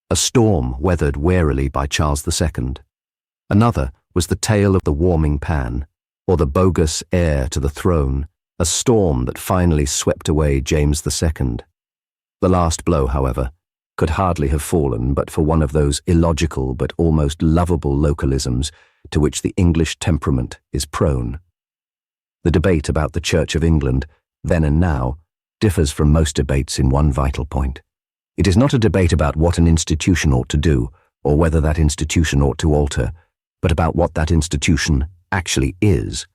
a storm weathered warily by Charles II. Another was the tale of the warming pan, or the bogus heir to the throne, a storm that finally swept away James II. The last blow, however, could hardly have fallen but for one of those illogical but almost lovable localisms to which the English temperament is prone. The debate about the Church of England, then and now, differs from most debates in one vital point. It is not a debate about what an institution ought to do, or whether that institution ought to alter, but about what that institution actually is.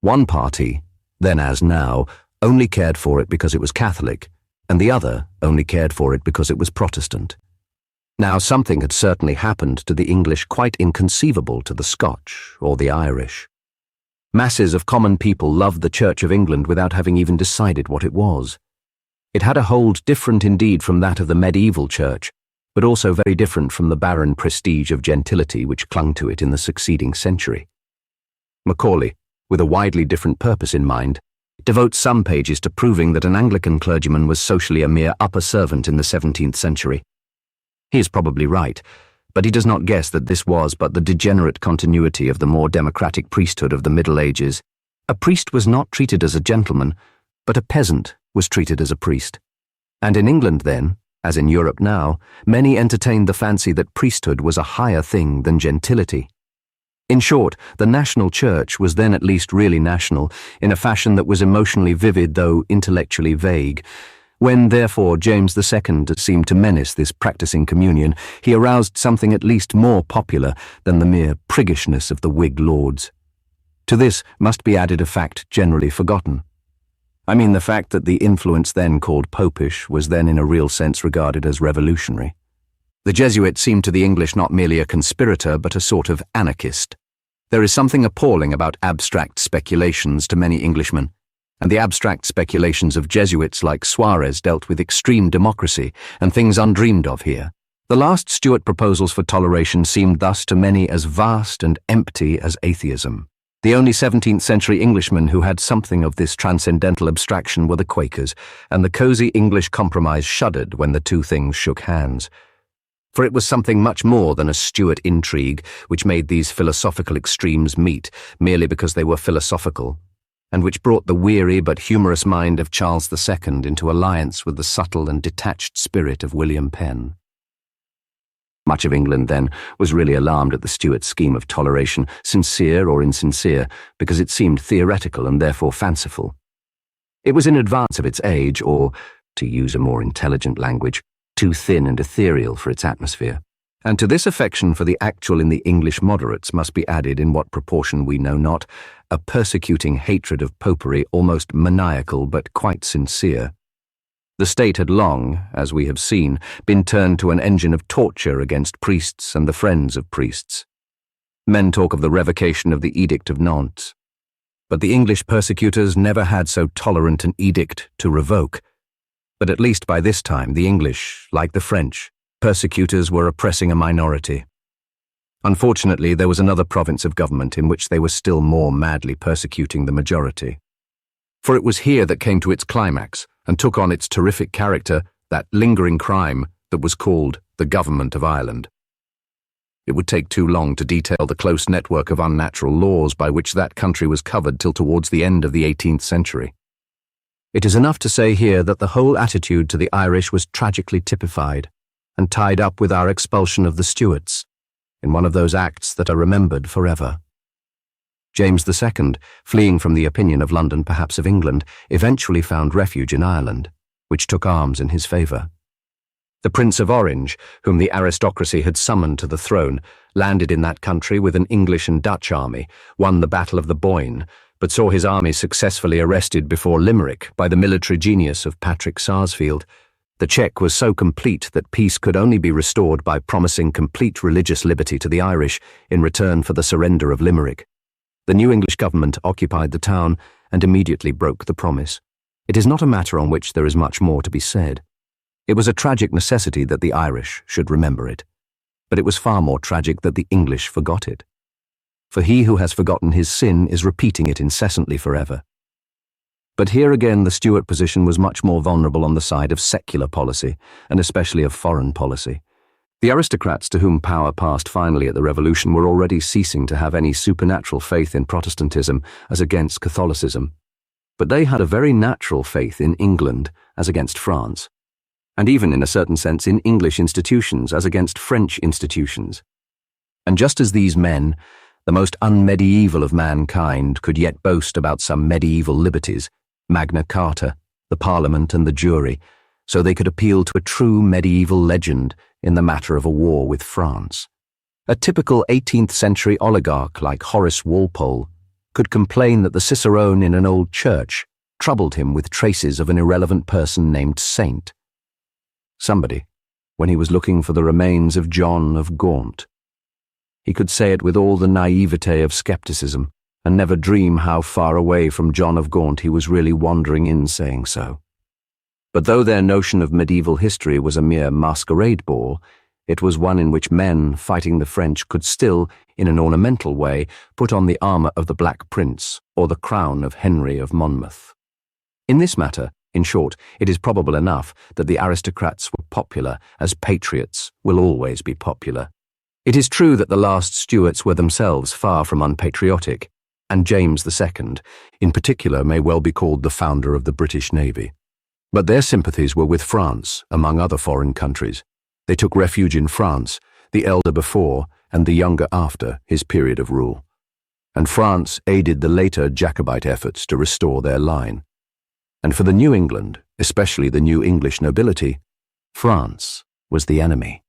One party, then as now, only cared for it because it was Catholic, and the other only cared for it because it was Protestant. Now something had certainly happened to the English quite inconceivable to the Scotch or the Irish. Masses of common people loved the Church of England without having even decided what it was. It had a hold different indeed from that of the medieval Church, but also very different from the barren prestige of gentility which clung to it in the succeeding century. Macaulay, with a widely different purpose in mind, devotes some pages to proving that an Anglican clergyman was socially a mere upper servant in the 17th century. He is probably right, but he does not guess that this was but the degenerate continuity of the more democratic priesthood of the Middle Ages. A priest was not treated as a gentleman, but a peasant was treated as a priest. And in England then, as in Europe now, many entertained the fancy that priesthood was a higher thing than gentility. In short, the national church was then at least really national, in a fashion that was emotionally vivid though intellectually vague. When, therefore, James II seemed to menace this practicing communion, he aroused something at least more popular than the mere priggishness of the Whig lords. To this must be added a fact generally forgotten. I mean the fact that the influence then called Popish was then in a real sense regarded as revolutionary. The Jesuit seemed to the English not merely a conspirator but a sort of anarchist. There is something appalling about abstract speculations to many Englishmen, and the abstract speculations of Jesuits like Suarez dealt with extreme democracy and things undreamed of here. The last Stuart proposals for toleration seemed thus to many as vast and empty as atheism. The only 17th century Englishmen who had something of this transcendental abstraction were the Quakers, and the cosy English compromise shuddered when the two things shook hands. For it was something much more than a Stuart intrigue which made these philosophical extremes meet merely because they were philosophical, and which brought the weary but humorous mind of Charles II into alliance with the subtle and detached spirit of William Penn. Much of England, then, was really alarmed at the Stuart scheme of toleration, sincere or insincere, because it seemed theoretical and therefore fanciful. It was in advance of its age, or, to use a more intelligent language, too thin and ethereal for its atmosphere. And to this affection for the actual in the English moderates must be added, in what proportion we know not, a persecuting hatred of popery almost maniacal but quite sincere. The state had long, as we have seen, been turned to an engine of torture against priests and the friends of priests. Men talk of the revocation of the Edict of Nantes. But the English persecutors never had so tolerant an edict to revoke. But at least by this time the English, like the French, persecutors were oppressing a minority. Unfortunately, there was another province of government in which they were still more madly persecuting the majority. For it was here that came to its climax, and took on its terrific character, that lingering crime that was called the Government of Ireland. It would take too long to detail the close network of unnatural laws by which that country was covered till towards the end of the 18th century. It is enough to say here that the whole attitude to the Irish was tragically typified and tied up with our expulsion of the Stuarts, in one of those acts that are remembered forever. James II, fleeing from the opinion of London, perhaps of England, eventually found refuge in Ireland, which took arms in his favour. The Prince of Orange, whom the aristocracy had summoned to the throne, landed in that country with an English and Dutch army, won the Battle of the Boyne, but saw his army successfully arrested before Limerick by the military genius of Patrick Sarsfield. The check was so complete that peace could only be restored by promising complete religious liberty to the Irish in return for the surrender of Limerick. The new English government occupied the town and immediately broke the promise. It is not a matter on which there is much more to be said. It was a tragic necessity that the Irish should remember it. But it was far more tragic that the English forgot it. For he who has forgotten his sin is repeating it incessantly forever. But here again the Stuart position was much more vulnerable on the side of secular policy, and especially of foreign policy. The aristocrats to whom power passed finally at the Revolution were already ceasing to have any supernatural faith in Protestantism as against Catholicism. But they had a very natural faith in England as against France, and even in a certain sense in English institutions as against French institutions. And just as these men, the most unmedieval of mankind, could yet boast about some medieval liberties, Magna Carta, the Parliament and the jury, so they could appeal to a true medieval legend in the matter of a war with France. A typical 18th century oligarch like Horace Walpole could complain that the cicerone in an old church troubled him with traces of an irrelevant person named Saint. Somebody, when he was looking for the remains of John of Gaunt. He could say it with all the naivete of skepticism, and never dream how far away from John of Gaunt he was really wandering in saying so. But though their notion of medieval history was a mere masquerade ball, it was one in which men fighting the French could still, in an ornamental way, put on the armour of the Black Prince or the crown of Henry of Monmouth. In this matter, in short, it is probable enough that the aristocrats were popular, as patriots will always be popular. It is true that the last Stuarts were themselves far from unpatriotic, and James II, in particular, may well be called the founder of the British Navy. But their sympathies were with France, among other foreign countries. They took refuge in France, the elder before and the younger after his period of rule. And France aided the later Jacobite efforts to restore their line. And for the New England, especially the New English nobility, France was the enemy.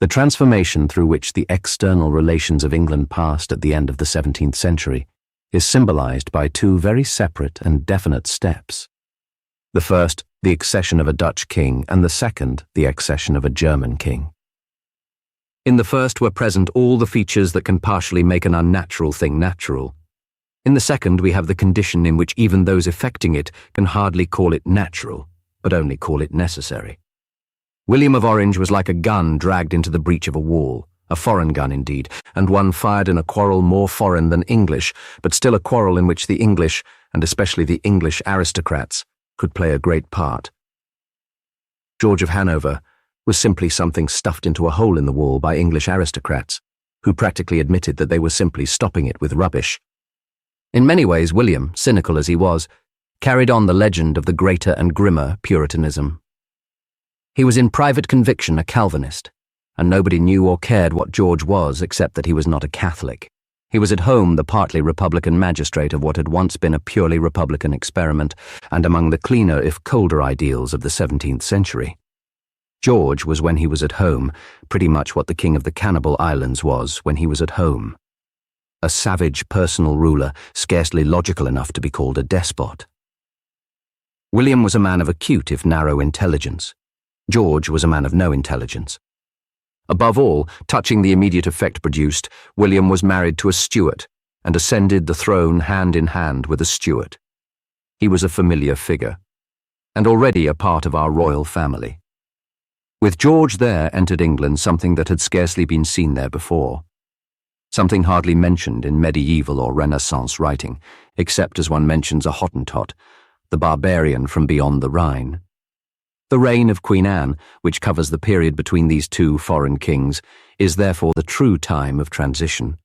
The transformation through which the external relations of England passed at the end of the 17th century is symbolized by two very separate and definite steps. The first, the accession of a Dutch king, and the second, the accession of a German king. In the first were present all the features that can partially make an unnatural thing natural. In the second we have the condition in which even those effecting it can hardly call it natural, but only call it necessary. William of Orange was like a gun dragged into the breach of a wall, a foreign gun indeed, and one fired in a quarrel more foreign than English, but still a quarrel in which the English, and especially the English aristocrats, could play a great part. George of Hanover was simply something stuffed into a hole in the wall by English aristocrats, who practically admitted that they were simply stopping it with rubbish. In many ways, William, cynical as he was, carried on the legend of the greater and grimmer Puritanism. He was in private conviction a Calvinist, and nobody knew or cared what George was except that he was not a Catholic. He was at home the partly Republican magistrate of what had once been a purely Republican experiment, and among the cleaner if colder ideals of the 17th century. George was, when he was at home, pretty much what the King of the Cannibal Islands was when he was at home. A savage personal ruler, scarcely logical enough to be called a despot. William was a man of acute if narrow intelligence. George was a man of no intelligence. Above all, touching the immediate effect produced, William was married to a Stuart and ascended the throne hand in hand with a Stuart. He was a familiar figure, and already a part of our royal family. With George there entered England something that had scarcely been seen there before, something hardly mentioned in medieval or Renaissance writing, except as one mentions a Hottentot, the barbarian from beyond the Rhine. The reign of Queen Anne, which covers the period between these two foreign kings, is therefore the true time of transition.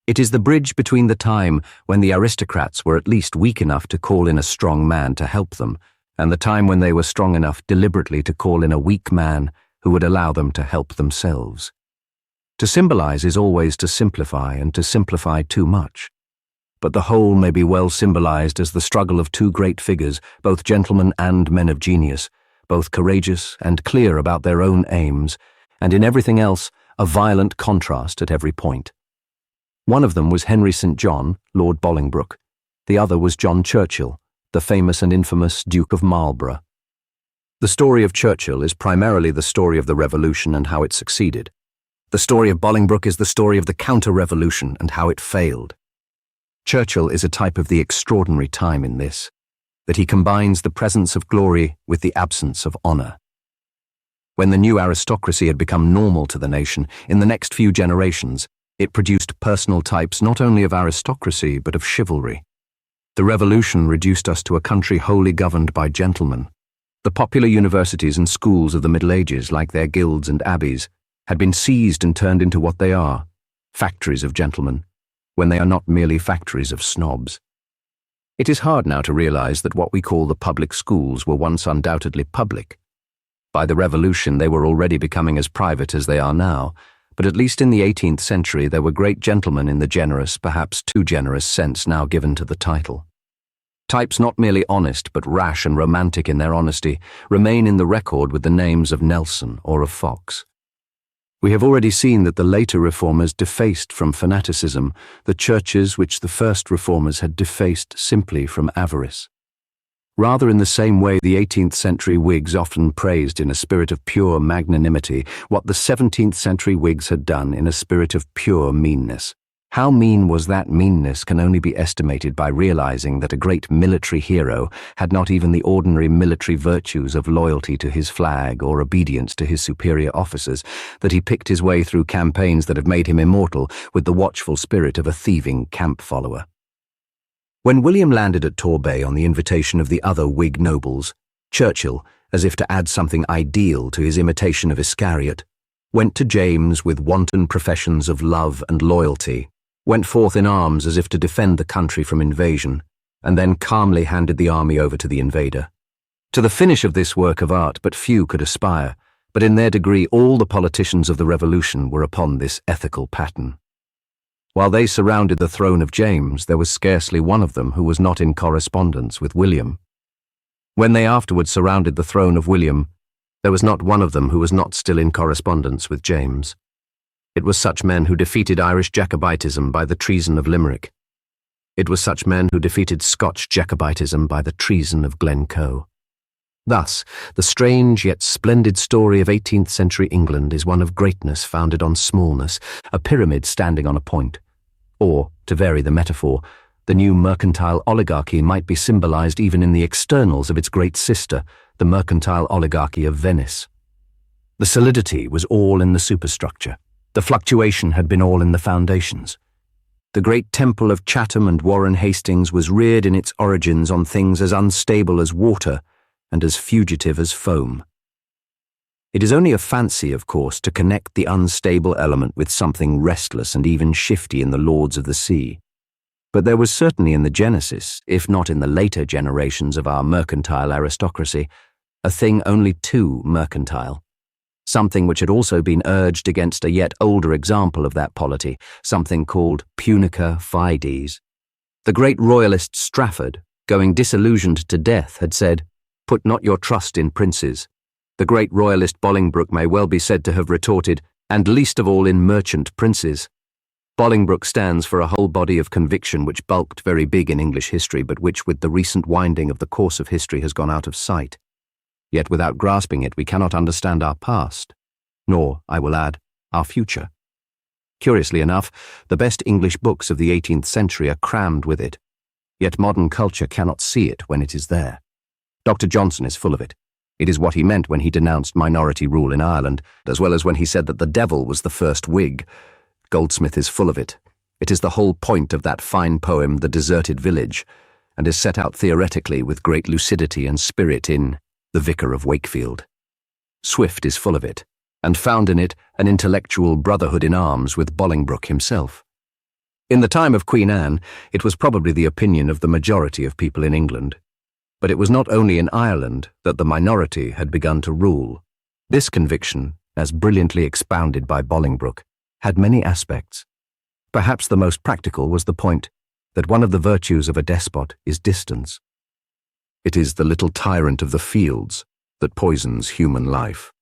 It is the bridge between the time when the aristocrats were at least weak enough to call in a strong man to help them, and the time when they were strong enough deliberately to call in a weak man who would allow them to help themselves. To symbolize is always to simplify, and to simplify too much. But the whole may be well symbolized as the struggle of two great figures, both gentlemen and men of genius, both courageous and clear about their own aims, and in everything else a violent contrast at every point. One of them was Henry St. John, Lord Bolingbroke. The other was John Churchill, the famous and infamous Duke of Marlborough. The story of Churchill is primarily the story of the Revolution and how it succeeded. The story of Bolingbroke is the story of the counter-revolution and how it failed. Churchill is a type of the extraordinary time in this, that he combines the presence of glory with the absence of honour. When the new aristocracy had become normal to the nation, in the next few generations, it produced personal types not only of aristocracy but of chivalry. The Revolution reduced us to a country wholly governed by gentlemen. The popular universities and schools of the Middle Ages, like their guilds and abbeys, had been seized and turned into what they are, factories of gentlemen, when they are not merely factories of snobs. It is hard now to realize that what we call the public schools were once undoubtedly public. By the Revolution they were already becoming as private as they are now, but at least in the 18th century there were great gentlemen in the generous, perhaps too generous sense now given to the title. Types not merely honest but rash and romantic in their honesty remain in the record with the names of Nelson or of Fox. We have already seen that the later reformers defaced from fanaticism the churches which the first reformers had defaced simply from avarice. Rather in the same way the 18th century Whigs often praised in a spirit of pure magnanimity what the 17th century Whigs had done in a spirit of pure meanness. How mean was that meanness can only be estimated by realizing that a great military hero had not even the ordinary military virtues of loyalty to his flag or obedience to his superior officers, that he picked his way through campaigns that have made him immortal with the watchful spirit of a thieving camp follower. When William landed at Torbay on the invitation of the other Whig nobles, Churchill, as if to add something ideal to his imitation of Iscariot, went to James with wanton professions of love and loyalty, went forth in arms as if to defend the country from invasion, and then calmly handed the army over to the invader. To the finish of this work of art but few could aspire, but in their degree all the politicians of the Revolution were upon this ethical pattern. While they surrounded the throne of James, there was scarcely one of them who was not in correspondence with William. When they afterwards surrounded the throne of William, there was not one of them who was not still in correspondence with James. It was such men who defeated Irish Jacobitism by the treason of Limerick. It was such men who defeated Scotch Jacobitism by the treason of Glencoe. Thus, the strange yet splendid story of 18th century England is one of greatness founded on smallness, a pyramid standing on a point. Or, to vary the metaphor, the new mercantile oligarchy might be symbolized even in the externals of its great sister, the mercantile oligarchy of Venice. The solidity was all in the superstructure. The fluctuation had been all in the foundations. The great temple of Chatham and Warren Hastings was reared in its origins on things as unstable as water and as fugitive as foam. It is only a fancy, of course, to connect the unstable element with something restless and even shifty in the lords of the sea. But there was certainly in the genesis, if not in the later generations of our mercantile aristocracy, a thing only too mercantile. Something which had also been urged against a yet older example of that polity, something called punica fides. The great royalist Strafford, going disillusioned to death, had said, "Put not your trust in princes." The great royalist Bolingbroke may well be said to have retorted, "And least of all in merchant princes." Bolingbroke stands for a whole body of conviction which bulked very big in English history, but which with the recent winding of the course of history has gone out of sight. Yet without grasping it we cannot understand our past, nor, I will add, our future. Curiously enough, the best English books of the 18th century are crammed with it, yet modern culture cannot see it when it is there. Dr. Johnson is full of it. It is what he meant when he denounced minority rule in Ireland, as well as when he said that the devil was the first Whig. Goldsmith is full of it. It is the whole point of that fine poem, The Deserted Village, and is set out theoretically with great lucidity and spirit in The Vicar of Wakefield. Swift is full of it, and found in it an intellectual brotherhood in arms with Bolingbroke himself. In the time of Queen Anne, it was probably the opinion of the majority of people in England. But it was not only in Ireland that the minority had begun to rule. This conviction, as brilliantly expounded by Bolingbroke, had many aspects. Perhaps the most practical was the point that one of the virtues of a despot is distance. It is the little tyrant of the fields that poisons human life.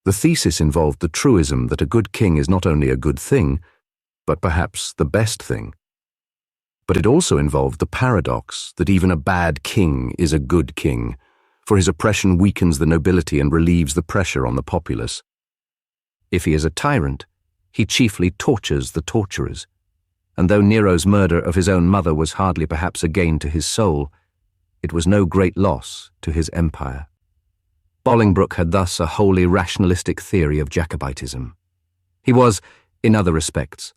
The thesis involved the truism that a good king is not only a good thing, but perhaps the best thing. But it also involved the paradox that even a bad king is a good king, for his oppression weakens the nobility and relieves the pressure on the populace. If he is a tyrant, he chiefly tortures the torturers, and though Nero's murder of his own mother was hardly perhaps a gain to his soul, it was no great loss to his empire. Bolingbroke had thus a wholly rationalistic theory of Jacobitism. He was, in other respects,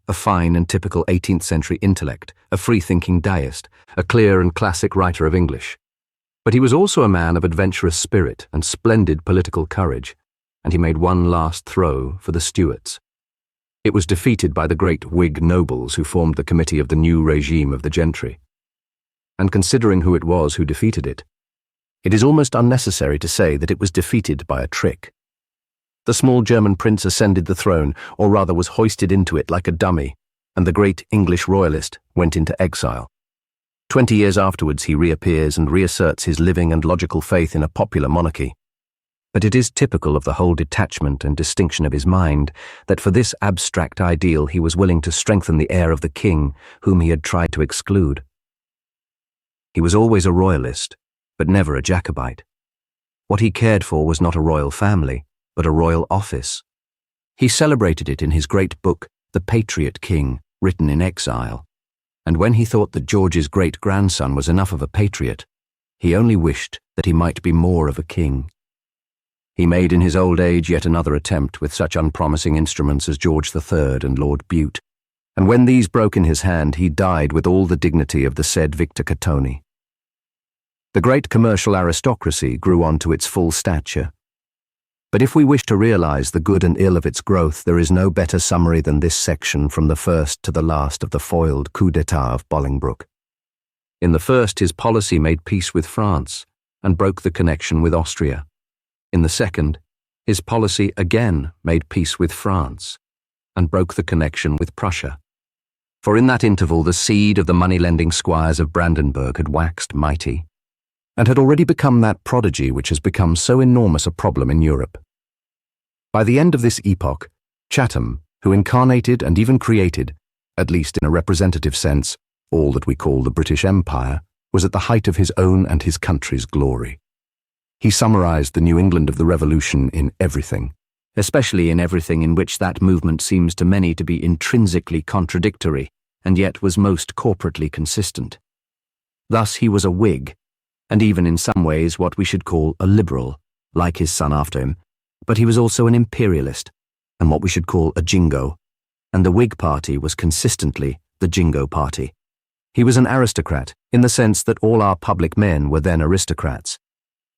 a fine and typical 18th century intellect, a free-thinking deist, a clear and classic writer of English. But he was also a man of adventurous spirit and splendid political courage, and he made one last throw for the Stuarts. It was defeated by the great Whig nobles who formed the committee of the new regime of the gentry. And considering who it was who defeated it, it is almost unnecessary to say that it was defeated by a trick. The small German prince ascended the throne, or rather was hoisted into it like a dummy, and the great English royalist went into exile. 20 years afterwards he reappears and reasserts his living and logical faith in a popular monarchy. But it is typical of the whole detachment and distinction of his mind that for this abstract ideal he was willing to strengthen the heir of the king whom he had tried to exclude. He was always a royalist, but never a Jacobite. What he cared for was not a royal family, but a royal office. He celebrated it in his great book, The Patriot King, written in exile. And when he thought that George's great-grandson was enough of a patriot, he only wished that he might be more of a king. He made in his old age yet another attempt with such unpromising instruments as George III and Lord Bute, and when these broke in his hand he died with all the dignity of the said Victor Catoni. The great commercial aristocracy grew on to its full stature. But if we wish to realize the good and ill of its growth, there is no better summary than this section from the first to the last of the foiled coup d'etat of Bolingbroke. In the first, his policy made peace with France and broke the connection with Austria. In the second, his policy again made peace with France and broke the connection with Prussia. For in that interval the seed of the money-lending squires of Brandenburg had waxed mighty, and had already become that prodigy which has become so enormous a problem in Europe. By the end of this epoch, Chatham, who incarnated and even created, at least in a representative sense, all that we call the British Empire, was at the height of his own and his country's glory. He summarized the New England of the Revolution in everything, especially in everything in which that movement seems to many to be intrinsically contradictory, and yet was most corporately consistent. Thus he was a Whig, and even in some ways what we should call a liberal, like his son after him, but he was also an imperialist, and what we should call a jingo, and the Whig party was consistently the jingo party. He was an aristocrat, in the sense that all our public men were then aristocrats,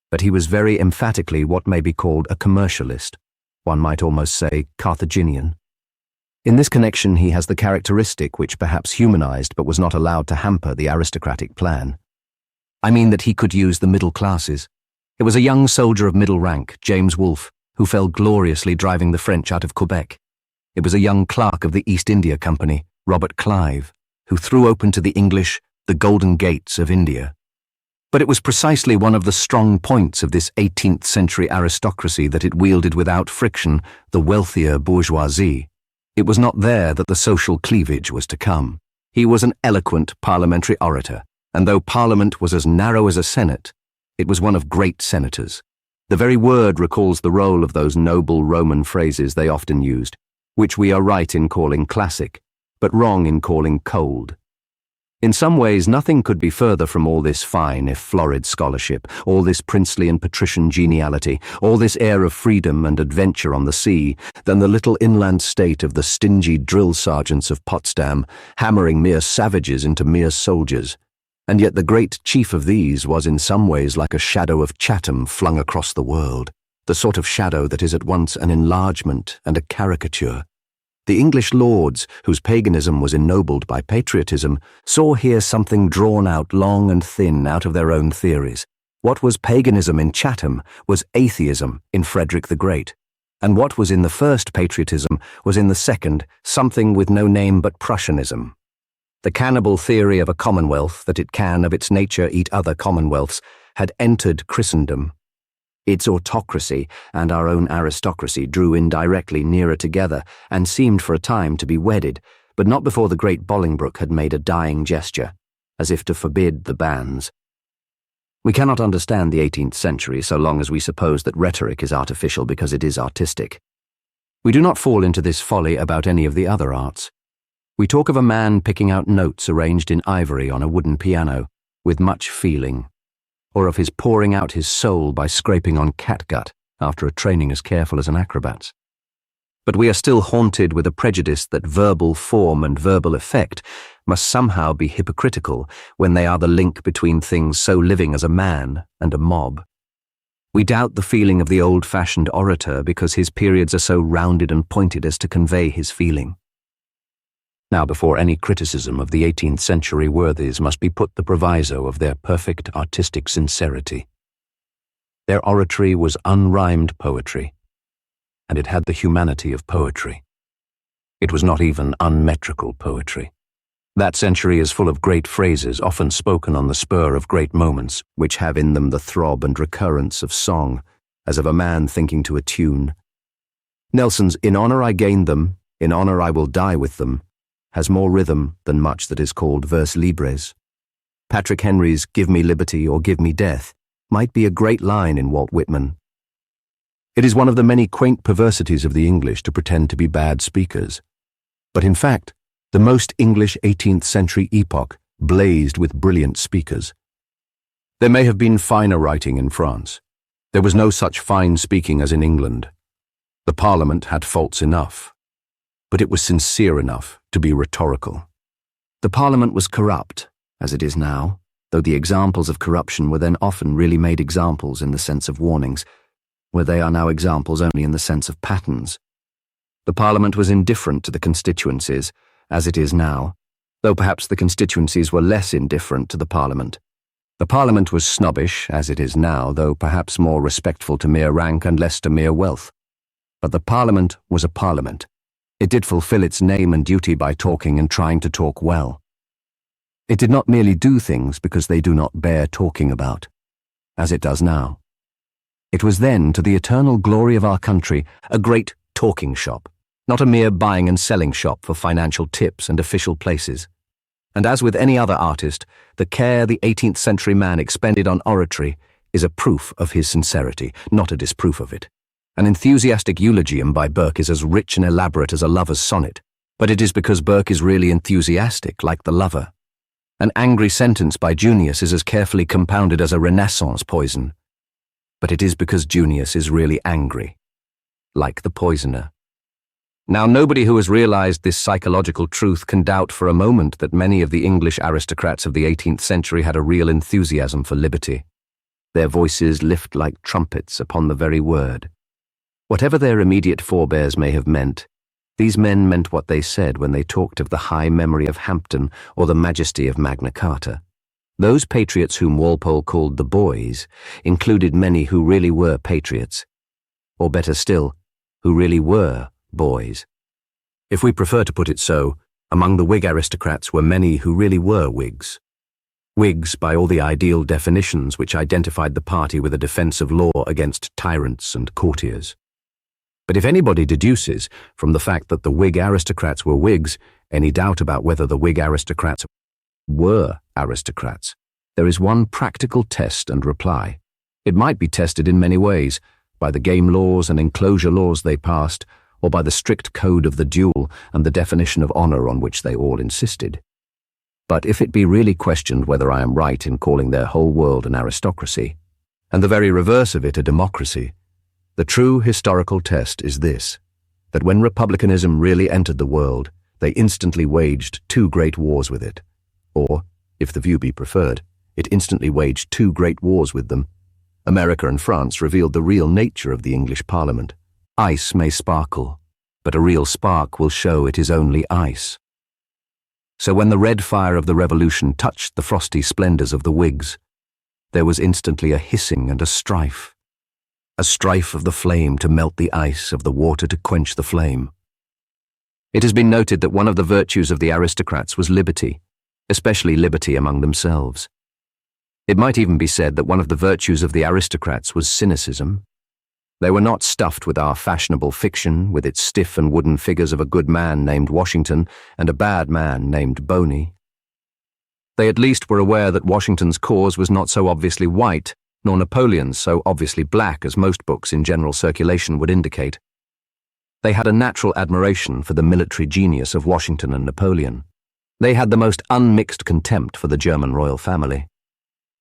but he was very emphatically what may be called a commercialist, one might almost say Carthaginian. In this connection he has the characteristic which perhaps humanized but was not allowed to hamper the aristocratic plan. I mean that he could use the middle classes. It was a young soldier of middle rank, James Wolfe, who fell gloriously driving the French out of Quebec. It was a young clerk of the East India Company, Robert Clive, who threw open to the English the golden gates of India. But it was precisely one of the strong points of this 18th century aristocracy that it wielded without friction the wealthier bourgeoisie. It was not there that the social cleavage was to come. He was an eloquent parliamentary orator, and though Parliament was as narrow as a Senate, it was one of great senators. The very word recalls the role of those noble Roman phrases they often used, which we are right in calling classic, but wrong in calling cold. In some ways nothing could be further from all this fine if florid scholarship, all this princely and patrician geniality, all this air of freedom and adventure on the sea, than the little inland state of the stingy drill sergeants of Potsdam, hammering mere savages into mere soldiers. And yet the great chief of these was in some ways like a shadow of Chatham flung across the world, the sort of shadow that is at once an enlargement and a caricature. The English lords, whose paganism was ennobled by patriotism, saw here something drawn out long and thin out of their own theories. What was paganism in Chatham was atheism in Frederick the Great, and what was in the first patriotism was in the second something with no name but Prussianism. The cannibal theory of a commonwealth, that it can of its nature eat other commonwealths, had entered Christendom. Its autocracy and our own aristocracy drew indirectly nearer together and seemed for a time to be wedded, but not before the great Bolingbroke had made a dying gesture, as if to forbid the banns. We cannot understand the 18th century so long as we suppose that rhetoric is artificial because it is artistic. We do not fall into this folly about any of the other arts. We talk of a man picking out notes arranged in ivory on a wooden piano, with much feeling. or of his pouring out his soul by scraping on catgut after a training as careful as an acrobat's. But we are still haunted with a prejudice that verbal form and verbal effect must somehow be hypocritical when they are the link between things so living as a man and a mob. We doubt the feeling of the old-fashioned orator because his periods are so rounded and pointed as to convey his feeling. Now, before any criticism of the 18th century worthies must be put the proviso of their perfect artistic sincerity. Their oratory was unrhymed poetry, and it had the humanity of poetry. It was not even unmetrical poetry. That century is full of great phrases often spoken on the spur of great moments, which have in them the throb and recurrence of song, as of a man thinking to a tune. Nelson's "In honor I gained them, in honor I will die with them" has more rhythm than much that is called vers libres. Patrick Henry's "Give me liberty or give me death" might be a great line in Walt Whitman. It is one of the many quaint perversities of the English to pretend to be bad speakers. But in fact, the most English 18th century epoch blazed with brilliant speakers. There may have been finer writing in France. There was no such fine speaking as in England. The Parliament had faults enough, but it was sincere enough to be rhetorical. The Parliament was corrupt, as it is now, though the examples of corruption were then often really made examples in the sense of warnings, where they are now examples only in the sense of patterns. The Parliament was indifferent to the constituencies, as it is now, though perhaps the constituencies were less indifferent to the Parliament. The Parliament was snobbish, as it is now, though perhaps more respectful to mere rank and less to mere wealth. But the Parliament was a Parliament. It did fulfill its name and duty by talking and trying to talk well. It did not merely do things because they do not bear talking about, as it does now. It was then, to the eternal glory of our country, a great talking shop, not a mere buying and selling shop for financial tips and official places. And as with any other artist, the care the 18th century man expended on oratory is a proof of his sincerity, not a disproof of it. An enthusiastic eulogium by Burke is as rich and elaborate as a lover's sonnet, but it is because Burke is really enthusiastic, like the lover. An angry sentence by Junius is as carefully compounded as a Renaissance poison, but it is because Junius is really angry, like the poisoner. Now, nobody who has realized this psychological truth can doubt for a moment that many of the English aristocrats of the 18th century had a real enthusiasm for liberty. Their voices lift like trumpets upon the very word. Whatever their immediate forebears may have meant, these men meant what they said when they talked of the high memory of Hampden or the majesty of Magna Carta. Those patriots whom Walpole called the boys included many who really were patriots, or better still, who really were boys. If we prefer to put it so, among the Whig aristocrats were many who really were Whigs. Whigs by all the ideal definitions which identified the party with a defense of law against tyrants and courtiers. But if anybody deduces from the fact that the Whig aristocrats were Whigs any doubt about whether the Whig aristocrats were aristocrats, there is one practical test and reply. It might be tested in many ways, by the game laws and enclosure laws they passed, or by the strict code of the duel and the definition of honor on which they all insisted. But if it be really questioned whether I am right in calling their whole world an aristocracy, and the very reverse of it a democracy, the true historical test is this, that when republicanism really entered the world, they instantly waged two great wars with it. Or, if the view be preferred, it instantly waged two great wars with them. America and France revealed the real nature of the English Parliament. Ice may sparkle, but a real spark will show it is only ice. So when the red fire of the Revolution touched the frosty splendors of the Whigs, there was instantly a hissing and a strife of the flame to melt the ice, of the water to quench the flame. It has been noted that one of the virtues of the aristocrats was liberty, especially liberty among themselves. It might even be said that one of the virtues of the aristocrats was cynicism. They were not stuffed with our fashionable fiction, with its stiff and wooden figures of a good man named Washington and a bad man named Boney. They at least were aware that Washington's cause was not so obviously white, nor Napoleon's so obviously black as most books in general circulation would indicate. They had a natural admiration for the military genius of Washington and Napoleon. They had the most unmixed contempt for the German royal family.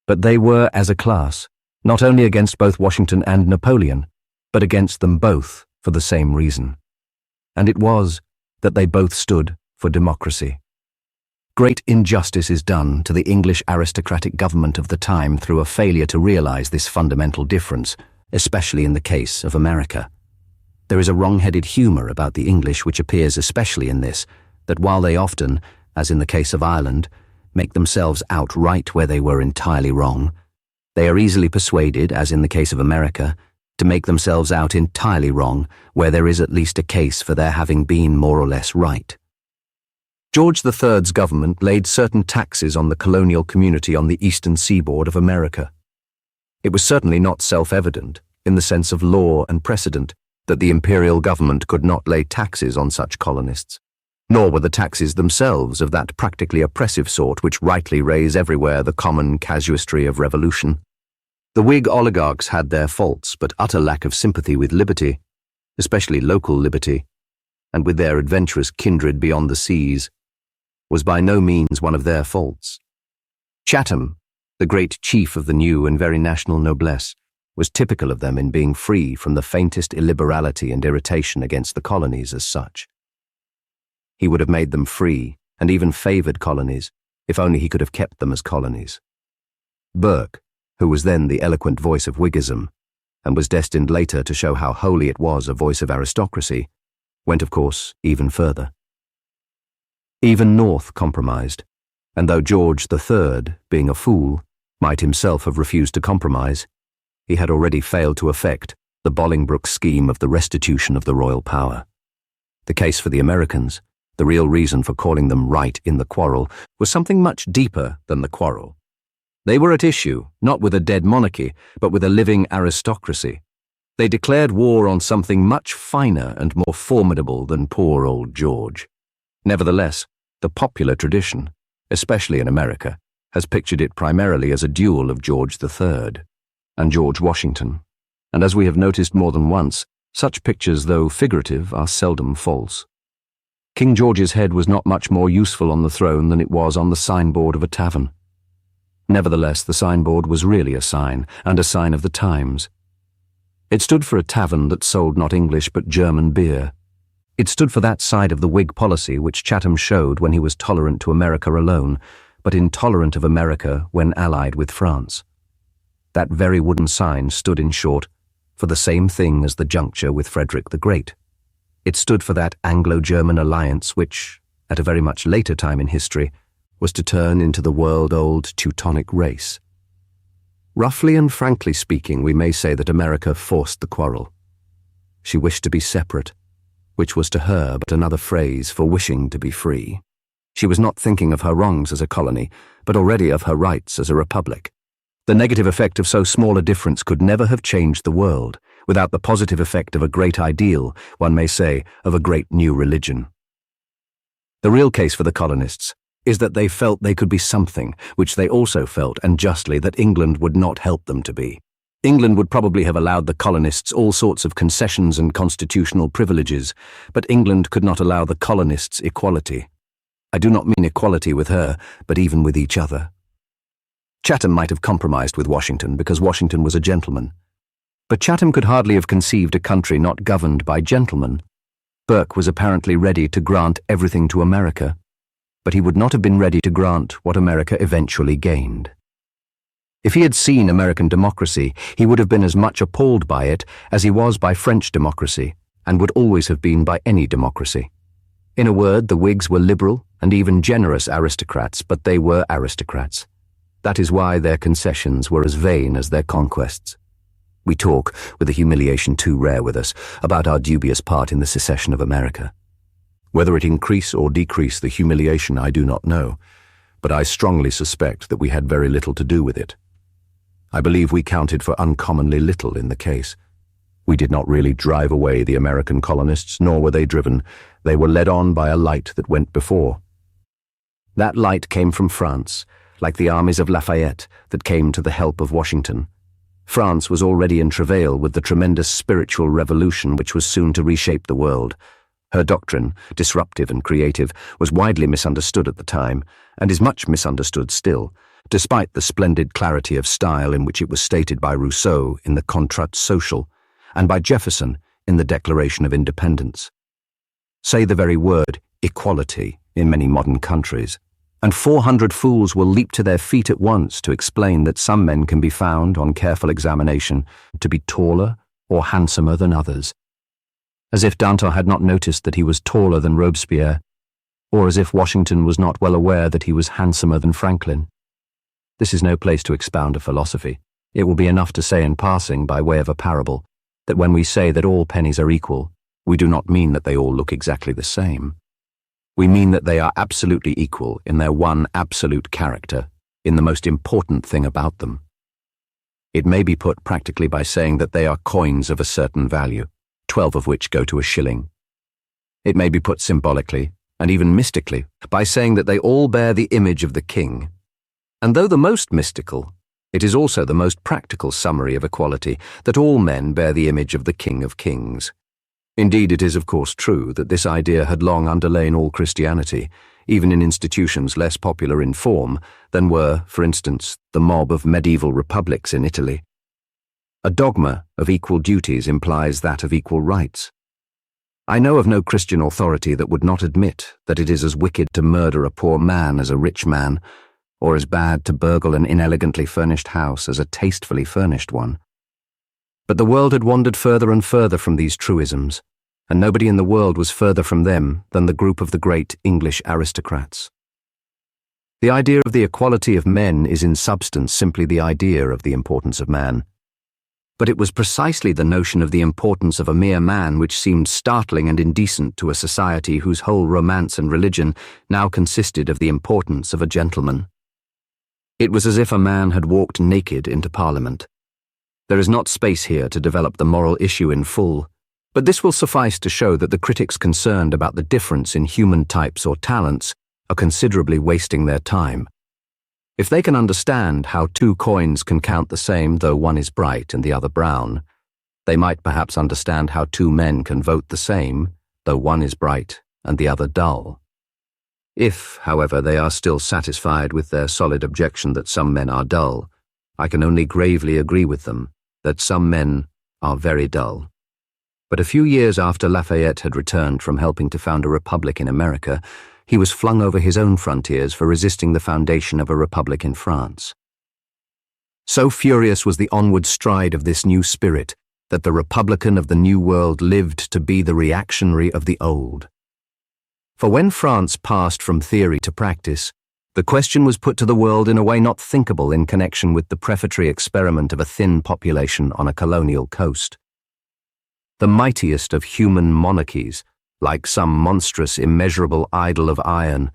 But they were, as a class, not only against both Washington and Napoleon, but against them both for the same reason. And it was that they both stood for democracy. Great injustice is done to the English aristocratic government of the time through a failure to realize this fundamental difference, especially in the case of America. There is a wrong-headed humor about the English which appears especially in this, that while they often, as in the case of Ireland, make themselves out right where they were entirely wrong, they are easily persuaded, as in the case of America, to make themselves out entirely wrong where there is at least a case for their having been more or less right. George III's government laid certain taxes on the colonial community on the eastern seaboard of America. It was certainly not self-evident, in the sense of law and precedent, that the imperial government could not lay taxes on such colonists, nor were the taxes themselves of that practically oppressive sort which rightly raise everywhere the common casuistry of revolution. The Whig oligarchs had their faults, but utter lack of sympathy with liberty, especially local liberty, and with their adventurous kindred beyond the seas, was by no means one of their faults. Chatham, the great chief of the new and very national noblesse, was typical of them in being free from the faintest illiberality and irritation against the colonies as such. He would have made them free, and even favoured colonies, if only he could have kept them as colonies. Burke, who was then the eloquent voice of Whiggism, and was destined later to show how wholly it was a voice of aristocracy, went, of course, even further. Even North compromised, and though George III, being a fool, might himself have refused to compromise, he had already failed to effect the Bolingbroke scheme of the restitution of the royal power. The case for the Americans, the real reason for calling them right in the quarrel, was something much deeper than the quarrel. They were at issue, not with a dead monarchy, but with a living aristocracy. They declared war on something much finer and more formidable than poor old George. Nevertheless, the popular tradition, especially in America, has pictured it primarily as a duel of George III and George Washington, and as we have noticed more than once, such pictures, though figurative, are seldom false. King George's head was not much more useful on the throne than it was on the signboard of a tavern. Nevertheless, the signboard was really a sign, and a sign of the times. It stood for a tavern that sold not English but German beer. It stood for that side of the Whig policy which Chatham showed when he was tolerant to America alone, but intolerant of America when allied with France. That very wooden sign stood, in short, for the same thing as the juncture with Frederick the Great. It stood for that Anglo-German alliance which, at a very much later time in history, was to turn into the world-old Teutonic race. Roughly and frankly speaking, we may say that America forced the quarrel. She wished to be separate, which was to her but another phrase for wishing to be free. She was not thinking of her wrongs as a colony, but already of her rights as a republic. The negative effect of so small a difference could never have changed the world, without the positive effect of a great ideal, one may say, of a great new religion. The real case for the colonists is that they felt they could be something, which they also felt, and justly, that England would not help them to be. England would probably have allowed the colonists all sorts of concessions and constitutional privileges, but England could not allow the colonists equality. I do not mean equality with her, but even with each other. Chatham might have compromised with Washington because Washington was a gentleman. But Chatham could hardly have conceived a country not governed by gentlemen. Burke was apparently ready to grant everything to America, but he would not have been ready to grant what America eventually gained. If he had seen American democracy, he would have been as much appalled by it as he was by French democracy, and would always have been by any democracy. In a word, the Whigs were liberal and even generous aristocrats, but they were aristocrats. That is why their concessions were as vain as their conquests. We talk, with a humiliation too rare with us, about our dubious part in the secession of America. Whether it increase or decrease the humiliation I do not know, but I strongly suspect that we had very little to do with it. I believe we counted for uncommonly little in the case. We did not really drive away the American colonists, nor were they driven. They were led on by a light that went before. That light came from France, like the armies of Lafayette that came to the help of Washington. France was already in travail with the tremendous spiritual revolution which was soon to reshape the world. Her doctrine, disruptive and creative, was widely misunderstood at the time, and is much misunderstood still, despite the splendid clarity of style in which it was stated by Rousseau in the Contrat Social and by Jefferson in the Declaration of Independence. Say the very word equality in many modern countries, and 400 fools will leap to their feet at once to explain that some men can be found, on careful examination, to be taller or handsomer than others. As if Danton had not noticed that he was taller than Robespierre, or as if Washington was not well aware that he was handsomer than Franklin. This is no place to expound a philosophy. It will be enough to say in passing, by way of a parable, that when we say that all pennies are equal, we do not mean that they all look exactly the same. We mean that they are absolutely equal in their one absolute character, in the most important thing about them. It may be put practically by saying that they are coins of a certain value, 12 of which go to a shilling. It may be put symbolically, and even mystically, by saying that they all bear the image of the king. And though the most mystical, it is also the most practical summary of equality, that all men bear the image of the King of Kings. Indeed, it is of course true that this idea had long underlain all Christianity, even in institutions less popular in form than were, for instance, the mob of medieval republics in Italy. A dogma of equal duties implies that of equal rights. I know of no Christian authority that would not admit that it is as wicked to murder a poor man as a rich man, or as bad to burgle an inelegantly furnished house as a tastefully furnished one. But the world had wandered further and further from these truisms, and nobody in the world was further from them than the group of the great English aristocrats. The idea of the equality of men is in substance simply the idea of the importance of man. But it was precisely the notion of the importance of a mere man which seemed startling and indecent to a society whose whole romance and religion now consisted of the importance of a gentleman. It was as if a man had walked naked into Parliament. There is not space here to develop the moral issue in full, but this will suffice to show that the critics concerned about the difference in human types or talents are considerably wasting their time. If they can understand how two coins can count the same though one is bright and the other brown, they might perhaps understand how two men can vote the same though one is bright and the other dull. If, however, they are still satisfied with their solid objection that some men are dull, I can only gravely agree with them that some men are very dull. But a few years after Lafayette had returned from helping to found a republic in America, he was flung over his own frontiers for resisting the foundation of a republic in France. So furious was the onward stride of this new spirit that the Republican of the New World lived to be the reactionary of the old. For when France passed from theory to practice, the question was put to the world in a way not thinkable in connection with the prefatory experiment of a thin population on a colonial coast. The mightiest of human monarchies, like some monstrous immeasurable idol of iron,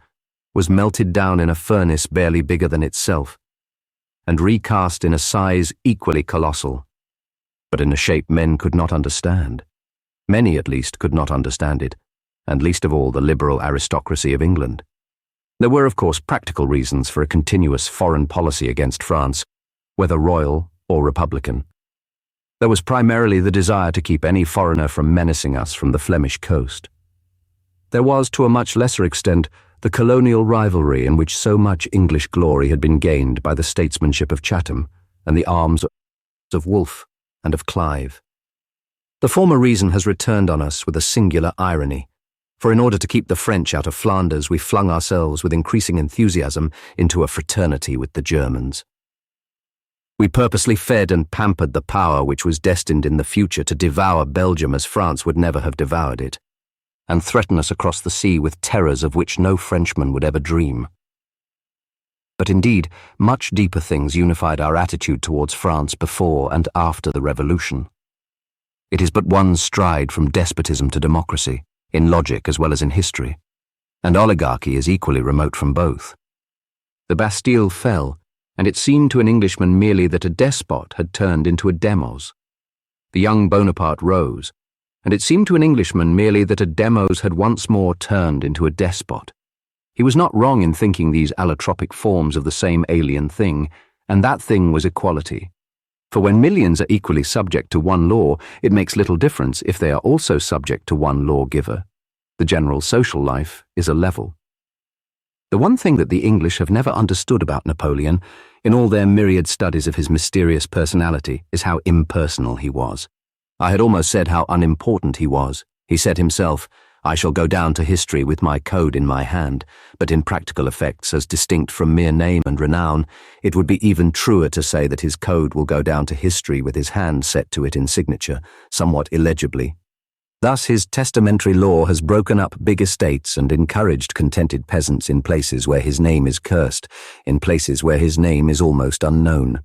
was melted down in a furnace barely bigger than itself, and recast in a size equally colossal, but in a shape men could not understand. Many, at least, could not understand it, and least of all the liberal aristocracy of England. There were, of course, practical reasons for a continuous foreign policy against France, whether royal or republican. There was primarily the desire to keep any foreigner from menacing us from the Flemish coast. There was, to a much lesser extent, the colonial rivalry in which so much English glory had been gained by the statesmanship of Chatham and the arms of Wolfe and of Clive. The former reason has returned on us with a singular irony, for in order to keep the French out of Flanders, we flung ourselves with increasing enthusiasm into a fraternity with the Germans. We purposely fed and pampered the power which was destined in the future to devour Belgium as France would never have devoured it, and threaten us across the sea with terrors of which no Frenchman would ever dream. But indeed, much deeper things unified our attitude towards France before and after the Revolution. It is but one stride from despotism to democracy, in logic as well as in history, and oligarchy is equally remote from both. The Bastille fell, and it seemed to an Englishman merely that a despot had turned into a demos. The young Bonaparte rose, and it seemed to an Englishman merely that a demos had once more turned into a despot. He was not wrong in thinking these allotropic forms of the same alien thing, and that thing was equality. For when millions are equally subject to one law, it makes little difference if they are also subject to one lawgiver. The general social life is a level. The one thing that the English have never understood about Napoleon, in all their myriad studies of his mysterious personality, is how impersonal he was. I had almost said how unimportant he was. He said himself, "I shall go down to history with my code in my hand," but in practical effects, as distinct from mere name and renown, it would be even truer to say that his code will go down to history with his hand set to it in signature, somewhat illegibly. Thus his testamentary law has broken up big estates and encouraged contented peasants in places where his name is cursed, in places where his name is almost unknown.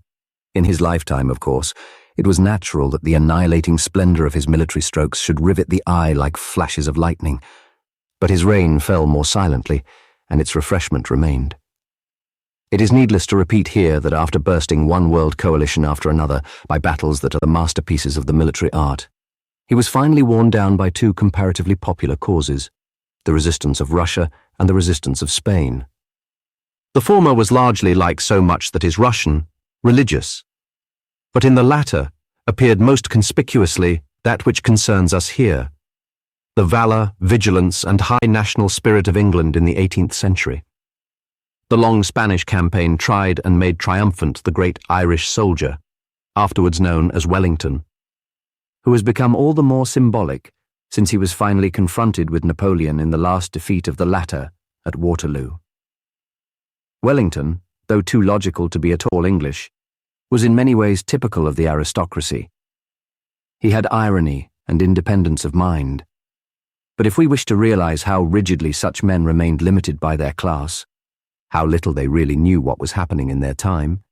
In his lifetime, of course, it was natural that the annihilating splendor of his military strokes should rivet the eye like flashes of lightning. But his reign fell more silently, and its refreshment remained. It is needless to repeat here that after bursting one world coalition after another by battles that are the masterpieces of the military art, he was finally worn down by two comparatively popular causes, the resistance of Russia and the resistance of Spain. The former was largely, like so much that is Russian, religious, but in the latter appeared most conspicuously that which concerns us here, the valor, vigilance, and high national spirit of England in the 18th century. The long Spanish campaign tried and made triumphant the great Irish soldier, afterwards known as Wellington, who has become all the more symbolic since he was finally confronted with Napoleon in the last defeat of the latter at Waterloo. Wellington, though too logical to be at all English, was in many ways typical of the aristocracy. He had irony and independence of mind. But if we wish to realize how rigidly such men remained limited by their class, how little they really knew what was happening in their time,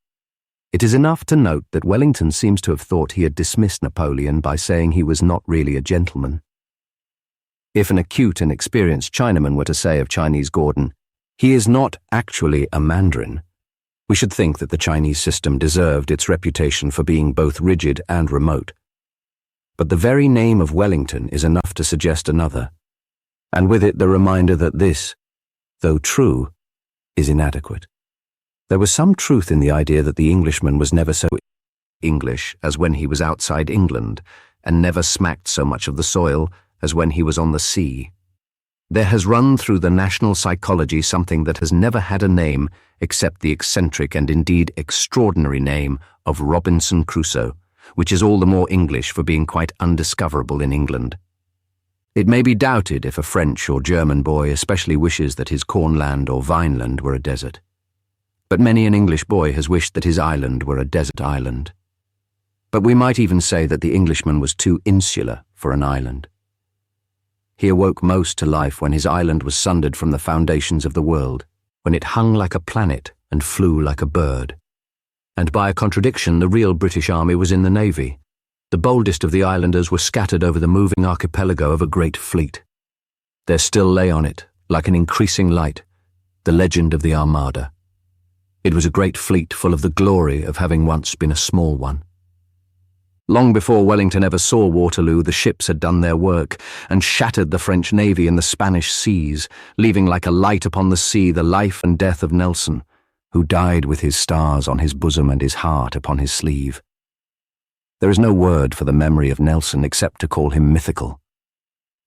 it is enough to note that Wellington seems to have thought he had dismissed Napoleon by saying he was not really a gentleman. If an acute and experienced Chinaman were to say of Chinese Gordon, "He is not actually a Mandarin," we should think that the Chinese system deserved its reputation for being both rigid and remote. But the very name of Wellington is enough to suggest another, and with it the reminder that this, though true, is inadequate. There was some truth in the idea that the Englishman was never so English as when he was outside England, and never smacked so much of the soil as when he was on the sea. There has run through the national psychology something that has never had a name except the eccentric and indeed extraordinary name of Robinson Crusoe, which is all the more English for being quite undiscoverable in England. It may be doubted if a French or German boy especially wishes that his cornland or vineland were a desert. But many an English boy has wished that his island were a desert island. But we might even say that the Englishman was too insular for an island. He awoke most to life when his island was sundered from the foundations of the world, when it hung like a planet and flew like a bird. And by a contradiction, the real British army was in the navy. The boldest of the islanders were scattered over the moving archipelago of a great fleet. There still lay on it, like an increasing light, the legend of the Armada. It was a great fleet full of the glory of having once been a small one. Long before Wellington ever saw Waterloo, the ships had done their work and shattered the French navy in the Spanish seas, leaving like a light upon the sea the life and death of Nelson, who died with his stars on his bosom and his heart upon his sleeve. There is no word for the memory of Nelson except to call him mythical.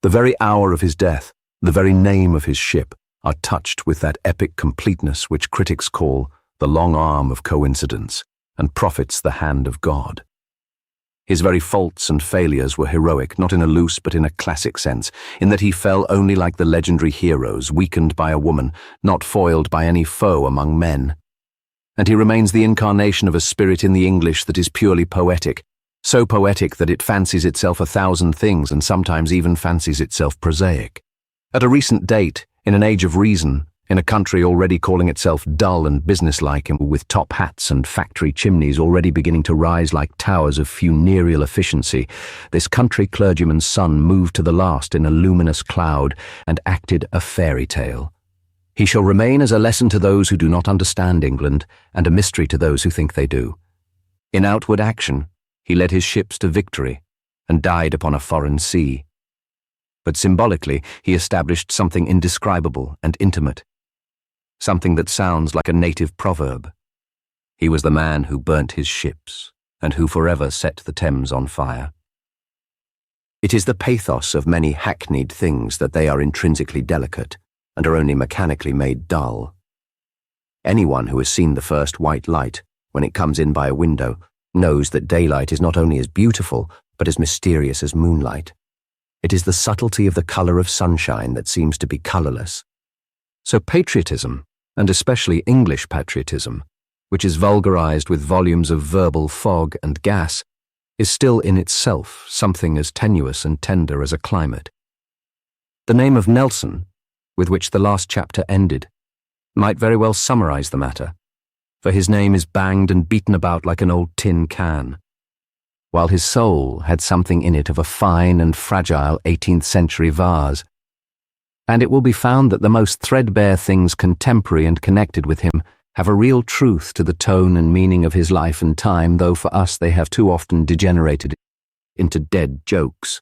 The very hour of his death, the very name of his ship, are touched with that epic completeness which critics call the long arm of coincidence and prophets the hand of God. His very faults and failures were heroic, not in a loose but in a classic sense, in that he fell only like the legendary heroes, weakened by a woman, not foiled by any foe among men. And he remains the incarnation of a spirit in the English that is purely poetic, so poetic that it fancies itself 1,000 things and sometimes even fancies itself prosaic. At a recent date, in an age of reason, in a country already calling itself dull and businesslike, and with top hats and factory chimneys already beginning to rise like towers of funereal efficiency, this country clergyman's son moved to the last in a luminous cloud and acted a fairy tale. He shall remain as a lesson to those who do not understand England and a mystery to those who think they do. In outward action, he led his ships to victory and died upon a foreign sea. But symbolically, he established something indescribable and intimate, something that sounds like a native proverb. He was the man who burnt his ships and who forever set the Thames on fire. It is the pathos of many hackneyed things that they are intrinsically delicate, and are only mechanically made dull. Anyone who has seen the first white light, when it comes in by a window, knows that daylight is not only as beautiful, but as mysterious as moonlight. It is the subtlety of the colour of sunshine that seems to be colourless. So patriotism, and especially English patriotism, which is vulgarised with volumes of verbal fog and gas, is still in itself something as tenuous and tender as a climate. The name of Nelson, with which the last chapter ended, might very well summarise the matter, for his name is banged and beaten about like an old tin can, while his soul had something in it of a fine and fragile 18th century vase. And it will be found that the most threadbare things contemporary and connected with him have a real truth to the tone and meaning of his life and time, though for us they have too often degenerated into dead jokes.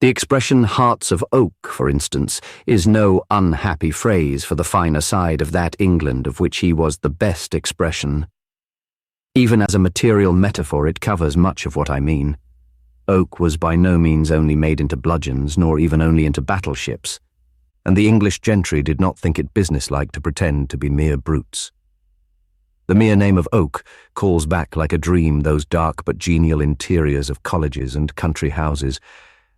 The expression hearts of oak, for instance, is no unhappy phrase for the finer side of that England of which he was the best expression. Even as a material metaphor, it covers much of what I mean. Oak was by no means only made into bludgeons, nor even only into battleships, and the English gentry did not think it businesslike to pretend to be mere brutes. The mere name of oak calls back like a dream those dark but genial interiors of colleges and country houses,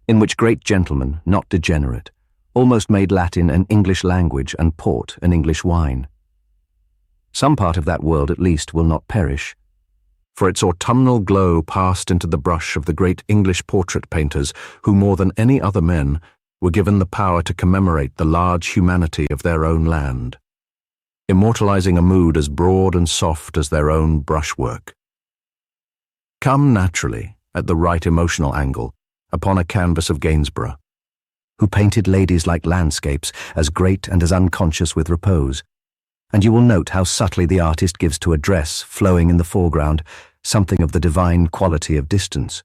in which great gentlemen, not degenerate, almost made Latin an English language and port an English wine. Some part of that world, at least, will not perish, for its autumnal glow passed into the brush of the great English portrait painters who, more than any other men, were given the power to commemorate the large humanity of their own land, immortalizing a mood as broad and soft as their own brushwork. Come naturally, at the right emotional angle, upon a canvas of Gainsborough, who painted ladies like landscapes, as great and as unconscious with repose, and you will note how subtly the artist gives to a dress flowing in the foreground something of the divine quality of distance.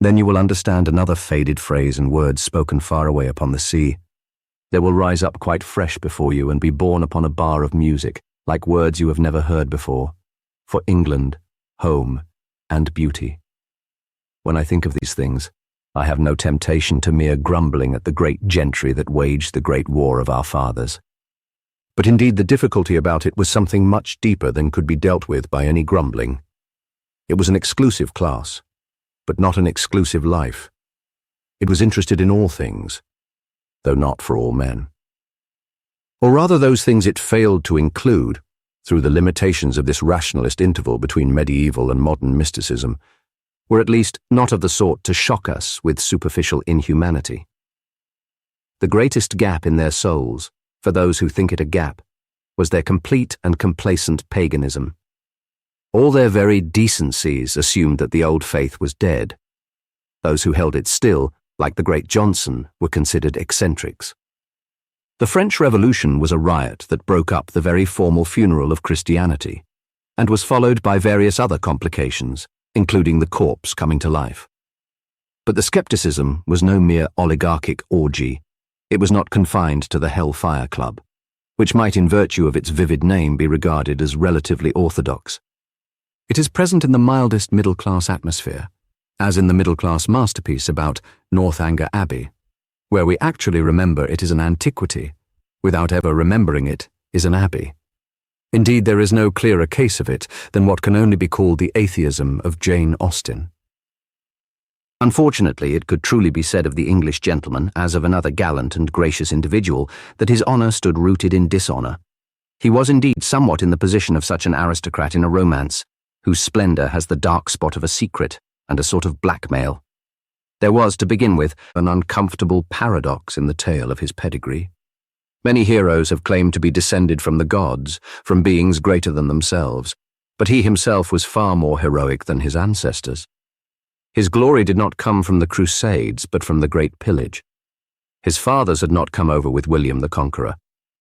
Then you will understand another faded phrase and words spoken far away upon the sea. They will rise up quite fresh before you and be borne upon a bar of music, like words you have never heard before, for England, home, and beauty. When I think of these things, I have no temptation to mere grumbling at the great gentry that waged the great war of our fathers. But indeed the difficulty about it was something much deeper than could be dealt with by any grumbling. It was an exclusive class, but not an exclusive life. It was interested in all things, though not for all men. Or rather those things it failed to include, through the limitations of this rationalist interval between medieval and modern mysticism, were at least not of the sort to shock us with superficial inhumanity. The greatest gap in their souls, for those who think it a gap, was their complete and complacent paganism. All their very decencies assumed that the old faith was dead. Those who held it still, like the great Johnson, were considered eccentrics. The French Revolution was a riot that broke up the very formal funeral of Christianity, and was followed by various other complications, including the corpse coming to life. But the skepticism was no mere oligarchic orgy. It was not confined to the Hellfire Club, which might in virtue of its vivid name be regarded as relatively orthodox. It is present in the mildest middle-class atmosphere, as in the middle-class masterpiece about Northanger Abbey, where we actually remember it is an antiquity, without ever remembering it is an abbey. Indeed, there is no clearer case of it than what can only be called the atheism of Jane Austen. Unfortunately, it could truly be said of the English gentleman, as of another gallant and gracious individual, that his honour stood rooted in dishonour. He was indeed somewhat in the position of such an aristocrat in a romance, whose splendour has the dark spot of a secret and a sort of blackmail. There was, to begin with, an uncomfortable paradox in the tale of his pedigree. Many heroes have claimed to be descended from the gods, from beings greater than themselves, but he himself was far more heroic than his ancestors. His glory did not come from the Crusades, but from the Great Pillage. His fathers had not come over with William the Conqueror,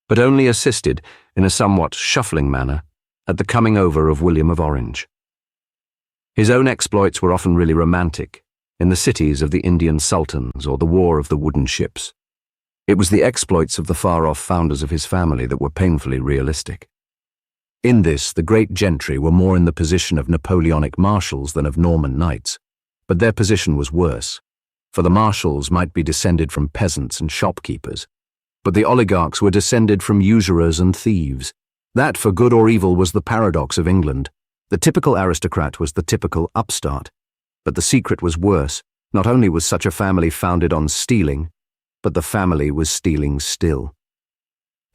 but only assisted, in a somewhat shuffling manner, at the coming over of William of Orange. His own exploits were often really romantic, in the cities of the Indian sultans or the War of the Wooden Ships. It was the exploits of the far-off founders of his family that were painfully realistic. In this, the great gentry were more in the position of Napoleonic marshals than of Norman knights, but their position was worse, for the marshals might be descended from peasants and shopkeepers, but the oligarchs were descended from usurers and thieves. That, for good or evil, was the paradox of England. The typical aristocrat was the typical upstart. But the secret was worse. Not only was such a family founded on stealing, but the family was stealing still.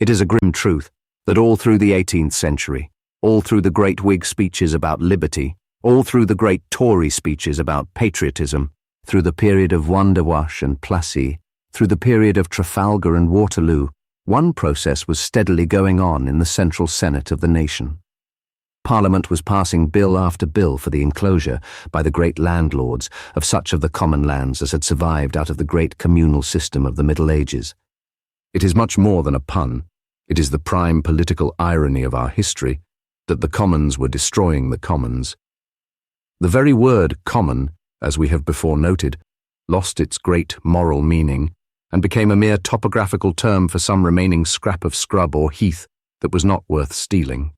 It is a grim truth that all through the 18th century, all through the great Whig speeches about liberty, all through the great Tory speeches about patriotism, through the period of Wandewash and Plassey, through the period of Trafalgar and Waterloo, one process was steadily going on in the central Senate of the nation. Parliament was passing bill after bill for the enclosure by the great landlords of such of the common lands as had survived out of the great communal system of the Middle Ages. It is much more than a pun. It is the prime political irony of our history that the commons were destroying the commons. The very word common, as we have before noted, lost its great moral meaning and became a mere topographical term for some remaining scrap of scrub or heath that was not worth stealing.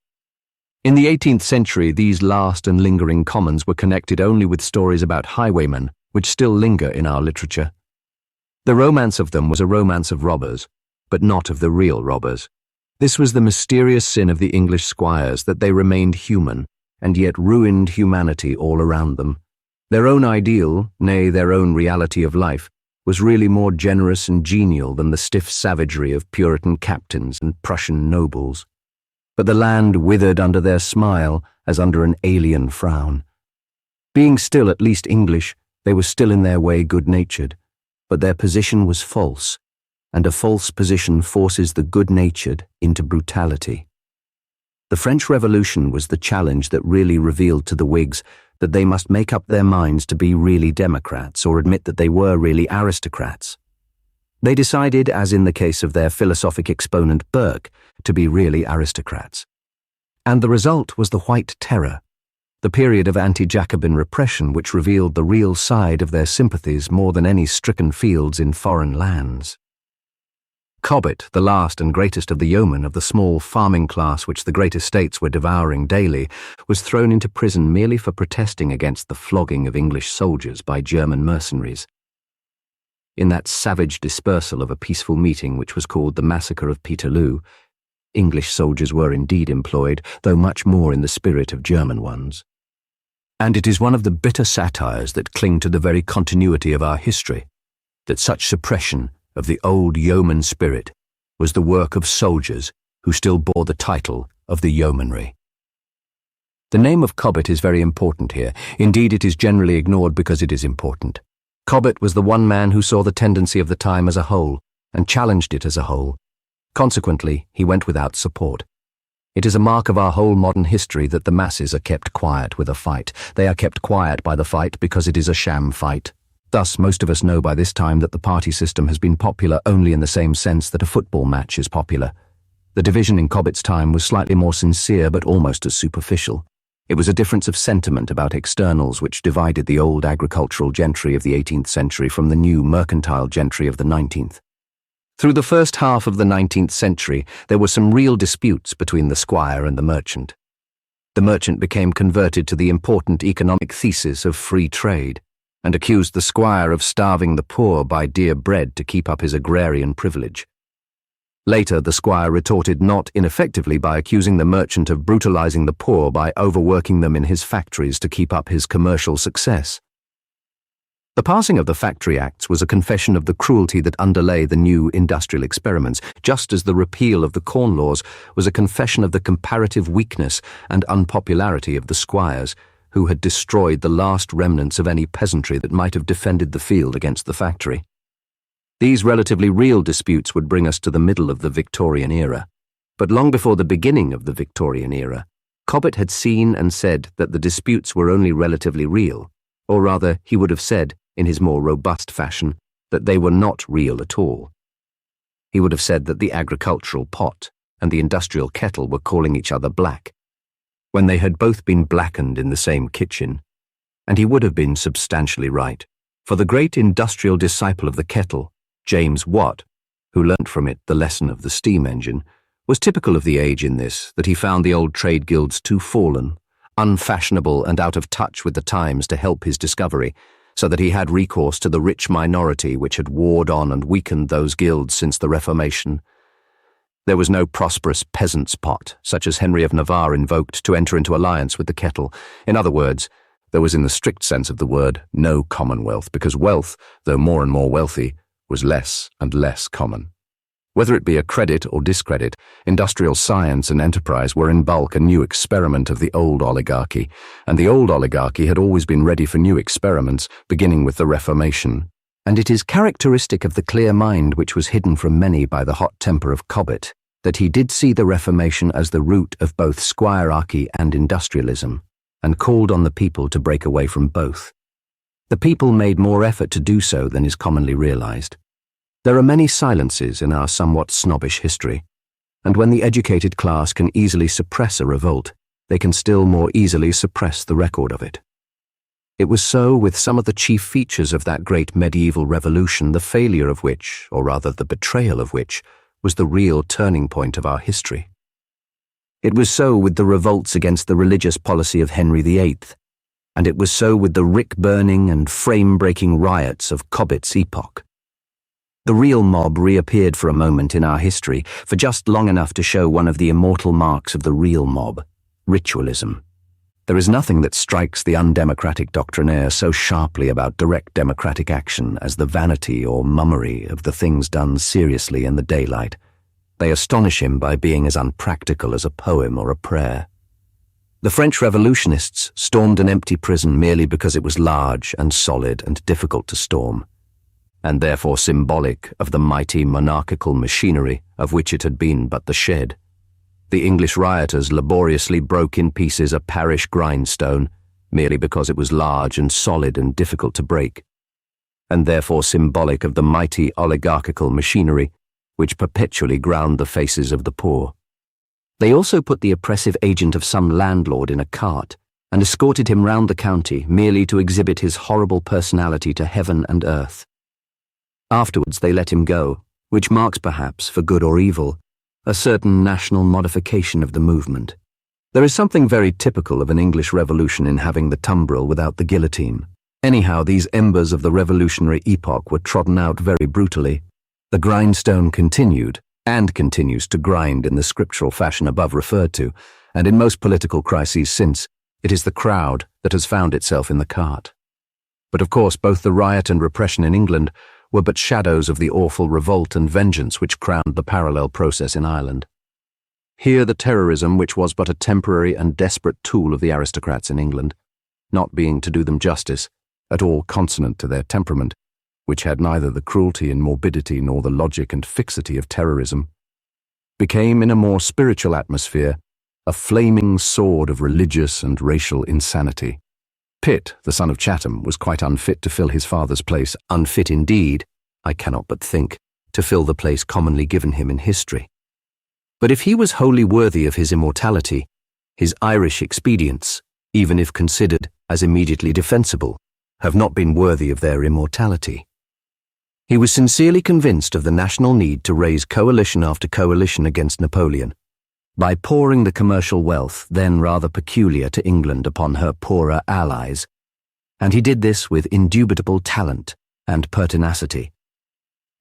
In the 18th century, these last and lingering commons were connected only with stories about highwaymen, which still linger in our literature. The romance of them was a romance of robbers, but not of the real robbers. This was the mysterious sin of the English squires, that they remained human, and yet ruined humanity all around them. Their own ideal, nay, their own reality of life, was really more generous and genial than the stiff savagery of Puritan captains and Prussian nobles. But the land withered under their smile as under an alien frown. Being still at least English, they were still in their way good-natured, but their position was false, and a false position forces the good-natured into brutality. The French Revolution was the challenge that really revealed to the Whigs that they must make up their minds to be really democrats or admit that they were really aristocrats. They decided, as in the case of their philosophic exponent Burke, to be really aristocrats. And the result was the White Terror, the period of anti-Jacobin repression which revealed the real side of their sympathies more than any stricken fields in foreign lands. Cobbett, the last and greatest of the yeomen of the small farming class which the great estates were devouring daily, was thrown into prison merely for protesting against the flogging of English soldiers by German mercenaries. In that savage dispersal of a peaceful meeting which was called the Massacre of Peterloo, English soldiers were indeed employed, though much more in the spirit of German ones. And it is one of the bitter satires that cling to the very continuity of our history, that such suppression of the old yeoman spirit was the work of soldiers who still bore the title of the yeomanry. The name of Cobbett is very important here. Indeed, it is generally ignored because it is important. Cobbett was the one man who saw the tendency of the time as a whole and challenged it as a whole. Consequently, he went without support. It is a mark of our whole modern history that the masses are kept quiet with a fight. They are kept quiet by the fight because it is a sham fight. Thus, most of us know by this time that the party system has been popular only in the same sense that a football match is popular. The division in Cobbett's time was slightly more sincere but almost as superficial. It was a difference of sentiment about externals which divided the old agricultural gentry of the 18th century from the new mercantile gentry of the 19th. Through the first half of the 19th century, there were some real disputes between the squire and the merchant. The merchant became converted to the important economic thesis of free trade, and accused the squire of starving the poor by dear bread to keep up his agrarian privilege. Later, the squire retorted not ineffectively by accusing the merchant of brutalizing the poor by overworking them in his factories to keep up his commercial success. The passing of the Factory Acts was a confession of the cruelty that underlay the new industrial experiments, just as the repeal of the Corn Laws was a confession of the comparative weakness and unpopularity of the squires, who had destroyed the last remnants of any peasantry that might have defended the field against the factory. These relatively real disputes would bring us to the middle of the Victorian era. But long before the beginning of the Victorian era, Cobbett had seen and said that the disputes were only relatively real, or rather, he would have said, in his more robust fashion, that they were not real at all. He would have said that the agricultural pot and the industrial kettle were calling each other black, when they had both been blackened in the same kitchen, and he would have been substantially right, for the great industrial disciple of the kettle, James Watt, who learnt from it the lesson of the steam engine, was typical of the age in this, that he found the old trade guilds too fallen, unfashionable and out of touch with the times to help his discovery, so that he had recourse to the rich minority which had warred on and weakened those guilds since the Reformation. There was no prosperous peasant's pot, such as Henry of Navarre invoked to enter into alliance with the kettle. In other words, there was in the strict sense of the word no commonwealth, because wealth, though more and more wealthy, was less and less common. Whether it be a credit or discredit, industrial science and enterprise were in bulk a new experiment of the old oligarchy, and the old oligarchy had always been ready for new experiments, beginning with the Reformation. And it is characteristic of the clear mind which was hidden from many by the hot temper of Cobbett, that he did see the Reformation as the root of both squirearchy and industrialism, and called on the people to break away from both. The people made more effort to do so than is commonly realized. There are many silences in our somewhat snobbish history, and when the educated class can easily suppress a revolt, they can still more easily suppress the record of it. It was so with some of the chief features of that great medieval revolution, the failure of which, or rather the betrayal of which, was the real turning point of our history. It was so with the revolts against the religious policy of Henry VIII, and it was so with the rick-burning and frame-breaking riots of Cobbett's epoch. The real mob reappeared for a moment in our history, for just long enough to show one of the immortal marks of the real mob, ritualism. There is nothing that strikes the undemocratic doctrinaire so sharply about direct democratic action as the vanity or mummery of the things done seriously in the daylight. They astonish him by being as unpractical as a poem or a prayer. The French revolutionists stormed an empty prison merely because it was large and solid and difficult to storm, and therefore symbolic of the mighty monarchical machinery of which it had been but the shed. The English rioters laboriously broke in pieces a parish grindstone merely because it was large and solid and difficult to break, and therefore symbolic of the mighty oligarchical machinery which perpetually ground the faces of the poor. They also put the oppressive agent of some landlord in a cart and escorted him round the county merely to exhibit his horrible personality to heaven and earth. Afterwards they let him go, which marks perhaps, for good or evil, a certain national modification of the movement. There is something very typical of an English revolution in having the tumbril without the guillotine. Anyhow, these embers of the revolutionary epoch were trodden out very brutally. The grindstone continued, and continues to grind in the scriptural fashion above referred to, and in most political crises since, it is the crowd that has found itself in the cart. But of course both the riot and repression in England were but shadows of the awful revolt and vengeance which crowned the parallel process in Ireland. Here the terrorism which was but a temporary and desperate tool of the aristocrats in England, not being, to do them justice, at all consonant to their temperament, which had neither the cruelty and morbidity nor the logic and fixity of terrorism, became in a more spiritual atmosphere a flaming sword of religious and racial insanity. Pitt, the son of Chatham, was quite unfit to fill his father's place, unfit indeed, I cannot but think, to fill the place commonly given him in history. But if he was wholly worthy of his immortality, his Irish expedients, even if considered as immediately defensible, have not been worthy of their immortality. He was sincerely convinced of the national need to raise coalition after coalition against Napoleon, by pouring the commercial wealth, then rather peculiar to England, upon her poorer allies, and he did this with indubitable talent and pertinacity.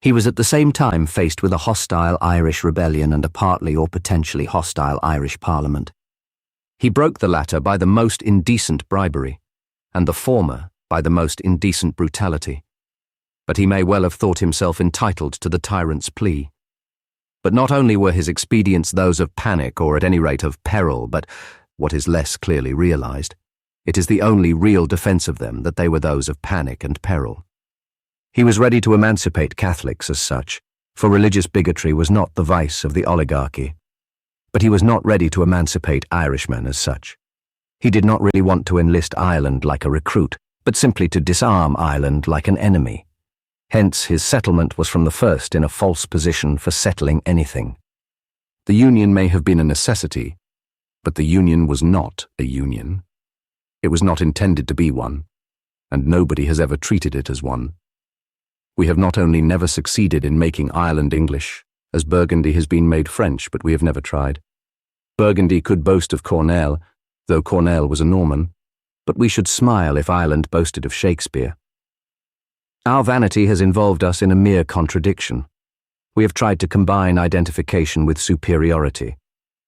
He was at the same time faced with a hostile Irish rebellion and a partly or potentially hostile Irish Parliament. He broke the latter by the most indecent bribery, and the former by the most indecent brutality. But he may well have thought himself entitled to the tyrant's plea. But not only were his expedients those of panic or at any rate of peril, but, what is less clearly realized, it is the only real defense of them that they were those of panic and peril. He was ready to emancipate Catholics as such, for religious bigotry was not the vice of the oligarchy. But he was not ready to emancipate Irishmen as such. He did not really want to enlist Ireland like a recruit, but simply to disarm Ireland like an enemy. Hence his settlement was from the first in a false position for settling anything. The union may have been a necessity, but the union was not a union. It was not intended to be one, and nobody has ever treated it as one. We have not only never succeeded in making Ireland English, as Burgundy has been made French, but we have never tried. Burgundy could boast of Cornell, though Cornell was a Norman, but we should smile if Ireland boasted of Shakespeare. Our vanity has involved us in a mere contradiction. We have tried to combine identification with superiority.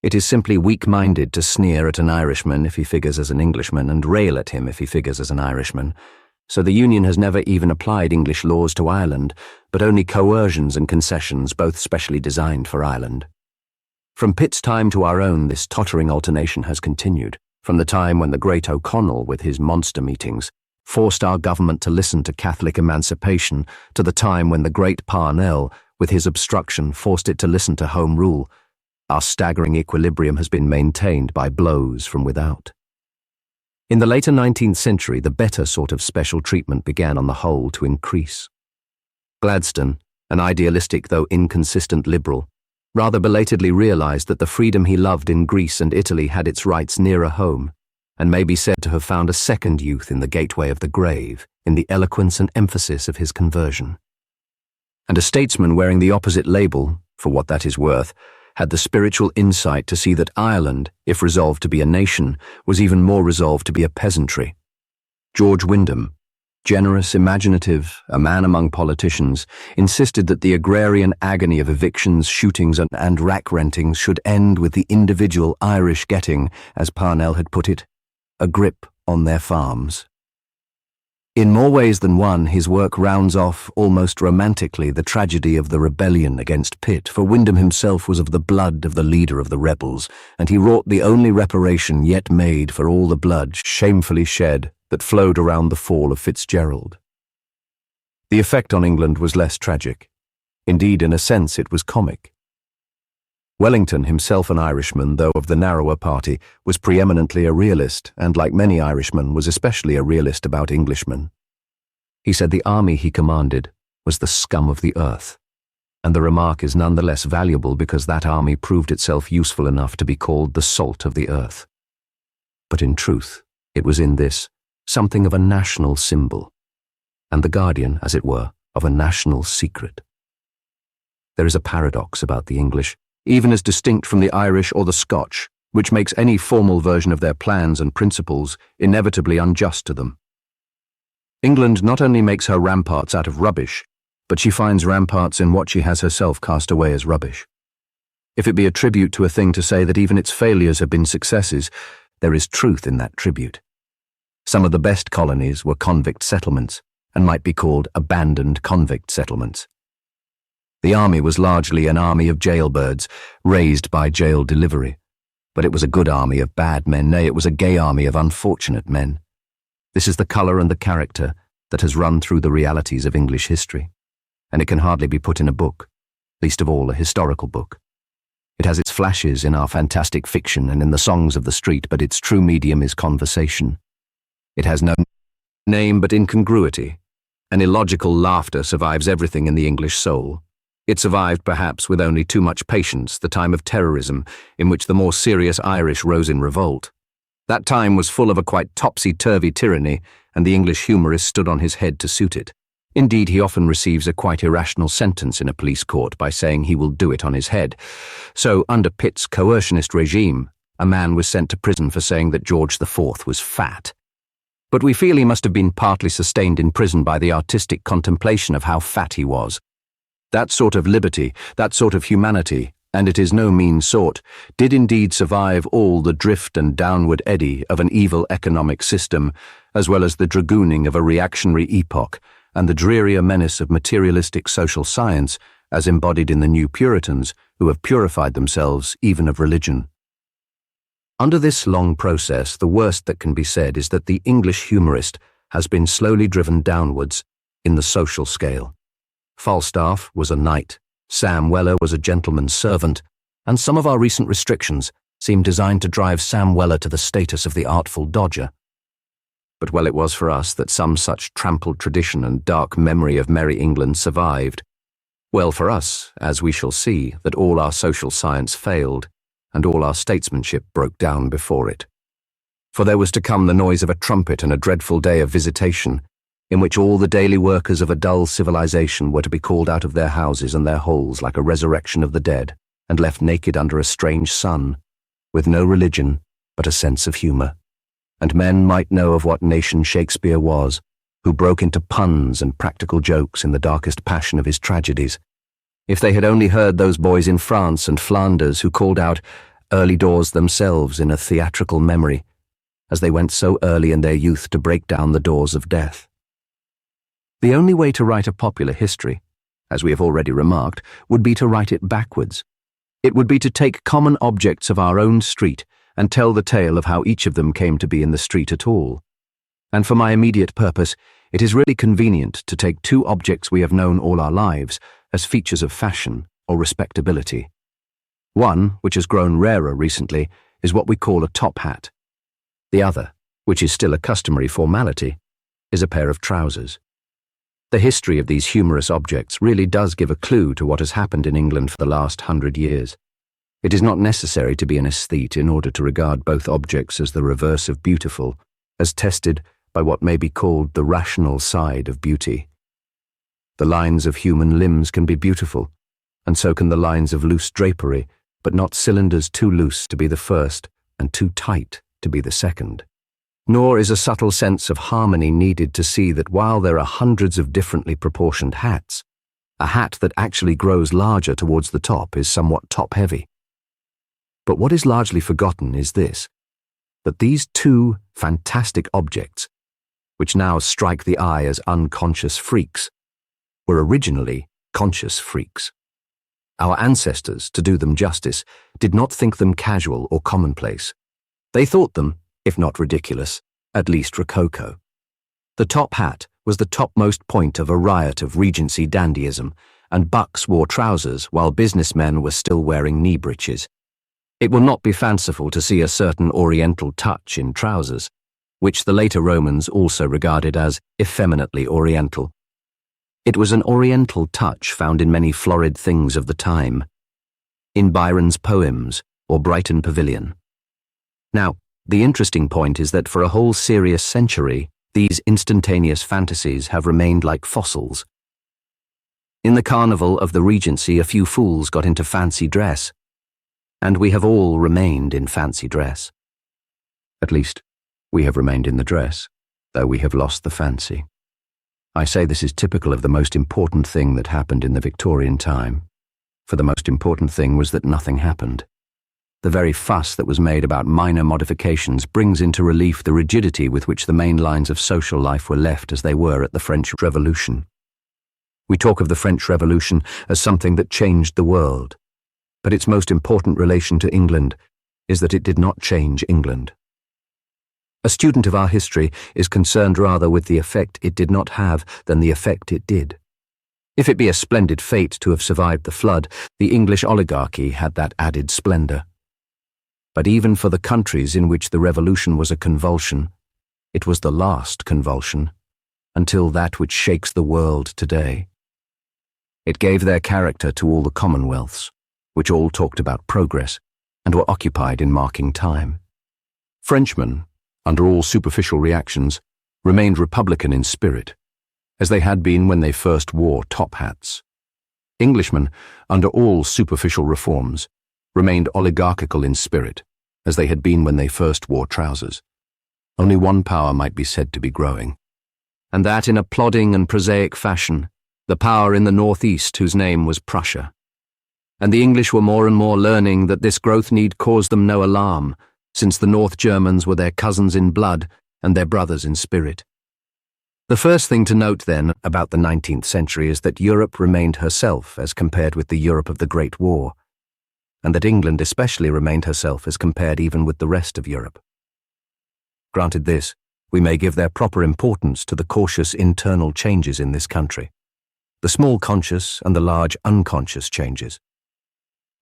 It is simply weak-minded to sneer at an Irishman if he figures as an Englishman and rail at him if he figures as an Irishman. So the Union has never even applied English laws to Ireland, but only coercions and concessions, both specially designed for Ireland. From Pitt's time to our own, this tottering alternation has continued, from the time when the great O'Connell, with his monster meetings, forced our government to listen to Catholic emancipation, to the time when the great Parnell, with his obstruction, forced it to listen to Home Rule. Our staggering equilibrium has been maintained by blows from without. In the later 19th century, the better sort of special treatment began on the whole to increase. Gladstone, an idealistic though inconsistent liberal, rather belatedly realized that the freedom he loved in Greece and Italy had its rights nearer home, and may be said to have found a second youth in the gateway of the grave, in the eloquence and emphasis of his conversion. And a statesman wearing the opposite label, for what that is worth, had the spiritual insight to see that Ireland, if resolved to be a nation, was even more resolved to be a peasantry. George Wyndham, generous, imaginative, a man among politicians, insisted that the agrarian agony of evictions, shootings, and rack-rentings should end with the individual Irish getting, as Parnell had put it, a grip on their farms. In more ways than one, his work rounds off, almost romantically, the tragedy of the rebellion against Pitt, for Wyndham himself was of the blood of the leader of the rebels, and he wrought the only reparation yet made for all the blood shamefully shed that flowed around the fall of Fitzgerald. The effect on England was less tragic. Indeed, in a sense, it was comic. Wellington, himself an Irishman, though of the narrower party, was preeminently a realist, and like many Irishmen, was especially a realist about Englishmen. He said the army he commanded was the scum of the earth, and the remark is none the less valuable because that army proved itself useful enough to be called the salt of the earth. But in truth, it was in this something of a national symbol, and the guardian, as it were, of a national secret. There is a paradox about the English, even as distinct from the Irish or the Scotch, which makes any formal version of their plans and principles inevitably unjust to them. England not only makes her ramparts out of rubbish, but she finds ramparts in what she has herself cast away as rubbish. If it be a tribute to a thing to say that even its failures have been successes, there is truth in that tribute. Some of the best colonies were convict settlements, and might be called abandoned convict settlements. The army was largely an army of jailbirds, raised by jail delivery. But it was a good army of bad men, nay, it was a gay army of unfortunate men. This is the colour and the character that has run through the realities of English history, and it can hardly be put in a book, least of all a historical book. It has its flashes in our fantastic fiction and in the songs of the street, but its true medium is conversation. It has no name but incongruity. An illogical laughter survives everything in the English soul. It survived, perhaps, with only too much patience, the time of terrorism, in which the more serious Irish rose in revolt. That time was full of a quite topsy-turvy tyranny, and the English humorist stood on his head to suit it. Indeed, he often receives a quite irrational sentence in a police court by saying he will do it on his head. So, under Pitt's coercionist regime, a man was sent to prison for saying that George IV was fat. But we feel he must have been partly sustained in prison by the artistic contemplation of how fat he was. That sort of liberty, that sort of humanity, and it is no mean sort, did indeed survive all the drift and downward eddy of an evil economic system, as well as the dragooning of a reactionary epoch, and the drearier menace of materialistic social science, as embodied in the new Puritans, who have purified themselves even of religion. Under this long process, the worst that can be said is that the English humorist has been slowly driven downwards in the social scale. Falstaff was a knight, Sam Weller was a gentleman's servant, and some of our recent restrictions seem designed to drive Sam Weller to the status of the Artful Dodger. But well it was for us that some such trampled tradition and dark memory of Merry England survived. Well for us, as we shall see, that all our social science failed, and all our statesmanship broke down before it. For there was to come the noise of a trumpet and a dreadful day of visitation, in which all the daily workers of a dull civilization were to be called out of their houses and their holes like a resurrection of the dead, and left naked under a strange sun, with no religion but a sense of humour. And men might know of what nation Shakespeare was, who broke into puns and practical jokes in the darkest passion of his tragedies. If they had only heard those boys in France and Flanders who called out early doors themselves in a theatrical memory, as they went so early in their youth to break down the doors of death. The only way to write a popular history, as we have already remarked, would be to write it backwards. It would be to take common objects of our own street and tell the tale of how each of them came to be in the street at all. And for my immediate purpose, it is really convenient to take two objects we have known all our lives as features of fashion or respectability. One, which has grown rarer recently, is what we call a top hat. The other, which is still a customary formality, is a pair of trousers. The history of these humorous objects really does give a clue to what has happened in England for the last 100 years. It is not necessary to be an aesthete in order to regard both objects as the reverse of beautiful, as tested by what may be called the rational side of beauty. The lines of human limbs can be beautiful, and so can the lines of loose drapery, but not cylinders too loose to be the first and too tight to be the second. Nor is a subtle sense of harmony needed to see that while there are hundreds of differently proportioned hats, a hat that actually grows larger towards the top is somewhat top-heavy. But what is largely forgotten is this, that these two fantastic objects, which now strike the eye as unconscious freaks, were originally conscious freaks. Our ancestors, to do them justice, did not think them casual or commonplace. They thought them, if not ridiculous, at least rococo. The top hat was the topmost point of a riot of Regency dandyism, and bucks wore trousers while businessmen were still wearing knee breeches. It will not be fanciful to see a certain oriental touch in trousers, which the later Romans also regarded as effeminately oriental. It was an oriental touch found in many florid things of the time, in Byron's poems or Brighton Pavilion. Now, the interesting point is that for a whole serious century, these instantaneous fantasies have remained like fossils. In the carnival of the Regency, a few fools got into fancy dress, and we have all remained in fancy dress. At least, we have remained in the dress, though we have lost the fancy. I say this is typical of the most important thing that happened in the Victorian time, for the most important thing was that nothing happened. The very fuss that was made about minor modifications brings into relief the rigidity with which the main lines of social life were left as they were at the French Revolution. We talk of the French Revolution as something that changed the world, but its most important relation to England is that it did not change England. A student of our history is concerned rather with the effect it did not have than the effect it did. If it be a splendid fate to have survived the flood, the English oligarchy had that added splendor. But even for the countries in which the revolution was a convulsion, it was the last convulsion, until that which shakes the world today. It gave their character to all the commonwealths, which all talked about progress and were occupied in marking time. Frenchmen, under all superficial reactions, remained republican in spirit, as they had been when they first wore top hats. Englishmen, under all superficial reforms, remained oligarchical in spirit, as they had been when they first wore trousers. Only one power might be said to be growing, and that in a plodding and prosaic fashion, the power in the northeast whose name was Prussia. And the English were more and more learning that this growth need cause them no alarm, since the North Germans were their cousins in blood and their brothers in spirit. The first thing to note, then, about the 19th century is that Europe remained herself as compared with the Europe of the Great War, and that England especially remained herself as compared even with the rest of Europe. Granted this, we may give their proper importance to the cautious internal changes in this country, the small conscious and the large unconscious changes.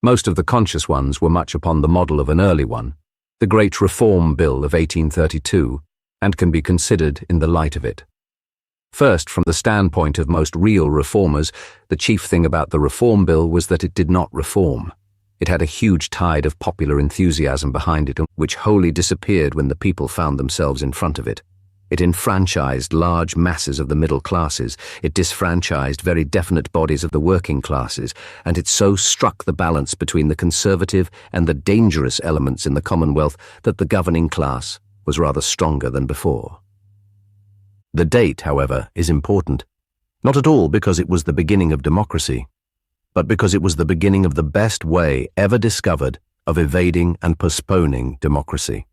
Most of the conscious ones were much upon the model of an early one, the Great Reform Bill of 1832, and can be considered in the light of it. First, from the standpoint of most real reformers, the chief thing about the Reform Bill was that it did not reform. It had a huge tide of popular enthusiasm behind it, which wholly disappeared when the people found themselves in front of it. It enfranchised large masses of the middle classes, it disfranchised very definite bodies of the working classes, and it so struck the balance between the conservative and the dangerous elements in the Commonwealth that the governing class was rather stronger than before. The date, however, is important, not at all because it was the beginning of democracy, but because it was the beginning of the best way ever discovered of evading and postponing democracy.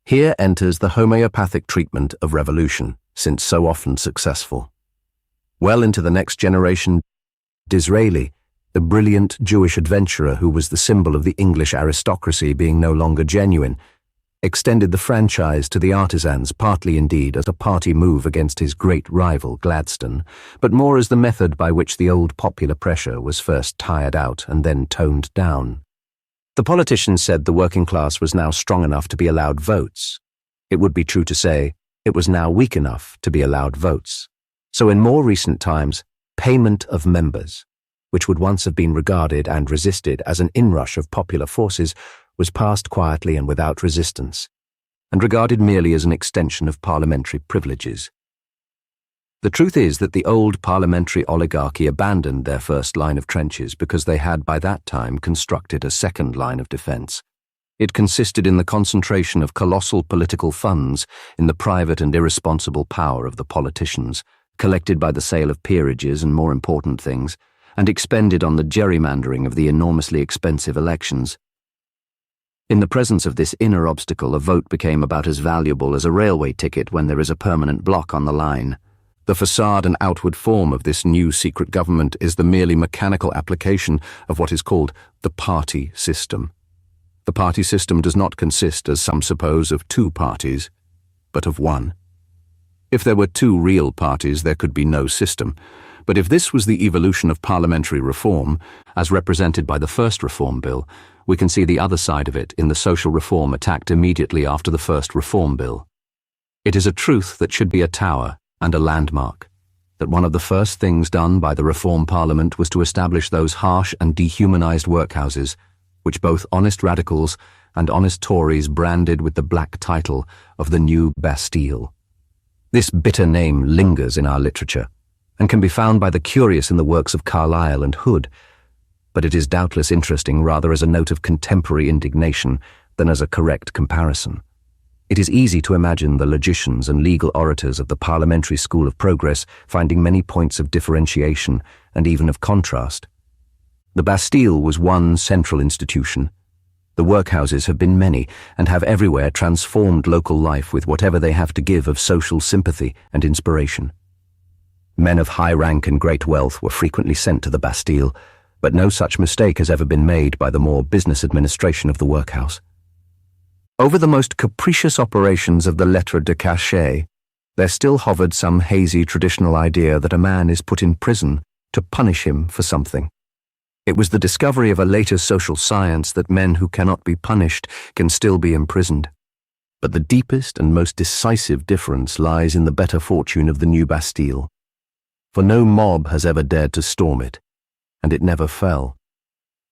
Here enters the homeopathic treatment of revolution, since so often successful. Well into the next generation, Disraeli, the brilliant Jewish adventurer who was the symbol of the English aristocracy being no longer genuine, extended the franchise to the artisans, partly indeed as a party move against his great rival Gladstone, but more as the method by which the old popular pressure was first tired out and then toned down. The politicians said the working class was now strong enough to be allowed votes. It would be true to say it was now weak enough to be allowed votes. So in more recent times, payment of members, which would once have been regarded and resisted as an inrush of popular forces, was passed quietly and without resistance, and regarded merely as an extension of parliamentary privileges. The truth is that the old parliamentary oligarchy abandoned their first line of trenches because they had by that time constructed a second line of defense. It consisted in the concentration of colossal political funds in the private and irresponsible power of the politicians, collected by the sale of peerages and more important things, and expended on the gerrymandering of the enormously expensive elections. In the presence of this inner obstacle, a vote became about as valuable as a railway ticket when there is a permanent block on the line. The facade and outward form of this new secret government is the merely mechanical application of what is called the party system. The party system does not consist, as some suppose, of two parties, but of one. If there were two real parties, there could be no system. But if this was the evolution of parliamentary reform, as represented by the first Reform Bill, we can see the other side of it in the social reform attacked immediately after the first Reform Bill. It is a truth that should be a tower and a landmark, that one of the first things done by the Reform Parliament was to establish those harsh and dehumanized workhouses, which both honest radicals and honest Tories branded with the black title of the New Bastille. This bitter name lingers in our literature, and can be found by the curious in the works of Carlyle and Hood, but it is doubtless interesting rather as a note of contemporary indignation than as a correct comparison. It is easy to imagine the logicians and legal orators of the parliamentary school of progress finding many points of differentiation and even of contrast. The Bastille was one central institution. The workhouses have been many and have everywhere transformed local life with whatever they have to give of social sympathy and inspiration. Men of high rank and great wealth were frequently sent to the Bastille, but no such mistake has ever been made by the more business administration of the workhouse. Over the most capricious operations of the lettre de cachet, there still hovered some hazy traditional idea that a man is put in prison to punish him for something. It was the discovery of a later social science that men who cannot be punished can still be imprisoned. But the deepest and most decisive difference lies in the better fortune of the new Bastille. For no mob has ever dared to storm it, and it never fell.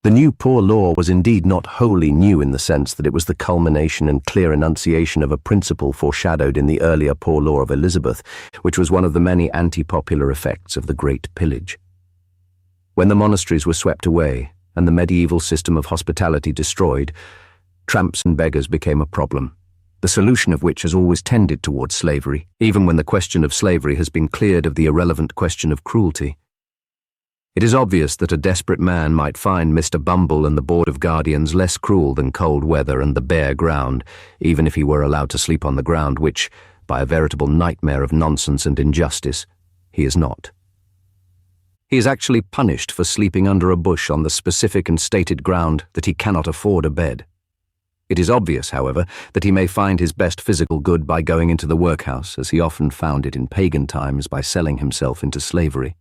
The new Poor Law was indeed not wholly new in the sense that it was the culmination and clear enunciation of a principle foreshadowed in the earlier Poor Law of Elizabeth, which was one of the many anti-popular effects of the Great Pillage. When the monasteries were swept away and the medieval system of hospitality destroyed, tramps and beggars became a problem, the solution of which has always tended towards slavery, even when the question of slavery has been cleared of the irrelevant question of cruelty. It is obvious that a desperate man might find Mr. Bumble and the Board of Guardians less cruel than cold weather and the bare ground, even if he were allowed to sleep on the ground, which, by a veritable nightmare of nonsense and injustice, he is not. He is actually punished for sleeping under a bush on the specific and stated ground that he cannot afford a bed. It is obvious, however, that he may find his best physical good by going into the workhouse, as he often found it in pagan times by selling himself into slavery.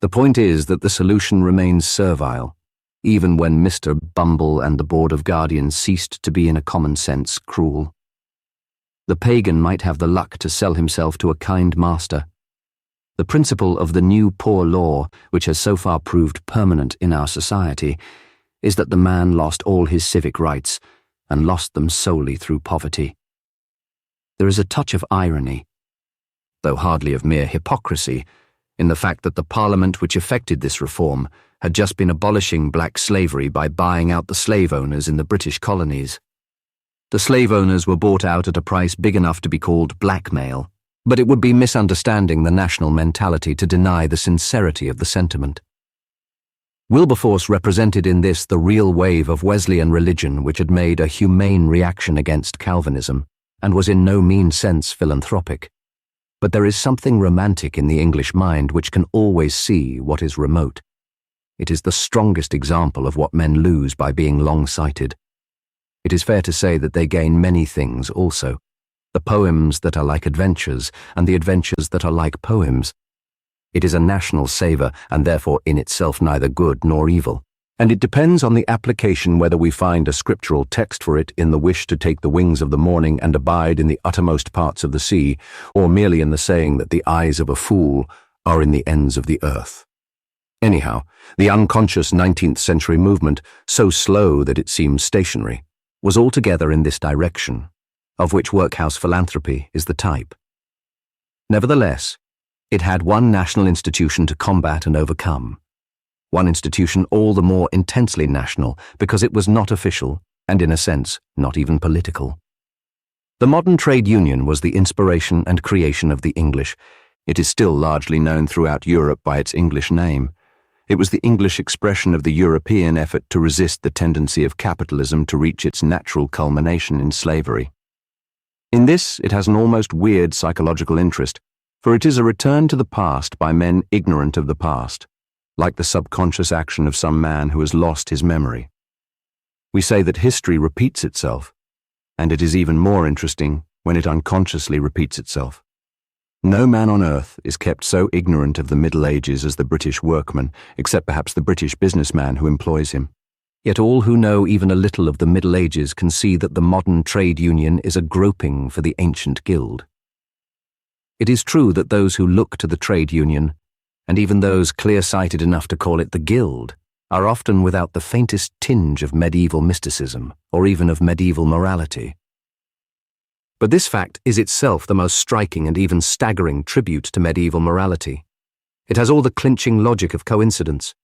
The point is that the solution remains servile, even when Mr. Bumble and the Board of Guardians ceased to be in a common sense cruel. The pagan might have the luck to sell himself to a kind master. The principle of the new Poor Law, which has so far proved permanent in our society, is that the man lost all his civic rights and lost them solely through poverty. There is a touch of irony, though hardly of mere hypocrisy, in the fact that the Parliament which effected this reform had just been abolishing black slavery by buying out the slave owners in the British colonies. The slave owners were bought out at a price big enough to be called blackmail, But it would be misunderstanding the national mentality to deny the sincerity of the sentiment. Wilberforce represented in this the real wave of Wesleyan religion which had made a humane reaction against Calvinism and was in no mean sense philanthropic. But there is something romantic in the English mind which can always see what is remote. It is the strongest example of what men lose by being long-sighted. It is fair to say that they gain many things also, the poems that are like adventures and the adventures that are like poems. It is a national savour and therefore in itself neither good nor evil, and it depends on the application whether we find a scriptural text for it in the wish to take the wings of the morning and abide in the uttermost parts of the sea, or merely in the saying that the eyes of a fool are in the ends of the earth. Anyhow, the unconscious 19th century movement, so slow that it seems stationary, was altogether in this direction, of which workhouse philanthropy is the type. Nevertheless, it had one national institution to combat and overcome. One institution all the more intensely national because it was not official and, in a sense, not even political. The modern trade union was the inspiration and creation of the English. It is still largely known throughout Europe by its English name. It was the English expression of the European effort to resist the tendency of capitalism to reach its natural culmination in slavery. In this, it has an almost weird psychological interest, for it is a return to the past by men ignorant of the past, like the subconscious action of some man who has lost his memory. We say that history repeats itself, and it is even more interesting when it unconsciously repeats itself. No man on earth is kept so ignorant of the Middle Ages as the British workman, except perhaps the British businessman who employs him. Yet all who know even a little of the Middle Ages can see that the modern trade union is a groping for the ancient guild. It is true that those who look to the trade union, and even those clear-sighted enough to call it the guild, are often without the faintest tinge of medieval mysticism or even of medieval morality. But this fact is itself the most striking and even staggering tribute to medieval morality. It has all the clinching logic of coincidence.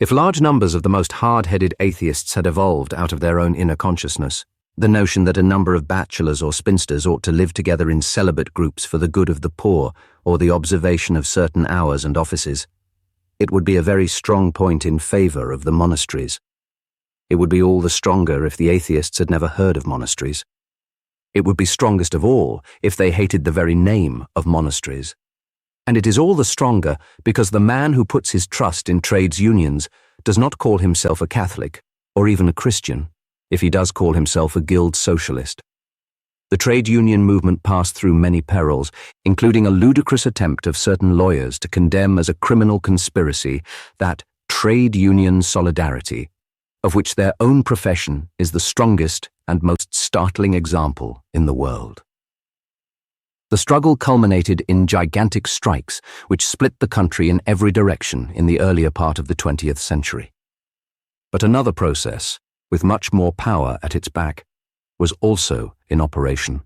If large numbers of the most hard-headed atheists had evolved out of their own inner consciousness, the notion that a number of bachelors or spinsters ought to live together in celibate groups for the good of the poor or the observation of certain hours and offices, it would be a very strong point in favour of the monasteries. It would be all the stronger if the atheists had never heard of monasteries. It would be strongest of all if they hated the very name of monasteries. And it is all the stronger because the man who puts his trust in trades unions does not call himself a Catholic or even a Christian, if he does call himself a guild socialist. The trade union movement passed through many perils, including a ludicrous attempt of certain lawyers to condemn as a criminal conspiracy that trade union solidarity, of which their own profession is the strongest and most startling example in the world. The struggle culminated in gigantic strikes which split the country in every direction in the earlier part of the 20th century. But another process, with much more power at its back, was also in operation.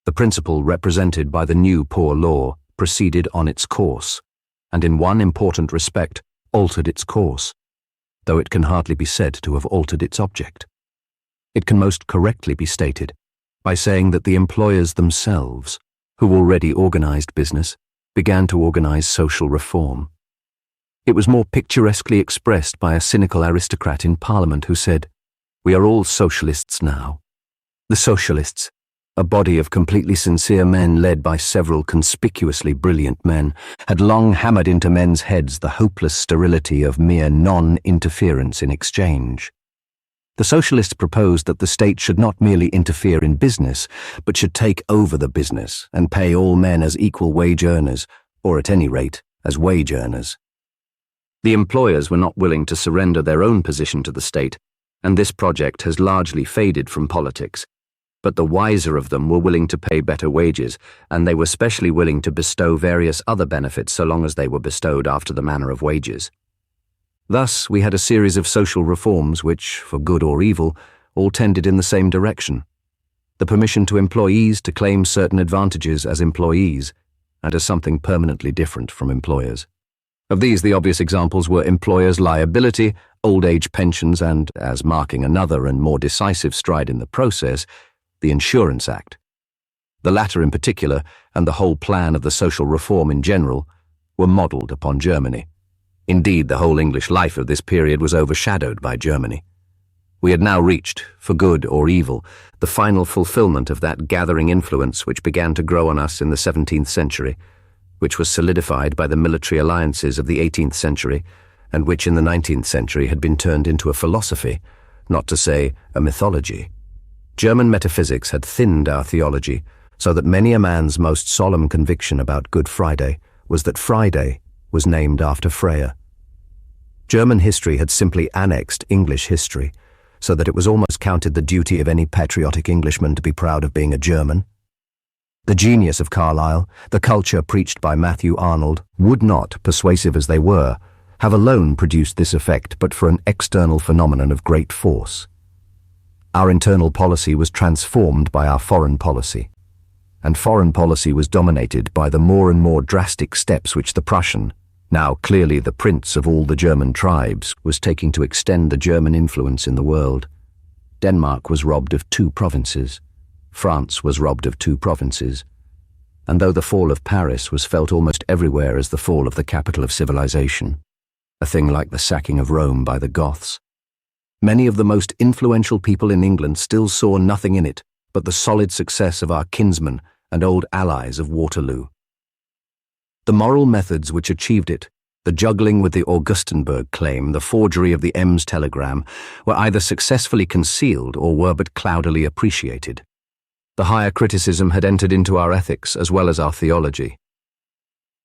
The principle represented by the new Poor Law proceeded on its course, and in one important respect altered its course, though it can hardly be said to have altered its object. It can most correctly be stated by saying that the employers themselves, who already organized business, began to organize social reform. It was more picturesquely expressed by a cynical aristocrat in Parliament who said, "We are all socialists now." The socialists, a body of completely sincere men led by several conspicuously brilliant men, had long hammered into men's heads the hopeless sterility of mere non-interference in exchange. The socialists proposed that the state should not merely interfere in business, but should take over the business and pay all men as equal wage earners, or at any rate, as wage earners. The employers were not willing to surrender their own position to the state, and this project has largely faded from politics. But the wiser of them were willing to pay better wages, and they were specially willing to bestow various other benefits so long as they were bestowed after the manner of wages. Thus, we had a series of social reforms which, for good or evil, all tended in the same direction. The permission to employees to claim certain advantages as employees, and as something permanently different from employers. Of these, the obvious examples were employers' liability, old age pensions, and, as marking another and more decisive stride in the process, the Insurance Act. The latter in particular, and the whole plan of the social reform in general, were modelled upon Germany. Indeed, the whole English life of this period was overshadowed by Germany. We had now reached, for good or evil, the final fulfillment of that gathering influence which began to grow on us in the 17th century, which was solidified by the military alliances of the 18th century, and which in the 19th century had been turned into a philosophy, not to say a mythology. German metaphysics had thinned our theology, so that many a man's most solemn conviction about Good Friday was that Friday was named after Freya. German history had simply annexed English history, so that it was almost counted the duty of any patriotic Englishman to be proud of being a German. The genius of Carlyle, the culture preached by Matthew Arnold, would not, persuasive as they were, have alone produced this effect but for an external phenomenon of great force. Our internal policy was transformed by our foreign policy, and foreign policy was dominated by the more and more drastic steps which the Prussian, now clearly the prince of all the German tribes, was taking to extend the German influence in the world. Denmark was robbed of 2 provinces. France was robbed of 2 provinces. And though the fall of Paris was felt almost everywhere as the fall of the capital of civilization, a thing like the sacking of Rome by the Goths, many of the most influential people in England still saw nothing in it but the solid success of our kinsmen and old allies of Waterloo. The moral methods which achieved it, the juggling with the Augustenburg claim, the forgery of the Ems telegram, were either successfully concealed or were but cloudily appreciated. The higher criticism had entered into our ethics as well as our theology.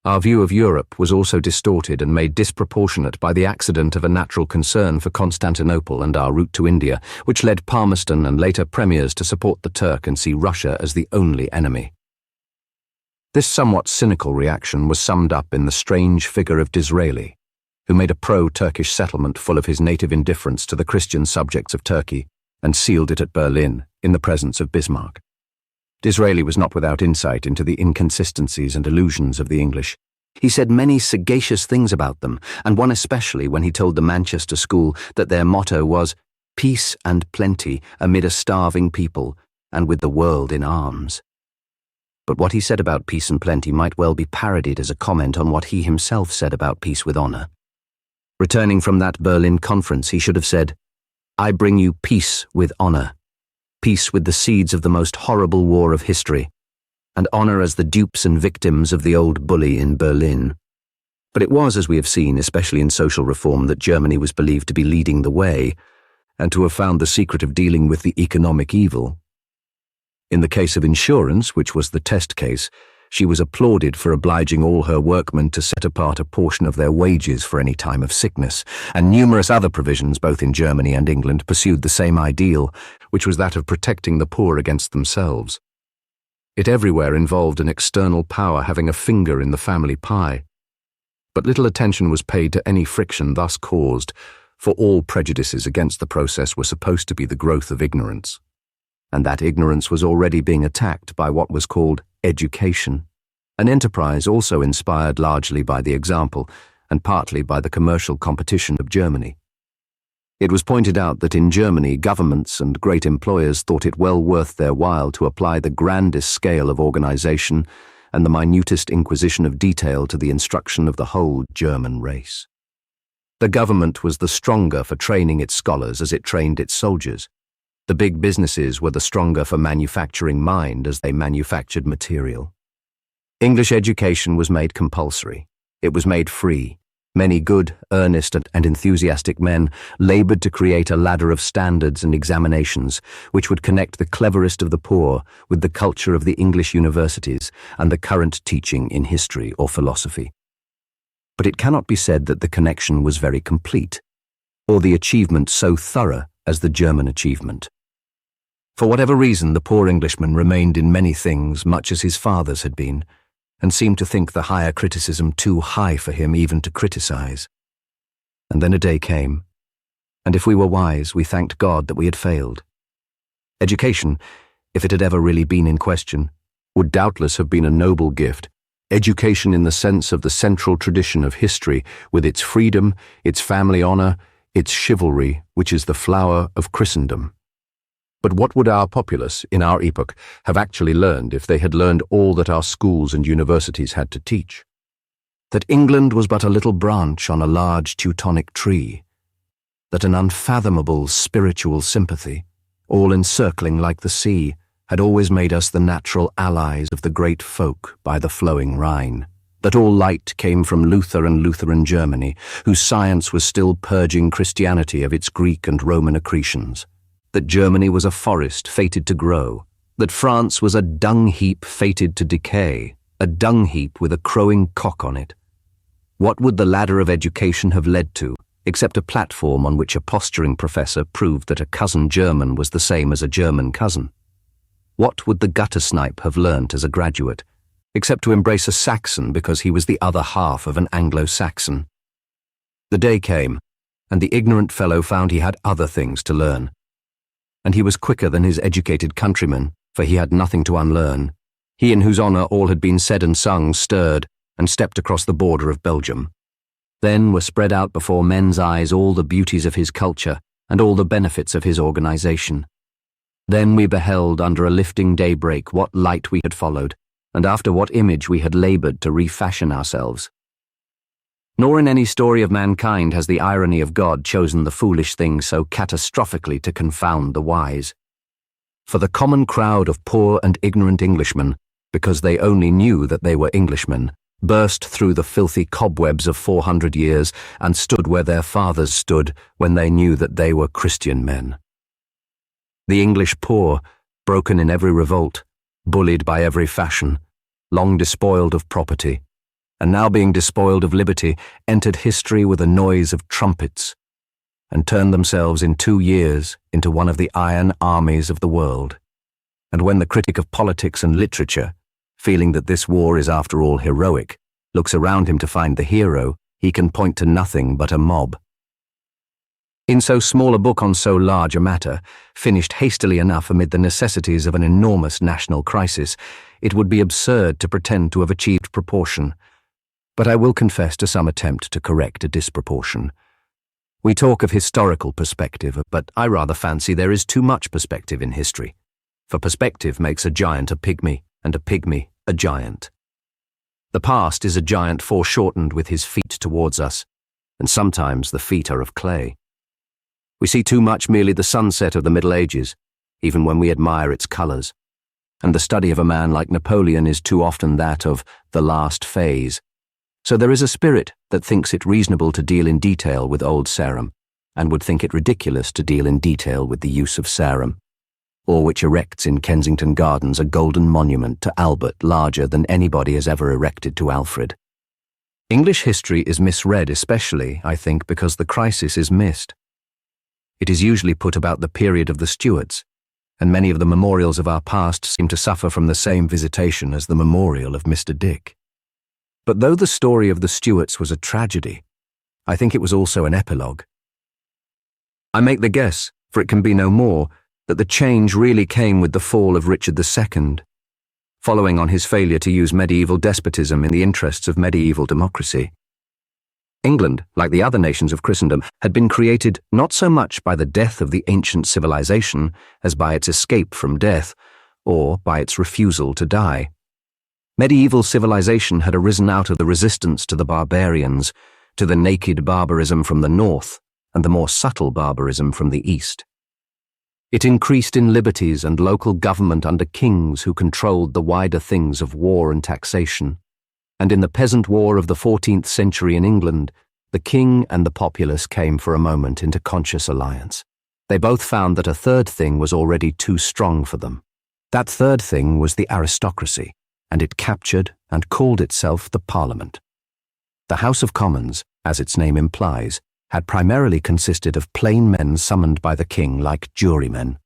Our view of Europe was also distorted and made disproportionate by the accident of a natural concern for Constantinople and our route to India, which led Palmerston and later premiers to support the Turk and see Russia as the only enemy. This somewhat cynical reaction was summed up in the strange figure of Disraeli, who made a pro-Turkish settlement full of his native indifference to the Christian subjects of Turkey and sealed it at Berlin in the presence of Bismarck. Disraeli was not without insight into the inconsistencies and illusions of the English. He said many sagacious things about them, and one especially when he told the Manchester school that their motto was "Peace and plenty amid a starving people, and with the world in arms." But what he said about peace and plenty might well be parodied as a comment on what he himself said about peace with honor. Returning from that Berlin conference, he should have said, "I bring you peace with honor, peace with the seeds of the most horrible war of history, and honor as the dupes and victims of the old bully in Berlin." But it was, as we have seen, especially in social reform, that Germany was believed to be leading the way, and to have found the secret of dealing with the economic evil. In the case of insurance, which was the test case, she was applauded for obliging all her workmen to set apart a portion of their wages for any time of sickness, and numerous other provisions both in Germany and England pursued the same ideal, which was that of protecting the poor against themselves. It everywhere involved an external power having a finger in the family pie. But little attention was paid to any friction thus caused, for all prejudices against the process were supposed to be the growth of ignorance. And that ignorance was already being attacked by what was called education, an enterprise also inspired largely by the example and partly by the commercial competition of Germany. It was pointed out that in Germany governments and great employers thought it well worth their while to apply the grandest scale of organization and the minutest inquisition of detail to the instruction of the whole German race. The government was the stronger for training its scholars as it trained its soldiers. The big businesses were the stronger for manufacturing mind as they manufactured material. English education was made compulsory. It was made free. Many good, earnest, and enthusiastic men labored to create a ladder of standards and examinations which would connect the cleverest of the poor with the culture of the English universities and the current teaching in history or philosophy. But it cannot be said that the connection was very complete, or the achievement so thorough as the German achievement. For whatever reason, the poor Englishman remained in many things much as his fathers had been, and seemed to think the higher criticism too high for him even to criticize. And then a day came, and if we were wise, we thanked God that we had failed. Education, if it had ever really been in question, would doubtless have been a noble gift, education in the sense of the central tradition of history, with its freedom, its family honor, its chivalry, which is the flower of Christendom. But what would our populace, in our epoch, have actually learned if they had learned all that our schools and universities had to teach? That England was but a little branch on a large Teutonic tree, that an unfathomable spiritual sympathy, all encircling like the sea, had always made us the natural allies of the great folk by the flowing Rhine, that all light came from Luther and Lutheran Germany, whose science was still purging Christianity of its Greek and Roman accretions, that Germany was a forest fated to grow, that France was a dung heap fated to decay, a dung heap with a crowing cock on it. What would the ladder of education have led to, except a platform on which a posturing professor proved that a cousin German was the same as a German cousin? What would the gutter snipe have learnt as a graduate, except to embrace a Saxon because he was the other half of an Anglo-Saxon? The day came, and the ignorant fellow found he had other things to learn. And he was quicker than his educated countrymen, for he had nothing to unlearn. He in whose honour all had been said and sung stirred, and stepped across the border of Belgium. Then were spread out before men's eyes all the beauties of his culture and all the benefits of his organisation. Then we beheld under a lifting daybreak what light we had followed, and after what image we had laboured to refashion ourselves. Nor in any story of mankind has the irony of God chosen the foolish thing so catastrophically to confound the wise. For the common crowd of poor and ignorant Englishmen, because they only knew that they were Englishmen, burst through the filthy cobwebs of 400 years and stood where their fathers stood when they knew that they were Christian men. The English poor, broken in every revolt, bullied by every fashion, long despoiled of property, and now being despoiled of liberty, entered history with a noise of trumpets, and turned themselves in 2 years into one of the iron armies of the world. And when the critic of politics and literature, feeling that this war is after all heroic, looks around him to find the hero, he can point to nothing but a mob. In so small a book on so large a matter, finished hastily enough amid the necessities of an enormous national crisis, it would be absurd to pretend to have achieved proportion. But I will confess to some attempt to correct a disproportion. We talk of historical perspective, but I rather fancy there is too much perspective in history. For perspective makes a giant a pygmy, and a pygmy a giant. The past is a giant foreshortened with his feet towards us, and sometimes the feet are of clay. We see too much merely the sunset of the Middle Ages, even when we admire its colours, and the study of a man like Napoleon is too often that of the last phase. So there is a spirit that thinks it reasonable to deal in detail with old Sarum, and would think it ridiculous to deal in detail with the use of Sarum, or which erects in Kensington Gardens a golden monument to Albert larger than anybody has ever erected to Alfred. English history is misread especially, I think, because the crisis is missed. It is usually put about the period of the Stuarts, and many of the memorials of our past seem to suffer from the same visitation as the memorial of Mr. Dick. But though the story of the Stuarts was a tragedy, I think it was also an epilogue. I make the guess, for it can be no more, that the change really came with the fall of Richard II, following on his failure to use medieval despotism in the interests of medieval democracy. England, like the other nations of Christendom, had been created not so much by the death of the ancient civilization as by its escape from death, or by its refusal to die. Medieval civilization had arisen out of the resistance to the barbarians, to the naked barbarism from the north, and the more subtle barbarism from the east. It increased in liberties and local government under kings who controlled the wider things of war and taxation. And in the peasant war of the 14th century in England, the king and the populace came for a moment into conscious alliance. They both found that a third thing was already too strong for them. That third thing was the aristocracy, and it captured and called itself the Parliament. The House of Commons, as its name implies, had primarily consisted of plain men summoned by the king like jurymen,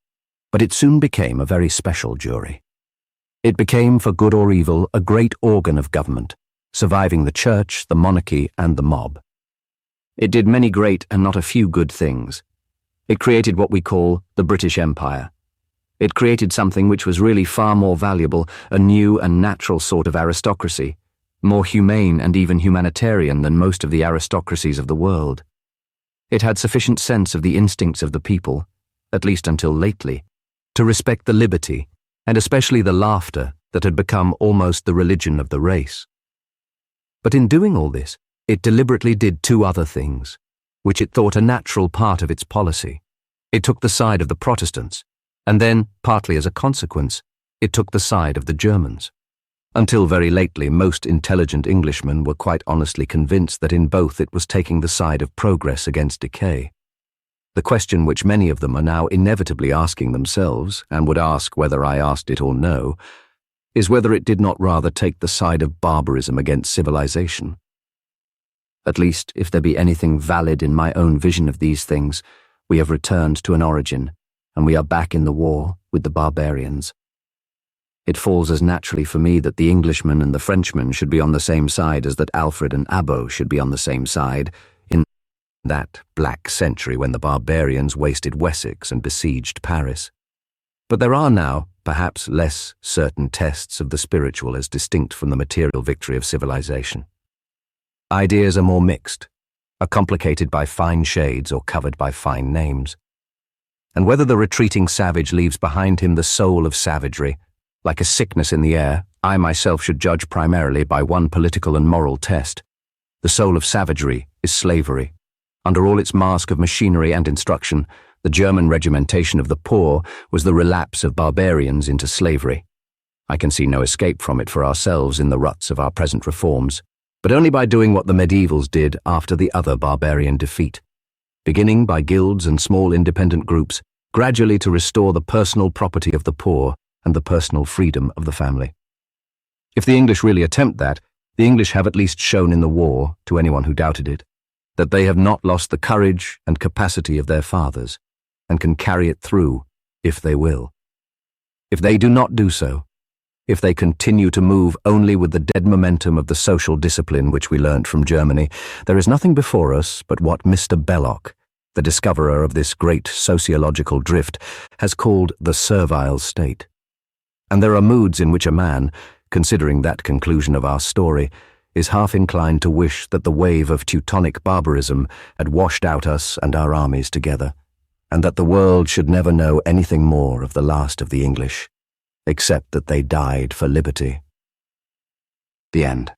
but it soon became a very special jury. It became, for good or evil, a great organ of government, surviving the church, the monarchy, and the mob. It did many great and not a few good things. It created what we call the British Empire. It created something which was really far more valuable, a new and natural sort of aristocracy, more humane and even humanitarian than most of the aristocracies of the world. It had sufficient sense of the instincts of the people, at least until lately, to respect the liberty, and especially the laughter that had become almost the religion of the race. But in doing all this, it deliberately did two other things, which it thought a natural part of its policy. It took the side of the Protestants, and then, partly as a consequence, it took the side of the Germans. Until very lately, most intelligent Englishmen were quite honestly convinced that in both it was taking the side of progress against decay. The question which many of them are now inevitably asking themselves, and would ask whether I asked it or no, is whether it did not rather take the side of barbarism against civilization. At least, if there be anything valid in my own vision of these things, we have returned to an origin, and we are back in the war with the barbarians. It falls as naturally for me that the Englishman and the Frenchman should be on the same side as that Alfred and Abbo should be on the same side in that black century when the barbarians wasted Wessex and besieged Paris. But there are now, perhaps less certain tests of the spiritual as distinct from the material victory of civilization. Ideas are more mixed, are complicated by fine shades or covered by fine names. And whether the retreating savage leaves behind him the soul of savagery, like a sickness in the air, I myself should judge primarily by one political and moral test. The soul of savagery is slavery. Under all its mask of machinery and instruction, the German regimentation of the poor was the relapse of barbarians into slavery. I can see no escape from it for ourselves in the ruts of our present reforms, but only by doing what the medievals did after the other barbarian defeat, beginning by guilds and small independent groups, gradually to restore the personal property of the poor and the personal freedom of the family. If the English really attempt that, the English have at least shown in the war, to anyone who doubted it, that they have not lost the courage and capacity of their fathers, and can carry it through, if they will. If they do not do so, if they continue to move only with the dead momentum of the social discipline which we learnt from Germany, there is nothing before us but what Mr. Belloc, the discoverer of this great sociological drift, has called the servile state. And there are moods in which a man, considering that conclusion of our story, is half inclined to wish that the wave of Teutonic barbarism had washed out us and our armies together, and that the world should never know anything more of the last of the English, except that they died for liberty. The end.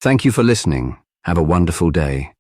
Thank you for listening. Have a wonderful day.